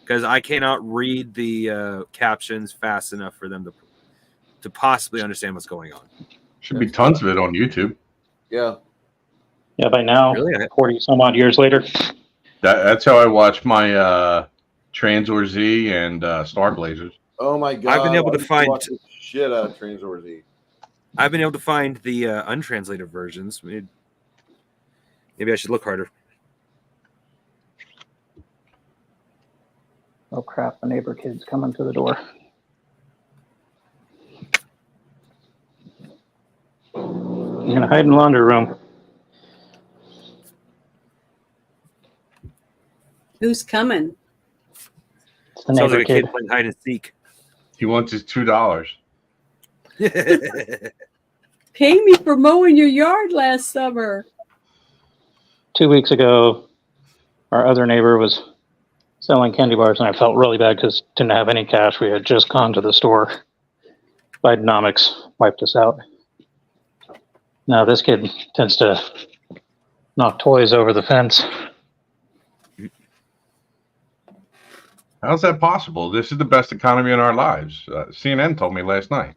because I cannot read the captions fast enough for them to possibly understand what's going on. Should be tons of it on YouTube. Yeah. Yeah, by now, Really? 40 some odd years later. That's how I watch my Tranzor Z and Star Blazers. Oh my god! I've been able to I used find- watch the shit out of Tranzor Z. I've been able to find the untranslated versions. Maybe I should look harder. Oh crap, the neighbor kid's coming to the door. I'm gonna hide in the laundry room. Who's coming? It's the Sounds neighbor like a kid. kid playing hide and seek. He wants his $2. Pay me for mowing your yard last summer. 2 weeks ago, our other neighbor was selling candy bars, and I felt really bad because didn't have any cash. We had just gone to the store. Bidenomics wiped us out. Now this kid tends to knock toys over the fence. How's that possible? This is the best economy in our lives. CNN told me last night.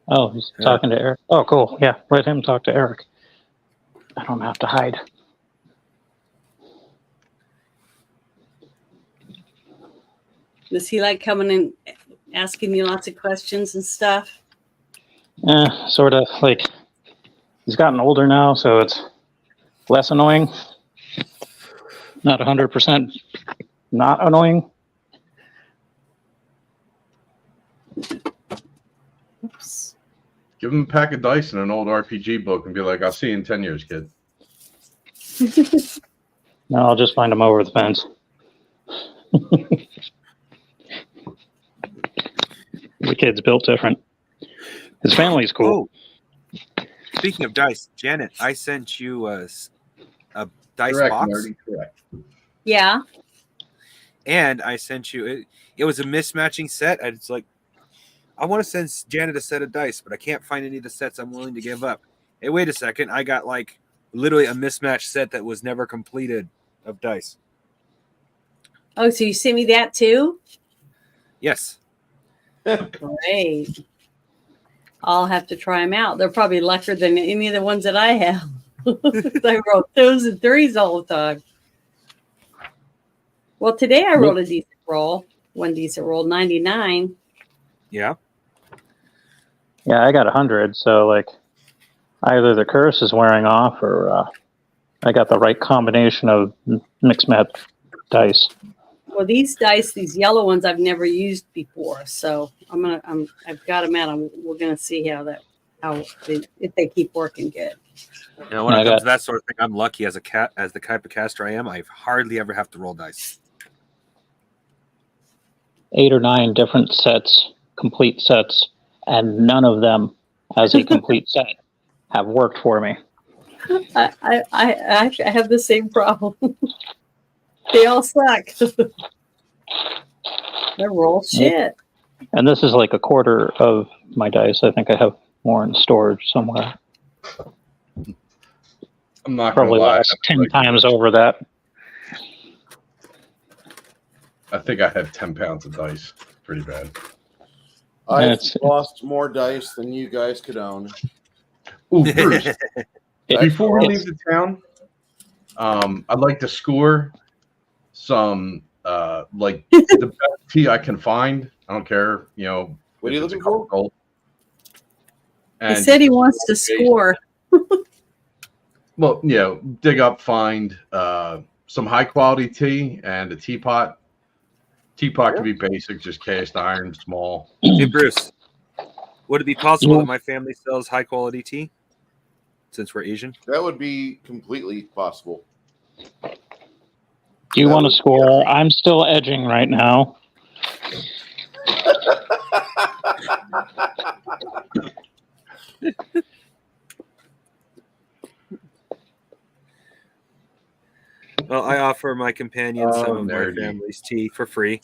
Oh, he's talking to Eric. Oh, cool. Yeah, let him talk to Eric. I don't have to hide. Does he like coming and asking you lots of questions and stuff? Sort of like he's gotten older now, so it's less annoying. Not 100% not annoying. Oops. Give him a pack of dice and an old RPG book and be like, I'll see you in 10 years, kid. No, I'll just find him over the fence. The kid's built different. His family's cool. Oh, speaking of dice, Janet, I sent you a dice Correct, box. Marty, correct. Yeah. And I sent you it was a mismatching set. And it's like, I want to send Janet a set of dice, but I can't find any of the sets I'm willing to give up. Hey, wait a second. I got like literally a mismatched set that was never completed of dice. Oh, so you sent me that too? Yes. Great. I'll have to try them out. They're probably luckier than any of the ones that I have. I roll 2s and 3s all the time. Well, today I rolled a decent roll. One decent roll, 99. Yeah. Yeah, I got 100, so like either the curse is wearing off or I got the right combination of mixed match dice. Well, these dice, these yellow ones, I've never used before, so I've got them out. We're gonna see if they keep working good. You know, when it comes to that sort of thing, I'm lucky as the type of caster I am. I hardly ever have to roll dice. 8 or 9 different sets, complete sets, and none of them as a complete set have worked for me. I actually have the same problem. They all suck. They roll shit. And this is like a quarter of my dice. I think I have more in storage somewhere. I'm not Probably gonna lie. lost 10 times over that. I think I had 10 pounds of dice. Pretty bad. I've lost more dice than you guys could own. Ooh, Bruce, before we leave the town, I'd like to score some like the best tea I can find. I don't care, you know. What are you looking for? Gold. He said he wants to score. Well, you know, dig up, find some high quality tea and a teapot. Teapot can be basic, just cast iron, small. Hey, Bruce, would it be possible that my family sells high quality tea since we're Asian? That would be completely possible. Do you want to score? I'm still edging right now. Well, I offer my companions some of nerdy. my family's tea for free.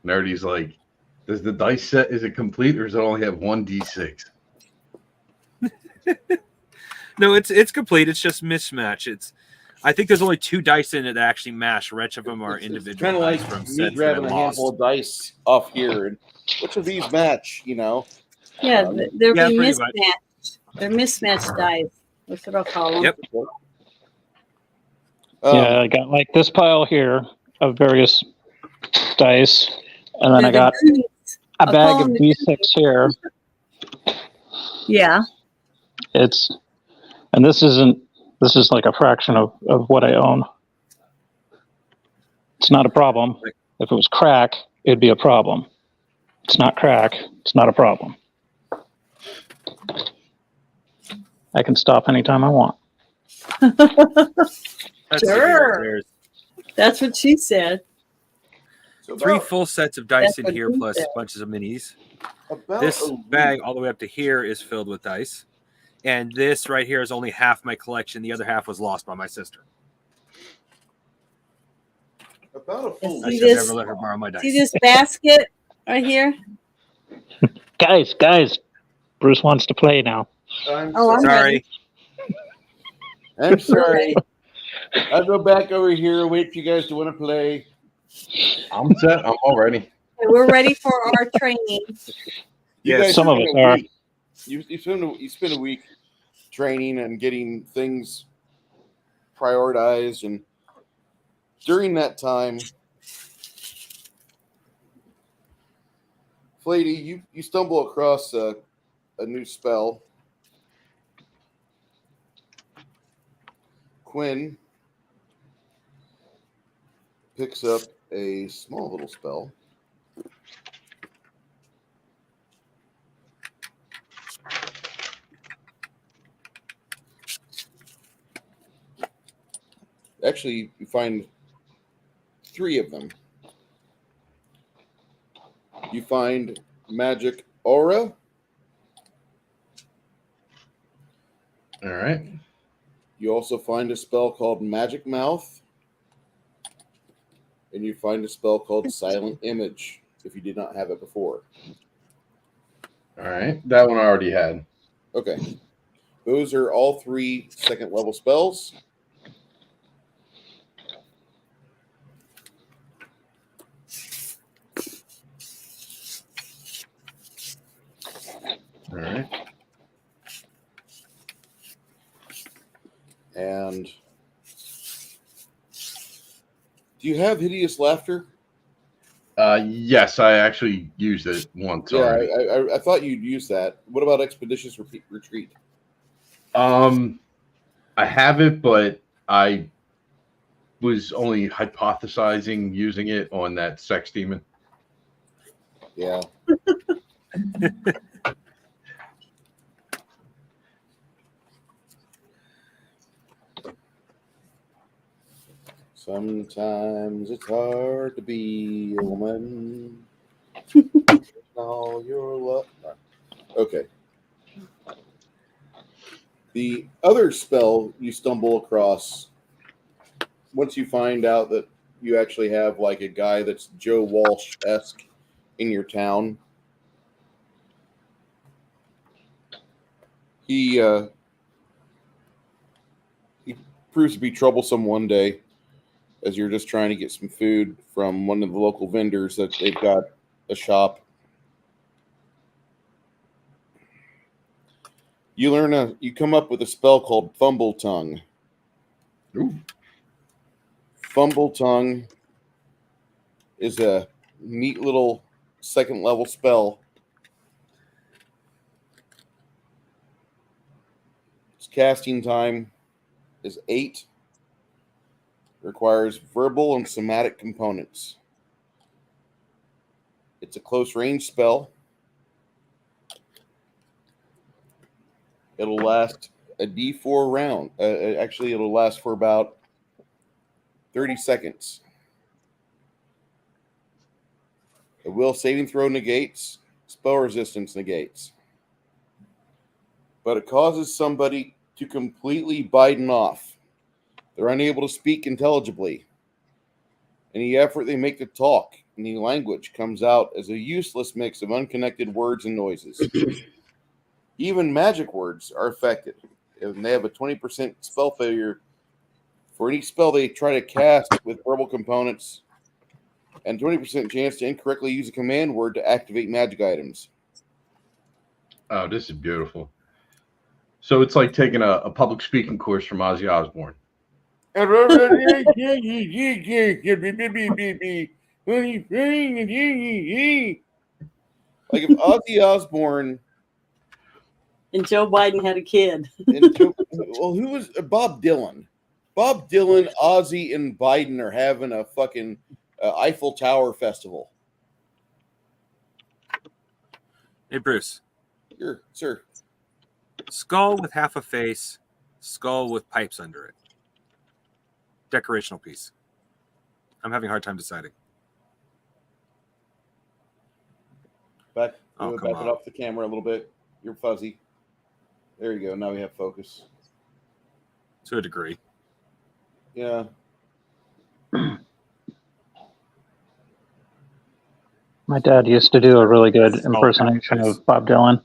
Nerdy's like, does the dice set, is it complete or does it only have 1d6? No, it's complete. It's just mismatch. I think there's only 2 dice in it that actually match. The rest of them are individual Kind of dice like from me sets that grabbing I a handful lost. of dice off here, and which of these match? You know. Yeah, there'll Yeah, be pretty much. mismatched. They're mismatched dice. That's what I'll call them. Yep. Yeah, I got like this pile here of various dice, and then They're I got the goonies. a I'll bag call of them the D6 here. Yeah. This is like a fraction of what I own. It's not a problem. If it was crack, it'd be a problem. It's not crack. It's not a problem. I can stop anytime I want. Let's see here. Sure. There's That's what she said. So 3 about, full sets of dice That's in what here he plus said. bunches of minis. about This a week- bag all the way up to here is filled with dice. And this right here is only half my collection. The other half was lost by my sister. About a full I See should week. this? never let her borrow my dice. See this basket right here? Guys, Bruce wants to play now. I'm Oh, I'm Sorry. I'm sorry. I'll go back over here and wait for you guys to want to play. I'm set. I'm all ready. Okay, we're ready for our training. You Yes. guys Some of spend us a are. week- You spend a week training and getting things prioritized, and during that time, Flady, you stumble across a new spell. Quinn picks up a small little spell. Actually, you find 3 of them. You find Magic Aura, All right. you also find a spell called Magic Mouth, and you find a spell called Silent Image, if you did not have it before. All right. That one I already had. Okay. Those are all 3 second level spells. All right. And do you have Hideous Laughter? Yes, I actually used it once Yeah, already. I thought you'd use that. What about Expeditious Retreat? I have it, but I was only hypothesizing using it on that sex demon. Yeah. Sometimes it's hard to be a woman. All your love. Okay. The other spell you stumble across, once you find out that you actually have like a guy that's Joe Walsh-esque in your town, he proves to be troublesome one day as you're just trying to get some food from one of the local vendors that they've got a shop. You come up with a spell called Fumble Tongue. Ooh. Fumble Tongue is a neat little second level spell. Its casting time is 8. Requires verbal and somatic components. It's a close range spell. It'll last a D4 round. Actually, it'll last for about 30 seconds. A will saving throw negates. Spell resistance negates. But it causes somebody to completely Biden off. They're unable to speak intelligibly. Any effort they make to talk, any language comes out as a useless mix of unconnected words and noises. Even magic words are affected, and they have a 20% spell failure for any spell they try to cast with verbal components, and 20% chance to incorrectly use a command word to activate magic items. Oh, this is beautiful. So it's like taking a public speaking course from Ozzy Osbourne. Like if Ozzy Osbourne And Joe Biden had a kid. well, who was Bob Dylan? Bob Dylan, Ozzy, and Biden are having a fucking Eiffel Tower festival. Hey, Bruce. Here, sir. Skull with half a face, skull with pipes under it. Decorational piece. I'm having a hard time deciding. Back, Oh, back come it on. off the camera a little bit. You're fuzzy. There you go. Now we have focus. To a degree. Yeah. My dad used to do a really good impersonation of Bob Dylan.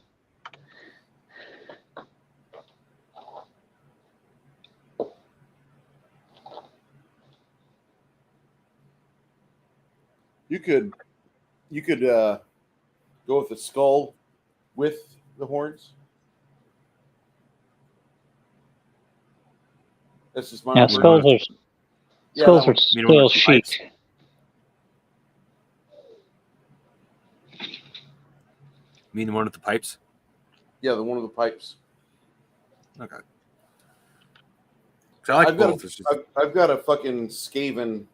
You could go with the skull with the horns. That's just my Yeah, own skulls version. are Yeah, skulls that are one. You know what, still the pipes? chic. You mean the one with the pipes? Yeah, the one with the pipes. Okay. 'Cause I like I've got both. It's just, I've got a fucking Skaven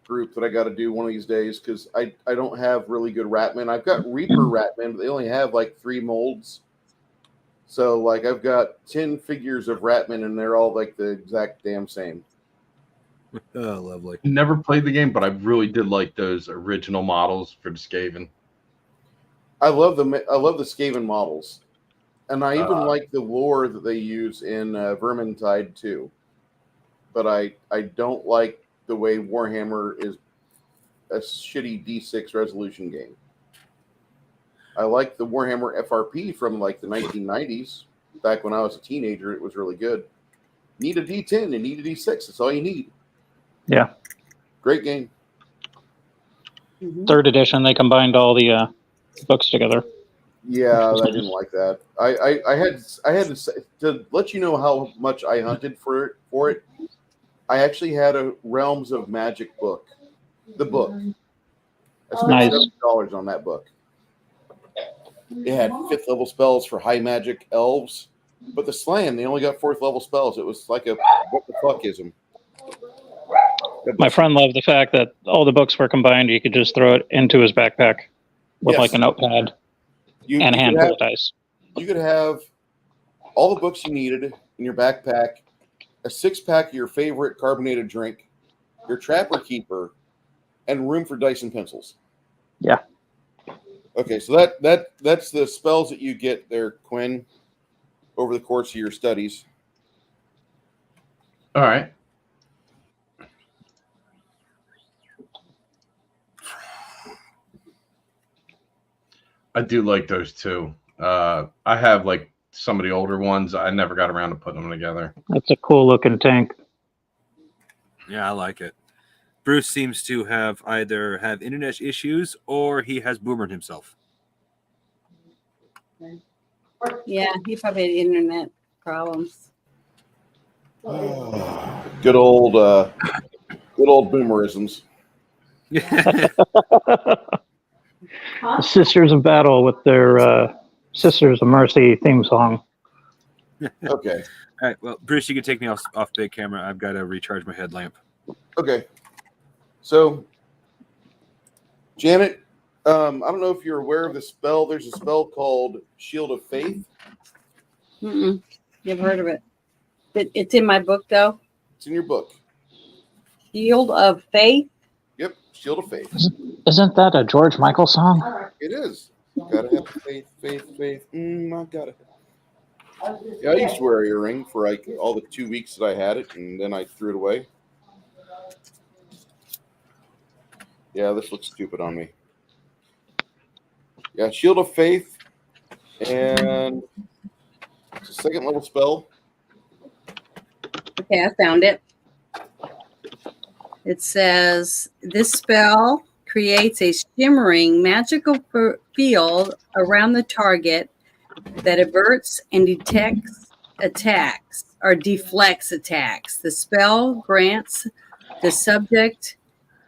group that I got to do one of these days because I don't have really good Ratmen. I've got Reaper Ratmen, but they only have like 3 molds. So like I've got 10 figures of Ratmen, and they're all like the exact damn same. oh, lovely. Never played the game, but I really did like those original models for the Skaven. I love the Skaven models, and I even like the lore that they use in Vermintide too. But I don't like the way Warhammer is a shitty D6 resolution game. I like the Warhammer FRP from like the 1990s. Back when I was a teenager, it was really good. Need a D10 and need a D6. That's all you need. Yeah. Great game. Third edition, they combined all the books together. Yeah, I didn't like that. I had to say, to let you know how much I hunted for it. I actually had a Realms of Magic book, the book. I spent Nice. $70 on that book. It had 5th level spells for high magic elves, but the slam they only got 4th level spells. It was like a what the fuckism. My friend loved the fact that all the books were combined. You could just throw it into his backpack with Yes. like a notepad You and a could handful have- of dice. You could have all the books you needed in your backpack, a 6-pack of your favorite carbonated drink, your Trapper Keeper, and room for dice and pencils. Yeah. Okay, so that's the spells that you get there, Quinn, over the course of your studies. All right. I do like those too. I have like some of the older ones. I never got around to putting them together. It's a cool looking tank. Yeah, I like it. Bruce seems to have either have internet issues or he has boomered himself. Yeah, he probably had internet problems. Good old boomerisms. The Sisters of Battle with their Sisters of Mercy theme song. Okay. All right, well, Bruce, you can take me off big camera. I've got to recharge my headlamp. Okay. So, Janet, I don't know if you're aware of the spell. There's a spell called Shield of Faith. Mm-mm. Never heard of it. It's in my book, though. It's in your book. Shield of Faith. Yep. Shield of Faith. Isn't that a George Michael song? It is. Gotta have faith, faith, faith. I gotta. Yeah, I used to wear an earring for like all the 2 weeks that I had it, and then I threw it away. Yeah, this looks stupid on me. Yeah, Shield of Faith, and it's a second level spell. Okay, I found it. It says this spell creates a shimmering magical field around the target that averts and detects attacks or deflects attacks. The spell grants the subject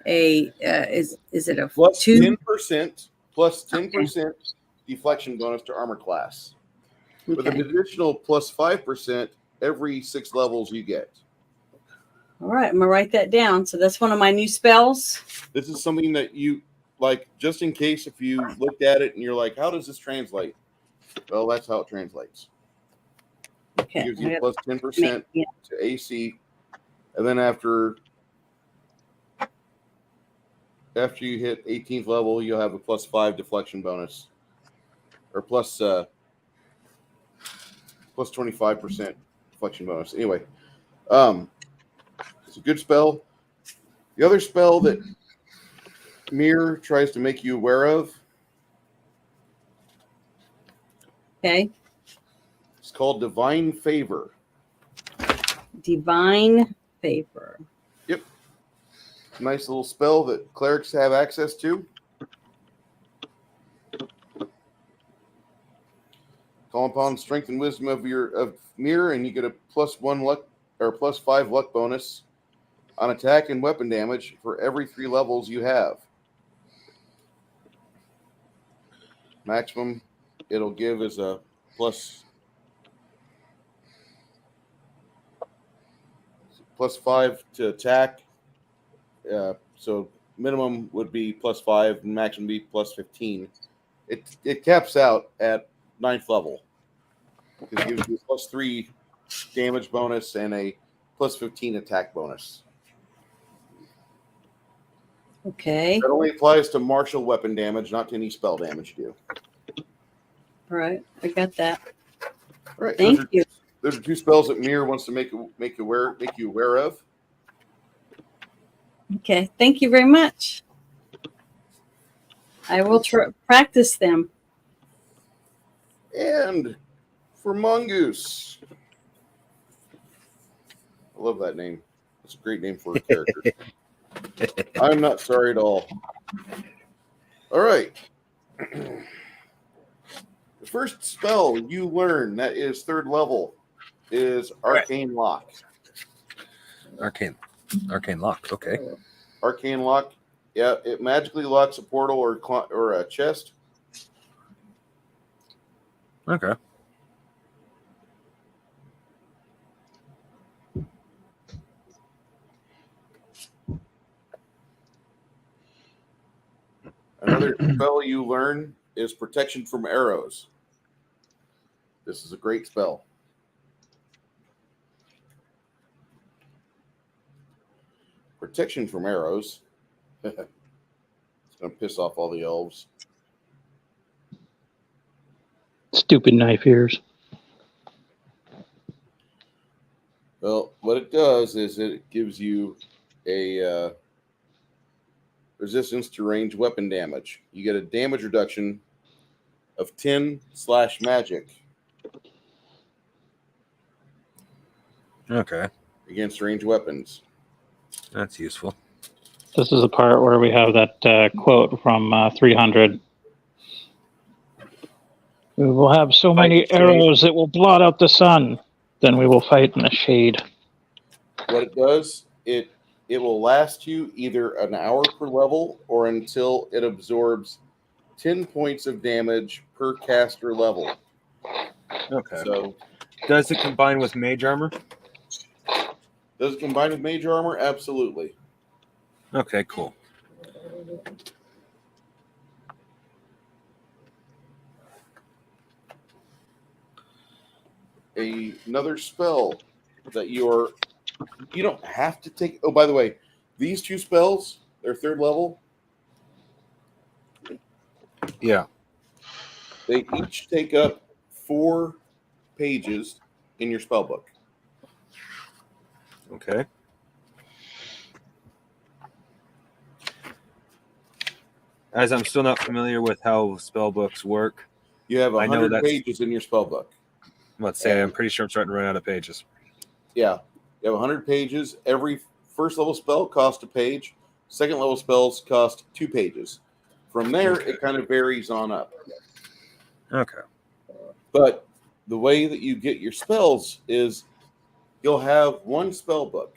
a is it a Plus 2? 10% deflection bonus to armor class. With an Okay. additional plus 5% every 6 levels you get. All right, I'm gonna write that down. So that's one of my new spells. This is something that you like, just in case if you looked at it and you're like, how does this translate? Well, that's how it translates. Okay. It gives you plus 10% Yeah. to AC, and then after you hit 18th level, you'll have a plus 5 deflection bonus, or plus 25% deflection bonus. Anyway, it's a good spell. The other spell that Mirror tries to make you aware of, Okay. it's called Divine Favor. Divine favor. Yep. Nice little spell that clerics have access to. Call upon strength and wisdom of Mirror, and you get a +1 luck or +5 luck bonus on attack and weapon damage for every 3 levels you have. Maximum it'll give is a +5 to attack. So minimum would be +5, and maximum be +15. It caps out at 9th level. It gives you a +3 damage bonus and a +15 attack bonus. Okay. That only applies to martial weapon damage, not to any spell damage you do. All right. I got that. All right. Thank you. Those are 2 spells that Mirror wants to make you aware of. Okay. Thank you very much. I will practice them. And for Mongoose. I love that name. It's a great name for a character. I'm not sorry at all. All right. The first spell you learn that is 3rd level is Arcane Lock. Arcane lock. Okay. Arcane Lock. Yeah, it magically locks a portal or a chest. Okay. Another spell you learn is Protection from Arrows. This is a great spell. Protection from Arrows. It's going to piss off all the elves. Stupid knife ears. Well, what it does is it gives you a resistance to range weapon damage. You get a damage reduction of 10/magic Okay. against range weapons. That's useful. This is the part where we have that quote from 300. We will have so many arrows that will blot out the sun. Then we will fight in the shade. What it does, it will last you either an hour per level or until it absorbs 10 points of damage per caster level. Okay. So, Does it combine with mage armor? does it combine with mage armor? Absolutely. Okay, cool. Another spell that you don't have to take. Oh, by the way, these 2 spells their third level, Yeah. they each take up 4 pages in your spell book. Okay. As I'm still not familiar with how spell books work, You have I know 100 that's- pages in your spell book. let's say I'm And- pretty sure I'm starting to run out of pages. Yeah, you have 100 pages. Every first level spell costs a page. Second level spells cost 2 pages. From there, Okay. it kind of varies on up. Okay. But the way that you get your spells is you'll have one spell book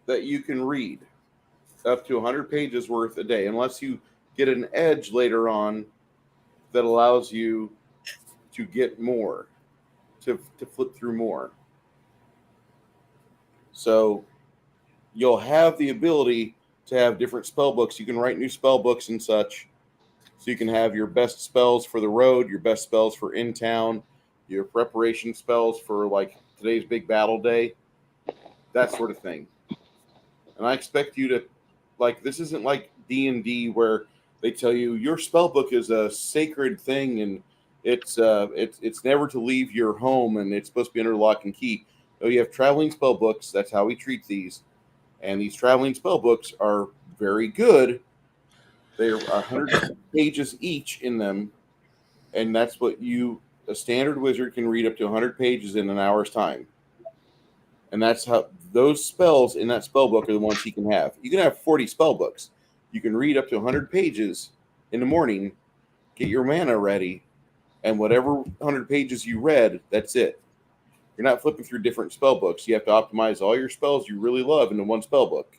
that you can read up to 100 pages worth a day, unless you get an edge later on that allows you to get more, to flip through more. So you'll have the ability to have different spell books. You can write new spell books and such. So you can have your best spells for the road, your best spells for in town, your preparation spells for like today's big battle day, that sort of thing. And I expect you to, like, this isn't like D&D where they tell you your spell book is a sacred thing and it's never to leave your home and it's supposed to be under lock and key. No, you have traveling spell books. That's how we treat these. And these traveling spell books are very good. They're 100 pages each in them, and that's what a standard wizard can read up to 100 pages in an hour's time. And that's how those spells in that spell book are the ones he can have. You can have 40 spell books. You can read up to 100 pages in the morning, get your mana ready, and whatever 100 pages you read, that's it. You're not flipping through different spell books. You have to optimize all your spells you really love into one spell book.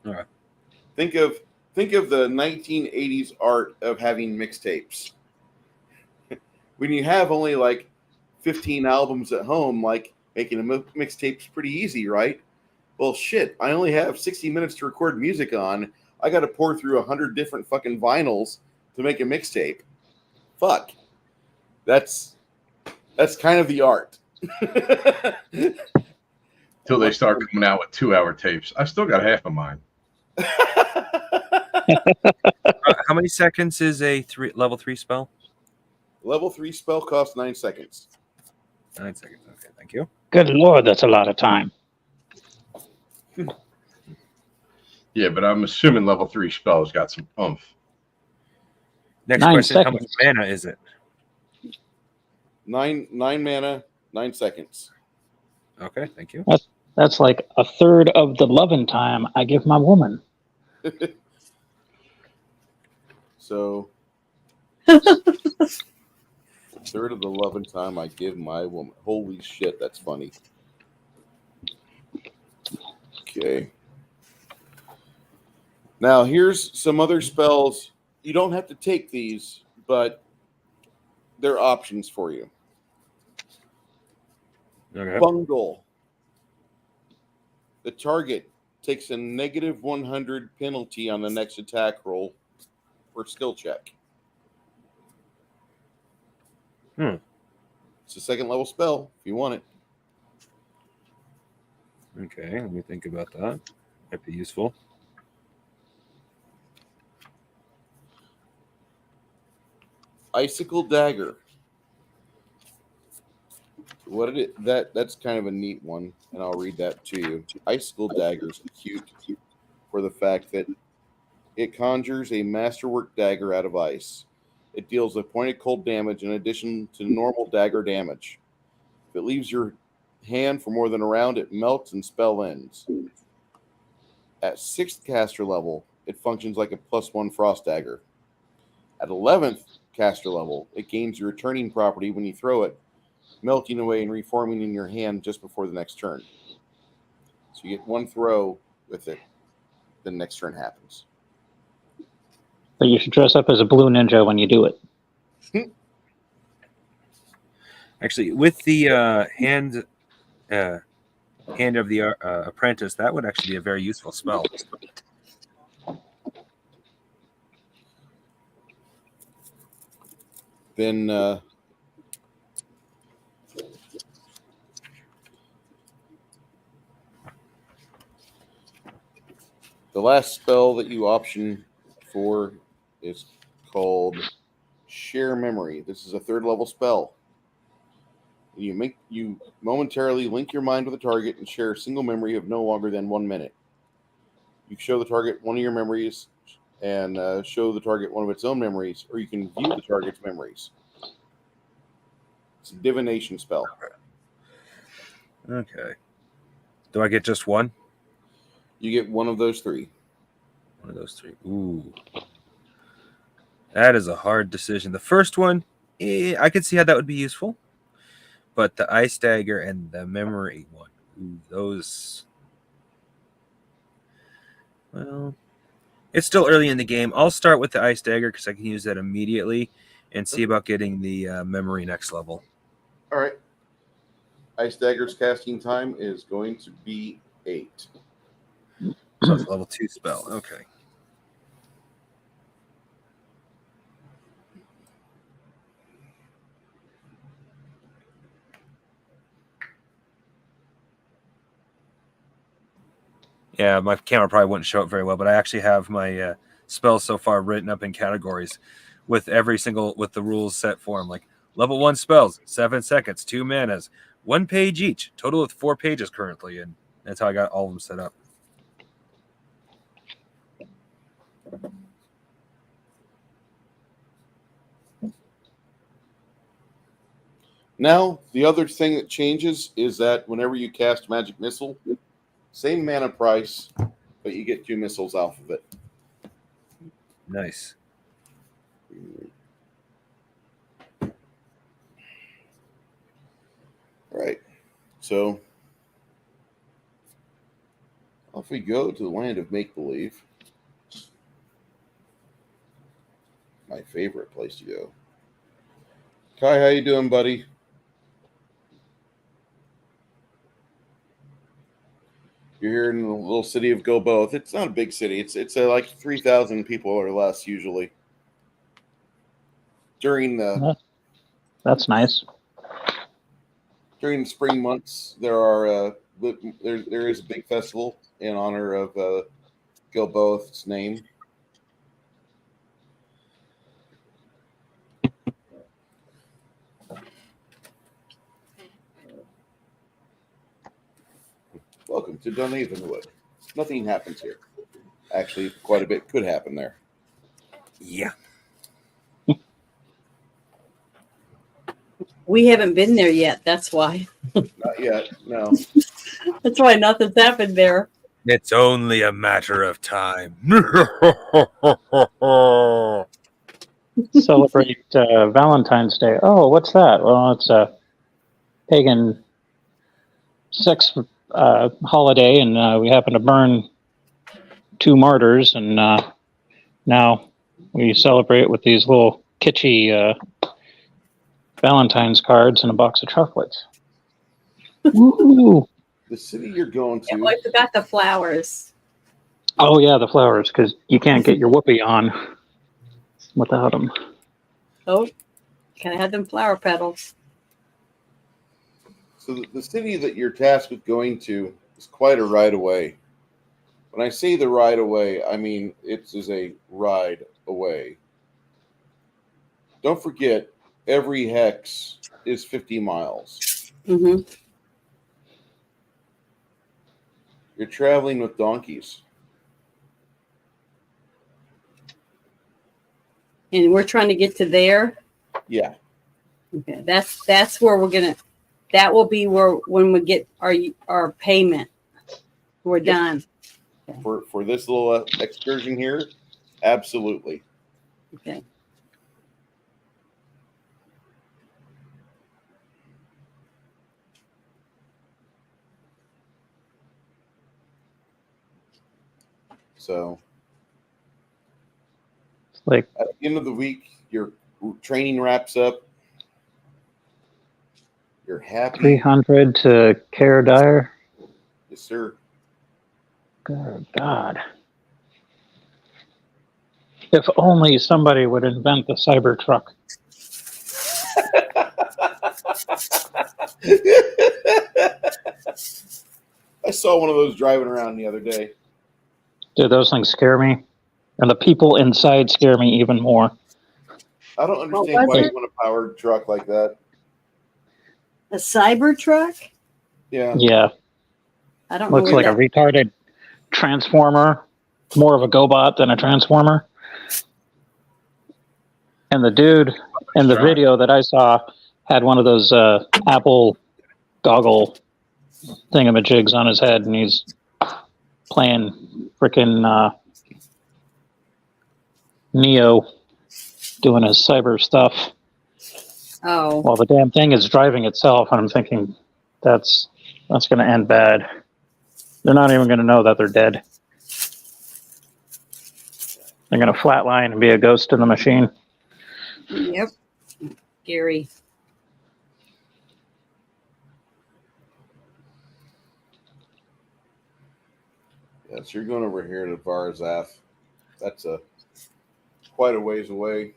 All right. Think of the 1980s art of having mixtapes. When you have only like 15 albums at home, like making a mixtape's pretty easy, right? Well, shit, I only have 60 minutes to record music on. I got to pour through 100 different fucking vinyls to make a mixtape. Fuck. That's kind of the art. Till they start coming out with 2-hour tapes. I've still got half of mine. How many seconds is a level 3 spell? Level 3 spell costs 9 seconds. 9 seconds. Okay, thank you. Good Lord, that's a lot of time. Yeah, but I'm assuming level 3 spells got some oomph. Next 9 question: how much seconds. mana is it? 9 mana, 9 seconds. Okay, thank you. That's like a third of the loving time I give my woman. So, third of the loving time I give my woman. Holy shit, that's funny. Okay. Now, here's some other spells. You don't have to take these, but they're options for you. Okay. Bungle. The target takes a negative 100 penalty on the next attack roll for skill check. It's a second level spell if you want it. Okay, let me think about that. Might be useful. Icicle Dagger. That's kind of a neat one, and I'll read that to you. Icicle Dagger is cute for the fact that it conjures a masterwork dagger out of ice. It deals a point of cold damage in addition to normal dagger damage. If it leaves your hand for more than a round, it melts and spell ends. At 6th caster level, it functions like a +1 frost dagger. At 11th caster level, it gains your returning property when you throw it, melting away and reforming in your hand just before the next turn. So you get one throw with it, then next turn happens. But you should dress up as a blue ninja when you do it. Actually, with the hand of the apprentice, that would actually be a very useful spell. Then The last spell that you option for is called Share Memory. This is a 3rd level spell. You momentarily link your mind with a target and share a single memory of no longer than 1 minute. You show the target one of your memories and show the target one of its own memories, or you can view the target's memories. It's a divination spell. Okay. Do I get just one? You get one of those 3. One of those 3. Ooh. That is a hard decision. The first one, I could see how that would be useful. But the Ice Dagger and the Memory one, ooh, those... Well, it's still early in the game. I'll start with the Ice Dagger because I can use that immediately and see about getting the Memory next level. All right. Ice Dagger's casting time is going to be 8. So it's a level 2 spell. Okay. Yeah, my camera probably wouldn't show it very well, but I actually have my spells so far written up in categories with with the rules set for them. Like level 1 spells, 7 seconds, 2 manas, 1 page each, total of 4 pages currently, and that's how I got all of them set up. Now, the other thing that changes is that whenever you cast Magic Missile, same mana price, but you get 2 missiles off of it. Nice. All right. So, off we go to the land of make-believe. My favorite place to go. Kai, how you doing, buddy? You're here in the little city of Go Both. It's not a big city. It's like 3,000 people or less usually. During the That's nice. During the spring months, there is a big festival in honor of Go Both's name. Welcome to Dunhavenwood. Nothing happens here. Actually, quite a bit could happen there. Yeah. We haven't been there yet. That's why. Not yet, no. That's why nothing's happened there. It's only a matter of time. Celebrate Valentine's Day. Oh, what's that? Well, it's a pagan sex holiday, and we happen to burn 2 martyrs, and now we celebrate with these little kitschy Valentine's cards and a box of chocolates. Woo! The city you're going to. Yeah, well, I forgot the flowers. Oh yeah, the flowers, because you can't get your whoopee on without them. Oh, can I have them flower petals? So the city that you're tasked with going to is quite a ride away. When I say the ride away, I mean it is a ride away. Don't forget, every hex is 50 miles. Mm-hmm. You're traveling with donkeys. And we're trying to get to there. Yeah. Okay, that's where we're gonna. That will be where when we get our payment. We're done. For this little excursion here, absolutely. Okay. So, Like at the end of the week, your training wraps up. You're happy. 300 to Care Dyer. Yes, sir. Good God. If only somebody would invent the Cybertruck. I saw one of those driving around the other day. Dude, those things scare me. And the people inside scare me even more. I don't understand was why it? you want a powered truck like that. A cyber truck? Yeah. Yeah. I don't know Looks where like a that. retarded transformer. More of a GoBot than a transformer. And the dude in the video that I saw had one of those Apple goggle thingamajigs on his head, and he's playing freaking Neo, doing his cyber stuff Oh, while the damn thing is driving itself. And I'm thinking that's going to end bad. They're not even going to know that they're dead. They're going to flatline and be a ghost in the machine. yep. Gary. Yeah, so you're going over here to Varzaf. That's quite a ways away.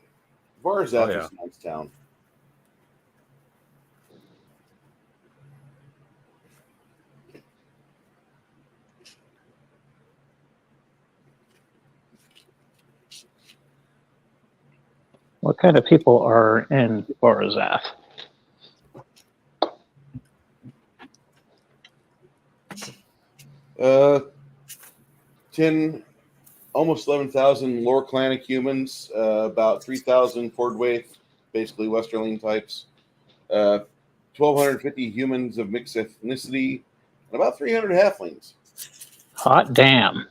Varzaf is a nice town. What kind of people are in Varzaf? Uh, 10, almost 11,000 lower clanic humans, about 3,000 Ford Waith, basically Westerling types, 1,250 humans of mixed ethnicity, and about 300 halflings. Hot damn.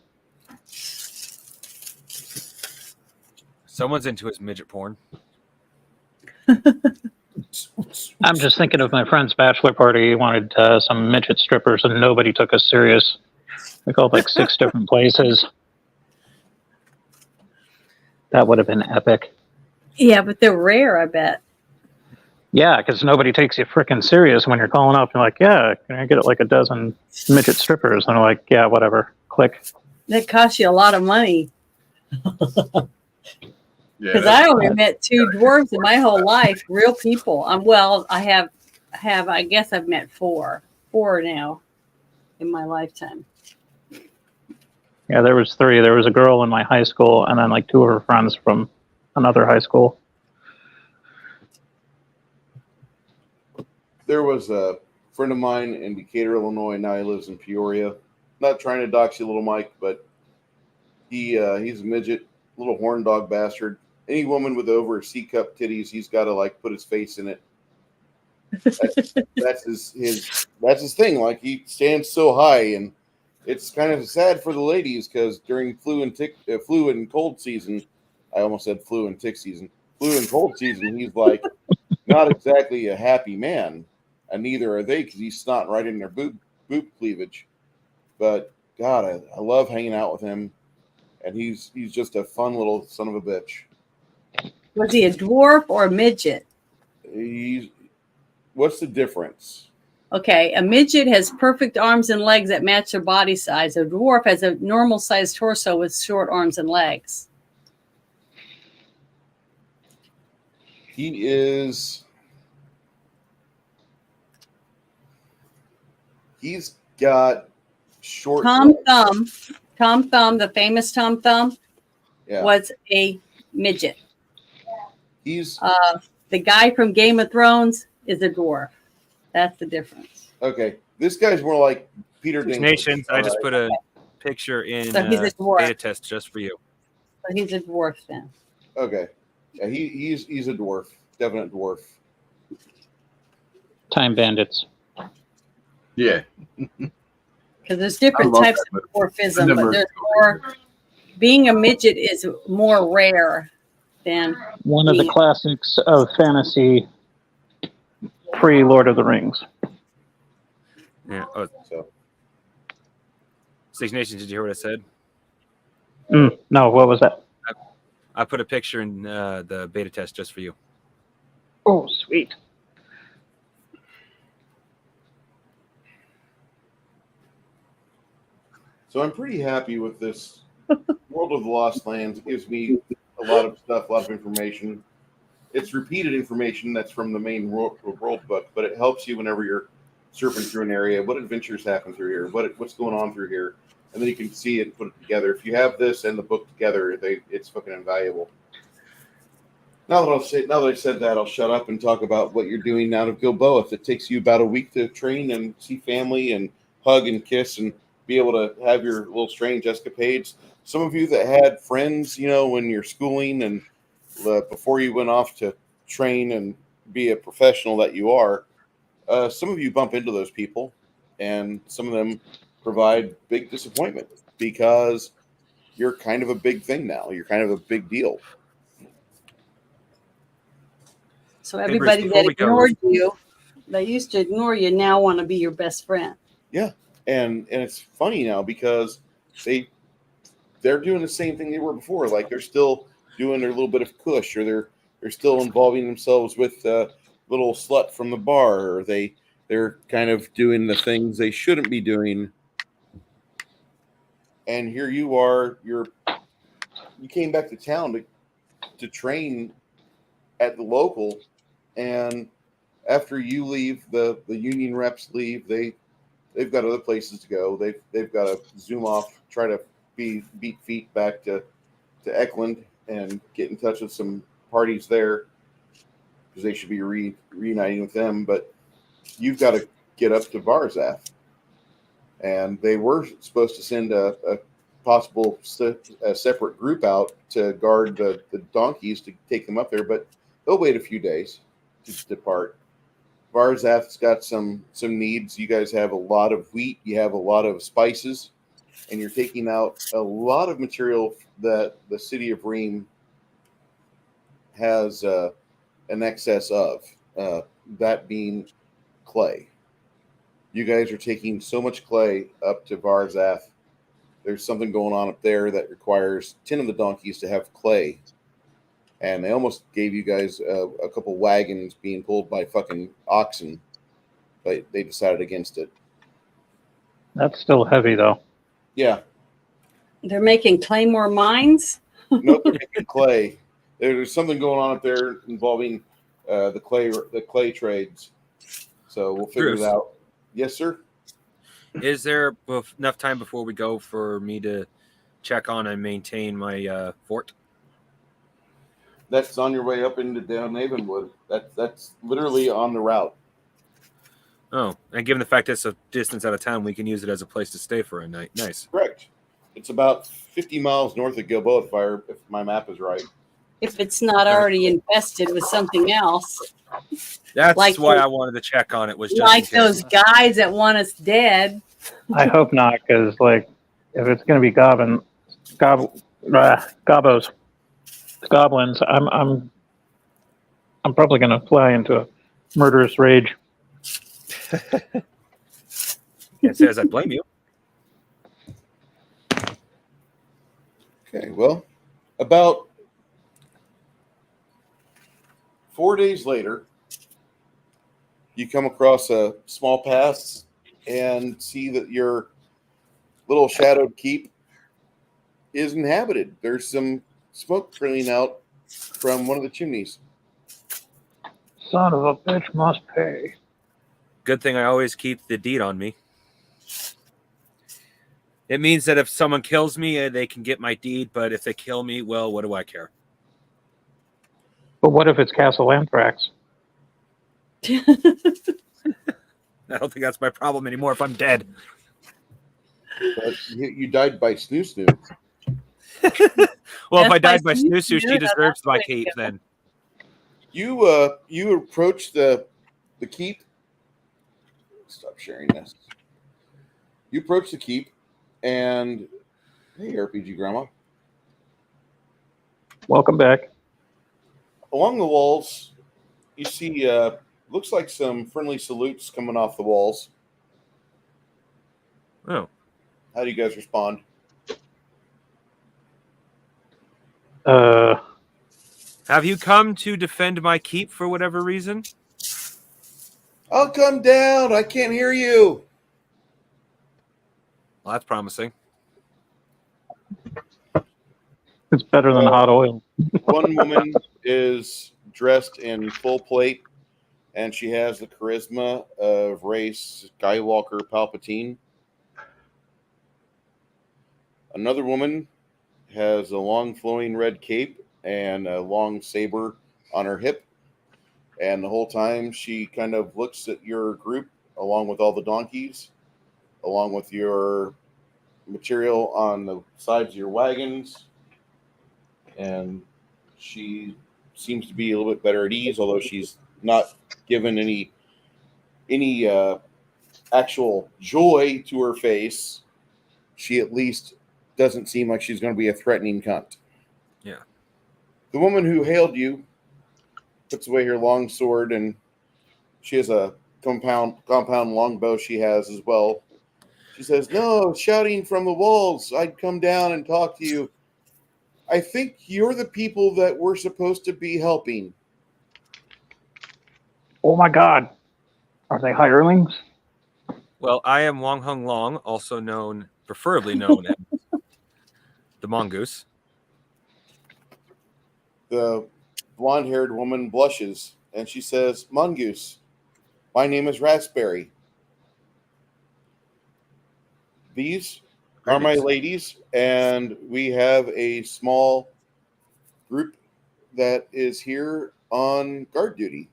Someone's into his midget porn. I'm just thinking of my friend's bachelor party. He wanted some midget strippers, and nobody took us serious. We called like 6 different places. That would have been epic. Yeah, but they're rare, I bet. Yeah, because nobody takes you freaking serious when you're calling up. You're like, yeah, can I get like a dozen midget strippers? And they're like, yeah, whatever. Click. That costs you a lot of money. Because I only met 2 dwarves in my whole life, real people. I have, I guess I've met 4 now in my lifetime. Yeah, there was 3. There was a girl in my high school, and then like 2 of her friends from another high school. There was a friend of mine in Decatur, Illinois. Now he lives in Peoria. Not trying to dox you, little Mike, but he's a midget, little horn dog bastard. Any woman with over C-cup titties, he's got to like put his face in it. That's his thing. Like he stands so high, and it's kind of sad for the ladies because during flu and cold season, I almost said flu and tick season. Flu and cold season, he's like not exactly a happy man, and neither are they because he's snotting right in their boob cleavage. But God, I love hanging out with him, and he's just a fun little son of a bitch. Was he a dwarf or a midget? What's the difference? Okay, a midget has perfect arms and legs that match their body size. A dwarf has a normal sized torso with short arms and legs. He's got short Tom Thumb, the famous Tom Thumb, was a midget. He's the guy from Game of Thrones is a dwarf. That's the difference. Okay, this guy's more like Peter Dinklage. Nations, I just put a picture in So he's a dwarf. beta test just for you. So he's a dwarf then. Okay, yeah, he's a dwarf, definite dwarf. Time bandits. Yeah. Because there's different types of dwarfism, but there's more. Being a midget is more rare than one of the classics of fantasy pre-Lord of the Rings. Yeah. Oh. So, Six Nations, did you hear what I said? No, what was that? I put a picture in the beta test just for you. Oh, sweet. So I'm pretty happy with this. World of the Lost Lands. It gives me a lot of stuff, a lot of information. It's repeated information that's from the main world book, but it helps you whenever you're surfing through an area. What adventures happen through here? What's going on through here? and then you can see it and put it together. If you have this and the book together, it's fucking invaluable. Now that I said that, I'll shut up and talk about what you're doing out of Gilboa. If it takes you about a week to train and see family and hug and kiss and be able to have your little strange escapades. Some of you that had friends, when you're schooling and before you went off to train and be a professional that you are, some of you bump into those people, and some of them provide big disappointment because you're kind of a big thing now. You're kind of a big deal. So everybody that ignored you, that used to ignore you, now want to be your best friend. Yeah, and it's funny now because they're doing the same thing they were before. Like they're still doing their little bit of kush, or they're still involving themselves with little slut from the bar, or they're kind of doing the things they shouldn't be doing. And here you are, you came back to town to train at the local, and after you leave, the union reps leave, they've got other places to go. They've got to zoom off, try to beat feet back to Eklund and get in touch with some parties there because they should be reuniting with them. But you've got to get up to Varzaf, and they were supposed to send a possible separate group out to guard the donkeys to take them up there, but they'll wait a few days to depart. Varzaf's got some needs. You guys have a lot of wheat. You have a lot of spices, and you're taking out a lot of material that the city of Ream has an excess of, that being clay. You guys are taking so much clay up to Varzaf. There's something going on up there that requires 10 of the donkeys to have clay. And they almost gave you guys a couple wagons being pulled by fucking oxen, but they decided against it. That's still heavy, though. Yeah. They're making claymore mines? Nope, they're making clay. There's something going on up there involving the clay trades. So we'll figure it out. Yes, sir? Is there enough time before we go for me to check on and maintain my fort? That's on your way up into down Avonwood. That's literally on the route. Oh, and given the fact it's a distance out of town, we can use it as a place to stay for a night. Nice. Correct. It's about 50 miles north of Gilboa, if my map is right. If it's not already infested with something else. That's why I wanted to check on it. Was just like those guys that want us dead. I hope not, because if it's going to be goblins, I'm probably going to fly into a murderous rage. Can't say as I blame you. Okay, well, about 4 days later, you come across a small pass and see that your little shadowed keep is inhabited. There's some smoke trailing out from one of the chimneys. Son of a bitch must pay. Good thing I always keep the deed on me. It means that if someone kills me, they can get my deed, but if they kill me, well, what do I care? But what if it's Castle Anthrax? I don't think that's my problem anymore if I'm dead. But you died by Snoo. Well, if I died by Snoo, she deserves my keep then. You approach the keep. Stop sharing this. You approach the keep, and hey, RPG Grandma. Welcome back. Along the walls, you see looks like some friendly salutes coming off the walls. Oh. How do you guys respond? Have you come to defend my keep for whatever reason? I'll come down. I can't hear you. Well, that's promising. It's better than hot oil. One woman is dressed in full plate, and she has the charisma of Race Skywalker Palpatine. Another woman has a long flowing red cape and a long saber on her hip. And the whole time she kind of looks at your group along with all the donkeys, along with your material on the sides of your wagons. And she seems to be a little bit better at ease, although she's not given any actual joy to her face. She at least doesn't seem like she's going to be a threatening cunt. Yeah. The woman who hailed you puts away her long sword, and she has a compound longbow she has as well. She says, "No, shouting from the walls. I'd come down and talk to you. I think you're the people that we're supposed to be helping." Oh my God. Are they hirelings? Well, I am Wong Hung Long, also known, preferably known as the Mongoose. The blonde-haired woman blushes, and she says, "Mongoose, my name is Raspberry. These are my Greetings. ladies, and we have a small group that is here on guard duty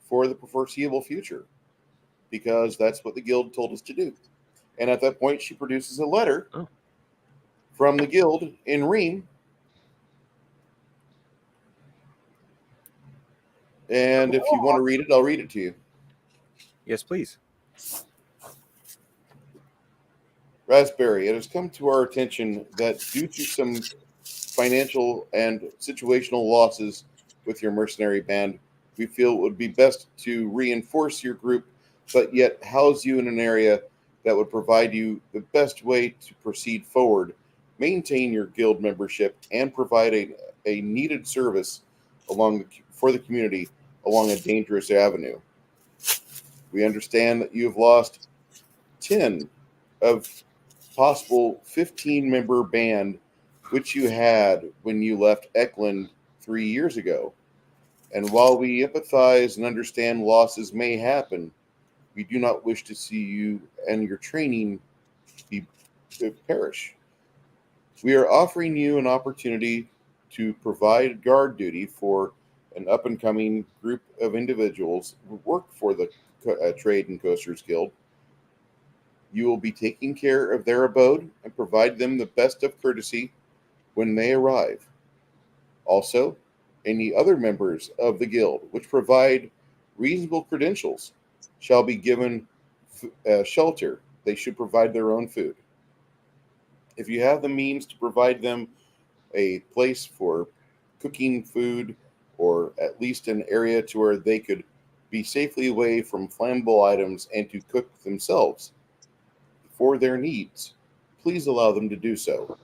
for the foreseeable future, because that's what the guild told us to do." And at that point, she produces a letter from the guild in Ream. And if you want to read it, I'll read it to you. Yes, please. Raspberry, it has come to our attention that due to some financial and situational losses with your mercenary band, we feel it would be best to reinforce your group, but yet house you in an area that would provide you the best way to proceed forward, maintain your guild membership, and provide a needed service for the community along a dangerous avenue. We understand that you have lost 10 of possible 15-member band, which you had when you left Eklund 3 years ago. And while we empathize and understand losses may happen, we do not wish to see you and your training perish. We are offering you an opportunity to provide guard duty for an up-and-coming group of individuals who work for the Trade and Coasters Guild. You will be taking care of their abode and provide them the best of courtesy when they arrive. Also, any other members of the guild which provide reasonable credentials shall be given shelter. They should provide their own food. If you have the means to provide them a place for cooking food, or at least an area to where they could be safely away from flammable items and to cook themselves for their needs, please allow them to do so.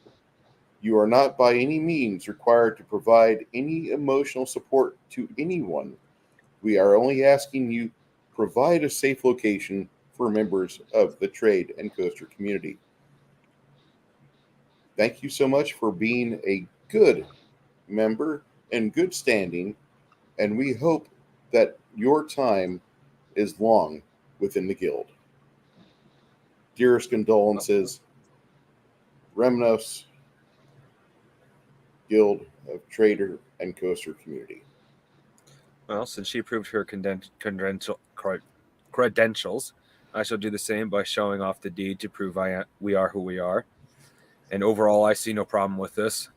You are not by any means required to provide any emotional support to anyone. We are only asking you provide a safe location for members of the trade and coaster community. Thank you so much for being a good member and good standing, and we hope that your time is long within the guild. Dearest condolences, Remnos Guild of Trader and Coaster Community. Well, since she proved her credentials, I shall do the same by showing off the deed to prove we are who we are. And overall, I see no problem with this.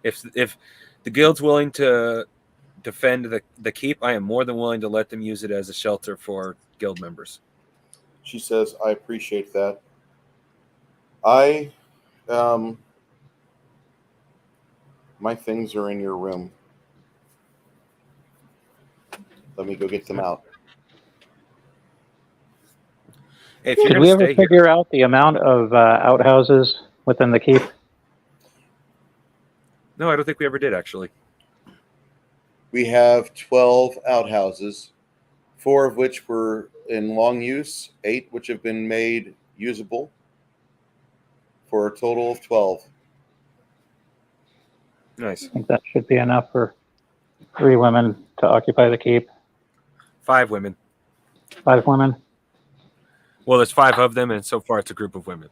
If the guild's willing to defend the keep, I am more than willing to let them use it as a shelter for guild members. She says, "I appreciate that. My things are in your room. Let me go get them out." Hey, if you're Did going we to ever stay here, figure out the amount of outhouses within the keep? no, I don't think we ever did actually. We have 12 outhouses, 4 of which were in long use, 8 which have been made usable, for a total of 12. Nice. I think that should be enough for 3 women to occupy the keep. 5 women. 5 women? Well, there's 5 of them, and so far it's a group of women.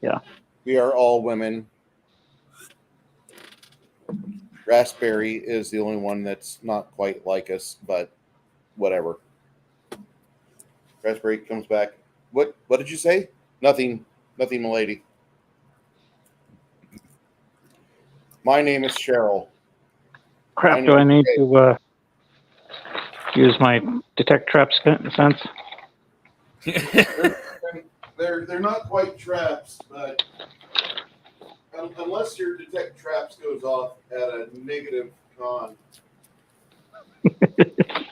Yeah. We are all women. Raspberry is the only one that's not quite like us, but whatever. Raspberry comes back. What did you say? Nothing, milady. My name is Cheryl. Crap, do I need to use my detect trap sense? They're not quite traps, but unless your detect traps goes off at a negative con. If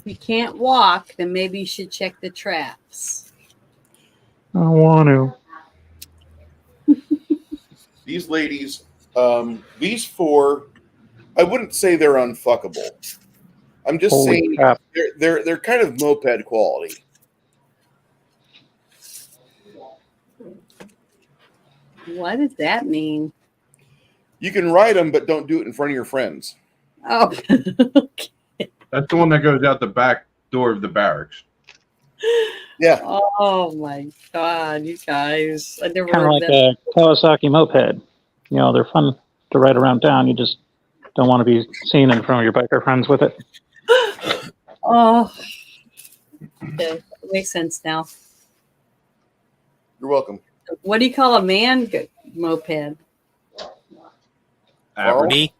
you can't walk, then maybe you should check the traps. I want to. These ladies, these four, I wouldn't say they're unfuckable. I'm just Holy saying crap. they're kind of moped quality. What does that mean? You can ride them, but don't do it in front of your friends. Oh, That's the one that goes out the back door of the barracks. Yeah. oh my God, you guys! I never Kind of heard like that. a Kawasaki moped. You know, they're fun to ride around town. You just don't want to be seen in front of your biker friends with it. Oh, okay, makes sense now. You're welcome. What do you call a man moped? Me?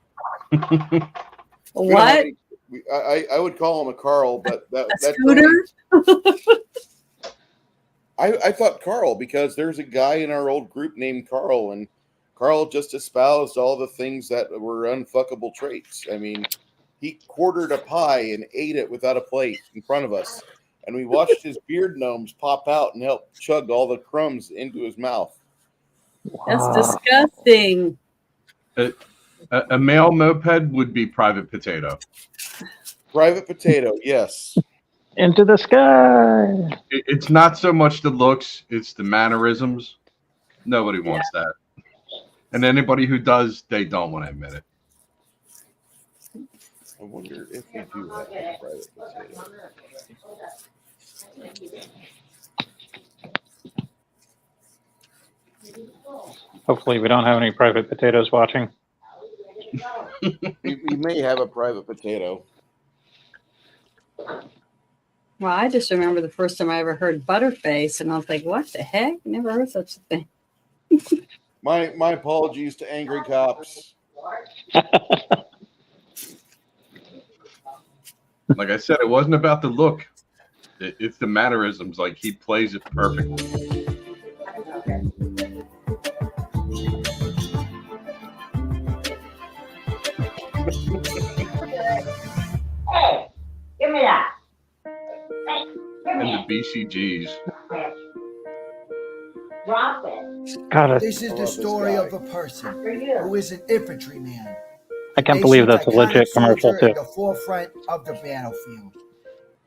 What? I would call him a Carl, but A that's scooter? I thought Carl because there's a guy in our old group named Carl, and Carl just espoused all the things that were unfuckable traits. I mean, he quartered a pie and ate it without a plate in front of us, and we watched his beard gnomes pop out and help chug all the crumbs into his mouth. That's disgusting. A male moped would be Private Potato. Private Potato, yes. Into the sky. It's not so much the looks, it's the mannerisms. Nobody wants that. And anybody who does, they don't want to admit it. I wonder if we do have a Private Potato. Hopefully we don't have any private potatoes watching. We may have a Private Potato. Well, I just remember the first time I ever heard Butterface, and I was like, "What the heck? Never heard such a thing." My apologies to angry cops. Like I said, it wasn't about the look. It's the mannerisms. Like, he plays it perfectly. Hey, give me that. And the BCGs. Drop it. God, This is the story of a person For you. who is an infantryman. I can't believe that's a Nation's legit iconic commercial soldier too. at the forefront of the battlefield.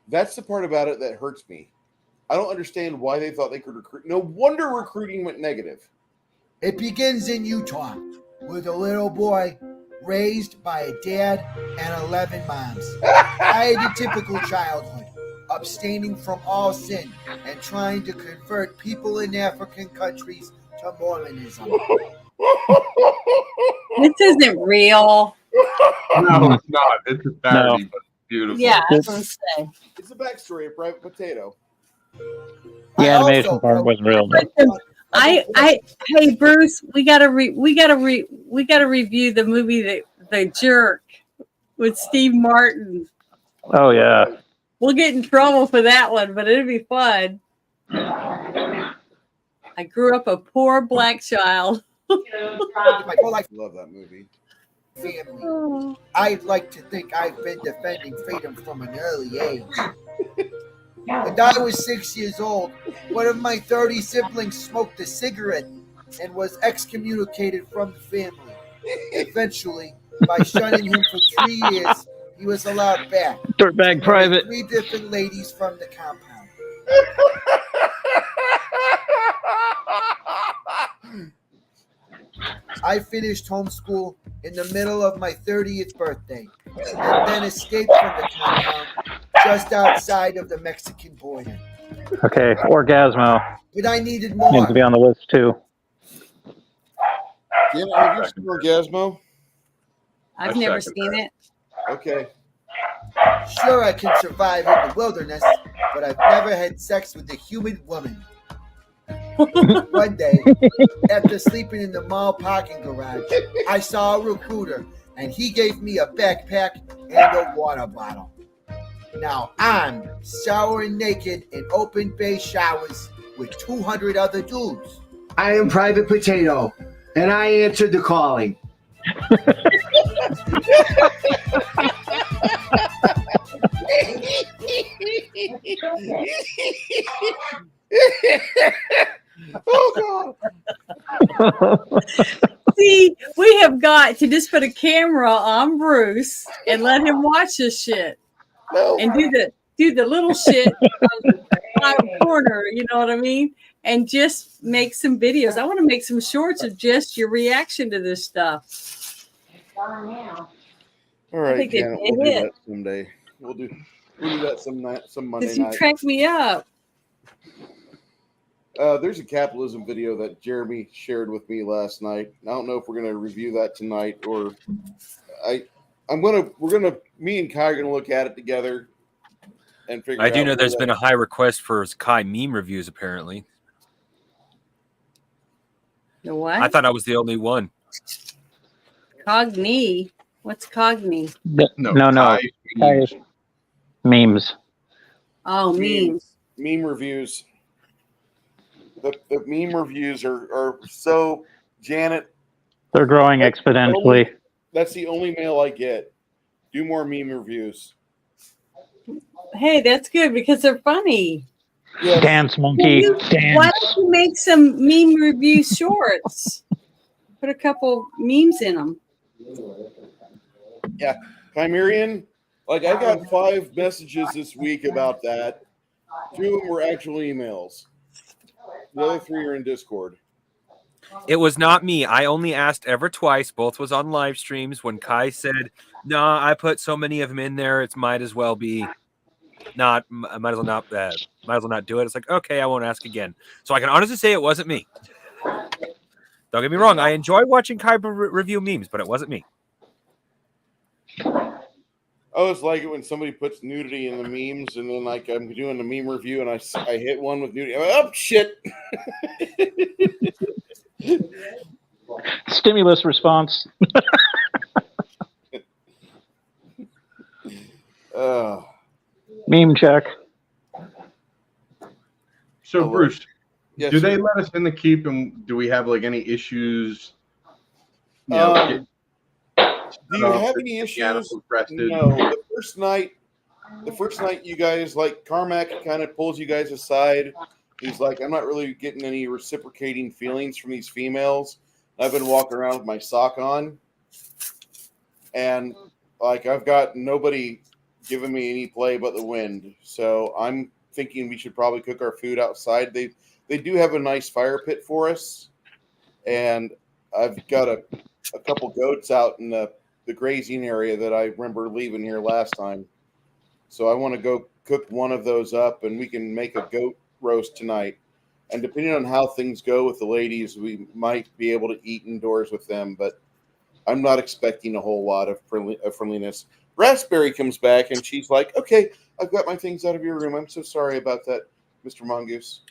That's the part about it that hurts me. I don't understand why they thought they could recruit. No wonder recruiting went negative. It begins in Utah with a little boy raised by a dad and 11 moms. I had a typical childhood, abstaining from all sin and trying to convert people in African countries to Mormonism. This isn't real. No, it's not. It's a parody, but beautiful. Yeah, that's what I'm saying. It's the backstory of Private Potato. The I animation also part broke- wasn't real. But hey Bruce, we gotta review the movie the Jerk with Steve Martin. Oh yeah. We'll get in trouble for that one, but it'll be fun. I grew up a poor black child. My whole life Love that movie. family. Oh. I'd like to think I've been defending freedom from an early age. When I was 6 years old, one of my 30 siblings smoked a cigarette and was excommunicated from the family. Eventually, by shunning him for 3 years, he was allowed back. Dirtbag private. 3 different ladies from the compound. I finished homeschool in the middle of my 30th birthday and then escaped from the compound just outside of the Mexican border. Okay, Orgasmo. but I needed Needs more. to be on the list too. Janet, have you seen Orgasmo? I've I never second seen that. it. Okay. Sure, I can survive in the wilderness, but I've never had sex with a human woman. One day, after sleeping in the mall parking garage, I saw a recruiter, and he gave me a backpack and a water bottle. Now I'm showering naked in open bay showers with 200 other dudes. I am Private Potato, and I answered the calling. Oh See, we have got to just put a camera on Bruce and let him watch this shit God. and do the little shit on the bottom corner. You know what I mean? And just make some videos. I want to make some shorts of just your reaction to this stuff. All I right, think Janet, it we'll do hit. that someday. We'll do that some Monday Because you night. cranked me up. There's a capitalism video that Jeremy shared with me last night. I don't know if we're gonna review that tonight or me and Kai are gonna look at it together and figure I out. do know where there's that- been a high request for Kai meme reviews, apparently. The what? I thought I was the only one. Cogni. What's Cogni? No. Kai memes. Memes. Oh, memes. meme reviews. The meme reviews are so Janet. They're growing exponentially. That's the only mail I get. Do more meme reviews. Hey, that's good because they're funny. Yes. Dance, monkey. Why Dance. don't you make some meme review shorts? Put a couple memes in them. Yeah, Chimerian. Like I got 5 messages this week about that. 2 of them were actual emails. The other 3 are in Discord. It was not me. I only asked ever twice. Both was on live streams when Kai said, "No, I put so many of them in there. It might as well be not. I might as well not. Might as well not do it." It's like, okay, I won't ask again. So I can honestly say it wasn't me. Don't get me wrong. I enjoy watching Kai review memes, but it wasn't me. I always like it when somebody puts nudity in the memes, and then like I'm doing a meme review, and I hit one with nudity. I'm like, oh shit! Stimulus response. Meme check. So, Hello. Bruce, Yes, do sir. they let us in the keep, and do we have like any issues? You Do you know, have any the issues? animals rested? No. The first night, you guys like Carmack kind of pulls you guys aside. He's like, I'm not really getting any reciprocating feelings from these females. I've been walking around with my sock on, and like I've got nobody giving me any play but the wind. So I'm thinking we should probably cook our food outside. They do have a nice fire pit for us, and I've got a couple goats out in the grazing area that I remember leaving here last time. So I want to go cook one of those up, and we can make a goat roast tonight. And depending on how things go with the ladies, we might be able to eat indoors with them, but I'm not expecting a whole lot of friendliness. Raspberry comes back, and she's like, okay, I've got my things out of your room. I'm so sorry about that, Mr. Mongoose.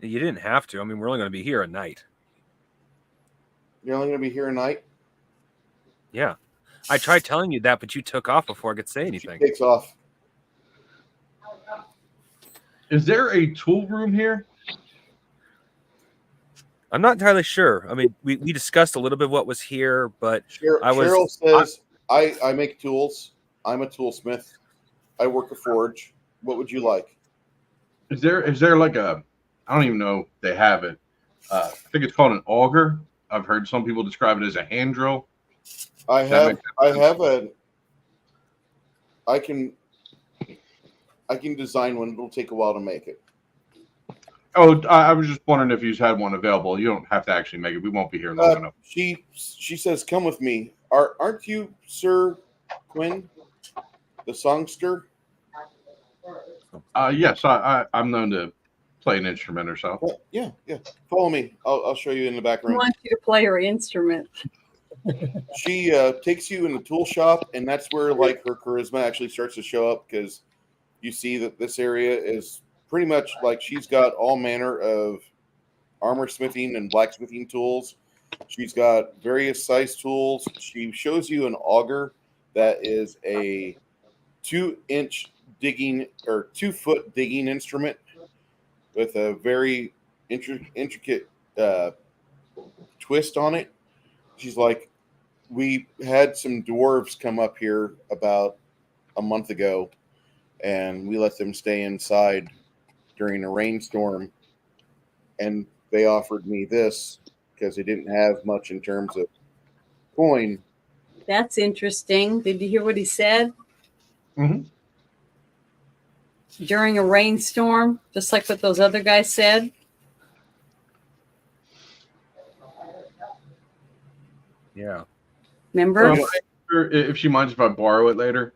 You didn't have to. I mean, we're only going to be here at night. You're only going to be here tonight? Yeah. I tried telling you that, but you took off before I could say anything. She takes off. Is there a tool room here? I'm not entirely sure. I mean, we discussed a little bit what was here, but Cheryl says, I make tools. I'm a toolsmith. I work a forge. What would you like? Is there like a, I don't even know if they have it. I think it's called an auger. I've heard some people describe it as a hand drill. I can design one. It'll take a while to make it. Oh, I was just wondering if you had one available. You don't have to actually make it. We won't be here long enough. She says, come with me. Aren't you Sir Quinn, the songster? Yes, I'm known to play an instrument or so. Yeah. Follow me. I'll show you in the back I room. want you to play her instrument. She takes you in the tool shop, and that's where like her charisma actually starts to show up, because you see that this area is pretty much like she's got all manner of armor smithing and blacksmithing tools. She's got various size tools. She shows you an auger that is a 2-inch digging or 2-foot digging instrument with a very intricate twist on it. She's like, we had some dwarves come up here about a month ago, and we let them stay inside during a rainstorm, and they offered me this because they didn't have much in terms of coin. That's interesting. Did you hear what he said? Mm-hmm. During a rainstorm, just like what those other guys said. Yeah. Remember? If she minds if I borrow it later,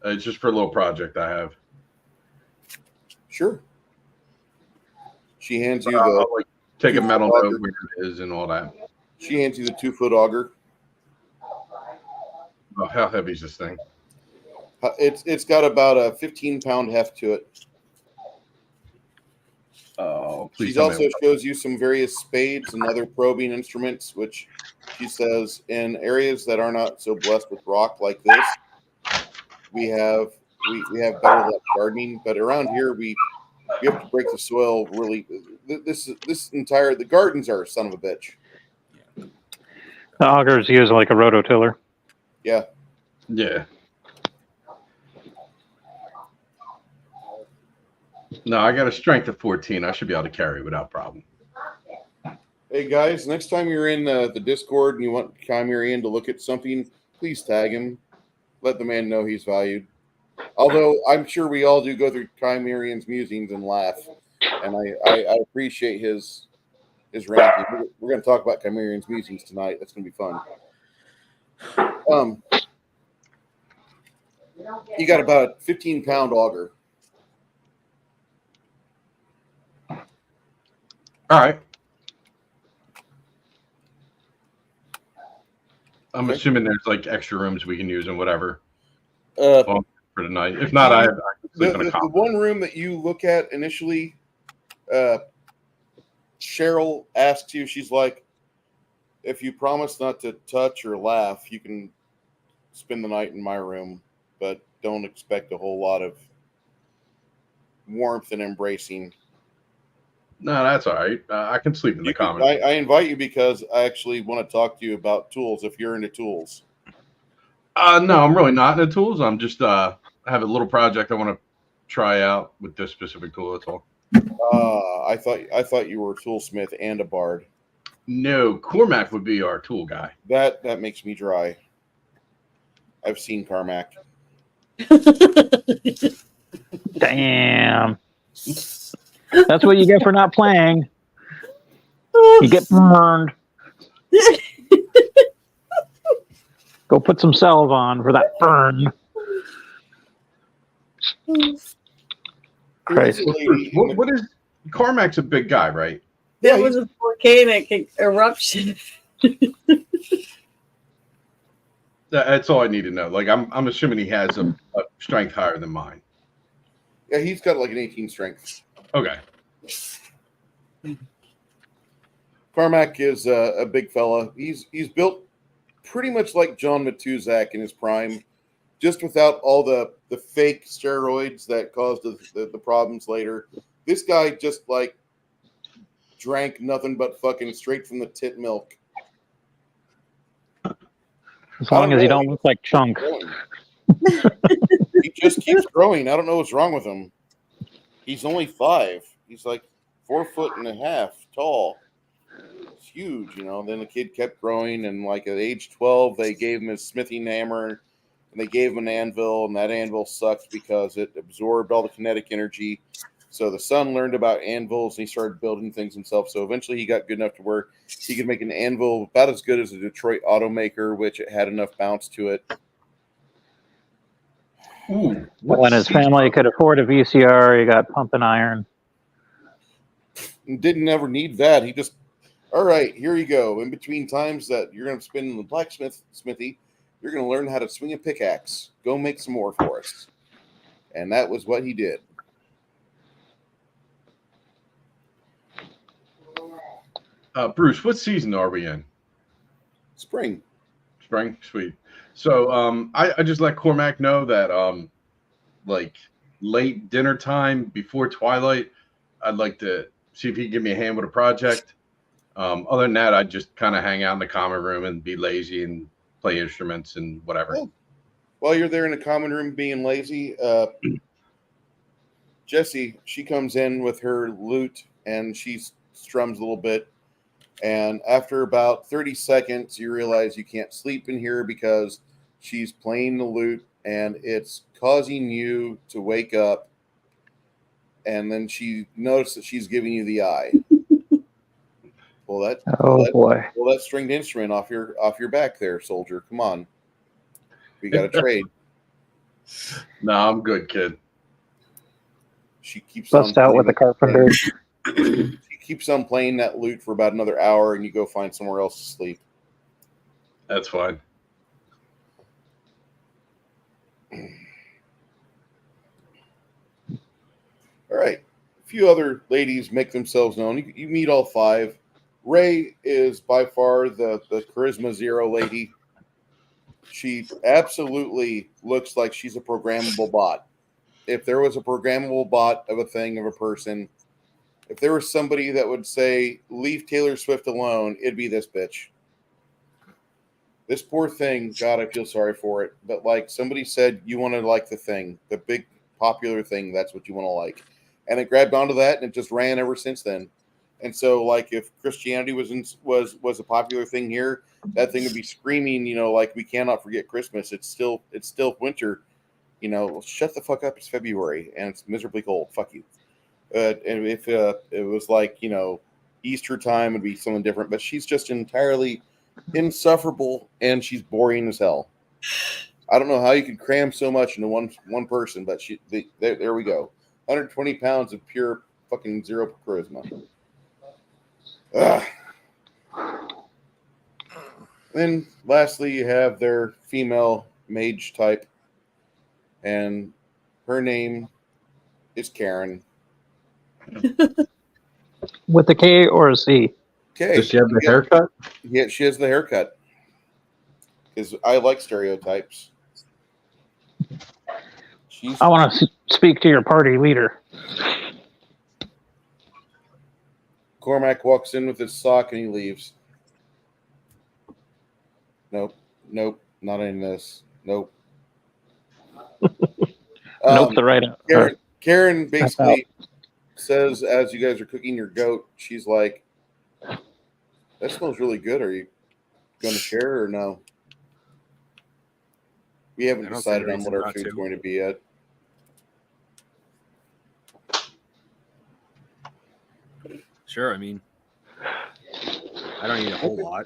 it's just for a little project I have. Sure. She hands you I'll, the. like, take a metal auger. note where it is and all that. She hands you the 2-foot auger. Oh, how heavy is this thing? It's got about a 15-pound heft to it. Oh, please. She also shows you some various spades and other probing instruments, which she says in areas that are not so blessed with rock like this, we have better luck gardening. But around here, we have to break the soil really. The gardens are a son of a bitch. The augers use like a rototiller. Yeah. Yeah. No, I got a strength of 14. I should be able to carry without problem. Hey guys, next time you're in the Discord and you want Chimerian to look at something, please tag him. Let the man know he's valued. Although I'm sure we all do go through Chimerian's musings and laugh, and I appreciate his ranking. We're going to talk about Chimerian's musings tonight. That's going to be fun. You got about a 15-pound auger. All right. I'm Okay. assuming there's like extra rooms we can use and whatever Uh, for tonight. If not, I can sleep in a the common. one room that you look at initially, Cheryl asks you, she's like, if you promise not to touch or laugh, you can spend the night in my room, but don't expect a whole lot of warmth and embracing. No, that's all right. I can sleep in the common. I invite you because I actually want to talk to you about tools if you're into tools. No, I'm really not into tools. I'm just I have a little project I want to try out with this specific tool. That's all. I thought you were a toolsmith and a bard. No, Cormac would be our tool guy. That makes me dry. I've seen Carmack. Damn. That's what you get for not playing. You get burned. Go put some salve on for that burn. Christ. What is Carmac's a big guy, right? That was a volcanic eruption. That's all I need to know. Like I'm assuming he has a strength higher than mine. Yeah, he's got like an 18 strength. Okay. Carmack is a big fella. He's built pretty much like John Matuzak in his prime, just without all the fake steroids that caused the problems later. This guy just like drank nothing but fucking straight from the tit milk. As long as you don't look like Chunk. He just keeps growing. I don't know what's wrong with him. He's only 5. He's like 4.5 feet tall. It's huge, you know. Then the kid kept growing, and like at age 12, they gave him his smithing hammer, and they gave him an anvil, and that anvil sucked because it absorbed all the kinetic energy. So the son learned about anvils, and he started building things himself. So eventually he got good enough to where he could make an anvil about as good as a Detroit automaker, which it had enough bounce to it. Ooh, When his family could afford a VCR, he got pumping iron. didn't ever need that. He just, all right, here you go. In between times that you're going to spend in the smithy, you're going to learn how to swing a pickaxe. Go make some more for us. And that was what he did. Bruce, what season are we in? Spring. Spring, sweet. So I just let Cormac know that like late dinner time before twilight, I'd like to see if he can give me a hand with a project. Other than that, I'd just kind of hang out in the common room and be lazy and play instruments and whatever. Oh. While you're there in the common room being lazy, Jessie, she comes in with her lute and she strums a little bit. And after about 30 seconds, you realize you can't sleep in here because she's playing the lute and it's causing you to wake up. And then she noticed that she's giving you the eye. Pull that stringed instrument off your back there, soldier. Come on. We got to trade. No, I'm good, kid. She keeps bust out with the carpenter. She keeps on playing that lute for about another hour, and you go find somewhere else to sleep. That's fine. All right. A few other ladies make themselves known. You meet all five. Ray is by far the charisma zero lady. She absolutely looks like she's a programmable bot. If there was a programmable bot of a thing, of a person, if there was somebody that would say, leave Taylor Swift alone, it'd be this bitch. This poor thing, God, I feel sorry for it. But like somebody said, you want to like the thing, the big popular thing, that's what you want to like. And it grabbed onto that and it just ran ever since then. And so like if Christianity was a popular thing here, that thing would be screaming, like we cannot forget Christmas. It's still winter. Shut the fuck up. It's February and it's miserably cold. Fuck you. And if it was like, Easter time, it'd be something different. But she's just entirely insufferable and she's boring as hell. I don't know how you could cram so much into one person, but there we go. 120 pounds of pure fucking zero charisma. Ugh. Then lastly, you have their female mage type, and her name is Karen. With a K or a C? Okay. Does she have the haircut? Yeah, she has the haircut. Because I like stereotypes. I want to speak to your party leader. Cormac walks in with his sock and he leaves. Nope, not in this. Nope. Nope, the right answer. Karen basically says, as you guys are cooking your goat, she's like, that smells really good. Are you going to share or no? We haven't decided on what our food's going to be yet. Sure, I mean, I don't need a whole lot.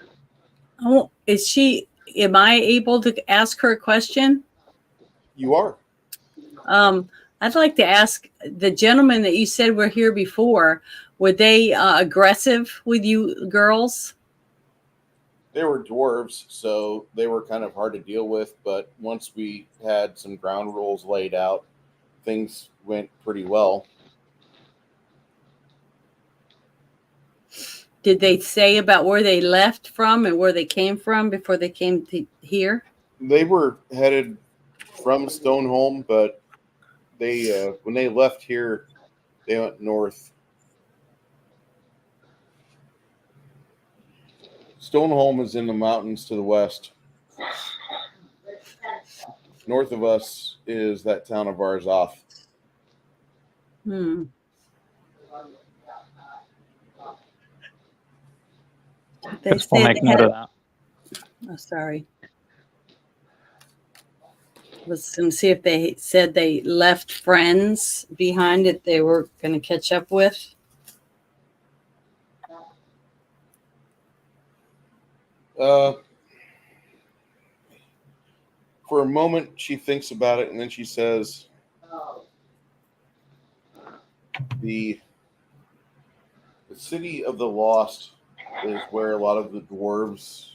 Oh, am I able to ask her a question? You are. I'd like to ask the gentlemen that you said were here before, were they aggressive with you girls? They were dwarves, so they were kind of hard to deal with. But once we had some ground rules laid out, things went pretty well. Did they say about where they left from and where they came from before they came to here? They were headed from Stoneholm, but they when they left here, they went north. Stoneholm is in the mountains to the west. North of us is that town of Varzoff. They say they had, oh, sorry. I was going to see if they said they left friends behind that they were going to catch up with. For a moment, she thinks about it, and then she says, the The City of the Lost is where a lot of the dwarves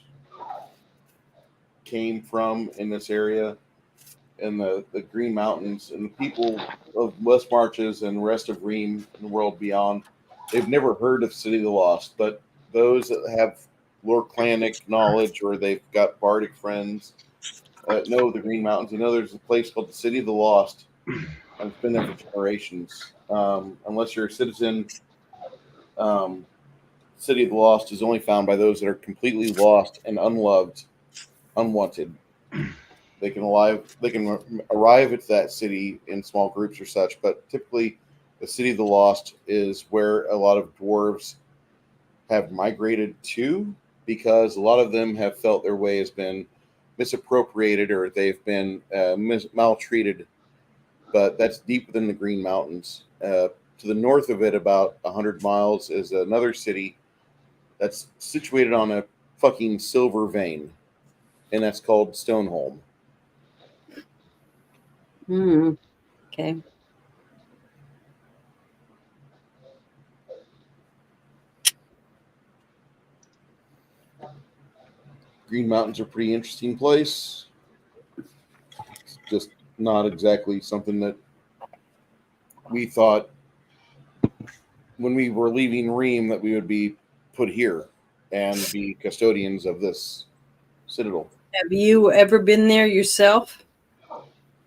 came from in this area, in the Green Mountains, and the people of West Marches and the rest of Ream and the world beyond. They've never heard of City of the Lost, but those that have Lorclanic knowledge or they've got bardic friends know the Green Mountains. They know there's a place called the City of the Lost, and it's been there for generations. Unless you're a citizen, City of the Lost is only found by those that are completely lost and unloved, unwanted. They can arrive at that city in small groups or such, but typically the City of the Lost is where a lot of dwarves have migrated to, because a lot of them have felt their way has been misappropriated or they've been maltreated. But that's deep within the Green Mountains. To the north of it, about 100 miles, is another city that's situated on a fucking silver vein, and that's called Stoneholm. Okay. Green Mountains are a pretty interesting place. It's just not exactly something that we thought when we were leaving Ream that we would be put here and be custodians of this citadel. Have you ever been there yourself?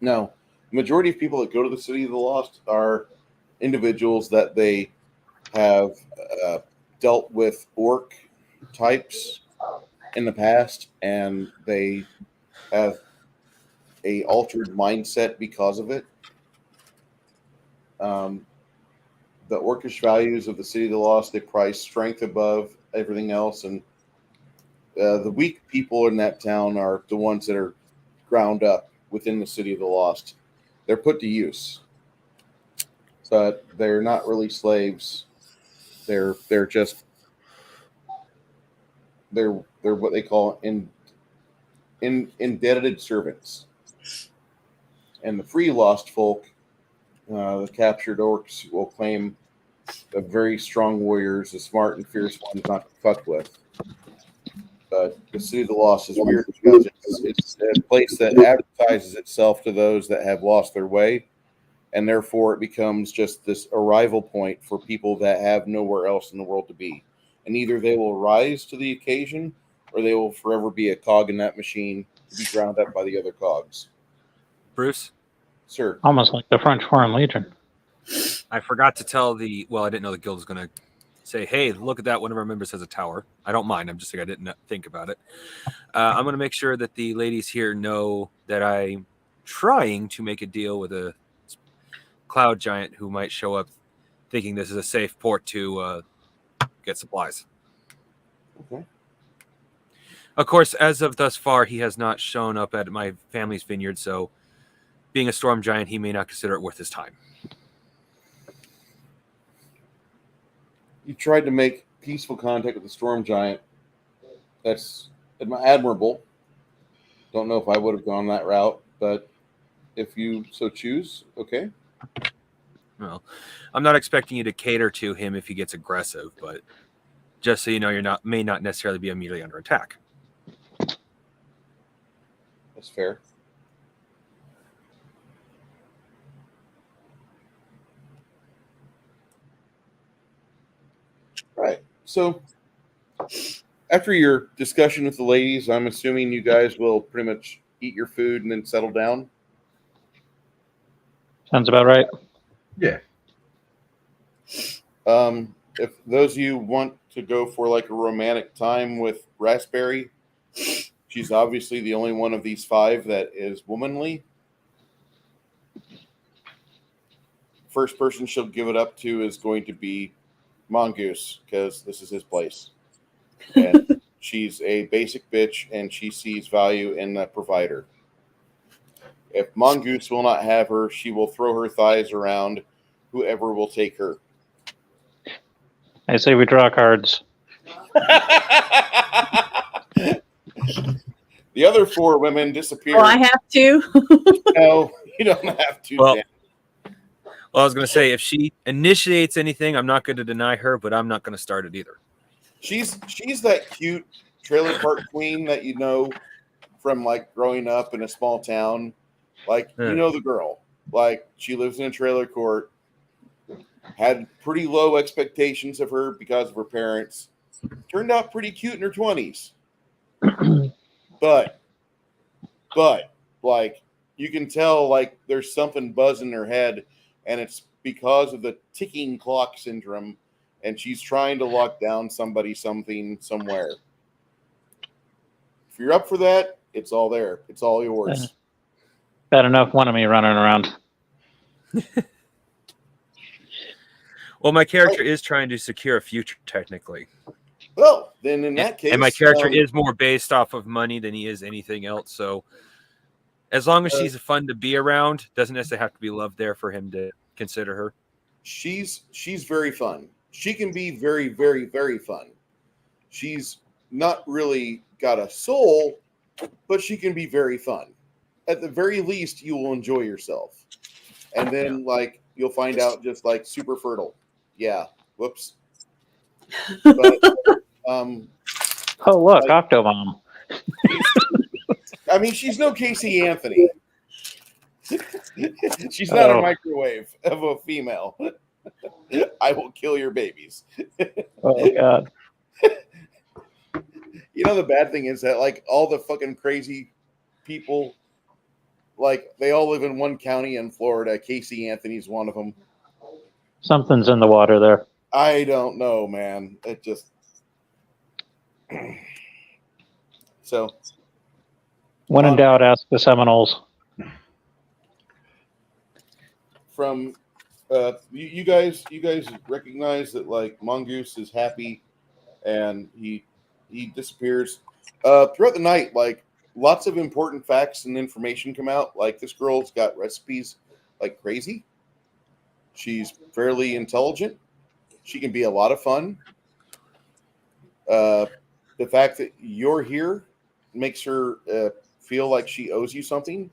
No. The majority of people that go to the City of the Lost are individuals that they have dealt with orc types in the past, and they have a altered mindset because of it. The orcish values of the City of the Lost, they prize strength above everything else, and the weak people in that town are the ones that are ground up within the City of the Lost. They're put to use, but they're not really slaves. They're what they call indebted servants. And the free lost folk, the captured orcs, will claim the very strong warriors, the smart and fierce ones not to fuck with. But the City of the Lost is weird because it's a place that advertises itself to those that have lost their way, and therefore it becomes just this arrival point for people that have nowhere else in the world to be. And either they will rise to the occasion, or they will forever be a cog in that machine to be ground up by the other cogs. Bruce? Sir. Almost like the French Foreign Legion. I forgot to tell I didn't know the guild was going to say, hey, look at that. One of our members has a tower. I don't mind. I'm just like, I didn't think about it. I'm going to make sure that the ladies here know that I'm trying to make a deal with a cloud giant who might show up thinking this is a safe port to get supplies. Okay. Of course, as of thus far, he has not shown up at my family's vineyard, so being a storm giant, he may not consider it worth his time. You tried to make peaceful contact with the storm giant. That's admirable. Don't know if I would have gone that route, but if you so choose, okay. Well, I'm not expecting you to cater to him if he gets aggressive, but just so you know, may not necessarily be immediately under attack. That's fair. Right. So after your discussion with the ladies, I'm assuming you guys will pretty much eat your food and then settle down. Sounds about right. Yeah. If those of you want to go for like a romantic time with Raspberry, she's obviously the only one of these five that is womanly. First person she'll give it up to is going to be Mongoose, because this is his place. And she's a basic bitch, and she sees value in the provider. If Mongoose will not have her, she will throw her thighs around whoever will take her. I say we draw cards. The other four women disappear. Oh, I have to? No, you don't have to. Well, Well, I was going to say, if she initiates anything, I'm not going to deny her, but I'm not going to start it either. She's that cute trailer park queen that you know from like growing up in a small town. Like, you know the girl. Like, she lives in a trailer court. Had pretty low expectations of her because of her parents. Turned out pretty cute in her 20s. But like, you can tell like there's something buzzing in her head, and it's because of the ticking clock syndrome, and she's trying to lock down somebody, something, somewhere. If you're up for that, it's all there. It's all yours. Got enough one of me running around. Well, my character is trying to secure a future, technically. Well, then in that case... And my character is more based off of money than he is anything else, so as long as she's fun to be around, doesn't necessarily have to be love there for him to consider her. She's very fun. She can be very, very, very fun. She's not really got a soul, but she can be very fun. At the very least, you will enjoy yourself. And then, like, you'll find out just, like, super fertile. Yeah. Whoops. But, oh, look, like, Octomom. I mean, she's no Casey Anthony. She's not a microwave of a female. I will kill your babies. Oh, God. You know, the bad thing is that, like, all the fucking crazy people, like, they all live in one county in Florida. Casey Anthony's one of them. Something's in the water there. I don't know, man. It just... So... When in doubt, ask the Seminoles. From you guys recognize that like Mongoose is happy, and he disappears throughout the night. Like lots of important facts and information come out. Like this girl's got recipes like crazy. She's fairly intelligent. She can be a lot of fun. The fact that you're here makes her feel like she owes you something,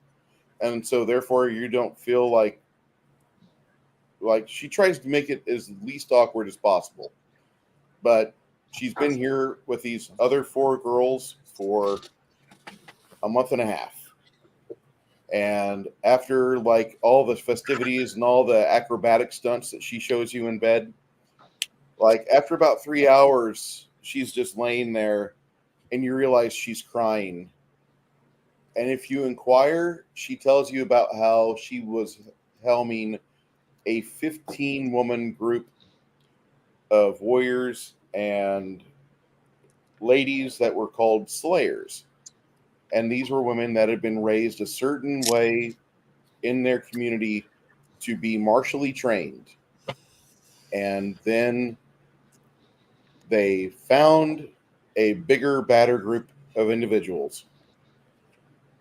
and so therefore you don't feel like she tries to make it as least awkward as possible. But she's been here with these other 4 girls for a month and a half. And after like all the festivities and all the acrobatic stunts that she shows you in bed, like after about 3 hours, she's just laying there and you realize she's crying. And if you inquire, she tells you about how she was helming a 15-woman group of warriors and ladies that were called slayers. And these were women that had been raised a certain way in their community to be martially trained. And then they found a bigger, badder group of individuals.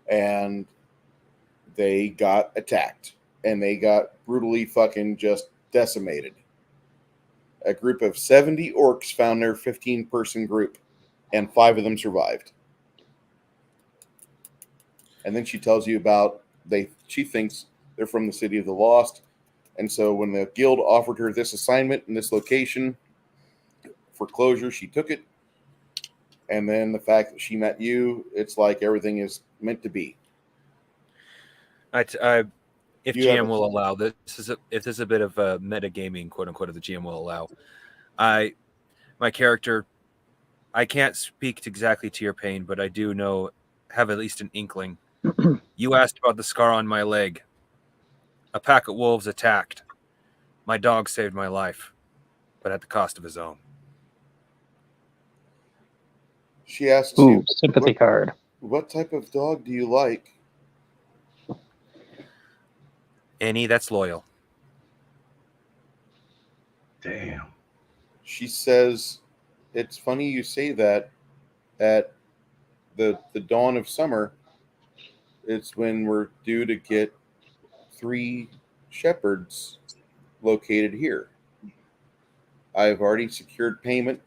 And they got attacked. And they got brutally fucking just decimated. A group of 70 orcs found their 15-person group, and 5 of them survived. And then she tells you about she thinks they're from the City of the Lost. And so when the guild offered her this assignment in this location for closure, she took it. And then the fact that she met you, it's like everything is meant to be. If GM will allow, if this is a bit of a metagaming, quote unquote, if the GM will allow, my character, I can't speak exactly to your pain, but I do have at least an inkling. You asked about the scar on my leg. A pack of wolves attacked. My dog saved my life, but at the cost of his own. She asks you, sympathy card. What type of dog do you like? Any that's loyal. Damn. She says, it's funny you say that. At the dawn of summer, it's when we're due to get 3 shepherds located here. I've already secured payment,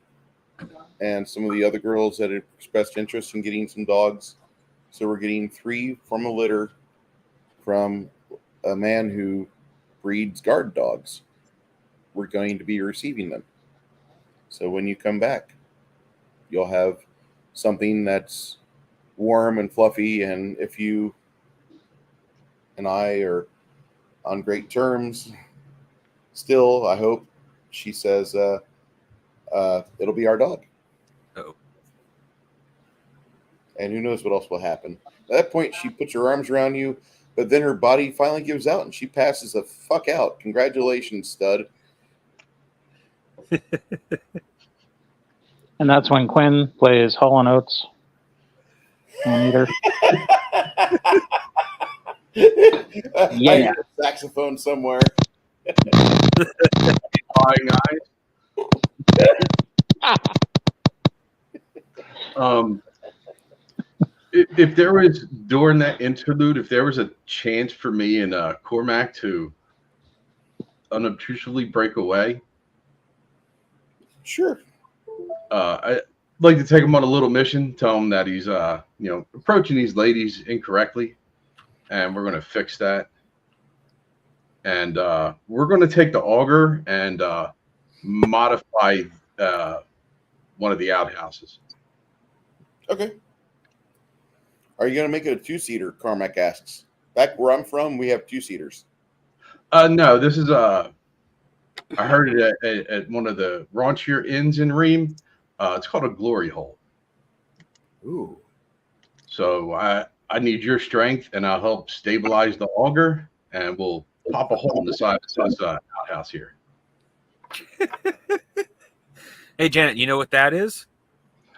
and some of the other girls that have expressed interest in getting some dogs. So we're getting 3 from a litter from a man who breeds guard dogs. We're going to be receiving them. So when you come back, you'll have something that's warm and fluffy. And if you and I are on great terms, still, I hope, she says, it'll be our dog. Oh. And who knows what else will happen. At that point, she puts her arms around you, but then her body finally gives out and she passes the fuck out. Congratulations, stud. And that's when Quinn plays Hall & Oates. Either. I Yeah. hear a saxophone somewhere. Flying eyes. If there was, during that interlude, if there was a chance for me and Cormac to unobtrusively break away, Sure. I'd like to take him on a little mission, tell him that he's approaching these ladies incorrectly, and we're going to fix that. And we're going to take the auger and modify one of the outhouses. Okay. Are you going to make it a two-seater? Carmack asks. Back where I'm from, we have two-seaters. No, this is I heard it at one of the raunchier inns in Ream. It's called a glory hole. Ooh. So I need your strength, and I'll help stabilize the auger, and we'll pop a hole in the side of this outhouse here. Hey, Janet, you know what that is?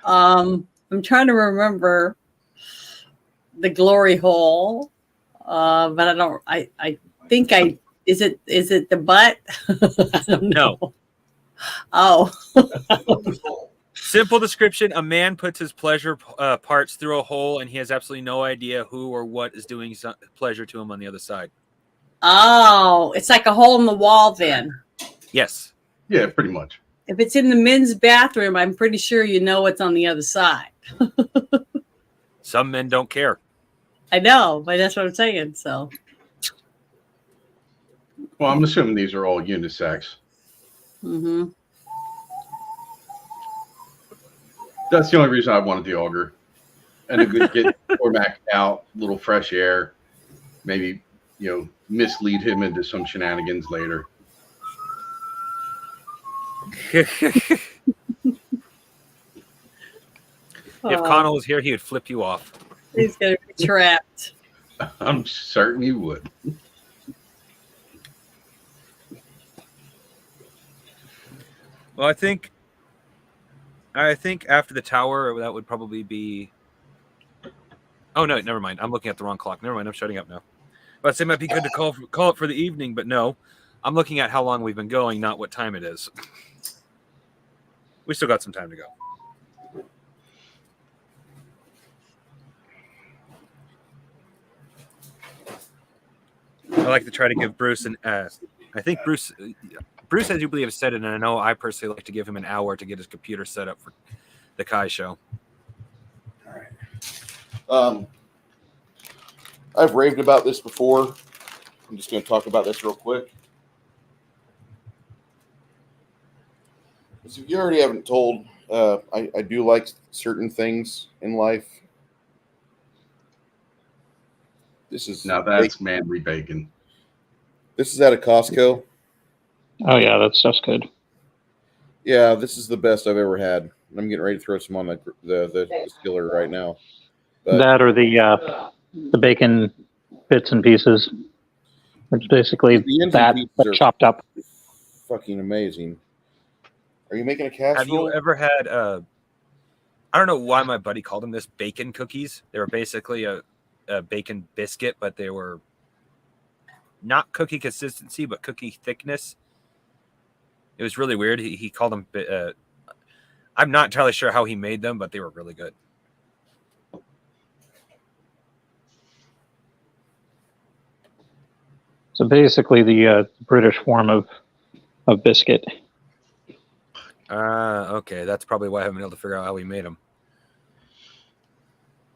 I'm trying to remember the glory hole, but I don't. I think I is it the butt? I don't know. No. Oh. Simple description: a man puts his pleasure parts through a hole, and he has absolutely no idea who or what is doing pleasure to him on the other side. Oh, it's like a hole in the wall then. Yes. Yeah, pretty much. If it's in the men's bathroom, I'm pretty sure you know what's on the other side. Some men don't care. I know, but that's what I'm saying. So, Well, I'm assuming these are all unisex. mm-hmm. That's the only reason I wanted the auger. And it would get Cormac out, a little fresh air, maybe, mislead him into some shenanigans later. If Connell was here, he would flip you off. He's going to be trapped. I'm certain he would. Well, I think after the tower, that would probably be. Oh no, never mind. I'm looking at the wrong clock. Never mind. I'm shutting up now. But it might be good to call it for the evening, but no, I'm looking at how long we've been going, not what time it is. We still got some time to go. I like to try to give Bruce I think Bruce, as you believe, has said it, and I know I personally like to give him an hour to get his computer set up for the Kai show. All right. I've raved about this before. I'm just going to talk about this real quick. So if you already haven't told, I do like certain things in life. This is Now that's manly bacon. This is out of Costco. Oh yeah, that stuff's good. Yeah, this is the best I've ever had. I'm getting ready to throw some on the skiller right now. But That or the bacon bits and pieces. It's basically the ends and that, pieces but are chopped up. fucking amazing. Are you making a casserole? Have you ever had I don't know why my buddy called them this, bacon cookies. They were basically a bacon biscuit, but they were not cookie consistency, but cookie thickness. It was really weird. He called them. I'm not entirely sure how he made them, but they were really good. So basically the British form of biscuit. Okay, that's probably why I haven't been able to figure out how he made them.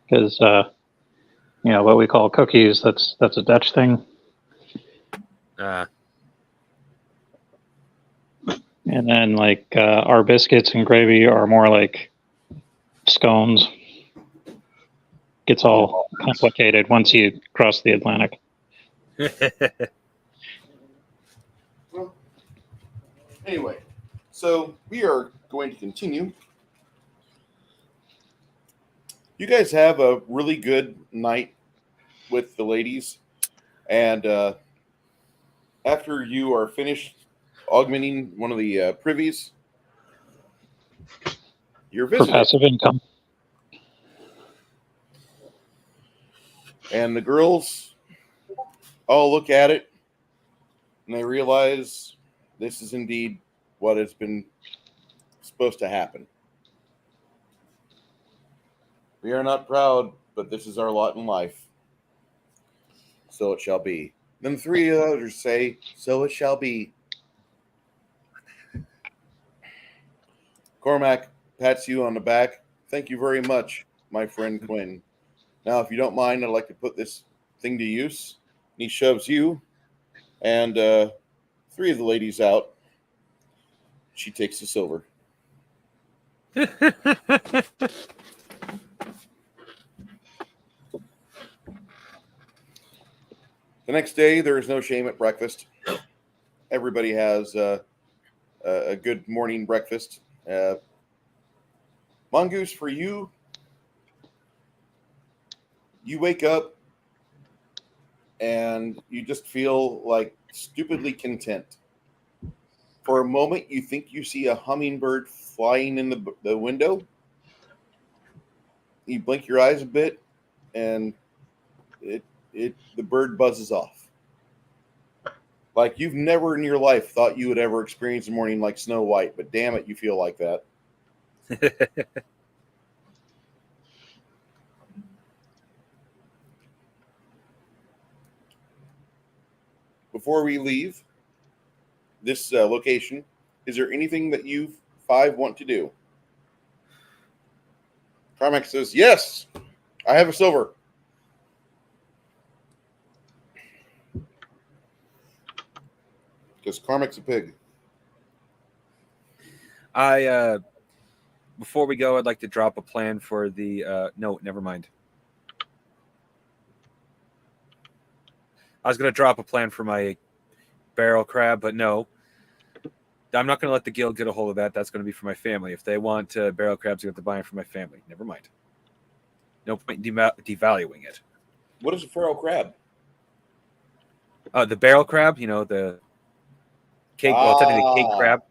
Because what we call cookies, that's a Dutch thing. And then like our biscuits and gravy are more like scones. Gets all complicated once you cross the Atlantic. Well, anyway, so we are going to continue. You guys have a really good night with the ladies, and after you are finished augmenting one of the privies, you're For visiting. passive income. And the girls all look at it and they realize this is indeed what has been supposed to happen. We are not proud, but this is our lot in life. So it shall be. Then three others say, so it shall be. Cormac pats you on the back. Thank you very much, my friend Quinn. Now, if you don't mind, I'd like to put this thing to use. And he shoves you and three of the ladies out. She takes the silver. The next day, there is no shame at breakfast. Everybody has a good morning breakfast. Mongoose, for you, you wake up and you just feel like stupidly content. For a moment, you think you see a hummingbird flying in the window. You blink your eyes a bit, and the bird buzzes off. Like you've never in your life thought you would ever experience a morning like Snow White, but damn it, you feel like that. Before we leave this location, is there anything that you five want to do? Carmack says, yes, I have a silver. Because Carmack's a pig. Before we go, I'd like to drop a plan for the no, never mind. I was going to drop a plan for my barrel crab, but no. I'm not going to let the guild get a hold of that. That's going to be for my family. If they want barrel crabs, you have to buy them for my family. Never mind. No point in devaluing it. What is a feral crab? The barrel crab, you know, the cake, well, technically cake crab.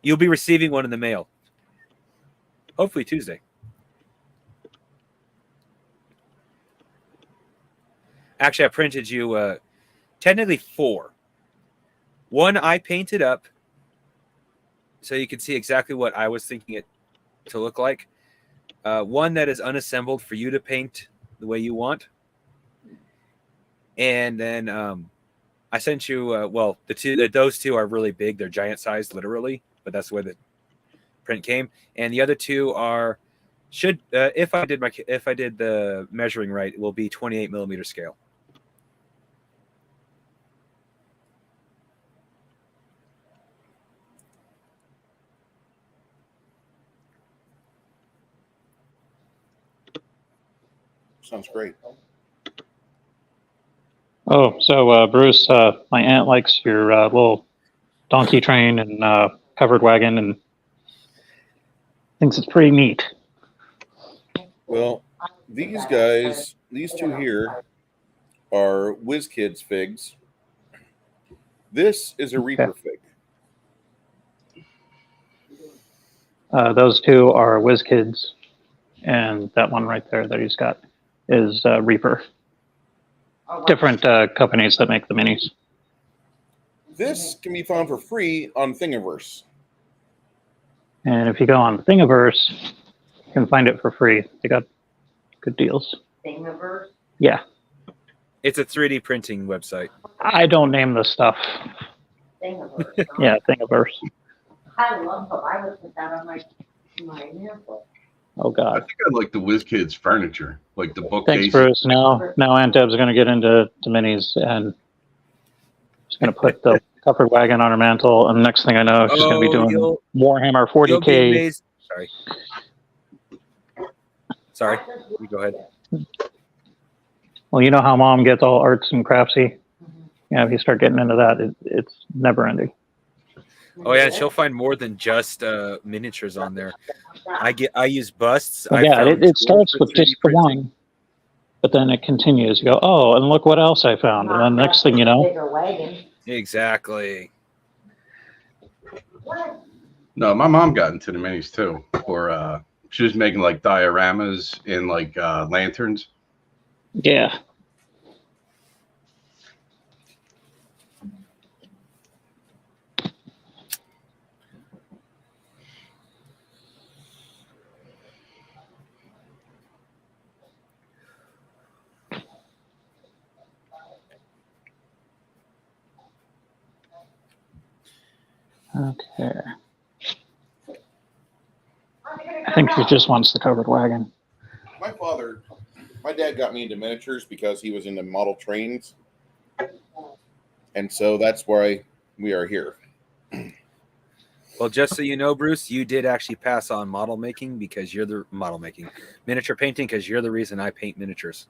You'll be receiving one in the mail. Hopefully Tuesday. Actually, I printed you technically 4. One I painted up so you can see exactly what I was thinking it to look like. One that is unassembled for you to paint the way you want. And then I sent you, well, those two are really big. They're giant sized, literally, but that's the way the print came. And the other two are, if I did the measuring right, it will be 28 millimeter scale. Sounds great. Oh, so Bruce, my aunt likes your little donkey train and covered wagon and thinks it's pretty neat. Well, these guys, these two here, are WizKids figs. This is a Reaper fig. Those two are WizKids, and that one right there that he's got is Reaper. Different companies that make the minis. This can be found for free on Thingiverse. And if you go on Thingiverse, you can find it for free. They got good deals. Thingiverse? Yeah. It's a 3D printing website. I don't name the stuff. Thingiverse. Yeah, Thingiverse. I love them. I would put that on my notebook. Oh, I God. think I like the WizKids furniture, like the Thanks, bookcase. Bruce. Now Aunt Deb's going to get into minis, and she's going to put the covered wagon on her mantle, and next thing I know, she's going to be doing Warhammer 40K. Sorry, you go ahead. Well, you know how mom gets all arts and craftsy. Yeah, if you start getting into that, it's never ending. Oh yeah, she'll find more than just miniatures on there. I use busts. Well, yeah, it starts with just the one, but then it continues. You go, oh, and look what else I found, and then next thing you know, exactly. No, my mom got into the minis too. Or she was making like dioramas in like lanterns. Yeah. Okay. I think she just wants the covered wagon. My dad got me into miniatures because he was into model trains. And so that's why we are here. Well, just so you know, Bruce, you did actually pass on model making because you're the miniature painting because you're the reason I paint miniatures.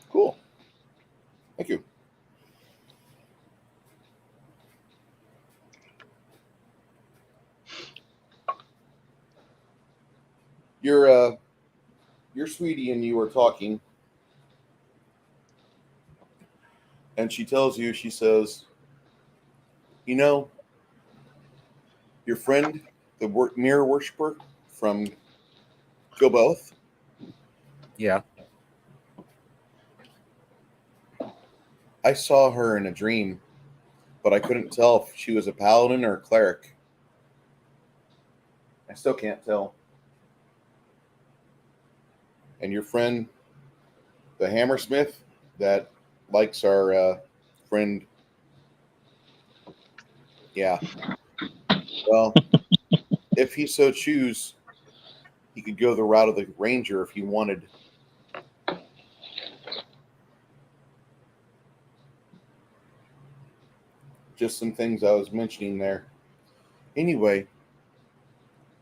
Cool. Thank you. Your sweetie and you are talking, and she tells you, she says, you know, your friend, the mirror worshiper from Go Both? Yeah. I saw her in a dream, but I couldn't tell if she was a paladin or a cleric. I still can't tell. And your friend, the hammersmith, that likes our friend. Yeah. Well, if he so choose, he could go the route of the ranger if he wanted. Just some things I was mentioning there. Anyway,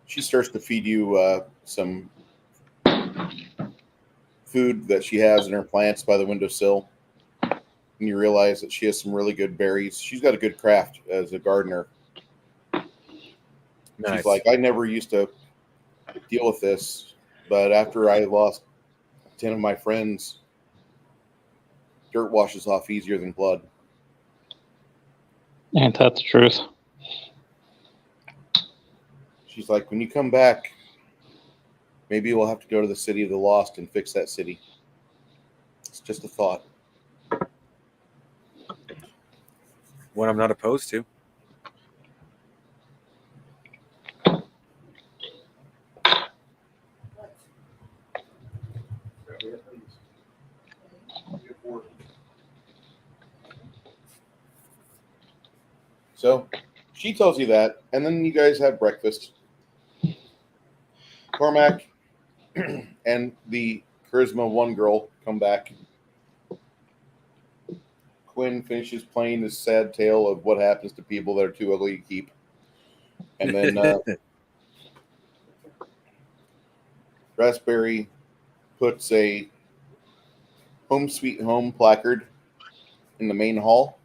she starts to feed you some food that she has in her plants by the windowsill. And you realize that she has some really good berries. She's got a good craft as a gardener. Nice. She's like, I never used to deal with this, but after I lost 10 of my friends, dirt washes off easier than blood. Ain't that the truth? She's like, when you come back, maybe we'll have to go to the city of the lost and fix that city. It's just a thought. One I'm not opposed to. So she tells you that, and then you guys have breakfast. Cormac and the Charisma 1 girl come back. Quinn finishes playing this sad tale of what happens to people that are too ugly to keep. And then Raspberry puts a Home Sweet Home placard in the main hall.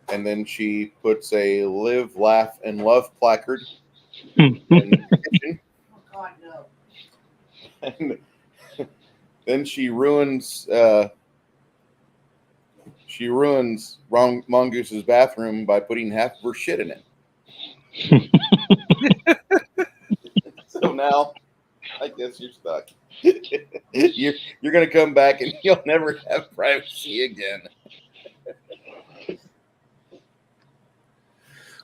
And then she puts a Live, Laugh, and Love placard in the kitchen. Oh, God, no. And then she ruins Mongoose's bathroom by putting half of her shit in it. So now, I guess you're stuck. You're going to come back and you'll never have privacy again.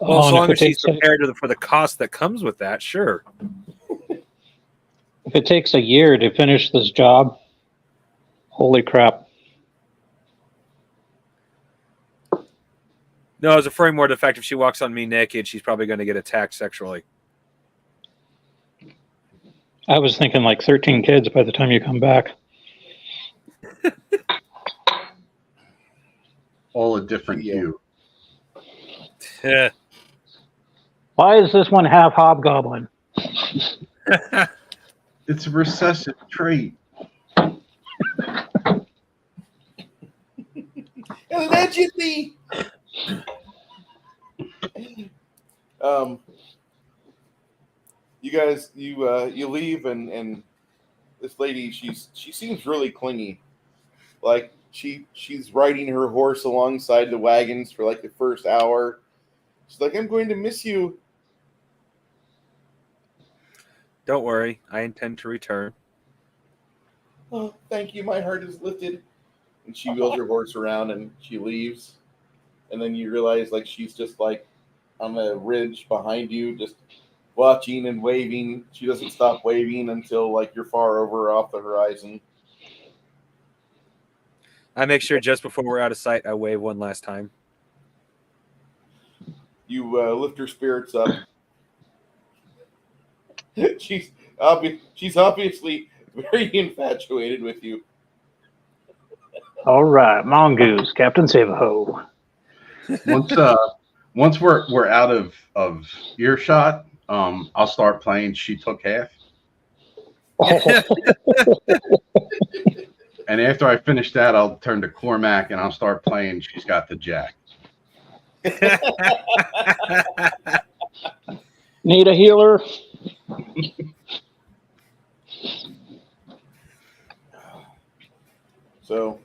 Well, as long as she's prepared for the cost that comes with that, sure. If it takes a year to finish this job, holy crap. No, I was referring more to the fact if she walks on me naked, she's probably going to get attacked sexually. I was thinking like 13 kids by the time you come back. All a different hue. Yeah. Why is this one half hobgoblin? It's a recessive trait. Allegedly. You guys, you leave, and this lady, she seems really clingy. Like she's riding her horse alongside the wagons for like the first hour. She's like, I'm going to miss you. Don't worry, I intend to return. Oh, thank you. My heart is lifted. And she wheels her horse around and she leaves. And then you realize like she's just like on the ridge behind you, just watching and waving. She doesn't stop waving until like you're far over off the horizon. I make sure just before we're out of sight, I wave one last time. You lift her spirits up. she's obviously very infatuated with you. All right, mongoose, Captain Savaho. Once we're out of earshot, I'll start playing She Took Half. And after I finish that, I'll turn to Cormac and I'll start playing She's Got the Jack. Need a healer? So,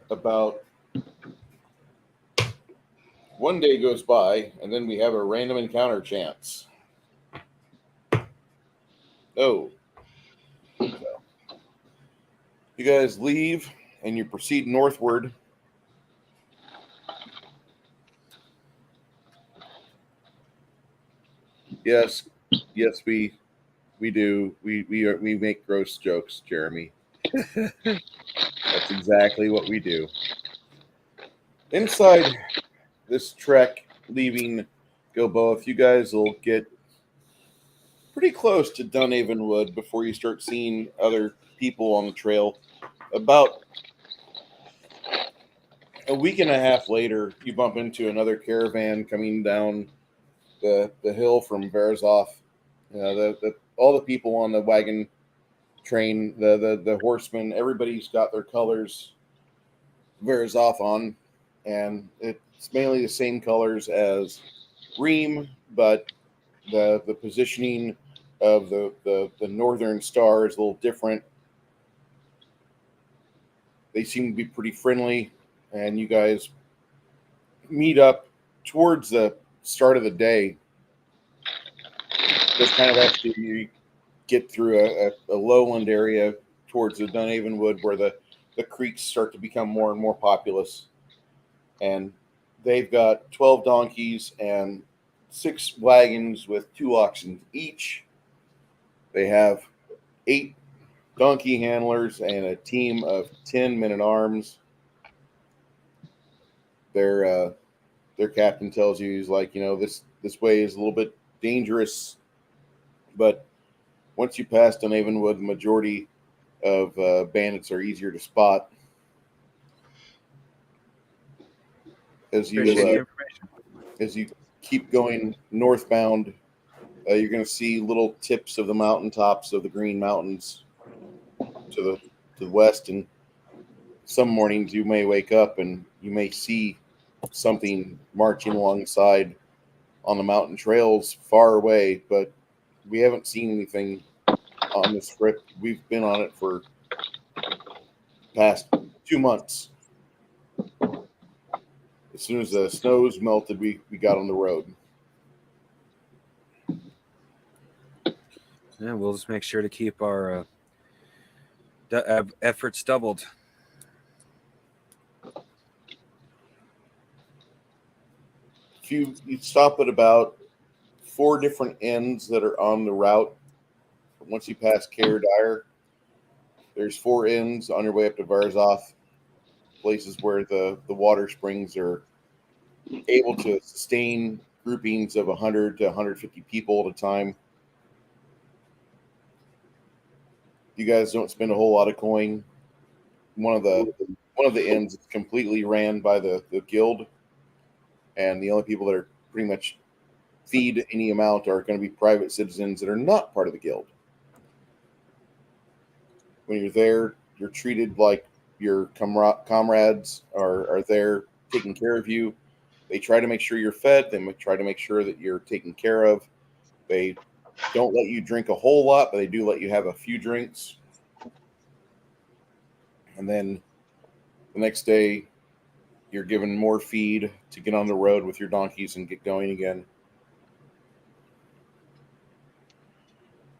about one day goes by, and then we have a random encounter chance. Oh. So, you guys leave, and you proceed northward. Yes, we do. We make gross jokes, Jeremy. That's exactly what we do. Inside this trek, leaving Gilboa, you guys will get pretty close to Dunhaven Wood before you start seeing other people on the trail. About a week and a half later, you bump into another caravan coming down the hill from Verzoff. All the people on the wagon train, the horsemen, everybody's got their colors Verzoff on, and it's mainly the same colors as Ream, but the positioning of the northern star is a little different. They seem to be pretty friendly, and you guys meet up towards the start of the day. Just kind of after you get through a lowland area towards the Dunhaven Wood where the creeks start to become more and more populous. And they've got 12 donkeys and 6 wagons with 2 oxen each. They have 8 donkey handlers and a team of 10 men-at-arms. Their captain tells you, he's like, this way is a little bit dangerous, but once you pass Dunhaven Wood, the majority of bandits are easier to spot. As you keep going northbound, you're going to see little tips of the mountaintops of the Green Mountains to the west, and some mornings you may wake up and you may see something marching alongside on the mountain trails far away, but we haven't seen anything on this trip. We've been on it for past 2 months. As soon as the snow's melted, we got on the road. Yeah, we'll just make sure to keep our efforts doubled. If you stop at about 4 different inns that are on the route, once you pass Caradire, there's 4 inns on your way up to Verzoff, places where the water springs are able to sustain groupings of 100 to 150 people at a time. You guys don't spend a whole lot of coin. One of the inns is completely ran by the guild. and the only people that are pretty much feed any amount are going to be private citizens that are not part of the guild. When you're there, you're treated like your comrades are there taking care of you. They try to make sure you're fed. They try to make sure that you're taken care of. They don't let you drink a whole lot, but they do let you have a few drinks. And then the next day, you're given more feed to get on the road with your donkeys and get going again.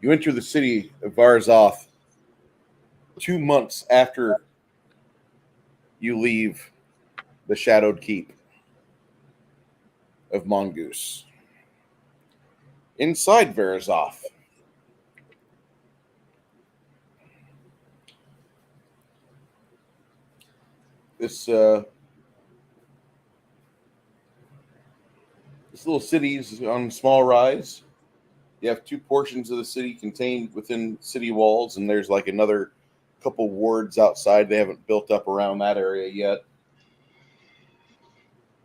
You enter the city of Varzoth 2 months after you leave the Shadowed Keep of Mongoose. Inside Varzoth, this little city is on a small rise. You have two portions of the city contained within city walls, and there's like another couple wards outside. They haven't built up around that area yet.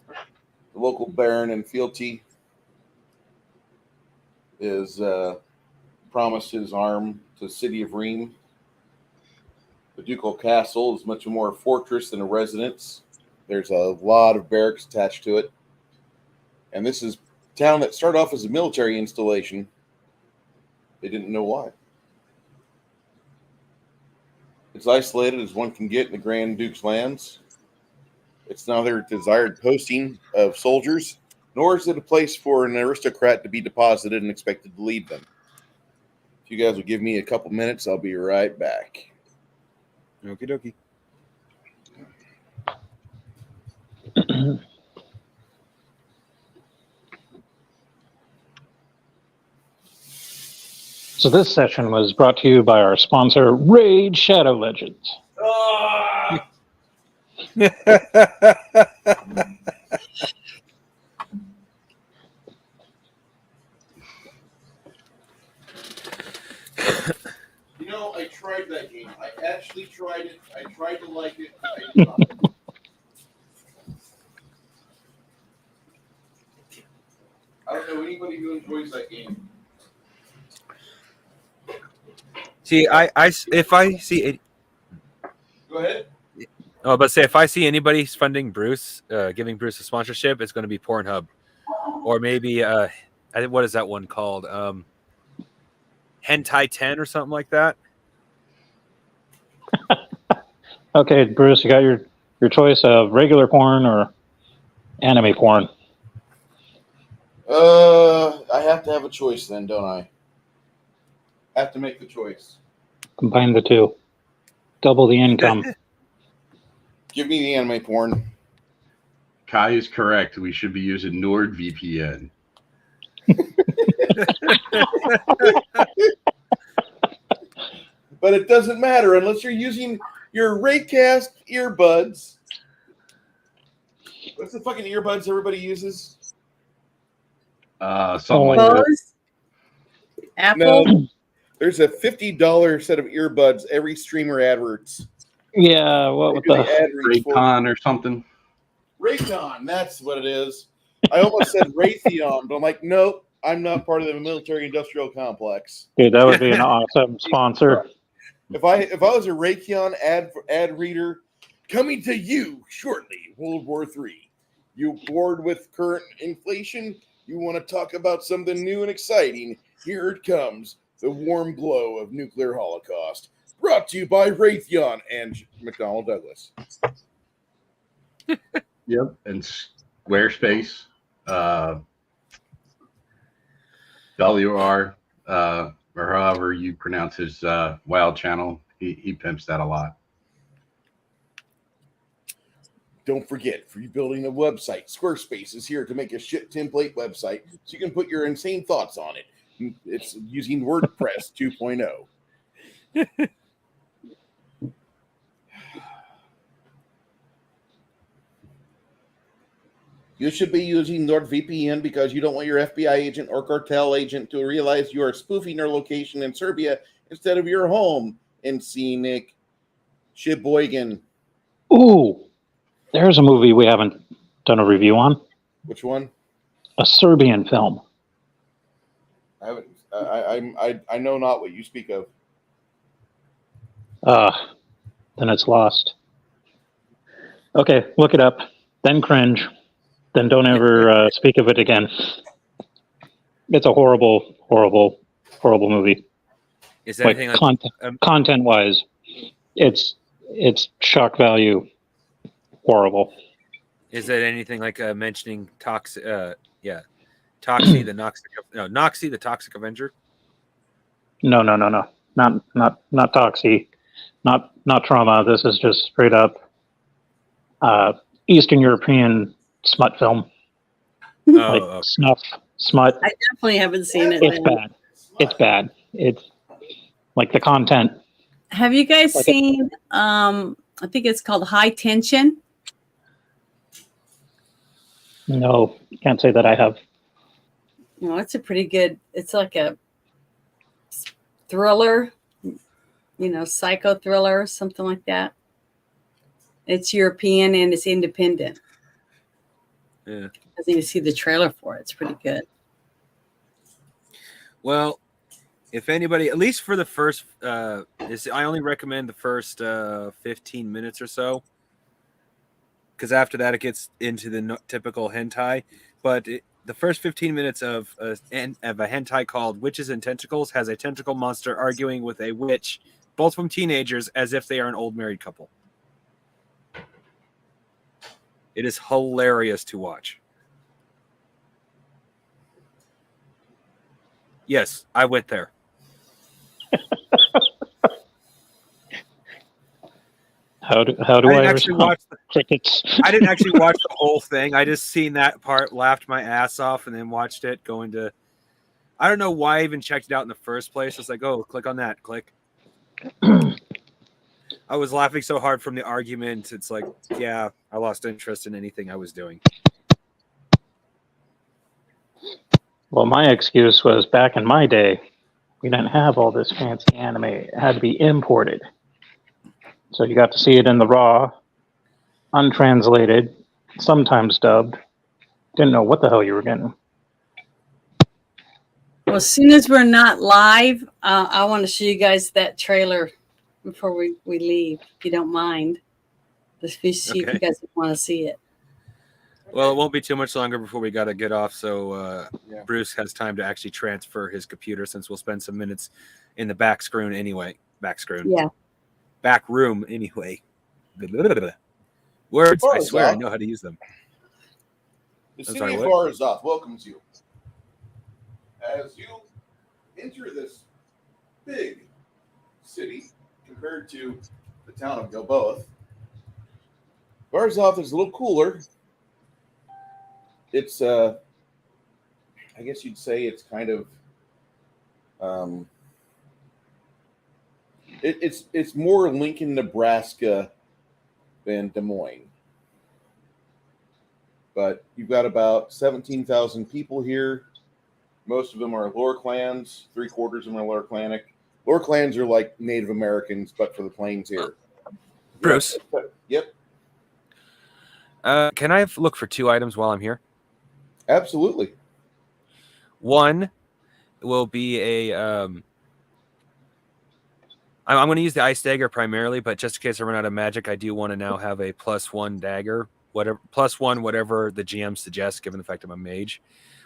The local baron and fealty is promised his arm to the city of Ream. The ducal castle is much more a fortress than a residence. There's a lot of barracks attached to it. And this is a town that started off as a military installation. They didn't know why. It's isolated as one can get in the Grand Duke's lands. It's not their desired posting of soldiers, nor is it a place for an aristocrat to be deposited and expected to lead them. If you guys will give me a couple minutes, I'll be right back. Okie dokie. So this session was brought to you by our sponsor, Raid Shadow Legends. You know, I tried that game. I actually tried it. I tried to like it. I did not. I don't know anybody who enjoys that game. See, if I see it, Go ahead. oh, but say if I see anybody funding Bruce, giving Bruce a sponsorship, it's going to be Pornhub, or maybe I think what is that one called? Hentai 10 or something like that. Okay, Bruce, you got your choice of regular porn or anime porn. I have to have a choice then, don't I? Have to make the choice. Combine the two. Double the income. Give me the anime porn. Kai is correct. We should be using NordVPN. But it doesn't matter unless you're using your Raycast earbuds. What's the fucking earbuds everybody uses? Something like that. Bose? Apple? No, there's a $50 set of earbuds every streamer adverts. Yeah, what with the ad reads for. Raycon or something. Raycon, that's what it is. I almost said Raytheon, but I'm like, nope, I'm not part of the military-industrial complex. dude? That would be an awesome sponsor. If I was a Raytheon ad reader, coming to you shortly, World War III. You bored with current inflation? You want to talk about something new and exciting? Here it comes, the warm glow of nuclear holocaust. Brought to you by Raytheon and McDonnell Douglas. Yep. And Squarespace, WR, or however you pronounce his wild channel. He pimps that a lot. Don't forget, for you building a website, Squarespace is here to make a shit template website so you can put your insane thoughts on it. It's using WordPress 2.0. You should be using NordVPN because you don't want your FBI agent or cartel agent to realize you are spoofing their location in Serbia instead of your home in scenic Sheboygan. Ooh, there's a movie we haven't done a review on. Which one? A Serbian film. I haven't. I know not what you speak of. Then it's lost. Okay, look it up, then cringe, then don't ever speak of it again. It's a horrible, horrible, horrible movie. Is there anything like content-wise? It's shock value horrible. Is there anything like mentioning Toxie the Noxie the Toxic Avenger? No. Not Toxie, not trauma. This is just straight up Eastern European smut film. Like snuff, smut. I definitely haven't seen it. It's bad. It's bad. It's like the content. Have you guys seen? I think it's called High Tension. No, can't say that I have. No, it's a pretty good. It's like a thriller, psycho thriller, something like that. It's European and it's independent. Yeah. I think you see the trailer for it. It's pretty good. Well, if anybody, at least for the first, I only recommend the first 15 minutes or so, because after that it gets into the typical hentai. But the first 15 minutes of a hentai called Witches and Tentacles has a tentacle monster arguing with a witch, both from teenagers, as if they are an old married couple. It is hilarious to watch. Yes, I went there. How do I actually watch crickets? I didn't actually watch the whole thing. I just seen that part, laughed my ass off, and then watched it. I don't know why I even checked it out in the first place. It's like, oh, click on that, click. I was laughing so hard from the argument. It's like, yeah, I lost interest in anything I was doing. Well, my excuse was back in my day, we didn't have all this fancy anime. It had to be imported. So you got to see it in the raw, untranslated, sometimes dubbed. Didn't know what the hell you were getting. Well, as soon as we're not live, I want to show you guys that trailer before we leave, if you don't mind. Just see if you guys want to see it. Well, it won't be too much longer before we got to get off, so Bruce has time to actually transfer his computer, since we'll spend some minutes in the back screen anyway. Yeah. Back room anyway. Words, I swear I know how to use them. The city of Barzov welcomes you. As you enter this big city compared to the town of Gilboa, Barzov is a little cooler. It's I guess you'd say it's kind of it's more Lincoln, Nebraska than Des Moines. But you've got about 17,000 people here. Most of them are lower clans. 3/4 of them are lower clanic. Lower clans are like Native Americans, but for the plains here. Bruce? Yep. Can I look for 2 items while I'm here? Absolutely. One will be a... I'm going to use the ice dagger primarily, but just in case I run out of magic, I do want to now have a +1 dagger, +1 whatever the GM suggests, given the fact I'm a mage.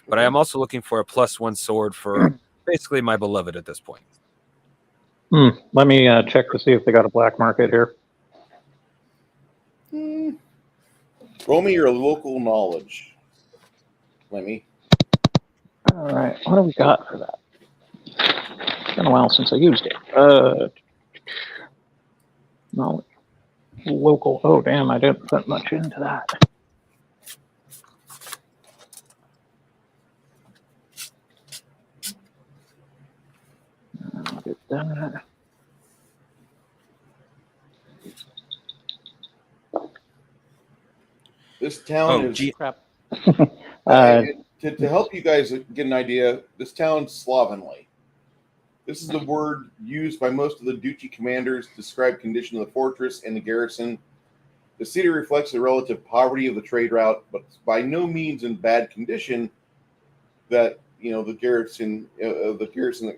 But I am also looking for a +1 sword for basically my beloved at this point. Let me check to see if they got a black market here. Roll me your local knowledge, Lemmy. All right, what do we got for that? It's been a while since I used it. Knowledge. Local. Oh, damn, I didn't put much into that. I'll get that. This town is crap. to help you guys get an idea. This town's slovenly. This is the word used by most of the Duchy commanders to describe condition of the fortress and the garrison. The city reflects the relative poverty of the trade route, but by no means in bad condition that, the garrison that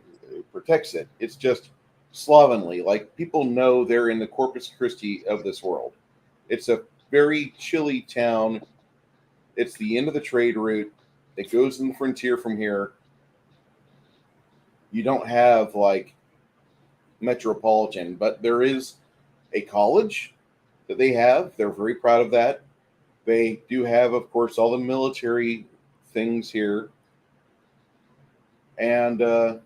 protects it. It's just slovenly. Like, people know they're in the Corpus Christi of this world. It's a very chilly town. It's the end of the trade route. It goes in the frontier from here. You don't have like metropolitan, but there is a college that they have. They're very proud of that. They do have, of course, all the military things here. And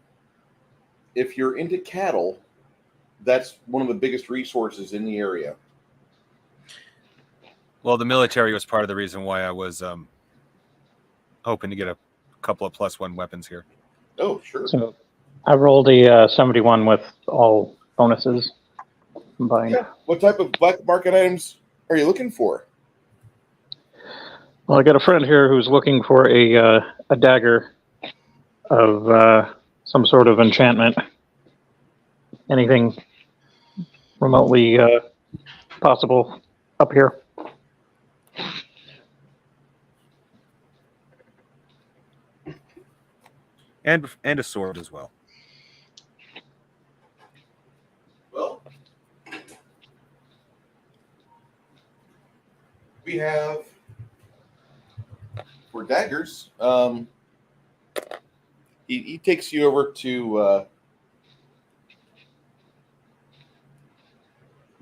if you're into cattle, that's one of the biggest resources in the area. Well, the military was part of the reason why I was hoping to get a couple of +1 weapons here. Oh, sure. So I rolled a 71 with all bonuses combined. Yeah. What type of black market items are you looking for? Well, I got a friend here who's looking for a dagger of some sort of enchantment. Anything remotely possible up here? And a sword as well. Well, we have for daggers. He takes you over to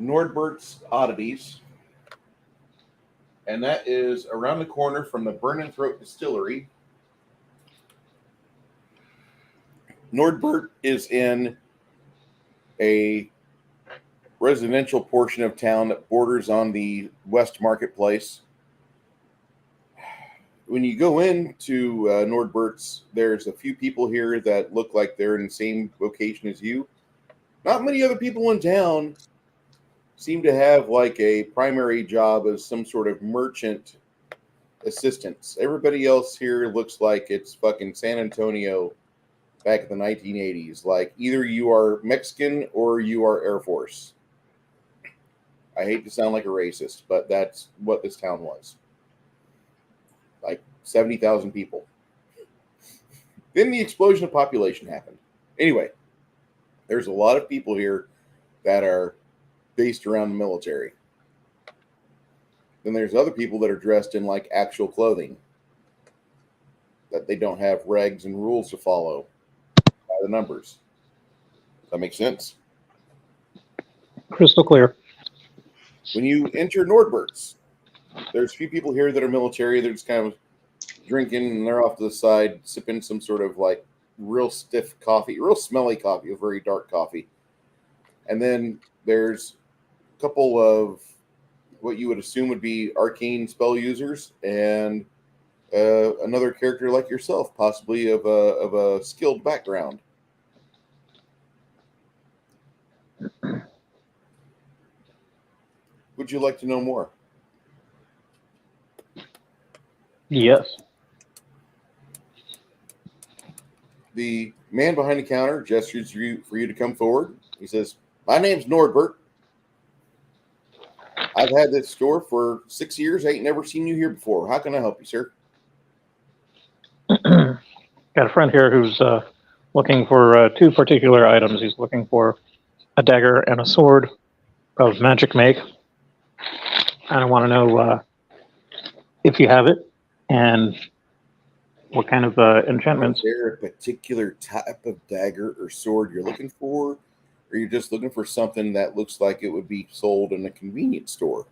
Nordbert's Oddities, and that is around the corner from the Burn and Throat Distillery. Nordbert is in a residential portion of town that borders on the West Marketplace. When you go into Nordbert's, there's a few people here that look like they're in the same location as you. Not many other people in town seem to have like a primary job as some sort of merchant assistants. Everybody else here looks like it's fucking San Antonio back in the 1980s. Like, either you are Mexican or you are Air Force. I hate to sound like a racist, but that's what this town was. Like 70,000 people. Then the explosion of population happened. Anyway, there's a lot of people here that are based around the military. Then there's other people that are dressed in like actual clothing, that they don't have regs and rules to follow by the numbers. Does that make sense? Crystal clear. When you enter Nordbert's, there's a few people here that are military. They're just kind of drinking, and they're off to the side sipping some sort of like real stiff coffee, real smelly coffee, a very dark coffee. And then there's a couple of what you would assume would be arcane spell users, and another character like yourself, possibly of a skilled background. Would you like to know more? Yes. The man behind the counter gestures for you to come forward. He says, "My name's Nordbert. I've had this store for 6 years. I ain't never seen you here before. How can I help you, sir?" Got a friend here who's looking for two particular items. He's looking for a dagger and a sword of magic make. And I want to know if you have it and what kind of enchantments. Is there a particular type of dagger or sword you're looking for? Or you're just looking for something that looks like it would be sold in a convenience store?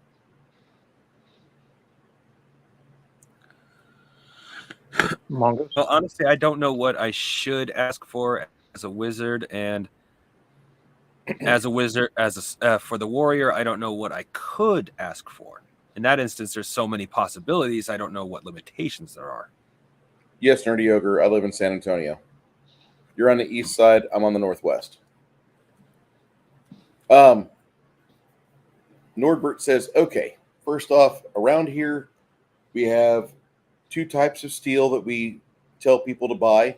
Mongoose. Well, honestly, I don't know what I should ask for as a wizard, and as a wizard, for the warrior, I don't know what I could ask for. In that instance, there's so many possibilities. I don't know what limitations there are. Yes, Nerdy Ogre. I live in San Antonio. You're on the east side. I'm on the northwest. Nordbert says, "Okay, first off, around here, we have two types of steel that we tell people to buy.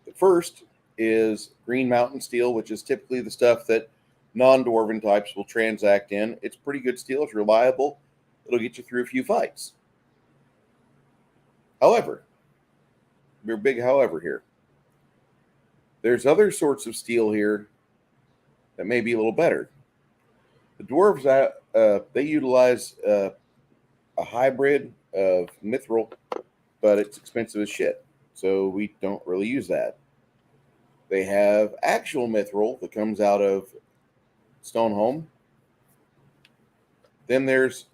The first is Green Mountain steel, which is typically the stuff that non-dwarven types will transact in. It's pretty good steel. It's reliable. it'll get you through a few fights. However, your big however here. There's other sorts of steel here that may be a little better. The dwarves, they utilize a hybrid of mithril, but it's expensive as shit, so we don't really use that. They have actual mithril that comes out of Stoneholm. Then there's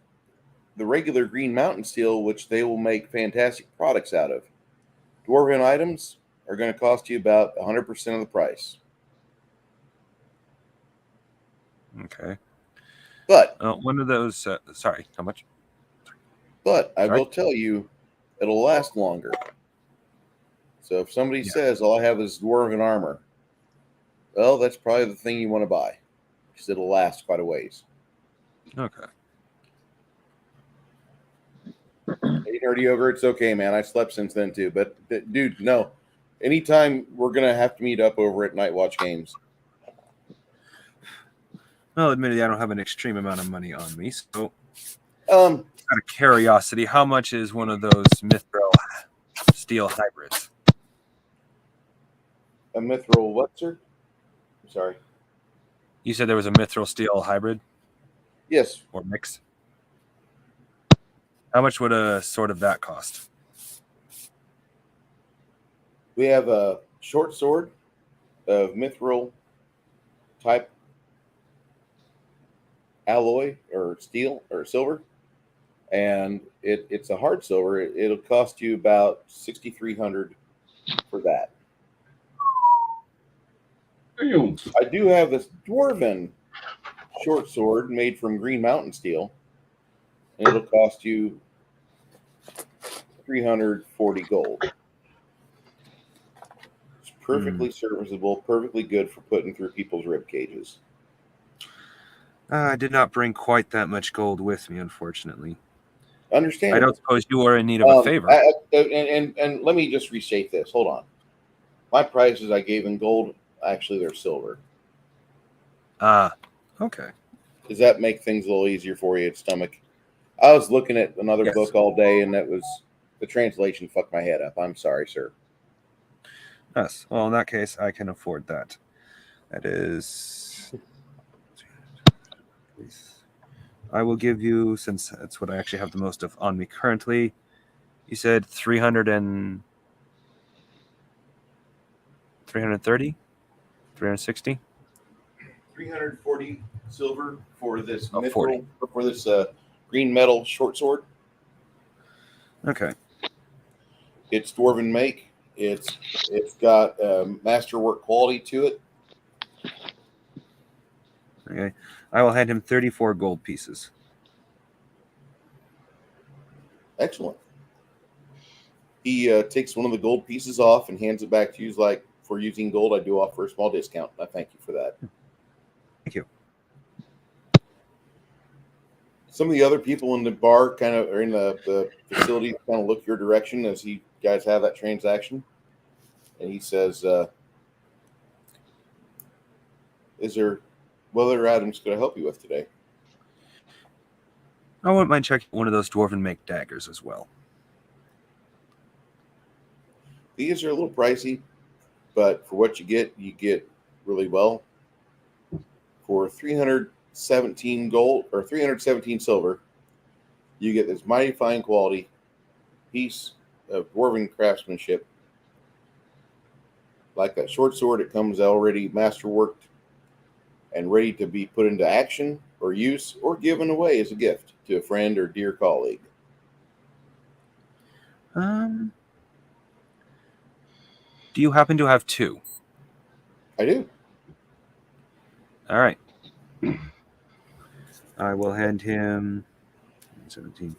the regular Green Mountain steel, which they will make fantastic products out of. Dwarven items are going to cost you about 100% of the price. Okay. But one of those. Sorry, how much? But I Sorry? will tell you, it'll last longer. So if somebody says, all I have is dwarven armor, well, that's probably the thing you want to buy, because it'll last quite a ways. Okay. Hey, Nerdy Ogre, it's okay, man. I slept since then, too. But, dude, no. Anytime we're going to have to meet up over at Night Watch Games. Well, admittedly, I don't have an extreme amount of money on me, so Um, out of curiosity, how much is one of those mithril steel hybrids? a mithril what, sir? I'm sorry. You said there was a mithril steel hybrid Yes. or mix. How much would a sword of that cost? We have a short sword of mithril type alloy or steel or silver, and it's a hard silver. It'll cost you about $6,300 for that. Ew. I do have this dwarven short sword made from Green Mountain steel, and it'll cost you 340 gold. It's perfectly serviceable, perfectly good for putting through people's rib cages. I did not bring quite that much gold with me, unfortunately. Understand? I don't suppose you are in need of a favor. And let me just restate this. Hold on. My prices I gave in gold, actually, they're silver. Okay. Does that make things a little easier for you at stomach? I was looking at another Yes. book all day, and that was the translation fucked my head up. I'm sorry, sir. Yes. Well, in that case, I can afford that. That is. I will give you, since that's what I actually have the most of on me currently. You said 330, 360. 340 silver for this Oh, mithril, 40. for this green metal short sword. Okay. It's dwarven make. It's got masterwork quality to it. Okay. I will hand him 34 gold pieces. Excellent. He takes one of the gold pieces off and hands it back to you. He's like, for using gold, I do offer a small discount. I thank you for that. Thank you. Some of the other people in the bar kind of, or in the facility, kind of look your direction as you guys have that transaction. And he says, what other items could I help you with today? I wouldn't mind checking one of those dwarven make daggers as well. These are a little pricey, but for what you get really well. For 317 gold or 317 silver, you get this mighty fine quality piece of dwarven craftsmanship. Like that short sword, it comes already masterworked and ready to be put into action or use or given away as a gift to a friend or dear colleague. Do you happen to have two? I do. All right. I will hand him 17.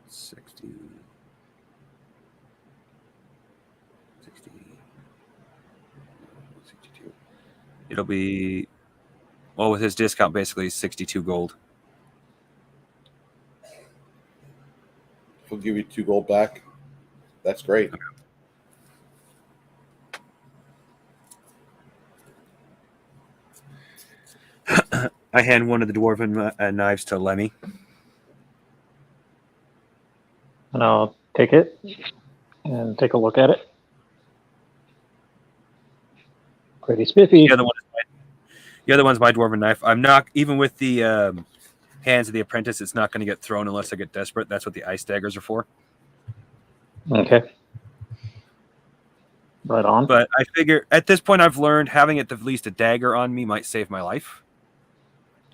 60. 62. It'll be, well, with his discount, basically 62 gold. He'll give you 2 gold back. That's great. I hand one of the dwarven knives to Lemmy. And I'll take it and take a look at it. Pretty spiffy. The other one's my dwarven knife. I'm not, even with the hands of the apprentice, it's not going to get thrown unless I get desperate. That's what the ice daggers are for. Okay. Right on. But I figure at this point I've learned having at the least a dagger on me might save my life.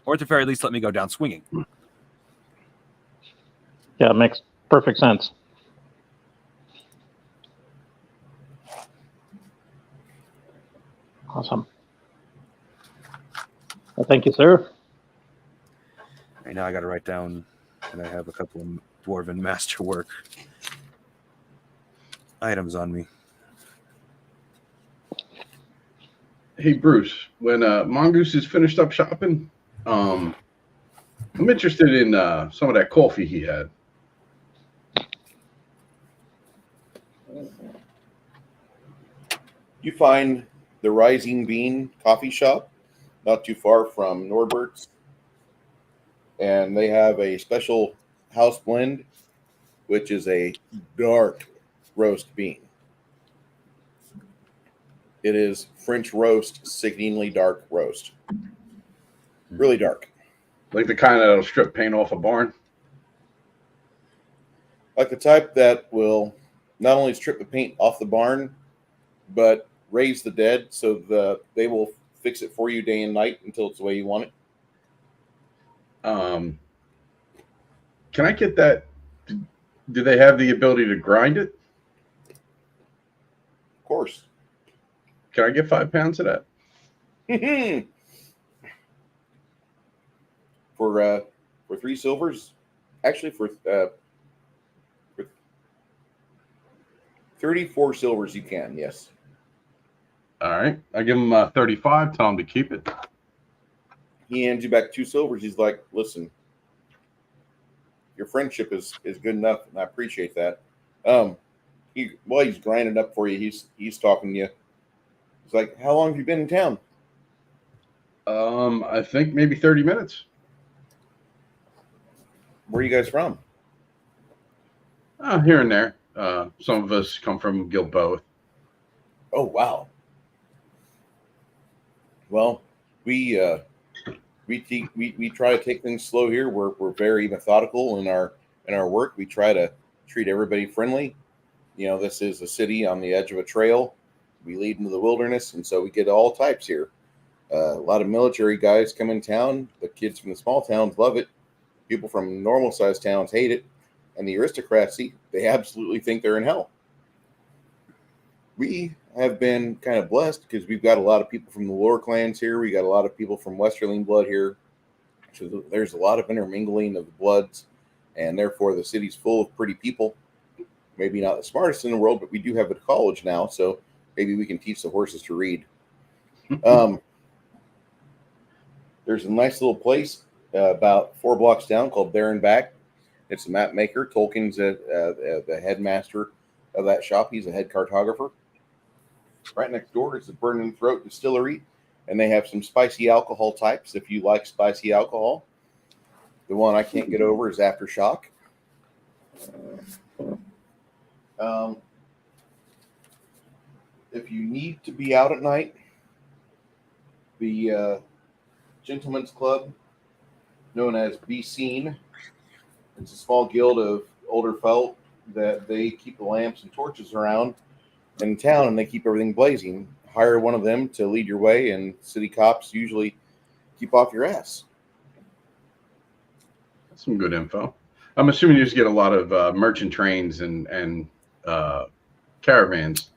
Or at the very least let me go down swinging. Yeah, it makes perfect sense. Awesome. Well, thank you, sir. Right now I got to write down, and I have a couple of dwarven masterwork items on me. Hey, Bruce, when Mongoose is finished up shopping, I'm interested in some of that coffee he had. You find the Rising Bean coffee shop not too far from Norbert's, and they have a special house blend, which is a dark roast bean. It is French roast, sickeningly dark roast. Really dark. Like the kind that'll strip paint off a barn? Like the type that will not only strip the paint off the barn, but raise the dead so they will fix it for you day and night until it's the way you want it. Can I get that? Do they have the ability to grind it? Of course. Can I get 5 pounds of that? For 3 silvers, actually for 34 silvers you can, yes. All right. I give him 35, tell him to keep it. He hands you back 2 silvers. He's like, listen, your friendship is good enough, and I appreciate that. While he's grinding up for you, he's talking to you. He's like, how long have you been in town? I think maybe 30 minutes. Where are you guys from? Here and there. Some of us come from Gilboa. Oh, wow. Well, we try to take things slow here. We're very methodical in our work. We try to treat everybody friendly. You know, this is a city on the edge of a trail. We lead into the wilderness, and so we get all types here. A lot of military guys come in town. The kids from the small towns love it. People from normal-sized towns hate it. And the aristocracy, they absolutely think they're in hell. We have been kind of blessed because we've got a lot of people from the lower clans here. We got a lot of people from Westerling blood here. So there's a lot of intermingling of the bloods, and therefore the city's full of pretty people. Maybe not the smartest in the world, but we do have a college now, so maybe we can teach the horses to read. There's a nice little place about 4 blocks down called There and Back. It's a map maker. Tolkien's the headmaster of that shop. He's a head cartographer. Right next door is the Burning Throat Distillery, and they have some spicy alcohol types if you like spicy alcohol. The one I can't get over is Aftershock. If you need to be out at night, the Gentlemen's Club, known as Be Seen, it's a small guild of older folk that they keep the lamps and torches around in town, and they keep everything blazing. Hire one of them to lead your way, and city cops usually keep off your ass. That's some good info. I'm assuming you just get a lot of merchant trains and caravans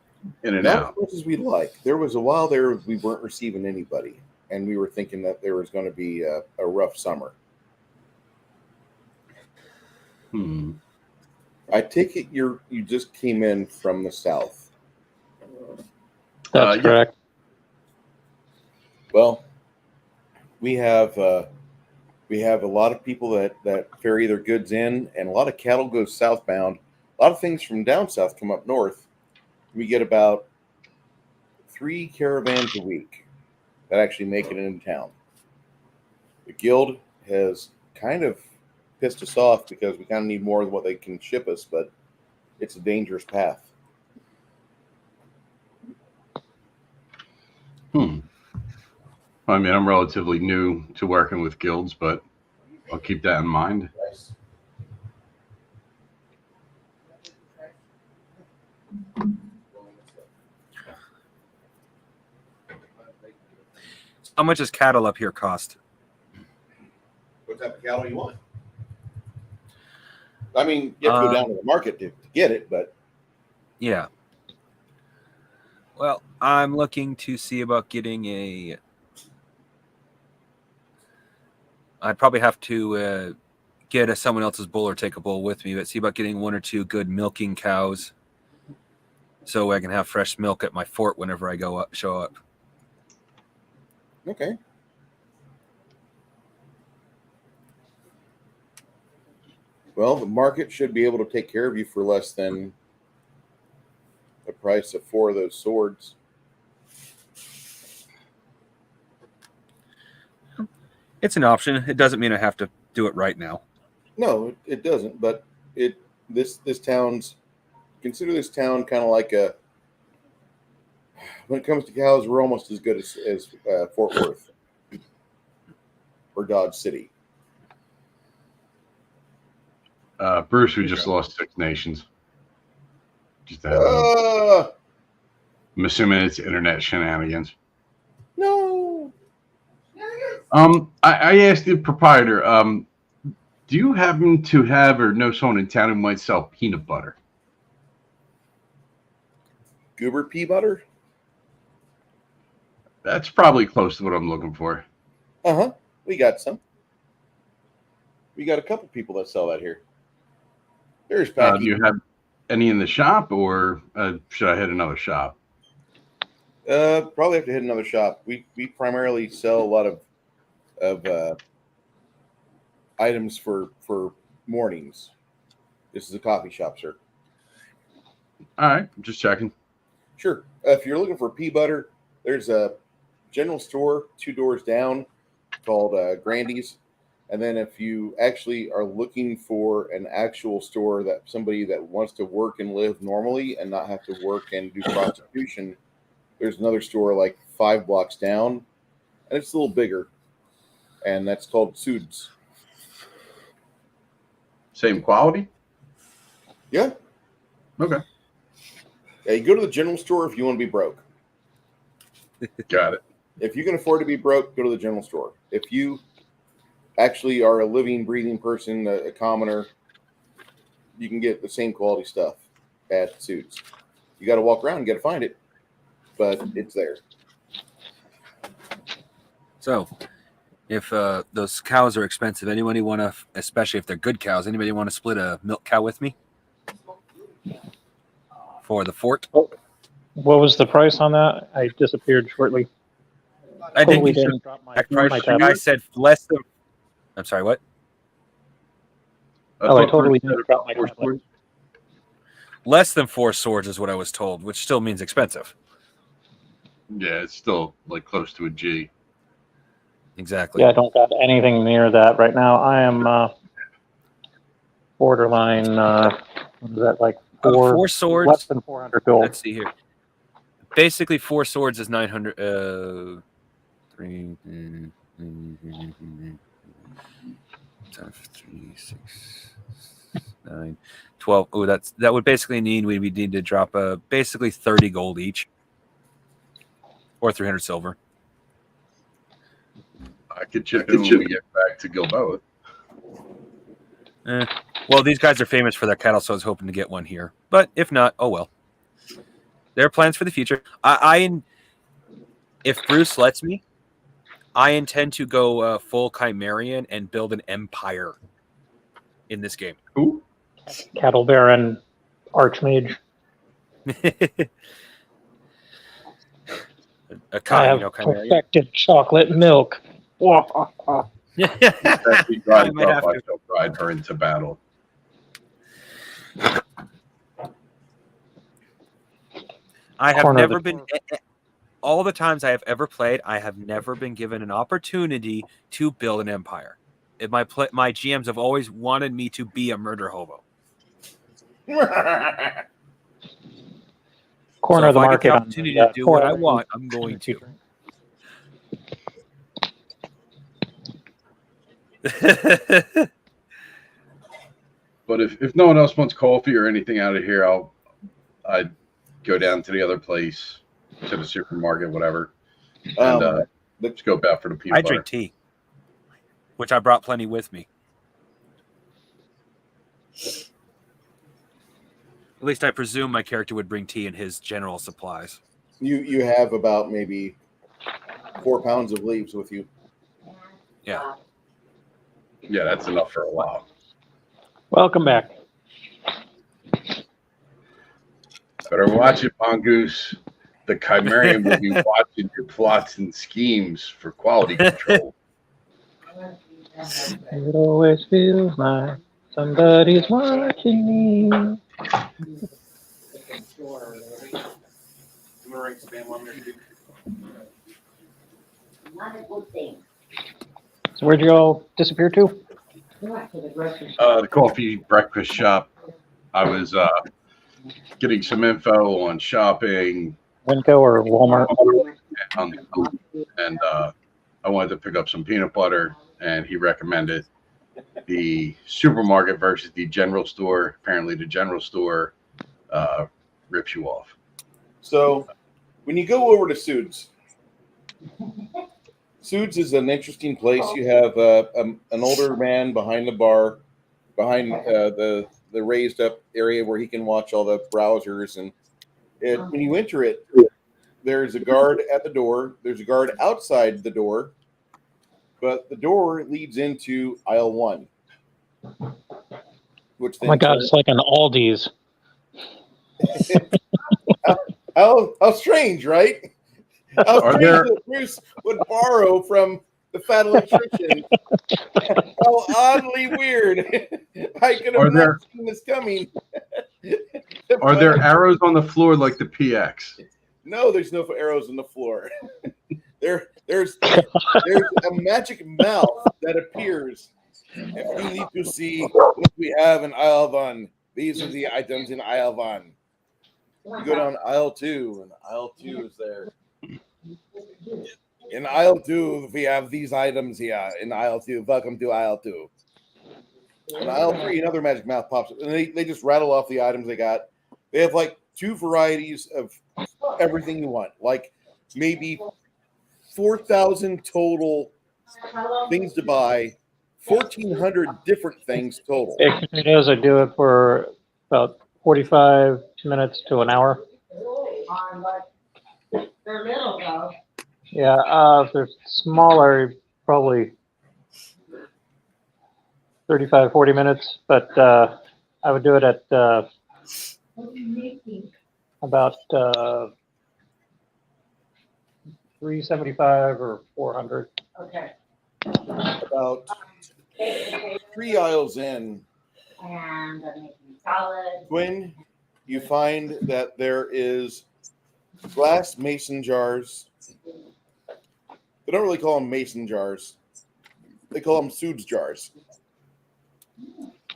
in and Not out. as much as we'd like. There was a while there we weren't receiving anybody, and we were thinking that there was going to be a rough summer. I take it you just came in from the south. That's correct. Well, we have a lot of people that ferry their goods in, and a lot of cattle goes southbound. A lot of things from down south come up north. We get about 3 caravans a week that actually make it into town. The guild has kind of pissed us off because we kind of need more than what they can ship us, but it's a dangerous path. I mean, I'm relatively new to working with guilds, but I'll keep that in mind. How much does cattle up here cost? What type of cattle you want? I mean, you have to go down to the market to get it, but yeah. Well, I'm looking to see about getting a. I'd probably have to get someone else's bull or take a bull with me, but see about getting 1 or 2 good milking cows, so I can have fresh milk at my fort whenever I show up. okay. Well, the market should be able to take care of you for less than the price of 4 of those swords. It's an option. It doesn't mean I have to do it right now. No, it doesn't. But this town's, consider this town kind of like a. When it comes to cows, we're almost as good as Fort Worth or Dodge City. Bruce, we just lost 6 nations. Just I'm assuming it's internet shenanigans. No. I asked the proprietor, do you happen to have or know someone in town who might sell peanut butter? Goober pea butter? That's probably close to what I'm looking for. Uh-huh. We got some. We got a couple people that sell that here. There's Do you have any in the shop, or should I hit another shop? Probably have to hit another shop. We primarily sell a lot of items for mornings. This is a coffee shop, sir. All right, just checking. Sure. If you're looking for pea butter, there's a general store 2 doors down called Grandy's. And then if you actually are looking for an actual store that somebody that wants to work and live normally and not have to work and do prostitution, there's another store like 5 blocks down, and it's a little bigger, and that's called Suds. Same quality? Yeah. Okay. Yeah, you go to the general store if you want to be broke. Got it. If you can afford to be broke, go to the general store. If you actually are a living, breathing person, a commoner, you can get the same quality stuff at Suits. You got to walk around and got to find it, but it's there. So, if those cows are expensive, anybody want to, especially if they're good cows, anybody want to split a milk cow with me for the fort? What was the price on that? I disappeared shortly. I Totally didn't didn't drop my The guy said less than. I'm sorry, what? I totally didn't drop my tablet. Less than 4 swords is what I was told, which still means expensive. Yeah, it's still like close to a G. Exactly. Yeah, I don't got anything near that right now. I am borderline. What is that, like 4 swords? Less than 400 gold. Let's see here. Basically, 4 swords is 900. 3, 6, 9, 12. Oh, that would basically mean we need to drop basically 30 gold each, or 300 silver. I could chip in when we get back to Gilboa. Well, these guys are famous for their cattle, so I was hoping to get one here. But if not, oh well. There are plans for the future. If Bruce lets me, I intend to go full Chimerian and build an empire in this game. Who? Cattle Baron Archmage. I have perfected chocolate milk. I shall ride her into battle. I have never been. all the times I have ever played, I have never been given an opportunity to build an empire. My GMs have always wanted me to be a murder hobo. Corner So of the if I get market the on opportunity the to do what I core want, I'm going to. But if no one else wants coffee or anything out of here, I'd go down to the other place, to the supermarket, whatever, and let's go back for the peanut I butter. drink tea, which I brought plenty with me. At least I presume my character would bring tea in his general supplies. You have about maybe 4 pounds of leaves with you. Yeah. Yeah, that's enough for a while. Welcome back. Better watch it, Mongoose. The Chimerian will be watching your plots and schemes for quality control. It always feels like somebody's watching me. Not a good thing. So where'd you all disappear to? The coffee breakfast shop. I was getting some info on shopping, Winco or Walmart? and I wanted to pick up some peanut butter, and he recommended the supermarket versus the general store. Apparently, the general store rips you off. So when you go over to Suds is an interesting place. You have an older man behind the bar, behind the raised up area where he can watch all the browsers. And when you enter it, there's a guard at the door. There's a guard outside the door, but the door leads into aisle 1. Which Oh my God, it's like an Aldi's. how strange, right? How strange that Bruce would borrow from the fat electrician. How oddly weird. I could have not seen this coming. Are there arrows on the floor like the PX? No, there's no arrows on the floor. There's a magic mouth that appears. If you need to see what we have in aisle 1, these are the items in aisle 1. You go down aisle 2, and aisle 2 is there. In aisle 2, we have these items here. In aisle 2, welcome to aisle 2. In aisle 3, another magic mouth pops up, and they just rattle off the items they got. They have like 2 varieties of everything you want, like maybe 4,000 total things to buy, 1,400 different things total. Baked potatoes, I do it for about 45 minutes to an hour. They're little though. Yeah, if they're smaller, probably 35, 40 minutes, but I would do it at about 375 or 400. Okay. About 3 aisles in, And I'm making salad. Quinn, you find that there is glass mason jars. They don't really call them mason jars. They call them Suds jars.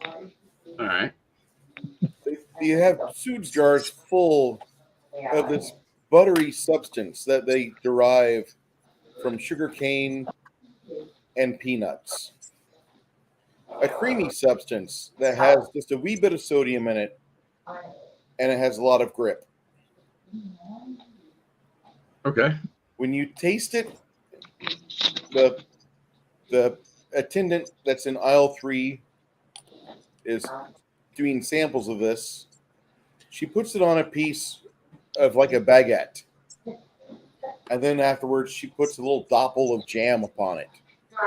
All right. You have Suds jars full of this buttery substance that they derive from sugar cane and peanuts. A creamy substance that has just a wee bit of sodium in it, and it has a lot of grip. Okay. When you taste it, the attendant that's in aisle 3 is doing samples of this. She puts it on a piece of like a baguette, and then afterwards she puts a little doppel of jam upon it,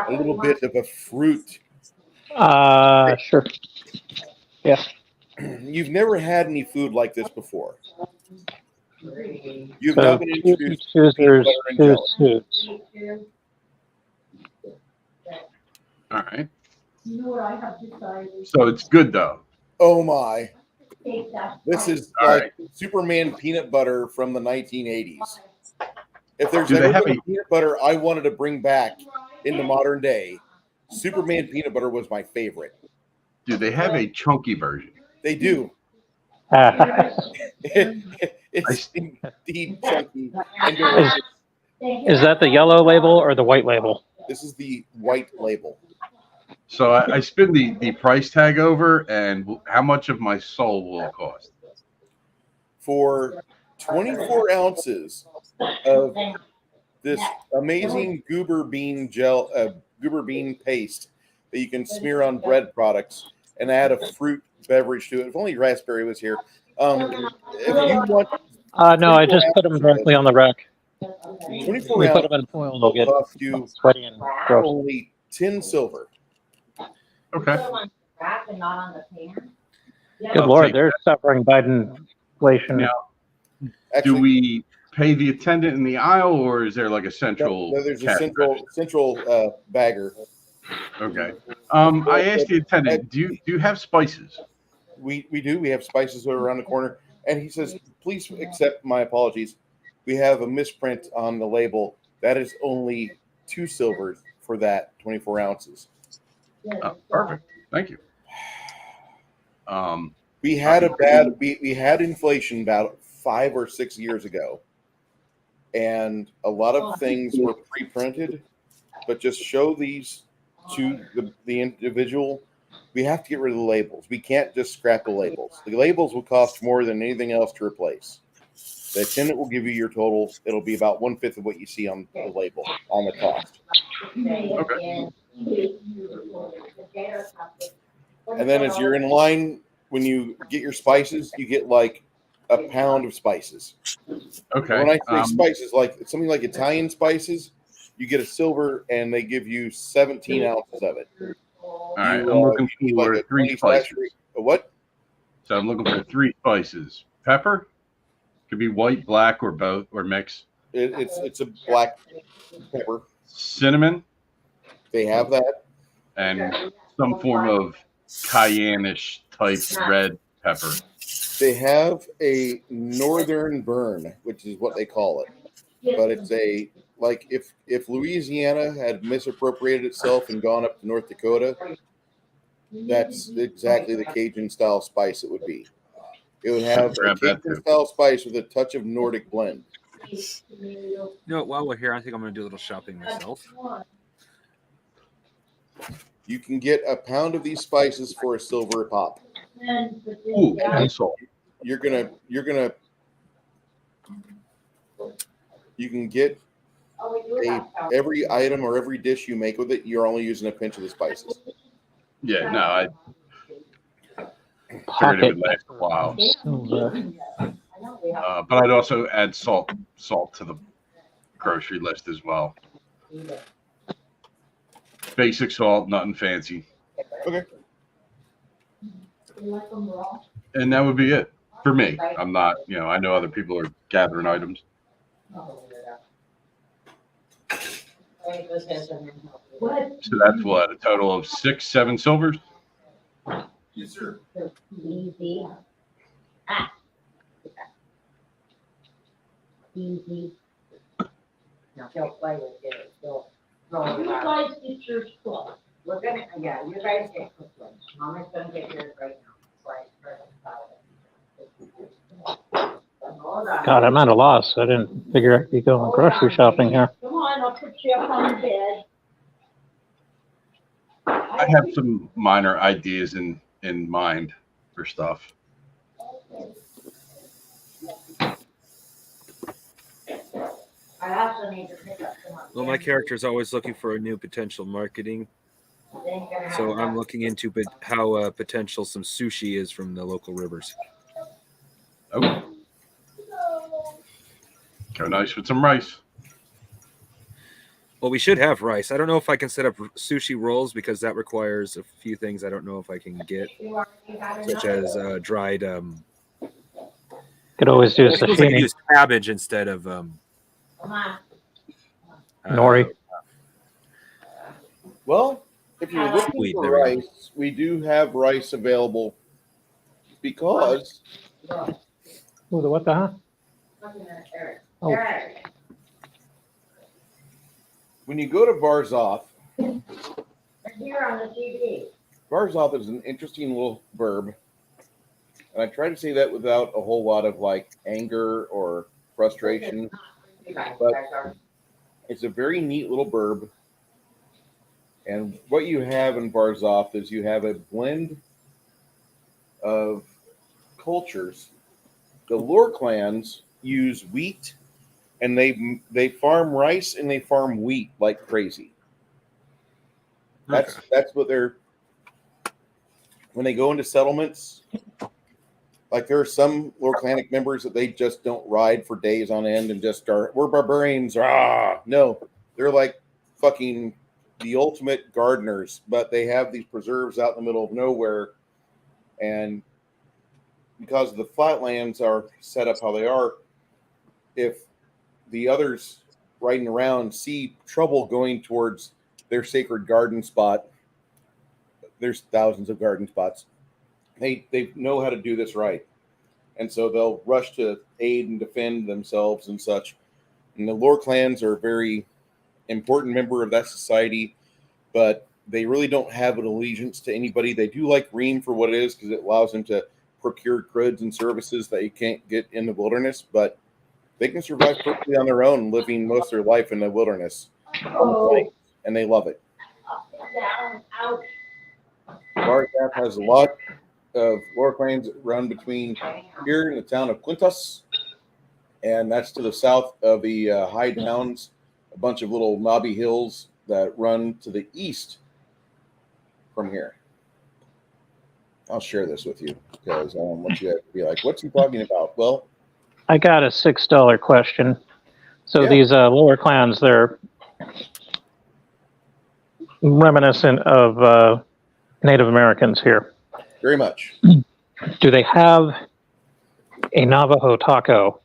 a little bit of a fruit. Sure. Yeah. You've never had any food like this before. You've So now been introduced to choosers, peanut butter and choose jelly. Suds. All right. You know what I have decided? So it's good though. Oh my. Take that. This is All like right. Superman peanut butter from the 1980s. If there's Do they ever have been a- a peanut butter I wanted to bring back into modern day, Superman peanut butter was my favorite. Do they have a chunky version? They do. It's indeed chunky and delicious. Is that the yellow label or the white label? This is the white label. So I spin the price tag over, and how much of my soul will it cost? For 24 ounces of this amazing goober bean paste that you can smear on bread products and add a fruit beverage to it. If only raspberry was here. If you want, No, I just put them directly on the rack. 24 We put ounces them in foil, they'll get cost you sweaty and gross. only 10 silver. Okay. Rack and not on the pan. Good Lord, they're suffering Biden inflation. Now, Actually, do we pay the attendant in the aisle, or is there like a central? no, there's a cash central bagger. Okay. I asked the attendant, do you have spices? We do. We have spices around the corner, and he says, "Please accept my apologies. We have a misprint on the label. That is only 2 silvers for that 24 ounces." Oh, perfect. Thank you. We had we had inflation about 5 or 6 years ago, and a lot of things were pre-printed, but just show these to the individual. We have to get rid of the labels. We can't just scrap the labels. The labels will cost more than anything else to replace. The attendant will give you your total. It'll be about 1/5 of what you see on the label on the cost. Okay. And then as you're in line, when you get your spices, you get like a pound of spices. Okay. When I say spices, like something like Italian spices, you get a silver, and they give you 17 ounces of it. All right. I'm looking you need for like a 3 20 spices. saturate- a what? So I'm looking for 3 spices. Pepper, could be white, black, or both, or mix. It's a black pepper. Cinnamon, They have that. and some form of cayenne-ish type red pepper. They have a northern burn, which is what they call it. But it's a like if Louisiana had misappropriated itself and gone up to North Dakota, that's exactly the Cajun style spice it would be. It would have a Grab that Cajun too. style spice with a touch of Nordic blend. You know, while we're here, I think I'm going to do a little shopping myself. You can get a pound of these spices for a silver a pop. Ooh, and salt. You can get every item or every dish you make with it. You're only using a pinch of the spices. Yeah, no, I figured it would last a while. But I'd also add salt to the grocery list as well. Basic salt, nothing fancy. Okay. And that would be it for me. I'm not, I know other people are gathering items. So that's what, a total of 6, 7 silvers? Yes, sir. Easy. Easy. Now don't play with it. Don't throw it You around. guys get yours cooked. We're gonna, yeah, you guys get cooked lunch. Mama's gonna get yours right now. It's like, hold on. God, I'm at a loss. I didn't figure I'd be going grocery shopping here. Come on, I'll put you up on the bed. I have some minor ideas in mind for stuff. I also need to pick up some. Well, my character is always looking for a new potential marketing. So I'm looking into how potential some sushi is from the local rivers. Oh. Go nice with some rice. Well, we should have rice. I don't know if I can set up sushi rolls because that requires a few things I don't know if I can get, such as dried. Could always do I suppose I could sashimi. use cabbage instead of Nori. Well, if you're looking Sweet, for there we go. rice, we do have rice available because Ooh, the what the huh? Oh. when you go to Varzov, Right here on the TV. Varzov is an interesting little verb. And I try to say that without a whole lot of like anger or frustration. But it's a very neat little burb. And what you have in Varzov is you have a blend of cultures. The Lore clans use wheat, and they farm rice and they farm wheat like crazy. That's what they're when they go into settlements. Like there are some Lore clanic members that they just don't ride for days on end and just start. We're barbarians. Ah, no, they're like fucking the ultimate gardeners, but they have these preserves out in the middle of nowhere, and because the flatlands are set up how they are, if the others riding around see trouble going towards their sacred garden spot, there's thousands of garden spots. They know how to do this right, and so they'll rush to aid and defend themselves and such. And the Lore clans are a very important member of that society, but they really don't have an allegiance to anybody. They do like Ream for what it is because it allows them to procure goods and services that you can't get in the wilderness, but they can survive perfectly on their own, living most of their life in the wilderness on the plains, and they love it. Down, out. Varzov has a lot of Lore clans that run between here in the town of Quintus, and that's to the south of the High Downs, a bunch of little knobby hills that run to the east from here. I'll share this with you because I don't want you to be like, what's he talking about? Well, I got a $6 question. So Yeah. these lower clans, they're reminiscent of Native Americans here. very much. Do they have a Navajo taco?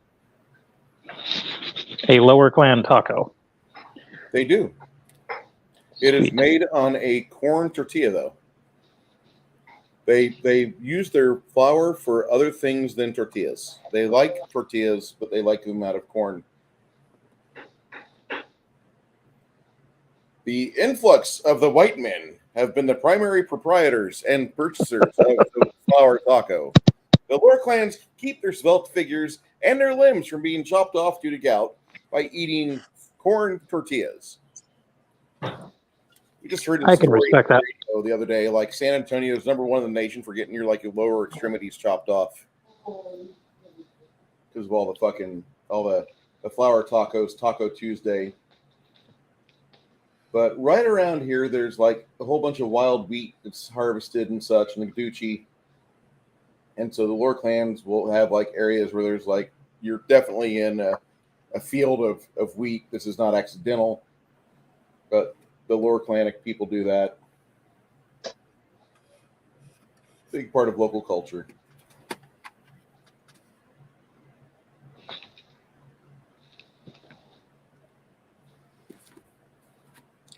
A lower clan taco? They do. It is Sweet. made on a corn tortilla, though. They use their flour for other things than tortillas. They like tortillas, but they like them out of corn. The influx of the white men have been the primary proprietors and purchasers of the flour taco. The Lore clans keep their svelte figures and their limbs from being chopped off due to gout by eating corn tortillas. We just heard a I can story respect that. the other day, like San Antonio is number one in the nation for getting your lower extremities chopped off because of all the flour tacos, Taco Tuesday. But right around here, there's like a whole bunch of wild wheat that's harvested and such, and the Gucci. And so the Lore clans will have like areas where there's like, you're definitely in a field of wheat. This is not accidental, but the Lore clanic people do that. Big part of local culture.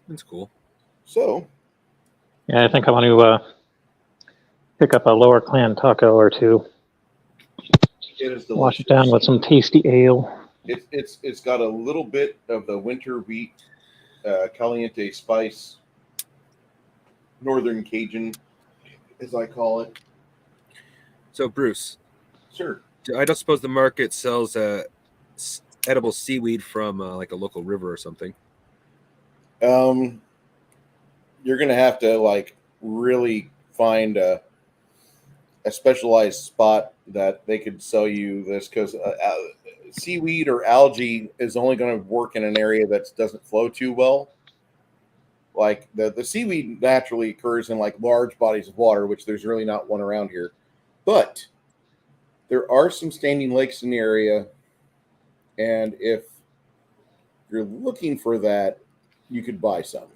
That's cool. So, Yeah, I think I want to pick up a lower clan taco or two. it is delicious. Wash it down with some tasty ale. It's got a little bit of the winter wheat caliente spice, northern Cajun, as I call it. So, Bruce, Sure. I don't suppose the market sells edible seaweed from like a local river or something. You're gonna have to like really find a specialized spot that they could sell you this, because seaweed or algae is only going to work in an area that doesn't flow too well. Like the seaweed naturally occurs in like large bodies of water, which there's really not one around here. But there are some standing lakes in the area, and if you're looking for that, you could buy some.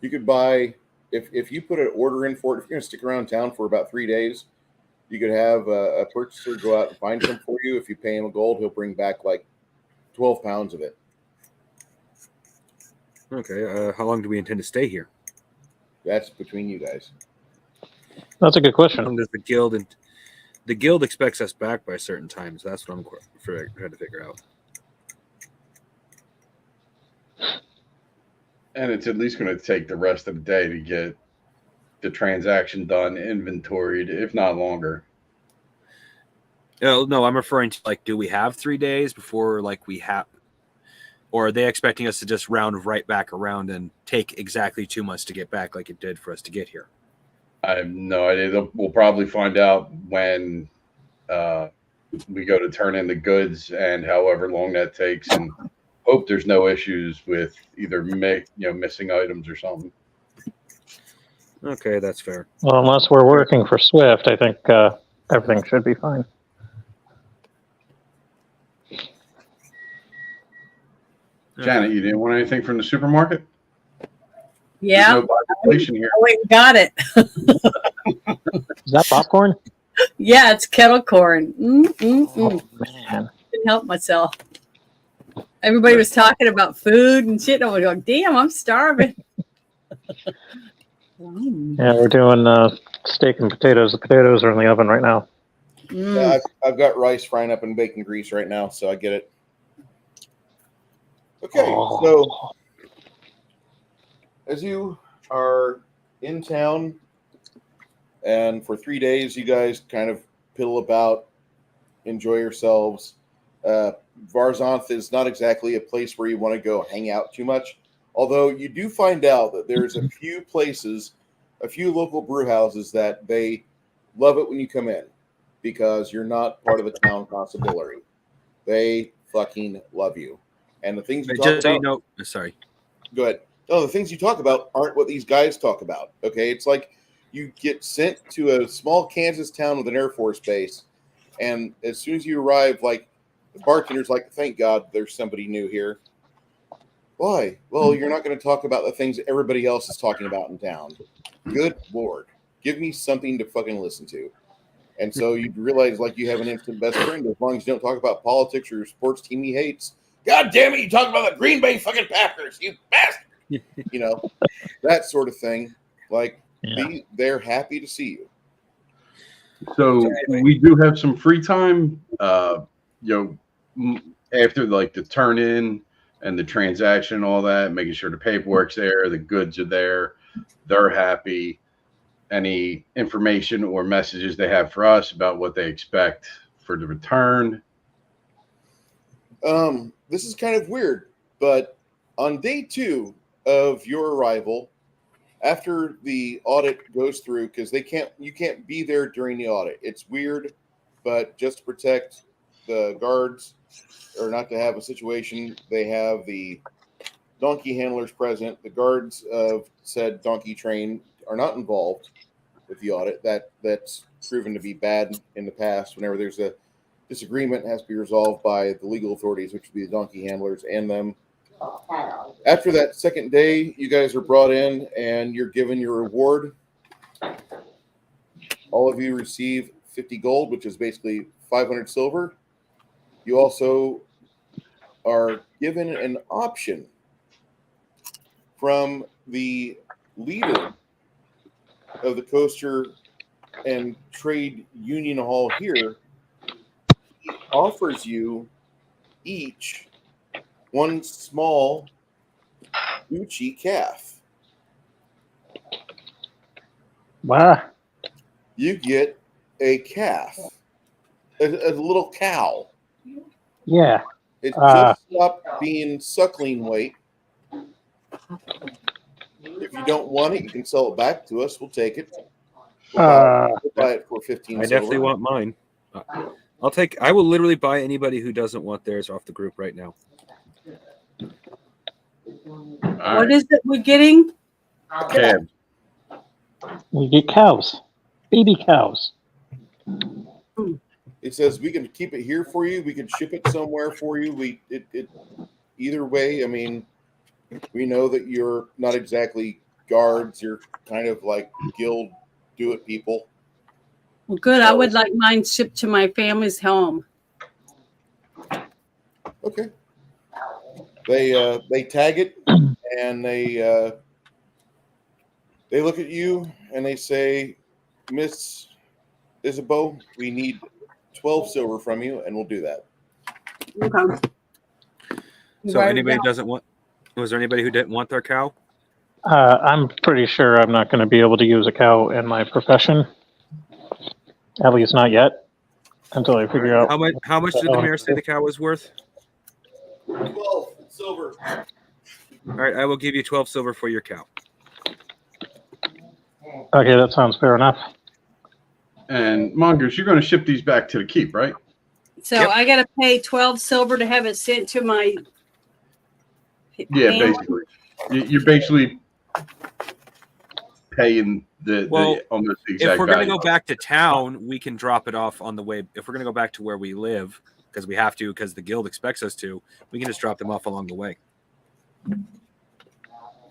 You could buy, if you put an order in for it, if you're going to stick around town for about 3 days, you could have a purchaser go out and find some for you. If you pay him a gold, he'll bring back like 12 pounds of it. Okay. How long do we intend to stay here? That's between you guys. That's a good How long question. does the guild expects us back by certain times? That's what I'm trying to figure out. And it's at least going to take the rest of the day to get the transaction done, inventoried, if not longer. No, I'm referring to like, do we have 3 days before like we have, or are they expecting us to just round right back around and take exactly 2 months to get back like it did for us to get here? I have no idea. We'll probably find out when we go to turn in the goods and however long that takes, and hope there's no issues with either missing items or something. Okay, that's fair. Well, unless we're working for Swift, I think everything should be fine. Janet, you didn't want anything from the supermarket? Yeah. There's no violation here. Oh, wait, got it. Is that popcorn? Yeah, it's kettle corn. Oh, man. Couldn't help myself. Everybody was talking about food and shit. And I was going, damn, I'm starving. Yeah, we're doing steak and potatoes. The potatoes are in the oven right now. Yeah, I've got rice frying up in bacon grease right now, so I get it. Okay, so as you are in town, and for 3 days, you guys kind of piddle about, enjoy yourselves. Varzanth is not exactly a place where you want to go hang out too much, although you do find out that there's a few places, a few local brew houses that they love it when you come in because you're not part of the town constabulary. They fucking love you. And the things you talk Just so you about, know, sorry. go ahead. No, the things you talk about aren't what these guys talk about. Okay, it's like you get sent to a small Kansas town with an Air Force base, and as soon as you arrive, like the bartender's like, "Thank God, there's somebody new here." Why? Well, you're not going to talk about the things that everybody else is talking about in town. Good Lord, give me something to fucking listen to. And so you realize, like, you have an instant best friend as long as you don't talk about politics or your sports team he hates. God damn it, you talk about the Green Bay fucking Packers, you bastard. You know, that sort of thing. Like, they're happy to see you. So we do have some free time, after like the turn in and the transaction and all that, making sure the paperwork's there, the goods are there, they're happy. Any information or messages they have for us about what they expect for the return? This is kind of weird, but on day 2 of your arrival, after the audit goes through, because you can't be there during the audit. It's weird, but just to protect the guards or not to have a situation, they have the donkey handlers present. The guards of said donkey train are not involved with the audit. That's proven to be bad in the past. Whenever there's a disagreement, it has to be resolved by the legal authorities, which would be the donkey handlers and them. After that second day, you guys are brought in and you're given your reward. All of you receive 50 gold, which is basically 500 silver. You also are given an option from the leader of the Coaster and Trade Union Hall here. He offers you each one small Gucci calf. Wow. You get a calf, a little cow. Yeah. It just stopped being suckling weight. If you don't want it, you can sell it back to us. We'll take it. We'll buy it for 15 I definitely want mine. I will literally buy anybody who doesn't want theirs off the group right now. What is it we're getting? Cab. We get cows, baby cows. It says we can keep it here for you. We can ship it somewhere for you. Either way, I mean, we know that you're not exactly guards. You're kind of like guild do-it people. Well, good. I would like mine shipped to my family's home. Okay. They tag it and they look at you and they say, Miss Isabeau, we need 12 silver from you, and we'll do that. Okay. So anybody doesn't want Was there anybody who didn't want their cow? I'm pretty sure I'm not going to be able to use a cow in my profession. At least not yet, until I figure out. How much did the mayor say the cow was worth? 12 silver. All right, I will give you 12 silver for your cow. Okay, that sounds fair enough. And Mongoose, you're going to ship these back to the keep, right? So Yep. I got to pay 12 silver to have it sent to my. Yeah, family? basically. You're basically paying the almost the exact If we're going to value go of it. back to town, we can drop it off on the way. If we're going to go back to where we live, because we have to, because the guild expects us to, we can just drop them off along the way.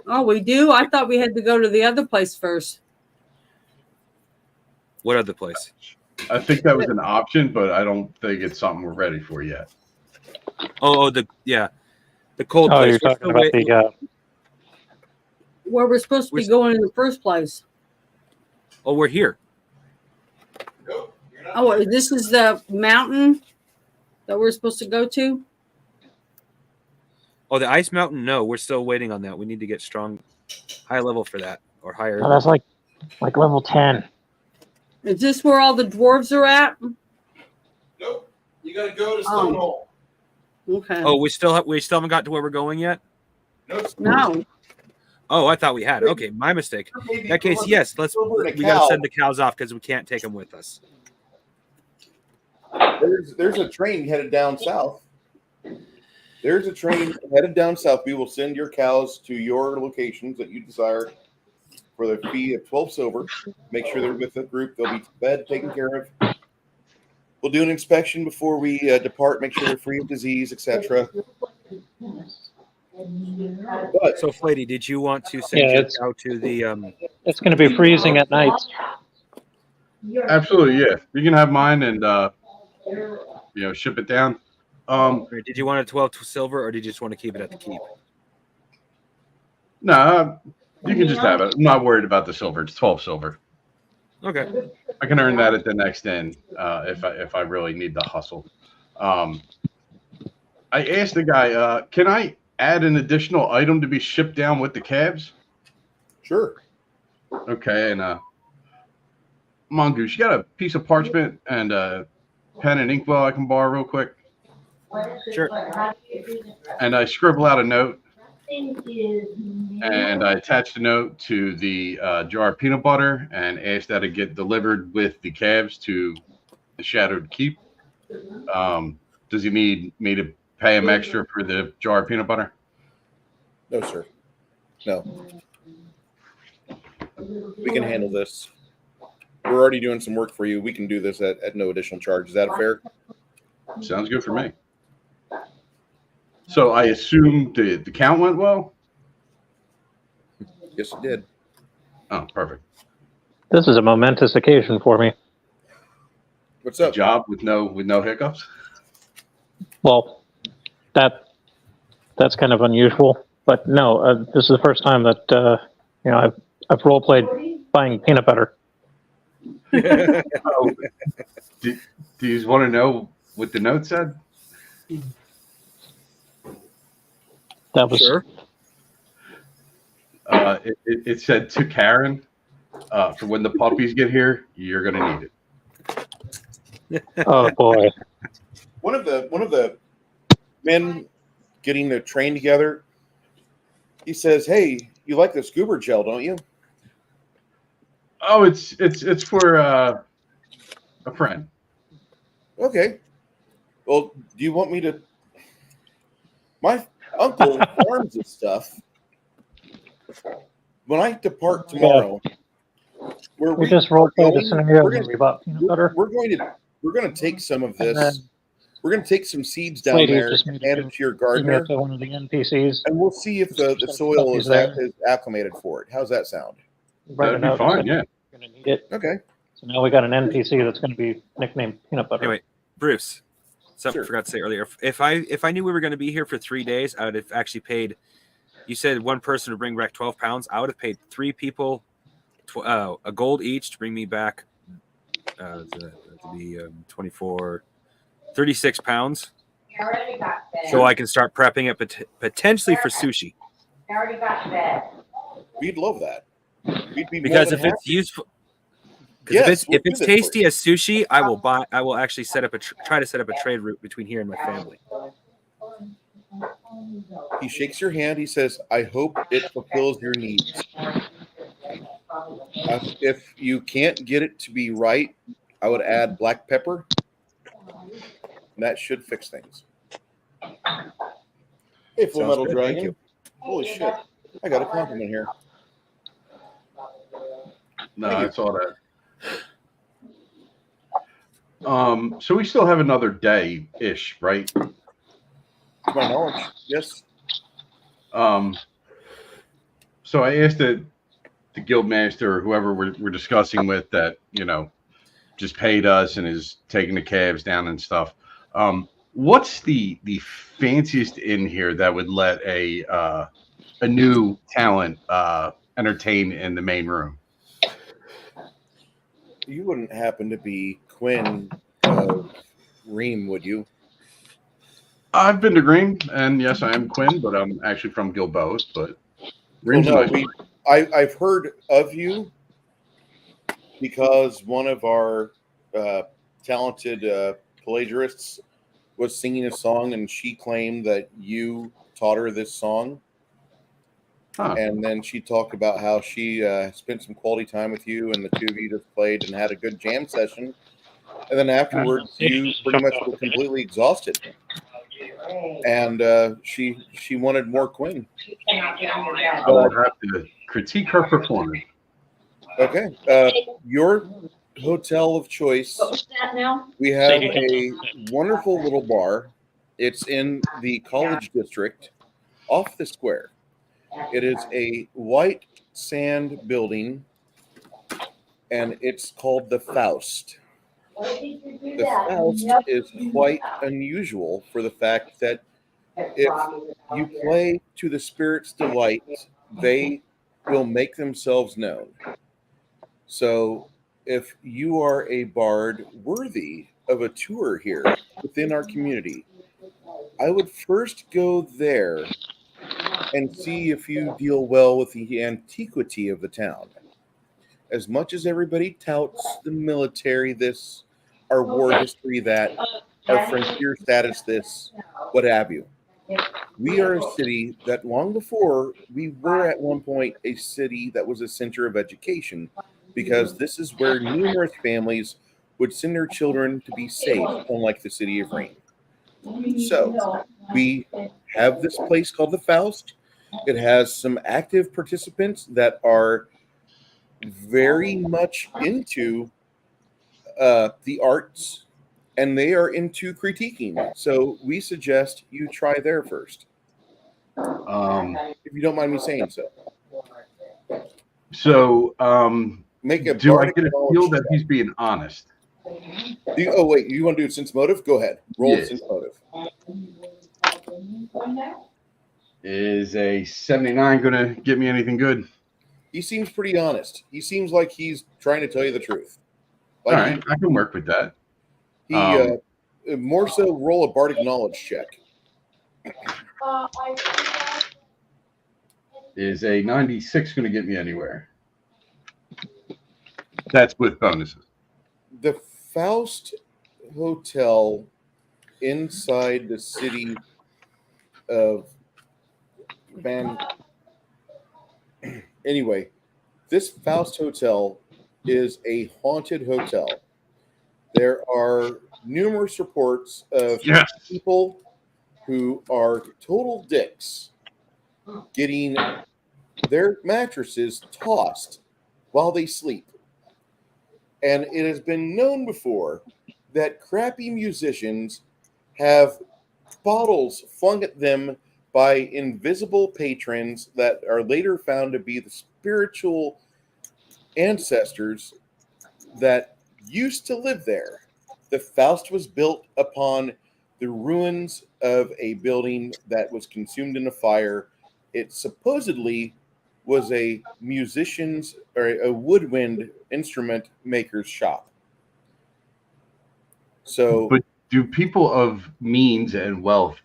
Oh, we do? I thought we had to go to the other place first. What other place? I think that was an option, but I don't think it's something we're ready for yet. The cold Oh, place. you're talking about the. Where we're supposed to be going in the first place. Oh, we're here. Oh, this is the mountain that we're supposed to go to? Oh, the ice mountain? No, we're still waiting on that. We need to get high level for that, or higher. Oh, that's like level 10. Is this where all the dwarves are at? Nope. You got to go to Stonewall. Okay. Oh, we still haven't got to where we're going yet. No. Oh, I thought we had. Okay, my mistake. In that case, yes. We got to send the cows off because we can't take them with us. There's a train headed down south. There's a train headed down south. We will send your cows to your locations that you desire for the fee of 12 silver. Make sure they're with the group. They'll be fed, taken care of. We'll do an inspection before we depart. Make sure they're free of disease, etc. But So, Flady, did you want to send your cow to the? It's going to be freezing at night. Absolutely, yeah. You can have mine and ship it down. Did you want a 12 silver, or did you just want to keep it at the keep? No, you can just have it. I'm not worried about the silver. It's 12 silver. Okay. I can earn that at the next end if I really need the hustle. I asked the guy, can I add an additional item to be shipped down with the calves? Sure. Okay, and Mongoose, you got a piece of parchment and a pen and inkwell I can borrow real quick? Sure. And I scribble out a note, and I attach the note to the jar of peanut butter and ask that it get delivered with the calves to the Shadowed Keep. Does he need me to pay him extra for the jar of peanut butter? No, sir. No. We can handle this. We're already doing some work for you. We can do this at no additional charge. Is that fair? Sounds good for me. So I assume the count went well? Yes, it did. Oh, perfect. This is a momentous occasion for me. What's up? A job with no hiccups? Well, that's kind of unusual, but no, this is the first time that I've role played buying peanut butter. Oh, do you want to know what the note said? That was Sure. It said to Karen, for when the puppies get here, you're gonna need it. Oh boy. One of the men getting the train together, he says, "Hey, you like the scuba gel, don't you?" Oh, it's for a friend. Okay. Well, do you want me to? My uncle farms this stuff. When I depart tomorrow, We just role played a scenario where we bought peanut butter. We're going to take some of And then this. We're going to take some seeds down Lady there just and made add a it to your email gardener, to one of the NPCs. and we'll see if the soil is acclimated for it. How's that sound? That'd be fine, yeah. We're gonna need it. Okay. So now we got an NPC that's going to be nicknamed Peanut Butter. Anyway, Bruce, something Sure. I forgot to say earlier. If I knew we were going to be here for 3 days, I would have actually paid. You said one person would bring back 12 pounds. I would have paid 3 people a gold each to bring me back to be 24, 36 pounds. So I can start prepping it potentially for sushi. I already got fed. We'd love that. We'd be Because more if than it's happy. useful, Yes, if we'll it's do this for tasty you. as sushi, I will actually set up try to set up a trade route between here and my family. He shakes your hand. He says, "I hope it fulfills your needs. If you can't get it to be right, I would add black pepper. And that should fix things." Hey, Full Sounds Metal good, thank Dragon. you. Holy shit. I got a compliment here. No, I saw that. So we still have another day-ish, right? To my knowledge, yes. So I asked the guildmaster or whoever we're discussing with that, just paid us and is taking the cabs down and stuff. What's the fanciest inn here that would let a new talent entertain in the main room? You wouldn't happen to be Quinn of Ream, would you? I've been to Green, and yes, I am Quinn, but I'm actually from Gilboa. But Well, Green's no, a nice place. I've heard of you because one of our talented plagiarists was singing a song, and she claimed that you taught her this song. Huh. And then she talked about how she spent some quality time with you, and the two of you just played and had a good jam session. And then afterwards, you pretty much were completely exhausted. And she wanted more Quinn. I will have to critique her performance. Okay. Your hotel of choice, we have a wonderful little bar. It's in the college district off the square. It is a white sand building, and it's called the Faust. The Faust is quite unusual for the fact that if you play to the spirit's delight, they will make themselves known. So if you are a bard worthy of a tour here within our community, I would first go there and see if you deal well with the antiquity of the town. As much as everybody touts the military, this, our war history, that, our frontier status, this, what have you. We are a city that long before we were at one point a city that was a center of education, because this is where numerous families would send their children to be safe, unlike the city of Rain. So we have this place called the Faust. It has some active participants that are very much into the arts, and they are into critiquing. So we suggest you try there first, if you don't mind me saying so. So, Make a do I bardic get a knowledge feel that check. he's being honest? Oh wait, you want to do it sense motive? Go ahead. Roll Yes. sense motive. Is a 79 going to get me anything good? He seems pretty honest. He seems like he's trying to tell you the truth. All Like right, I can work with that. he more so roll a bardic knowledge check. Is a 96 going to get me anywhere? That's with bonuses. The Faust Hotel inside the city of Anyway, this Faust Hotel is a haunted hotel. There are numerous reports of people who are total dicks getting their mattresses tossed while they sleep. And it has been known before that crappy musicians have bottles flung at them by invisible patrons that are later found to be the spiritual ancestors that used to live there. The Faust was built upon the ruins of a building that was consumed in a fire. It supposedly was a musician's or a woodwind instrument maker's shop. So, But do people of means and wealth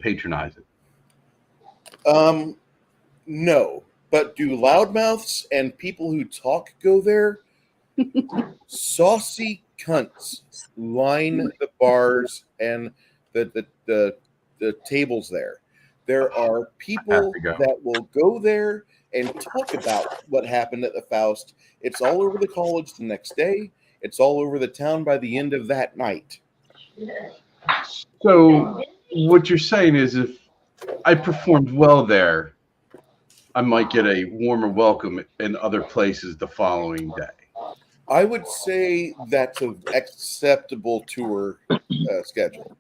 patronize it? No, but do loudmouths and people who talk go there? Saucy cunts line the bars and the tables there. There are people that will go there and talk about what happened at the Faust. It's all over the college the next day. It's all over the town by the end of that night. So what you're saying is if I performed well there, I might get a warmer welcome in other places the following day. I would say that's an acceptable tour schedule.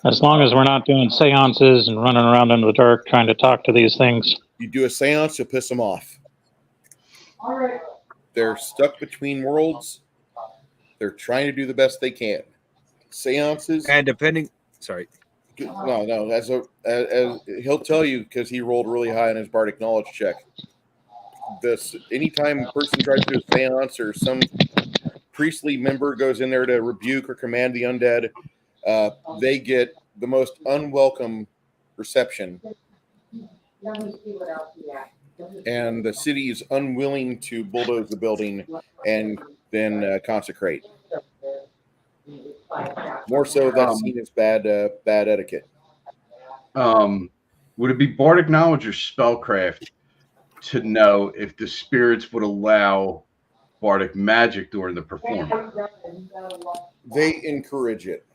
As long as we're not doing seances and running around in the dark trying to talk to these things. You do a seance, you'll piss them off. They're stuck between worlds. They're trying to do the best they can. Seances. And depending, sorry. No. As he'll tell you because he rolled really high on his bardic knowledge check. Anytime a person tries to do a seance or some priestly member goes in there to rebuke or command the undead, they get the most unwelcome reception. And the city is unwilling to bulldoze the building and then consecrate. More so, that's seen as bad etiquette. Would it be bardic knowledge or spellcraft to know if the spirits would allow bardic magic during the performance? They encourage it.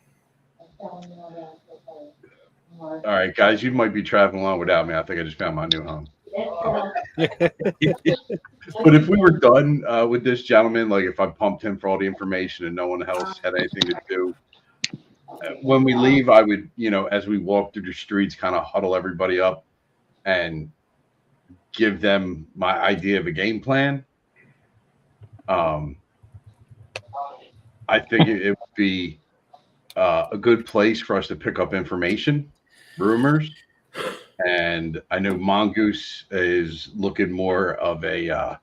All right, guys, you might be traveling along without me. I think I just found my new home. But if we were done with this gentleman, like if I pumped him for all the information and no one else had anything to do, when we leave, I would, as we walk through the streets, kind of huddle everybody up and give them my idea of a game plan. I think it would be a good place for us to pick up information, rumors. And I know Mongoose is looking more of a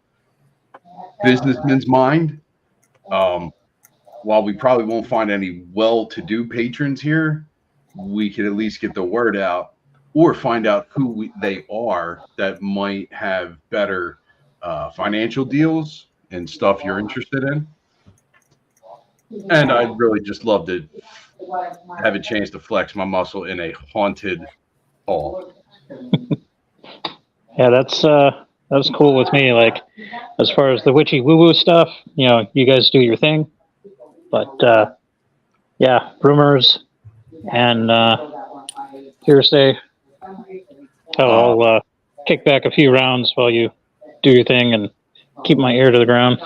businessman's mind. While we probably won't find any well-to-do patrons here, we could at least get the word out or find out who they are that might have better financial deals and stuff you're interested in. And I'd really just love to have a chance to flex my muscle in a haunted hall. Yeah, that's cool with me. Like, as far as the witchy woo-woo stuff, you guys do your thing. But, yeah, rumors and hearsay. I'll kick back a few rounds while you do your thing and keep my ear to the ground.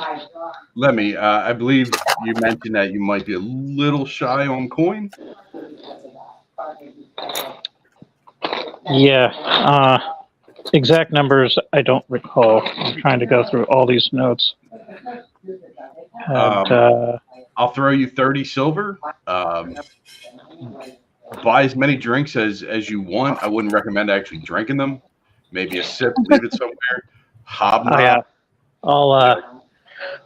Lemmy, I believe you mentioned that you might be a little shy on coin. Yeah, exact numbers I don't recall. I'm trying to go through all these notes. And, I'll throw you 30 silver. Buy as many drinks as you want. I wouldn't recommend actually drinking them. Maybe a sip, leave it somewhere. Hobnob. Oh, yeah.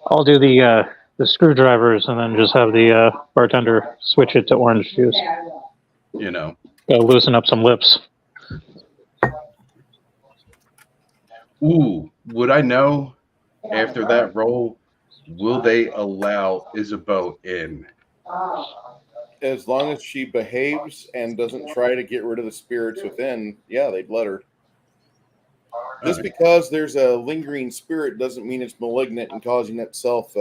I'll do the screwdrivers and then just have the bartender switch it to orange juice. Go loosen up some lips. Ooh, would I know after that roll, will they allow Isabeau in? As long as she behaves and doesn't try to get rid of the spirits within, yeah, they'd let her. Just because there's a lingering spirit doesn't mean it's malignant and causing itself,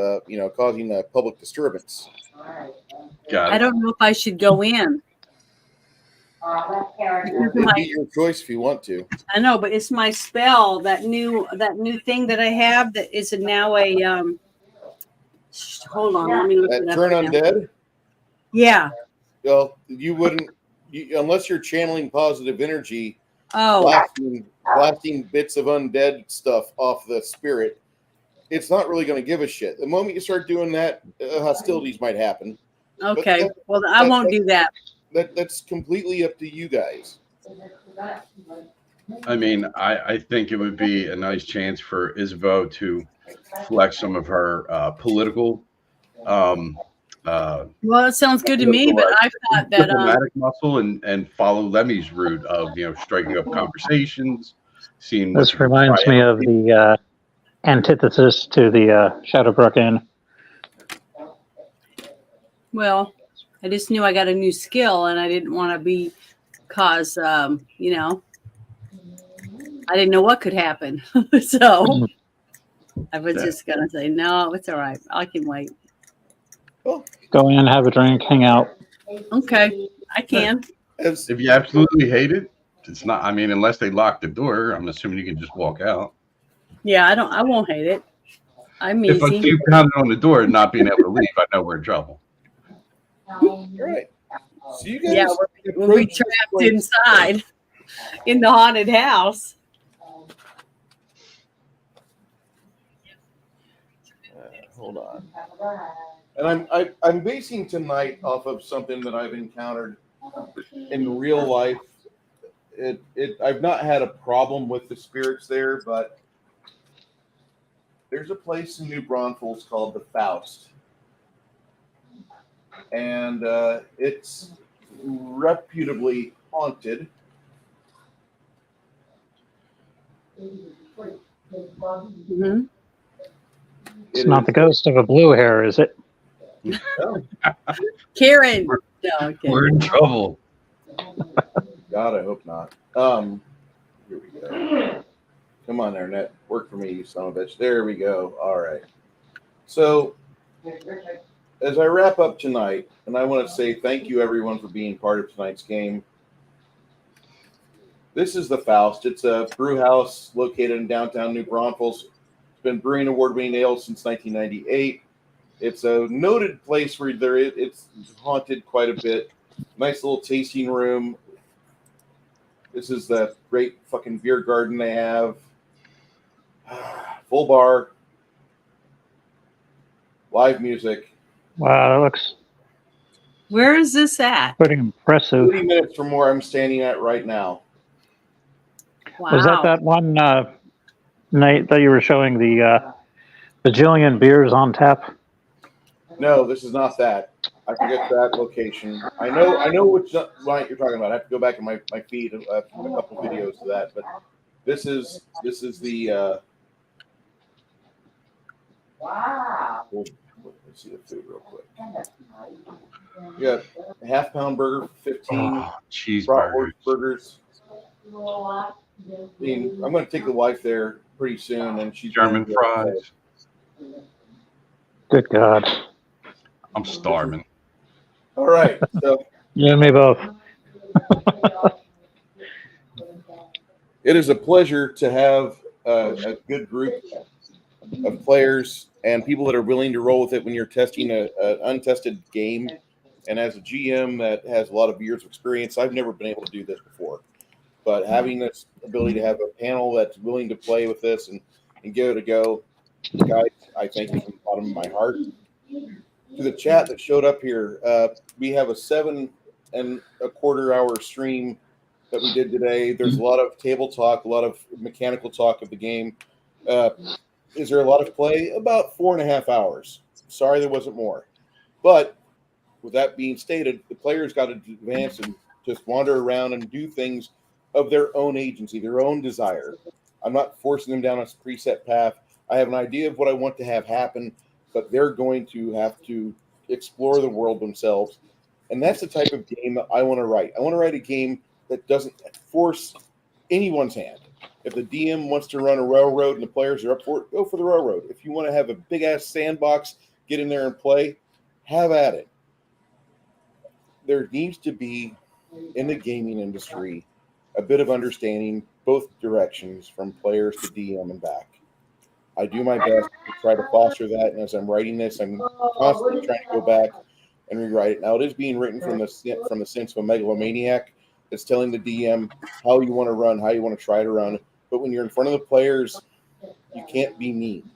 causing a public disturbance. Got it. I don't know if I should go in. It'd be your choice if you want to. I know, but it's my spell, that new thing that I have that is now a hold on, let me look That it up. turn undead? Yeah. Well, you wouldn't, unless you're channeling positive energy, Oh. blasting bits of undead stuff off the spirit, it's not really going to give a shit. The moment you start doing that, hostilities might happen. Okay. Well, I won't do that. That's completely up to you guys. I mean, I think it would be a nice chance for Isabeau to flex some of her political Well, it sounds good to me, but I thought that diplomatic muscle and follow Lemmy's route of striking up conversations, seeing what This you can reminds try me out. of the antithesis to the Shadowbrook Inn. well, I just knew I got a new skill, and I didn't want to be cause I didn't know what could happen. So I was just gonna say, no, it's all right. I can wait. Go in, have a drink, hang out. Okay, I can. If you absolutely hate it, it's not. I mean, unless they lock the door, I'm assuming you can just walk out. Yeah, I won't hate it. I'm If I easy. see you pounding on the door and not being able to leave, I know we're in trouble. All right. So you guys Yeah, we'll be approach this trapped place- inside in the haunted house. Hold on. And I'm basing tonight off of something that I've encountered in real life. I've not had a problem with the spirits there, but there's a place in New Braunfels called the Faust, and it's reputably haunted. Mm-hmm. It's not the ghost of a blue hair, is it? Karen. No, okay. We're in trouble. God, I hope not. Here we go. Come on there, Net. Work for me, you son of a bitch. There we go. All right. So, as I wrap up tonight, and I want to say thank you, everyone, for being part of tonight's game. This is the Faust. It's a brew house located in downtown New Braunfels. It's been brewing award-winning ales since 1998. It's a noted place where it's haunted quite a bit. Nice little tasting room. This is the great fucking beer garden they have. Full bar. Live music. Wow, that looks Where is this at? pretty impressive. 30 minutes from where I'm standing at right now. Wow. Was that one night that you were showing the bajillion beers on tap? No, this is not that. I forget that location. I know which night you're talking about. I have to go back in my feed and a couple videos of that. But this is the. Wow. Let's see the food real quick. We got a half-pound burger, 15 Cheeseburgers. burgers. I mean, I'm going to take the wife there pretty soon, and she's German gonna be fries. Good God. I'm starving. All right, so You and me both. it is a pleasure to have a good group of players and people that are willing to roll with it when you're testing an untested game. And as a GM that has a lot of years of experience, I've never been able to do this before. But having this ability to have a panel that's willing to play with this and give it a go, guys, I thank you from the bottom of my heart. To the chat that showed up here, we have a 7.25 hour stream that we did today. There's a lot of table talk, a lot of mechanical talk of the game. Is there a lot of play? About 4.5 hours. Sorry there wasn't more. But with that being stated, the players got to advance and just wander around and do things of their own agency, their own desire. I'm not forcing them down a preset path. I have an idea of what I want to have happen, but they're going to have to explore the world themselves. And that's the type of game that I want to write. I want to write a game that doesn't force anyone's hand. If the DM wants to run a railroad and the players are up for it, go for the railroad. If you want to have a big-ass sandbox, get in there and play, have at it. There needs to be, in the gaming industry, a bit of understanding both directions from players to DM and back. I do my best to try to foster that, and as I'm writing this, I'm constantly trying to go back and rewrite it. Now, it is being written from the sense of a megalomaniac. It's telling the DM how you want to run, how you want to try to run. But when you're in front of the players, you can't be mean.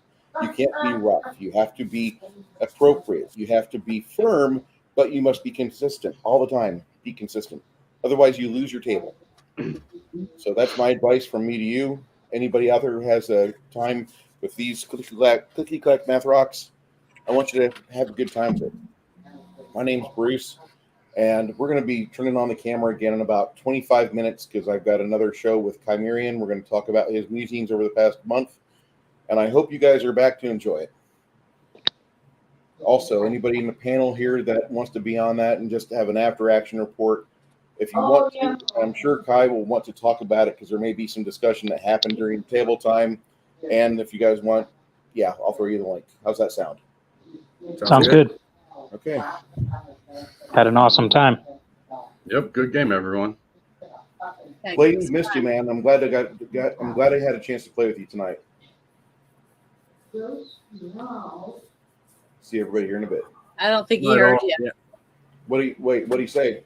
You can't be rough. You have to be appropriate. You have to be firm, but you must be consistent all the time. Be consistent. Otherwise, you lose your table. So that's my advice from me to you. Anybody out there who has a time with these clicky clack math rocks, I want you to have a good time with it. My name's Bruce, and we're going to be turning on the camera again in about 25 minutes because I've got another show with Chimerian. We're going to talk about his musings over the past month, and I hope you guys are back to enjoy it. Also, anybody in the panel here that wants to be on that and just have an after-action report, if you want to, I'm sure Kai will want to talk about it because there may be some discussion that happened during table time. And if you guys want, yeah, I'll throw you the link. How's that sound? Sounds good. Okay. Had an awesome time. Yep, good game, everyone. Clayton, missed you, man. I'm glad I'm glad I had a chance to play with you tonight. See everybody here in a bit. I don't think he heard you. Yeah. What do you say?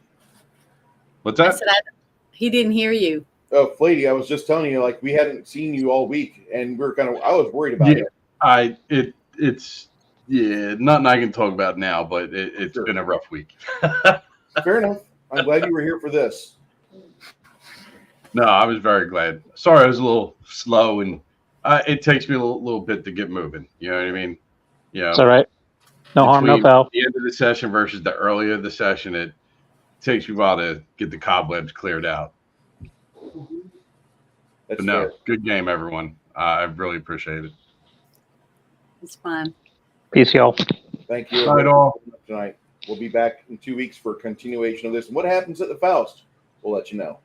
What's I that? said he didn't hear you. Oh, Flady, I was just telling you, like, we hadn't seen you all week, and I was worried about it. It's nothing I can talk about now, but it's been a rough week. Fair enough. I'm glad you were here for this. No, I was very glad. Sorry, I was a little slow, and it takes me a little bit to get moving. You know what I mean? Yeah. It's all right. No harm, no between foul. the end of the session versus the earlier of the session, it takes me a while to get the cobwebs cleared out. That's But no, fair. good game, everyone. I really appreciate it. It's fine. Peace, y'all. Thank you. Not at all. Tonight. We'll be back in 2 weeks for a continuation of this. And what happens at the Faust, we'll let you know.